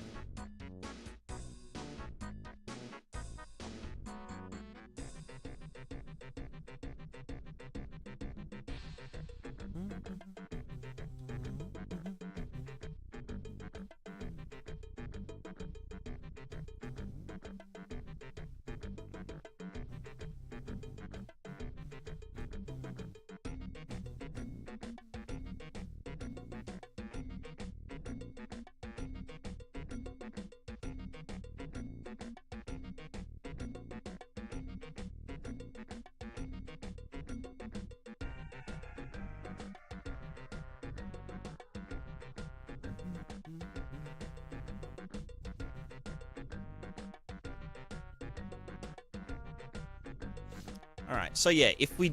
Alright, so yeah, if we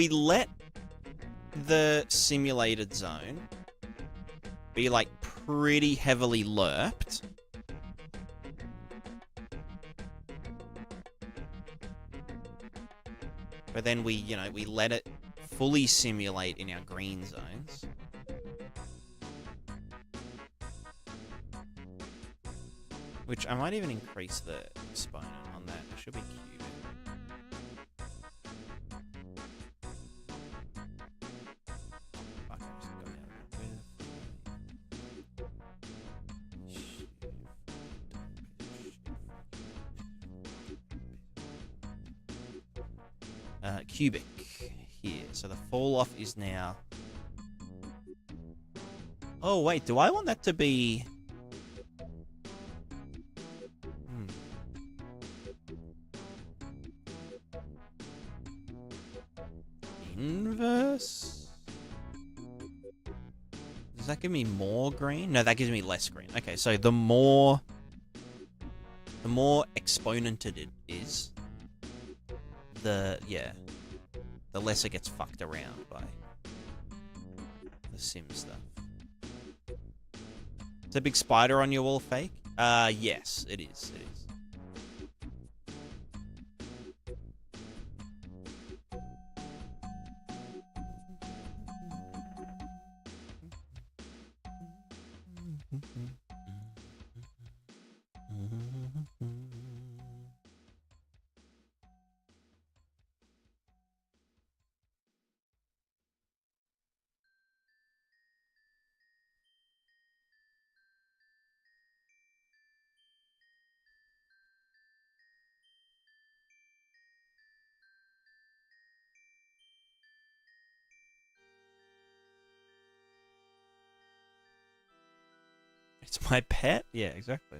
let the simulated zone be like pretty heavily lerped, but then we let it fully simulate in our green zones. Which I might even increase the exponent on that. It should be cubic. Fuck, I just got out of it. Cubic here. So the fall off is now... Oh, wait. Do I want that to be... Inverse? Does that give me more green? No, that gives me less green. Okay, so the more exponented it is, the less it gets fucked around by the sim stuff. Is a big spider on your wall fake? Yes, it is. It is. It's my pet? Yeah, exactly.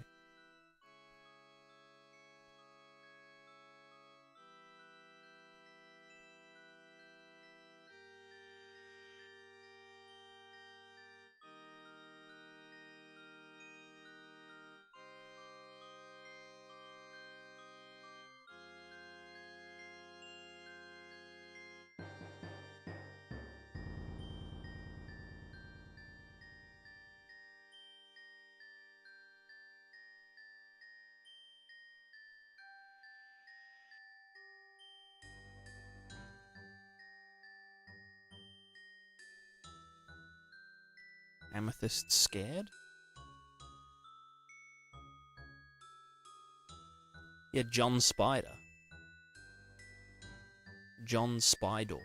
Amethyst scared? Yeah, John Spider. John Spydor.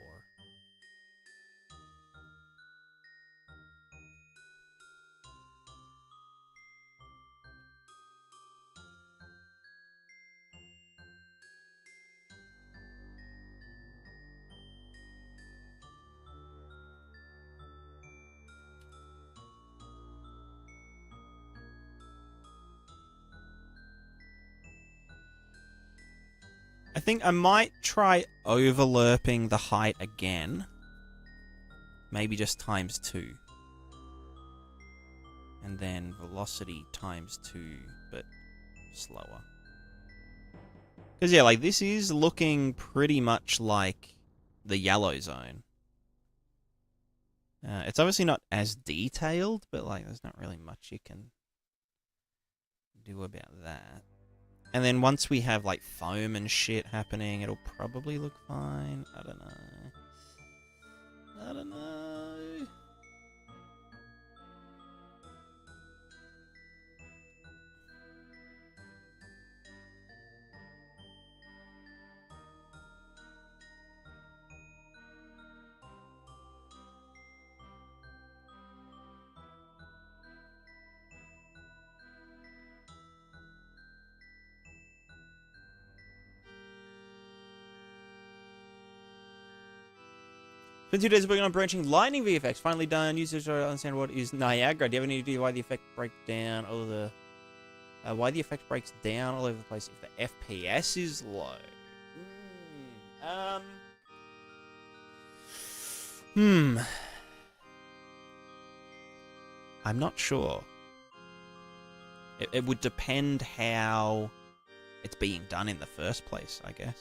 I think I might try overlerping the height again. Maybe just ×2. And then velocity ×2, but slower. Because, yeah, like, this is looking pretty much like the yellow zone. It's obviously not as detailed, but, like, there's not really much you can do about that. And then once we have, like, foam and shit happening, it'll probably look fine. I don't know. I don't know. Been 2 days working on branching lightning VFX. Finally done. Users don't understand what is Niagara. Do you have any idea why the effect breaks down all the why the effect breaks down all over the place if the FPS is low? I'm not sure. It would depend how it's being done in the first place, I guess.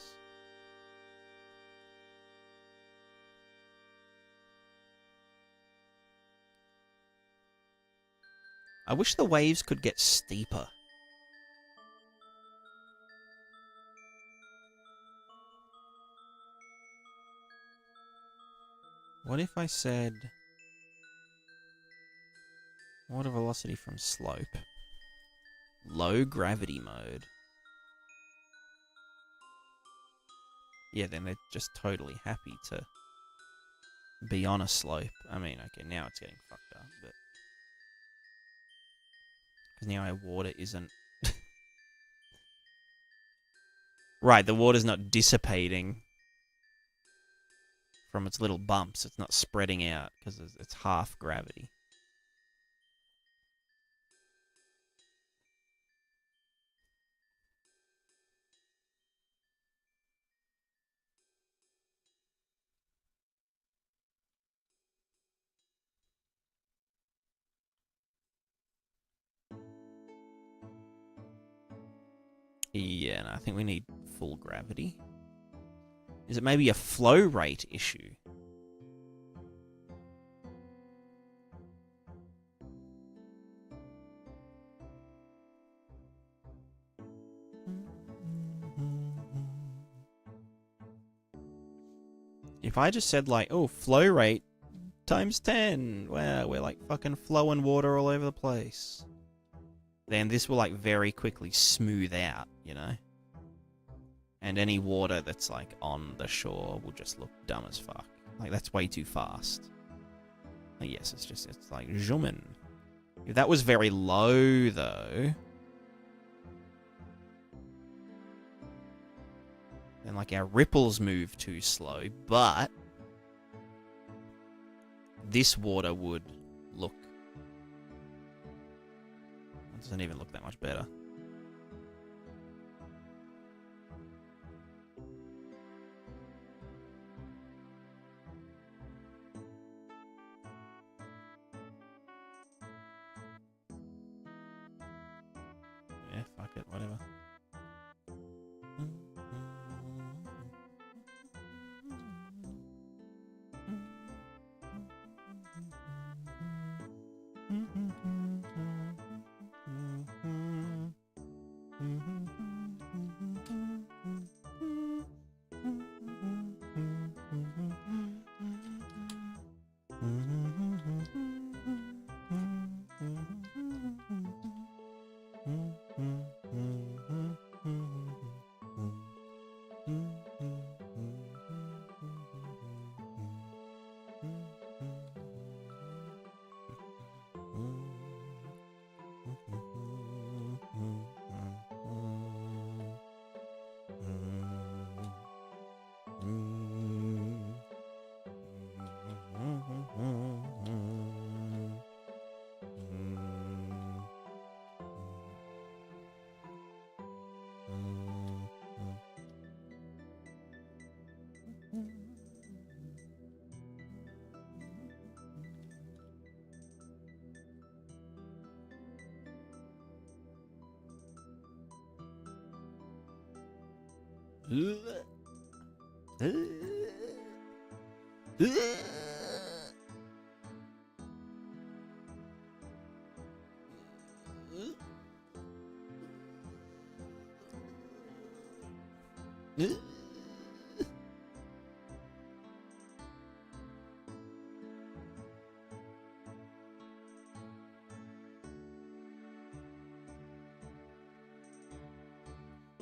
I wish the waves could get steeper. What if I said water velocity from slope? Low gravity mode. Yeah, then they're just totally happy to be on a slope. I mean, okay, now it's getting fucked up, but... Because now our water isn't... Right, the water's not dissipating from its little bumps. It's not spreading out because it's half gravity. Yeah, no, I think we need full gravity. Is it maybe a flow rate issue? If I just said, like, oh, flow rate ×10, wow, we're like fucking flowing water all over the place, then this will, like, very quickly smooth out, you know? And any water that's, like, on the shore will just look dumb as fuck. Like, that's way too fast. Like, yes, it's like, zooming. If that was very low, though... then, like, our ripples move too slow, but... this water would look Doesn't even look that much better. Yeah, fuck it, whatever.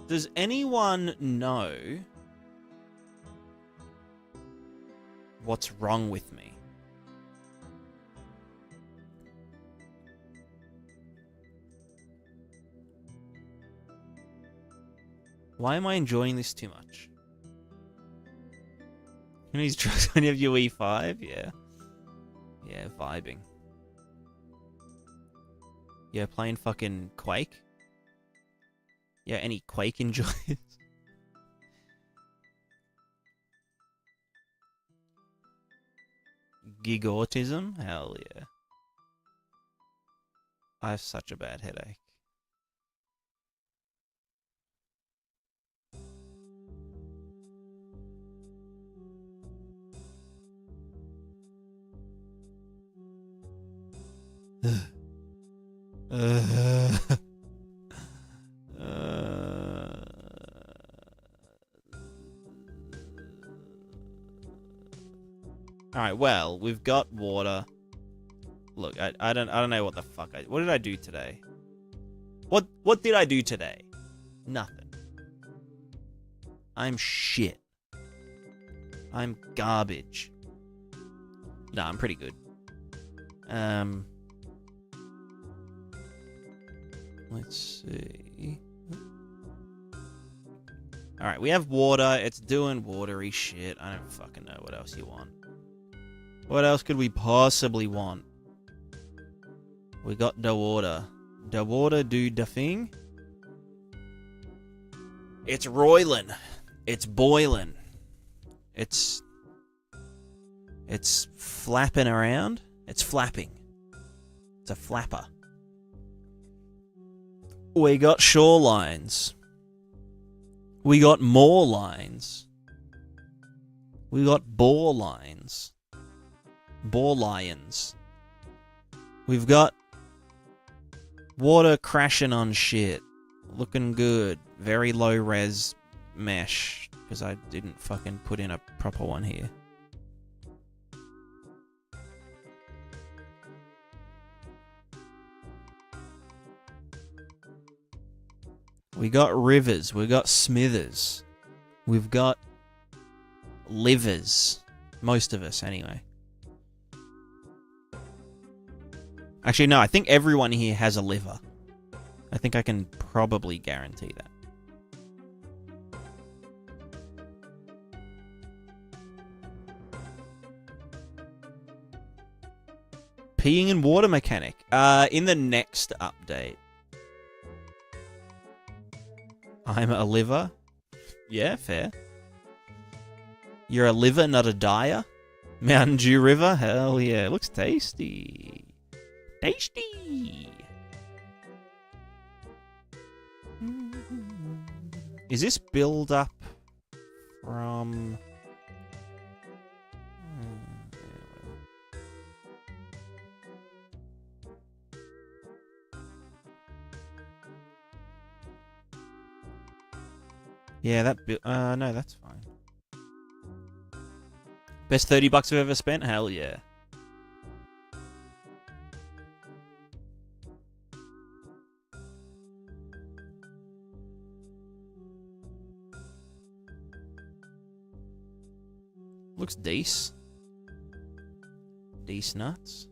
Does anyone know what's wrong with me? Why am I enjoying this too much? He's drugs when you have UE5? Yeah. Yeah, vibing. Yeah, playing fucking Quake? Yeah, any Quake enjoyers? Gig autism? Hell yeah. I have such a bad headache. Alright, well, we've got water. Look, I don't know what the fuck what did I do today? What did I do today? Nothing. I'm shit. I'm garbage. Nah, I'm pretty good. Let's see. Alright, we have water. It's doing watery shit. I don't fucking know what else you want. What else could we possibly want? We got the water. The water do the thing. It's roiling. It's boiling. It's flapping around. It's flapping. It's a flapper. We got shorelines. We got more lines. We got bore lines. Bore lions. We've got water crashing on shit. Looking good. Very low res mesh. Because I didn't fucking put in a proper one here. We got rivers. We got smithers. We've got livers. Most of us, anyway. Actually, no, I think everyone here has a liver. I think I can probably guarantee that. Peeing and water mechanic. In the next update. I'm a liver. Yeah, fair. You're a liver, not a dyer. Mountain Dew River? Hell yeah. Looks tasty. Tasty! Is this build up from... Yeah, that... no, that's fine. Best 30 bucks I've ever spent? Hell yeah. Looks decent. Decent nuts.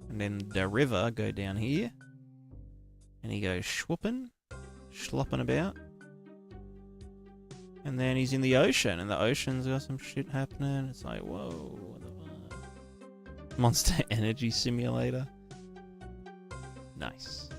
And then the river go down here. And he goes schwoopping. Schlopping about. And then he's in the ocean. And the ocean's got some shit happening. It's like, whoa. What the fuck? Monster Energy Simulator. Nice.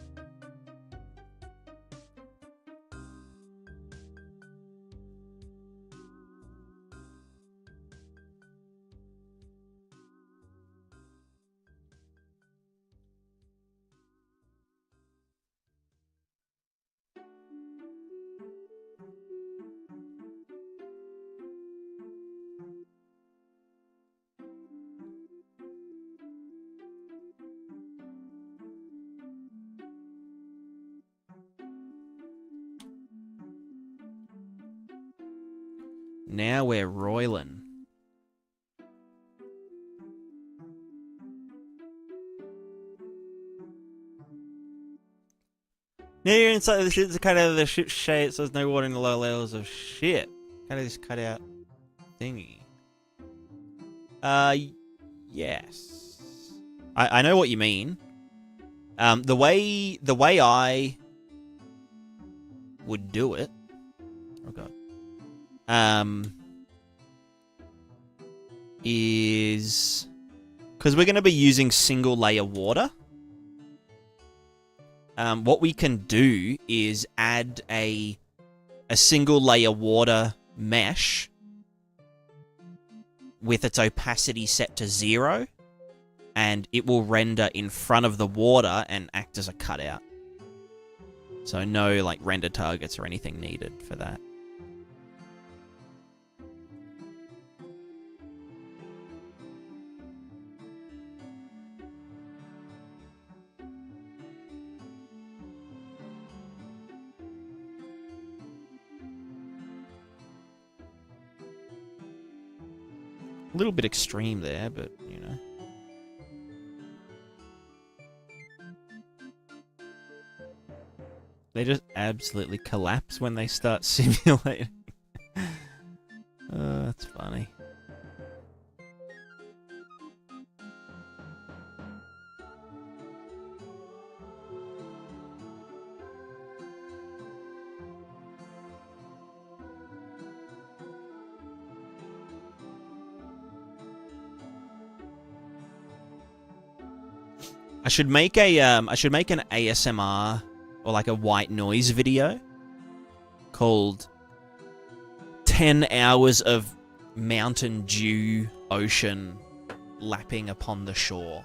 Now we're roiling. Now you're inside the shit to cut out of the shit shade so there's no water in the lower levels of shit. Kind of just cut out thingy. Yes. I know what you mean. The way I would do it. Oh god. Is because we're going to be using single layer water. What we can do is add a single layer water mesh with its opacity set to 0, and it will render in front of the water and act as a cutout. So no like render targets or anything needed for that. A little bit extreme there, but, you know. They just absolutely collapse when they start simulating. That's funny. I should make an ASMR or like a white noise video called 10 hours of Mountain Dew ocean lapping upon the shore.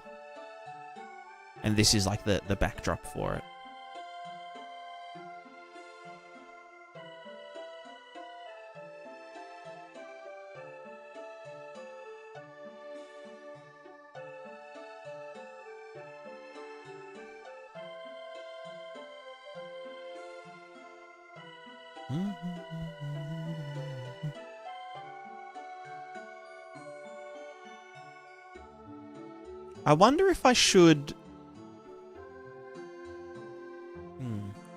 And this is like the backdrop for it. I wonder if I should...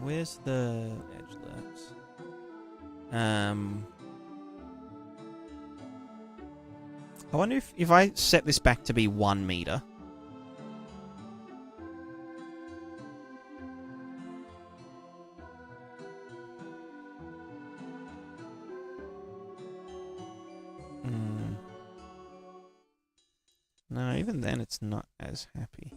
where's the edge lapse? I wonder if I set this back to be 1 meter. No, even then it's not as happy.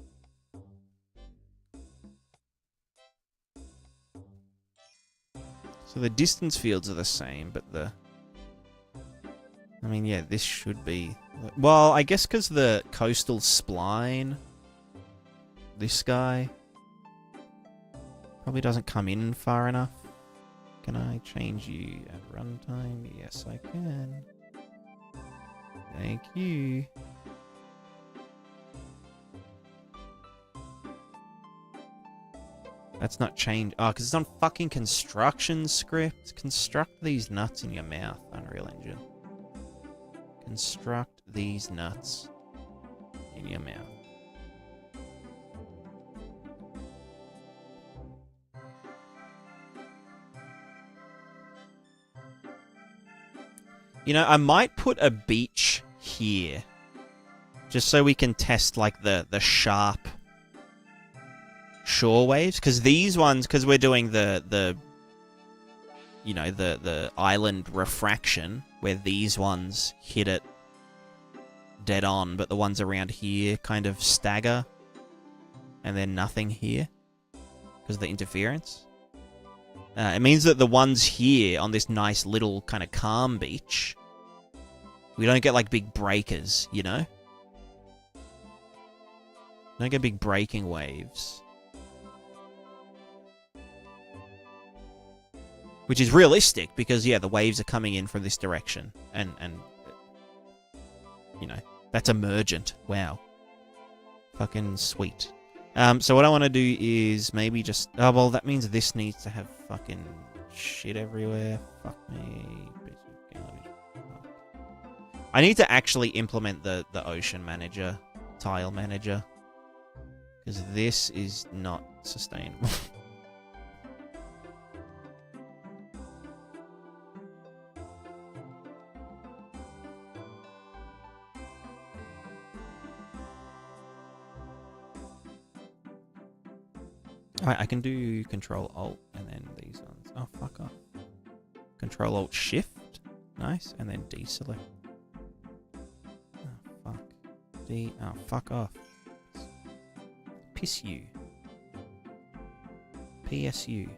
So the distance fields are the same, but the... I mean, yeah, this should be... Well, I guess because the coastal spline... This guy... Probably doesn't come in far enough. Can I change you at runtime? Yes, I can. Thank you. That's not change. Oh, because it's on fucking construction script. Construct these nuts in your mouth, Unreal Engine. Construct these nuts in your mouth. You know, I might put a beach here. Just so we can test, like, the sharp shore waves. Because these ones, because we're doing the island refraction, where these ones hit it dead on, but the ones around here kind of stagger. And then nothing here. Because of the interference. It means that the ones here on this nice little kind of calm beach, we don't get like big breakers, you know? Don't get big breaking waves. Which is realistic because, yeah, the waves are coming in from this direction. And you know, that's emergent. Wow. Fucking sweet. So what I want to do is maybe just... Oh, well, that means this needs to have fucking shit everywhere. Fuck me. I need to actually implement the ocean manager, tile manager. Because this is not sustainable. Alright, I can do Control-Alt and then these ones. Oh, fuck off. Control-Alt-Shift. Nice. And then deselect. Oh, fuck. D. Oh, fuck off. Piss you. PSU.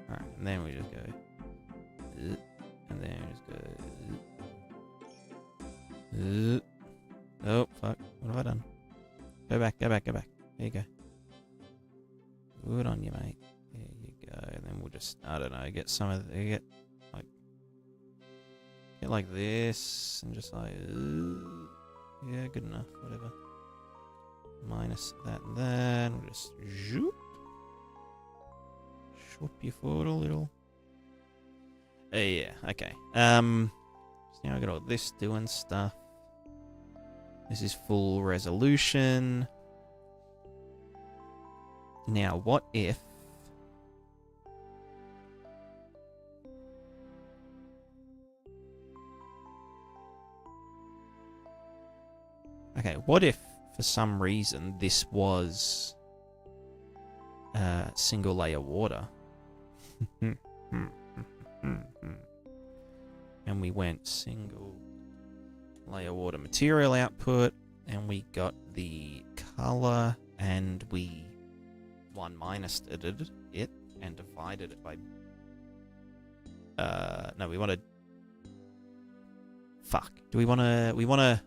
Alright, and then we just go. And then we just go. Oh, fuck. What have I done? Go back, go back, go back. There you go. Good on you, mate. There you go. And then we'll just, I don't know, get some of the, get like this, and just like, yeah, good enough, whatever. Minus that and that, we'll just, zoop. Swoop you forward a little. Yeah, okay. So now I got all this doing stuff. This is full resolution. Now, what if... Okay, what if, for some reason, this was... single layer water? And we went single... layer water material output, and we got the color, and we 1-ed it and divided it by no, we want to do we want to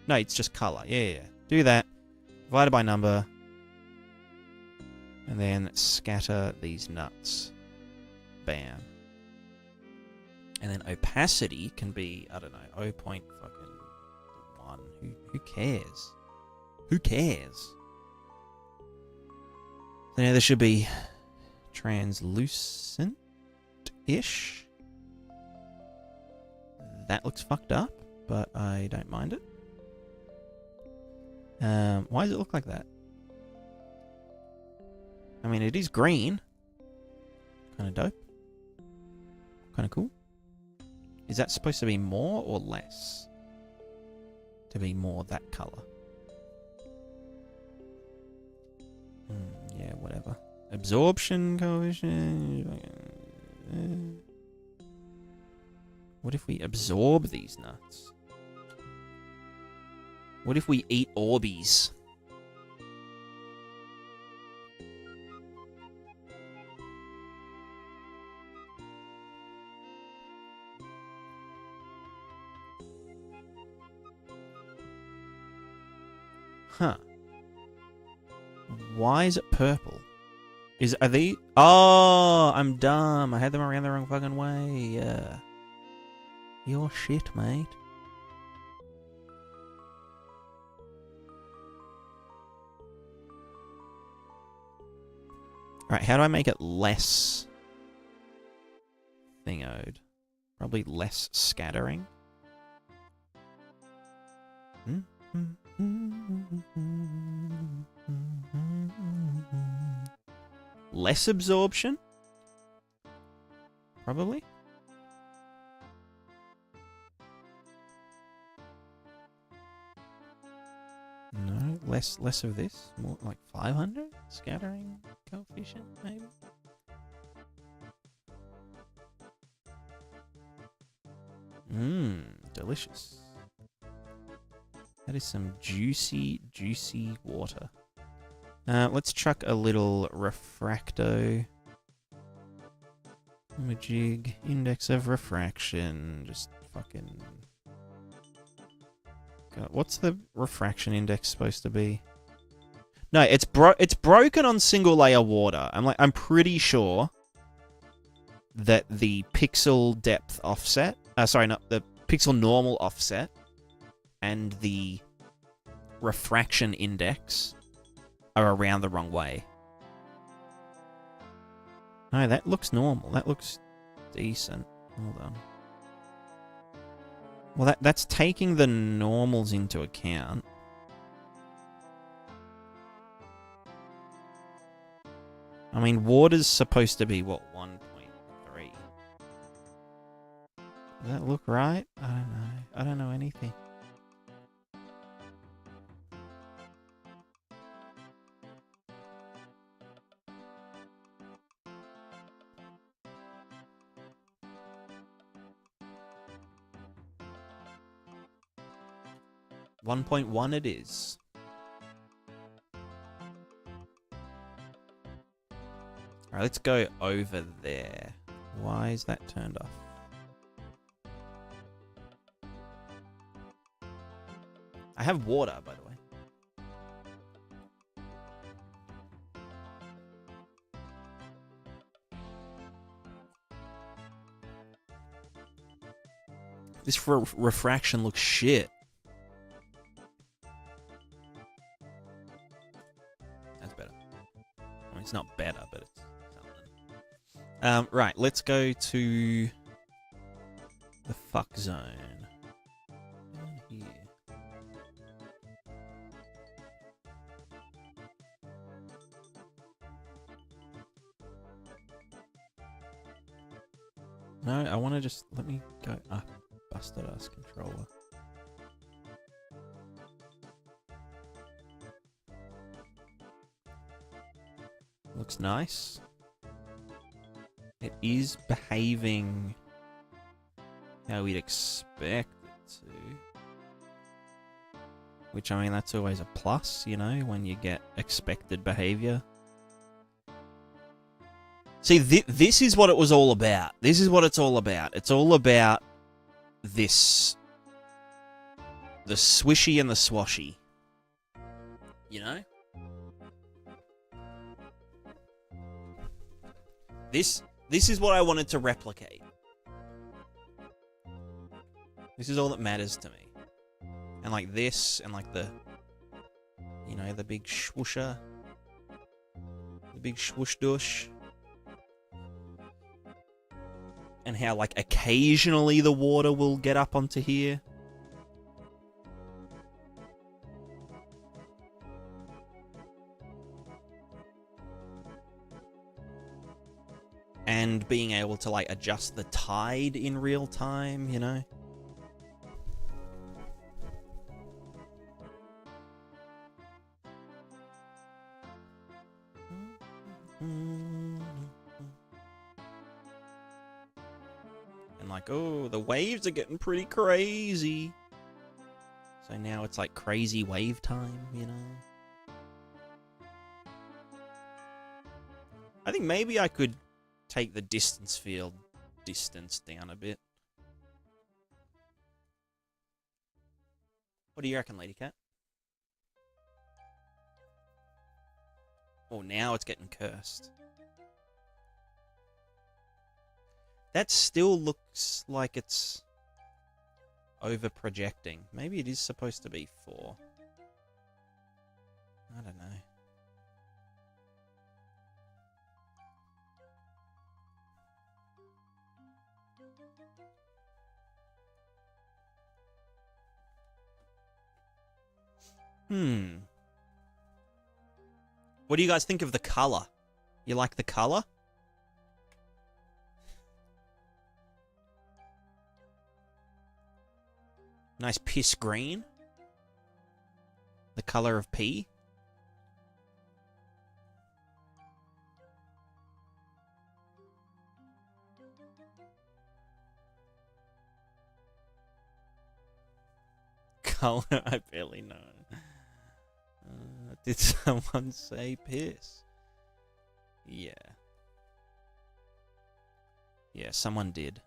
no, it's just color. Yeah, do that, divided by number, and then scatter these nuts. Bam. And then opacity can be, I don't know, 0.1. Who cares? Who cares? So now this should be translucent-ish. That looks fucked up, but I don't mind it. Why does it look like that? I mean, it is green. Kind of dope. Kind of cool. Is that supposed to be more or less? To be more that color. Yeah, whatever. Absorption coefficient. What if we absorb these nuts? What if we eat Orbeez? Huh. Why is it purple? Are they... Oh, I'm dumb. I had them around the wrong fucking way. You're shit, mate. Alright, how do I make it less thingoed? Probably less scattering. Less absorption? Probably. No, less of this. More like 500 scattering coefficient, maybe. Delicious. That is some juicy, juicy water. Let's chuck a little refracto. Majig, index of refraction. Just fucking... God, what's the refraction index supposed to be? No, it's broken on single layer water. I'm pretty sure that the pixel depth offset, sorry, not the pixel normal offset, and the refraction index are around the wrong way. No, that looks normal. That looks decent. Hold on. Well, that's taking the normals into account. I mean, water's supposed to be, what, 1.3? Does that look right? I don't know. I don't know anything. .1 it is. Alright, let's go over there. Why is that turned off? I have water, by the way. This refraction looks shit. That's better. I mean, it's not better, but it's something. Right, let's go to the fuck zone. Down here. No, I want to just... Let me go up. Busted ass controller. Looks nice. It is behaving how we'd expect it to. Which, I mean, that's always a plus, you know, when you get expected behavior. See, this is what it was all about. This is what it's all about. It's all about this... the swishy and the swashy. You know? This is what I wanted to replicate. This is all that matters to me. And like this, and like the... you know, the big swoosher. The big swoosh dush. And how, like, occasionally the water will get up onto here. And being able to, like, adjust the tide in real time, you know? Like, oh, the waves are getting pretty crazy. So now it's like crazy wave time, you know? I think maybe I could take the distance field distance down a bit. What do you reckon, Lady Cat? Oh, now it's getting cursed. That still looks like it's over projecting. Maybe it is supposed to be 4. I don't know. What do you guys think of the color? You like the color? Nice piss green. The color of pee. Color, I barely know. Did someone say piss? Yeah. Yeah, someone did.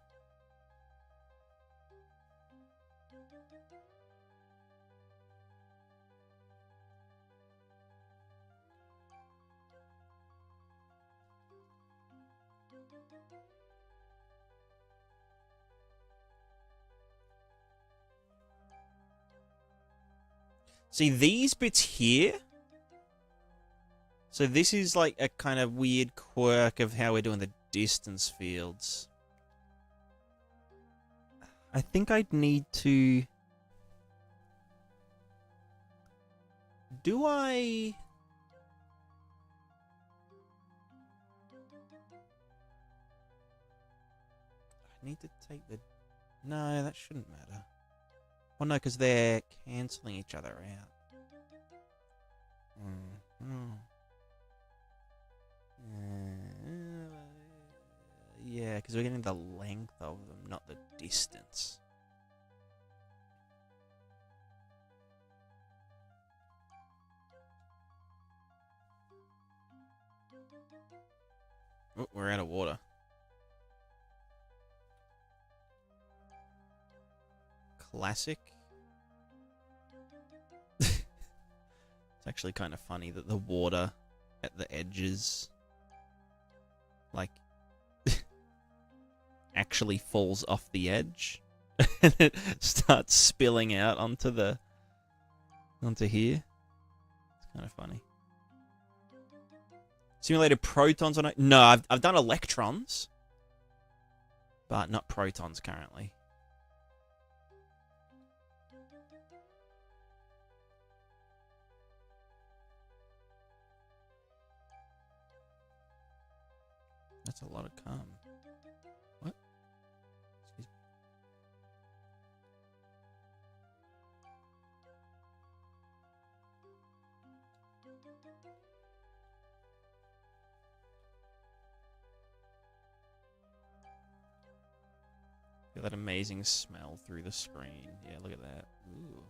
See, these bits here. So this is like a kind of weird quirk of how we're doing the distance fields. I think I'd need to... Do I... I need to take the... No, that shouldn't matter. Oh no, because they're cancelling each other out. Yeah, because we're getting the length of them, not the distance. Oh, we're out of water. Classic. It's actually kind of funny that the water at the edges, like, actually falls off the edge and it starts spilling out onto here. It's kind of funny. Simulated protons on it? No, I've done electrons, but not protons currently. That's a lot of cum. What? Excuse me. Feel that amazing smell through the screen. Yeah, look at that. Ooh.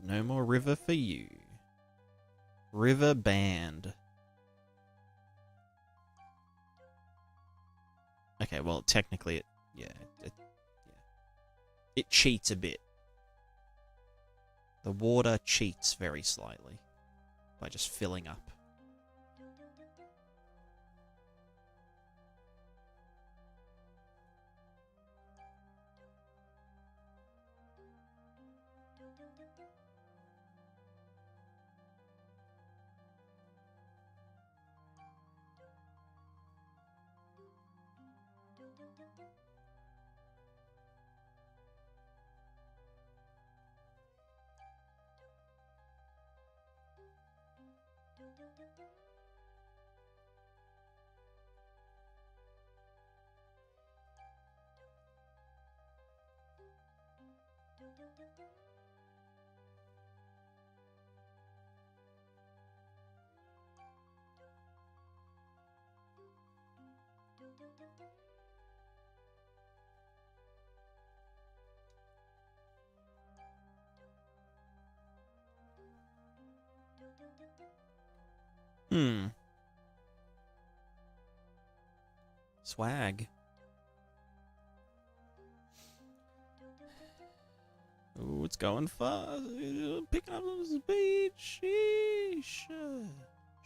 No more river for you. River banned. Okay, well, technically, it cheats a bit. The water cheats very slightly by just filling up. Swag. Ooh, it's going fast. Picking up the speed. Sheesha.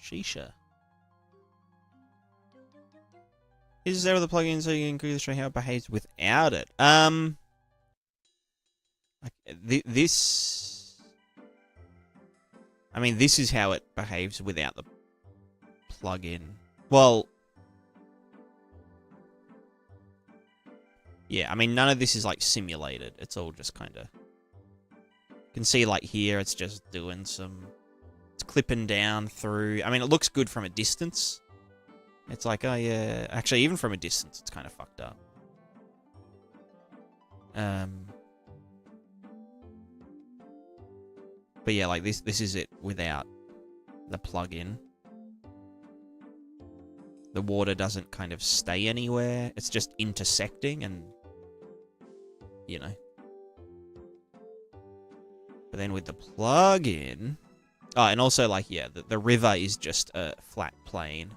Shisha. Is there with the plugin so you can quickly show how it behaves without it? This. I mean, this is how it behaves without the plugin. Well, yeah, I mean, none of this is, like, simulated. It's all just kind of... You can see, like, here, it's just doing some... It's clipping down through... I mean, it looks good from a distance. It's like, oh, yeah... Actually, even from a distance, it's kind of fucked up. But yeah, like, this is it without the plugin. The water doesn't kind of stay anywhere. It's just intersecting and... You know. But then with the plugin... Oh, and also, like, yeah, the river is just a flat plane.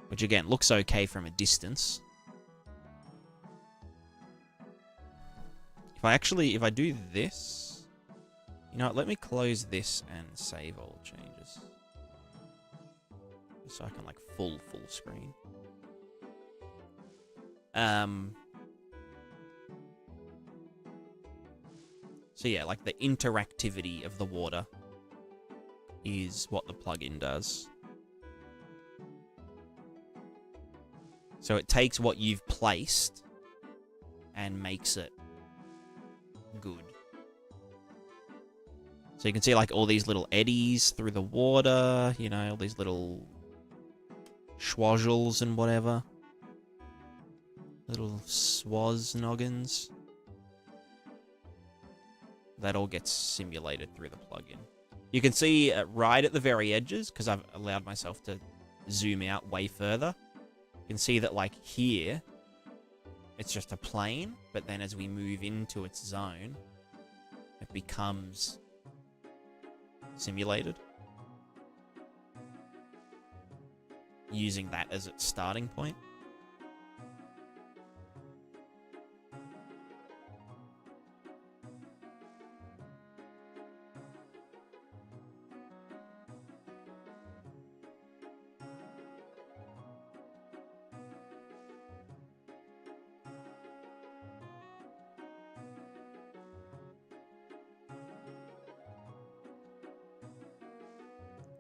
Which, again, looks okay from a distance. If I do this... You know what, let me close this and save all changes. So I can, like, full screen. So yeah, like, the interactivity of the water is what the plugin does. So it takes what you've placed and makes it good. So you can see, like, all these little eddies through the water, you know, all these little schwazzles and whatever. Little swaz noggins. That all gets simulated through the plugin. You can see right at the very edges, because I've allowed myself to zoom out way further. You can see that, like, here, it's just a plane, but then as we move into its zone, it becomes simulated. Using that as its starting point.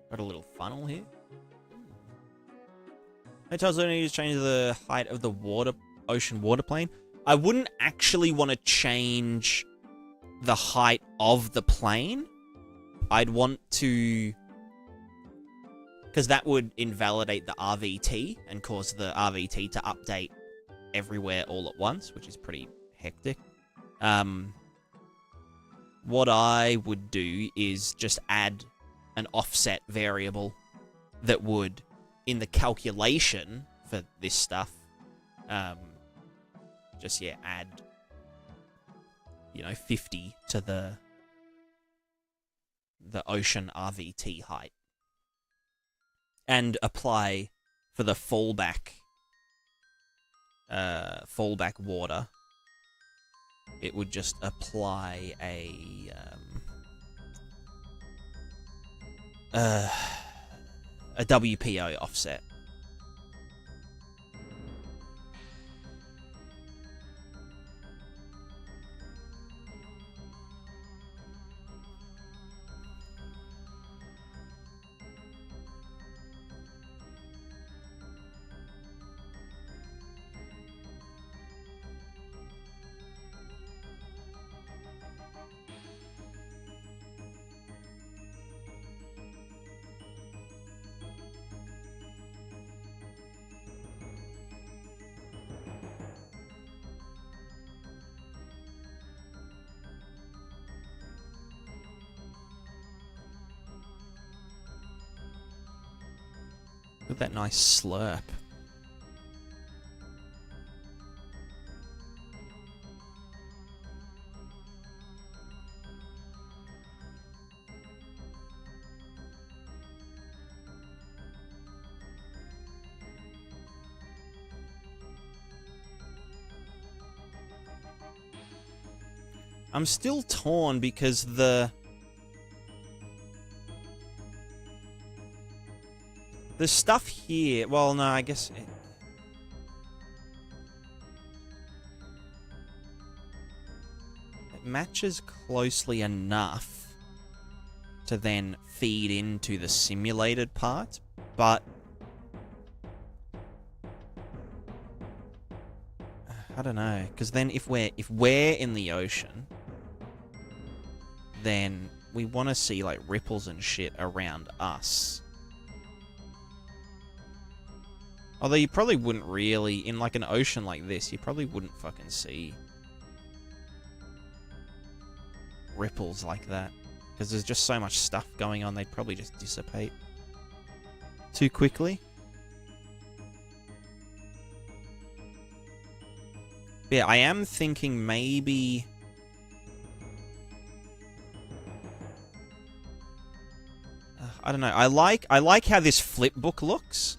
Got a little funnel here. It tells me to change the height of the ocean water plane. I wouldn't actually want to change the height of the plane. I'd want to... Because that would invalidate the RVT and cause the RVT to update everywhere all at once, which is pretty hectic. What I would do is just add an offset variable that would, in the calculation for this stuff, just, yeah, add, you know, 50 to the ocean RVT height. And apply for the fallback water. It would just apply a WPO offset. Look at that nice slurp. I'm still torn because the stuff here... Well, no, I guess... It matches closely enough to then feed into the simulated part, but... I don't know, because then if we're in the ocean, then we want to see, like, ripples and shit around us. Although you probably wouldn't really, in, like, an ocean like this, you probably wouldn't fucking see ripples like that. Because there's just so much stuff going on, they'd probably just dissipate too quickly. But yeah, I am thinking maybe... I don't know. I like how this flip book looks.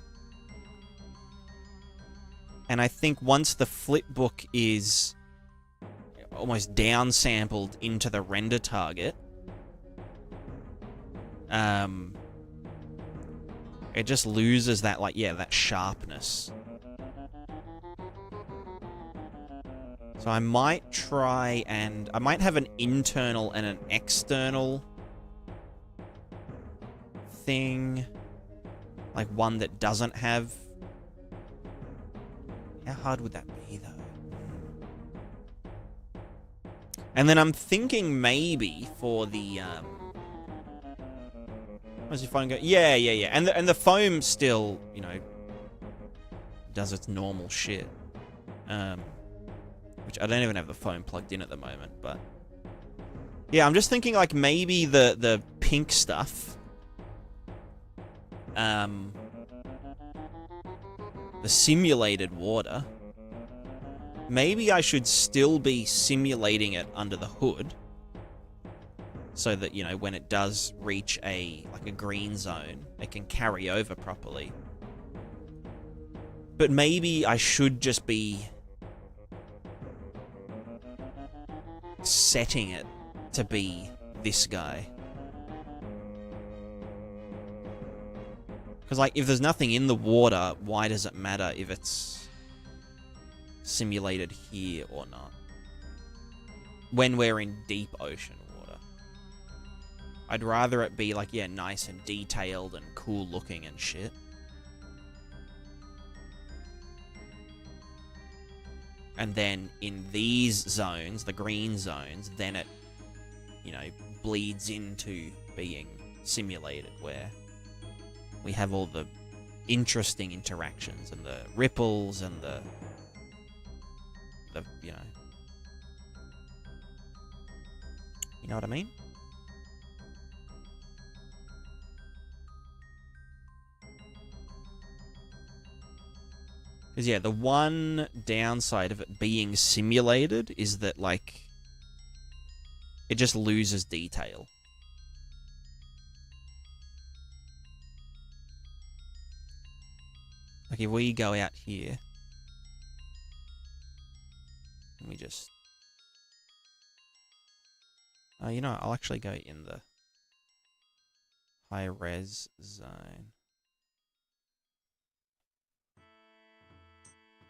And I think once the flip book is almost downsampled into the render target, it just loses that, like, yeah, that sharpness. So I might try and... I might have an internal and an external thing. Like one that doesn't have... How hard would that be, though? And then I'm thinking maybe for the... Where's your phone go? Yeah. And the foam still, you know, does its normal shit. Which I don't even have the phone plugged in at the moment, but... Yeah, I'm just thinking, like, maybe the pink stuff... the simulated water, maybe I should still be simulating it under the hood so that, you know, when it does reach like a green zone, it can carry over properly. But maybe I should just be setting it to be this guy. Because, like, if there's nothing in the water, why does it matter if it's simulated here or not? When we're in deep ocean water. I'd rather it be, like, yeah, nice and detailed and cool looking and shit. And then in these zones, the green zones, then it, you know, bleeds into being simulated, where we have all the interesting interactions and the ripples and the you know what I mean? Because, yeah, the one downside of it being simulated is that, like, it just loses detail. Like, if we go out here, and we just... you know, I'll actually go in the high-res zone.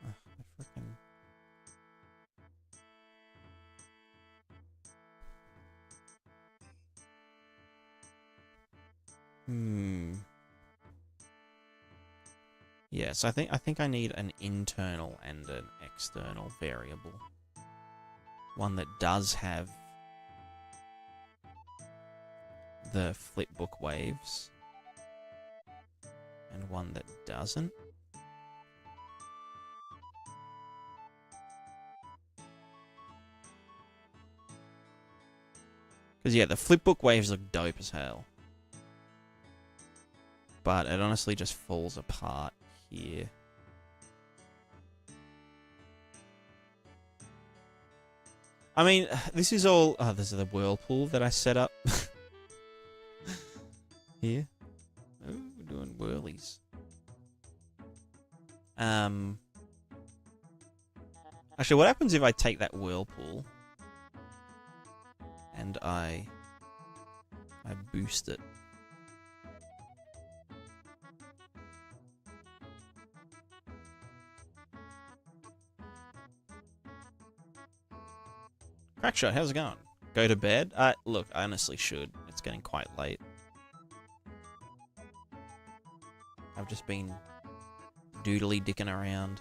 I freaking... Yeah, so I think I need an internal and an external variable. One that does have the flipbook waves, and one that doesn't. Because, yeah, the flipbook waves look dope as hell. But it honestly just falls apart here. I mean, this is all... Oh, this is the whirlpool that I set up. Here. Oh, we're doing whirlies. Actually, what happens if I take that whirlpool I boost it? Crackshot, how's it going? Go to bed? Look, I honestly should. It's getting quite late. I've just been doodly dicking around.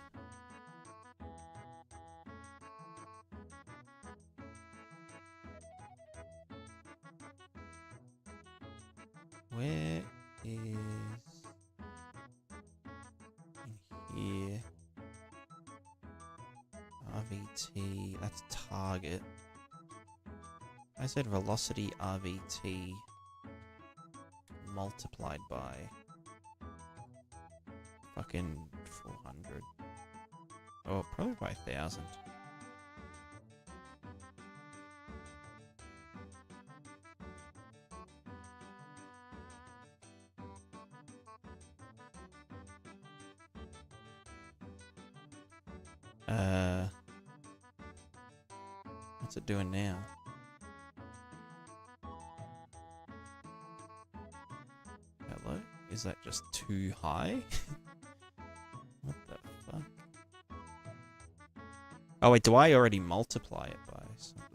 Where is in here? RVT, that's target. I said velocity RVT multiplied by fucking 400. Oh, probably by 1,000. What's it doing now? Hello? Is that just too high? What the fuck? Oh wait, do I already multiply it by something?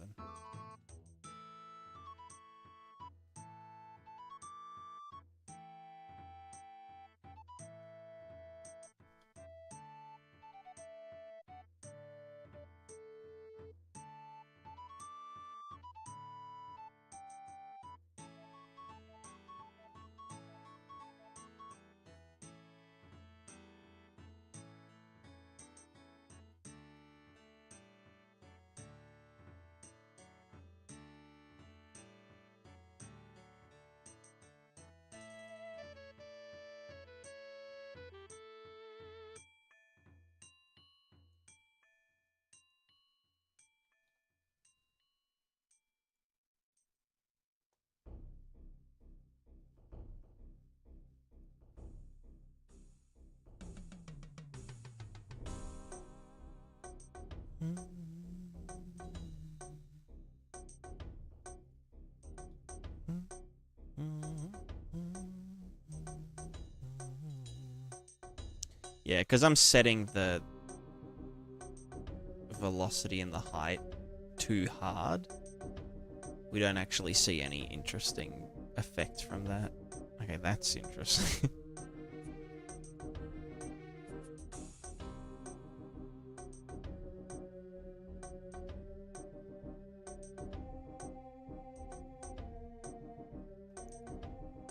Yeah, because I'm setting the velocity and the height too hard. We don't actually see any interesting effects from that. Okay, that's interesting.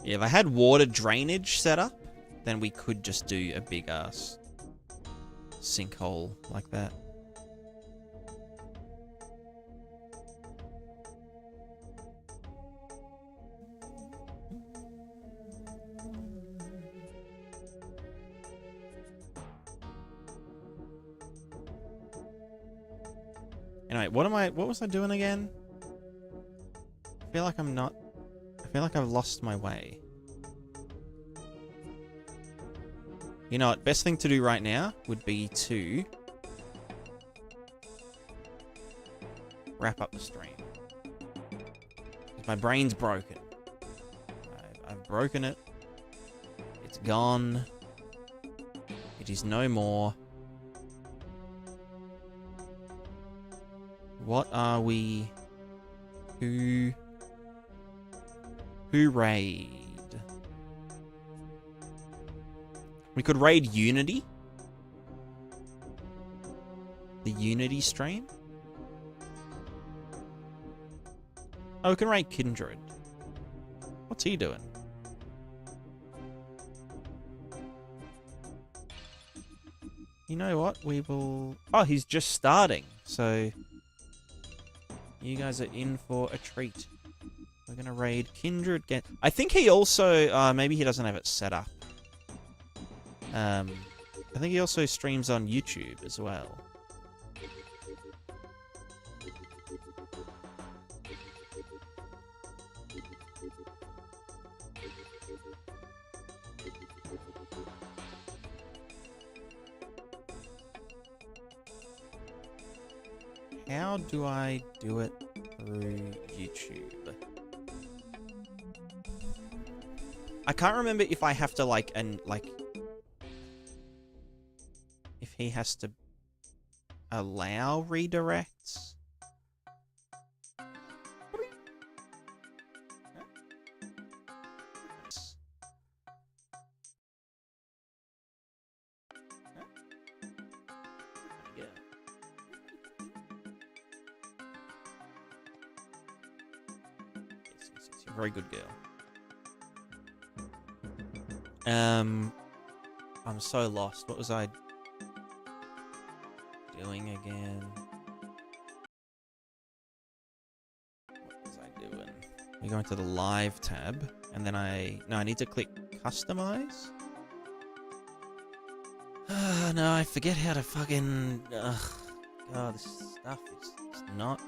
Yeah, if I had water drainage set up, then we could just do a big ass sinkhole like that. Anyway, what was I doing again? I feel like I've lost my way. You know what? Best thing to do right now would be to wrap up the stream. My brain's broken. I've broken it. It's gone. It is no more. What are we? Who raid? We could raid Unity. The Unity stream. Oh, we can raid Kindred. What's he doing? You know what? We will... Oh, he's just starting. So, you guys are in for a treat. We're going to raid Kindred. I think he also... maybe he doesn't have it set up. I think he also streams on YouTube as well. How do I do it through YouTube. I can't remember if I have to if he has to allow redirects. You're a very good girl. I'm so lost. What was I doing again? What was I doing? We go into the live tab, and then I need to click customize. No, I forget how to fucking. God, this stuff is not.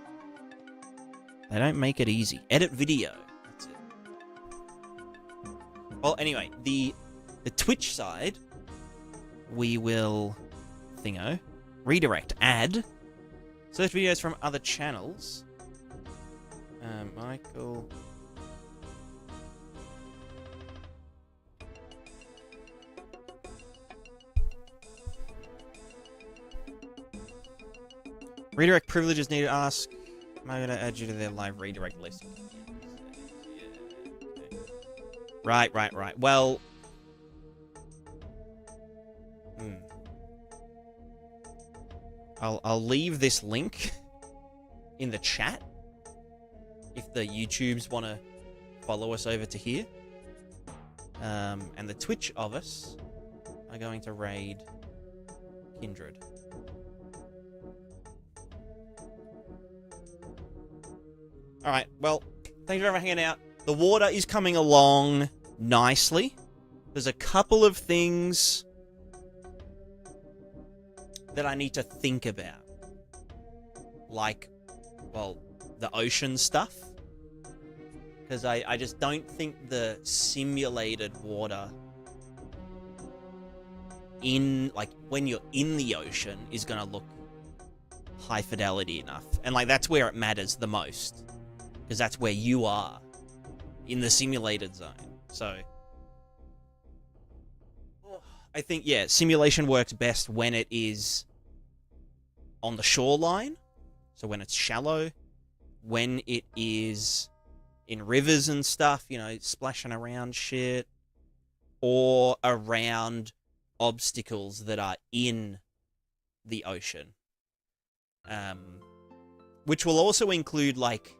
They don't make it easy. Edit video. That's it. Well, anyway, the Twitch side, we will redirect, add, search videos from other channels. Michael. Redirect privileges needed. Ask. Am I going to add you to their live redirect list? Right. Well. I'll leave this link in the chat if the YouTubes want to follow us over to here. And the Twitch of us are going to raid Kindred. Alright, well, thanks for hanging out. The water is coming along nicely. There's a couple of things that I need to think about. Like, well, the ocean stuff. Because I just don't think the simulated water in, like, when you're in the ocean is going to look high fidelity enough. And, like, that's where it matters the most. Because that's where you are. In the simulated zone. So I think, yeah, simulation works best when it is on the shoreline. So when it's shallow. When it is in rivers and stuff, you know, splashing around shit. Or around obstacles that are in the ocean. Which will also include, like,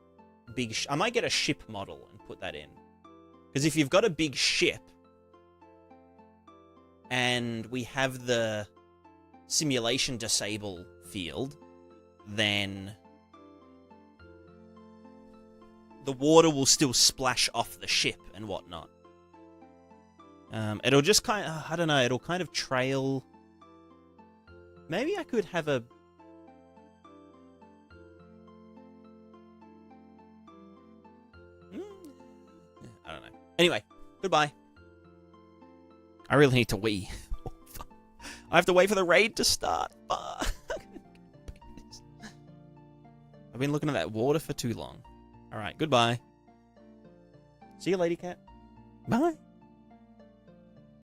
big... I might get a ship model and put that in. Because if you've got a big ship, and we have the simulation disable field, then the water will still splash off the ship and whatnot. It'll just kind of... I don't know, it'll kind of trail... Maybe I could have a... I don't know. Anyway, goodbye. I really need to wee. I have to wait for the raid to start. Fuck. I've been looking at that water for too long. Alright, goodbye. See you, lady cat. Bye.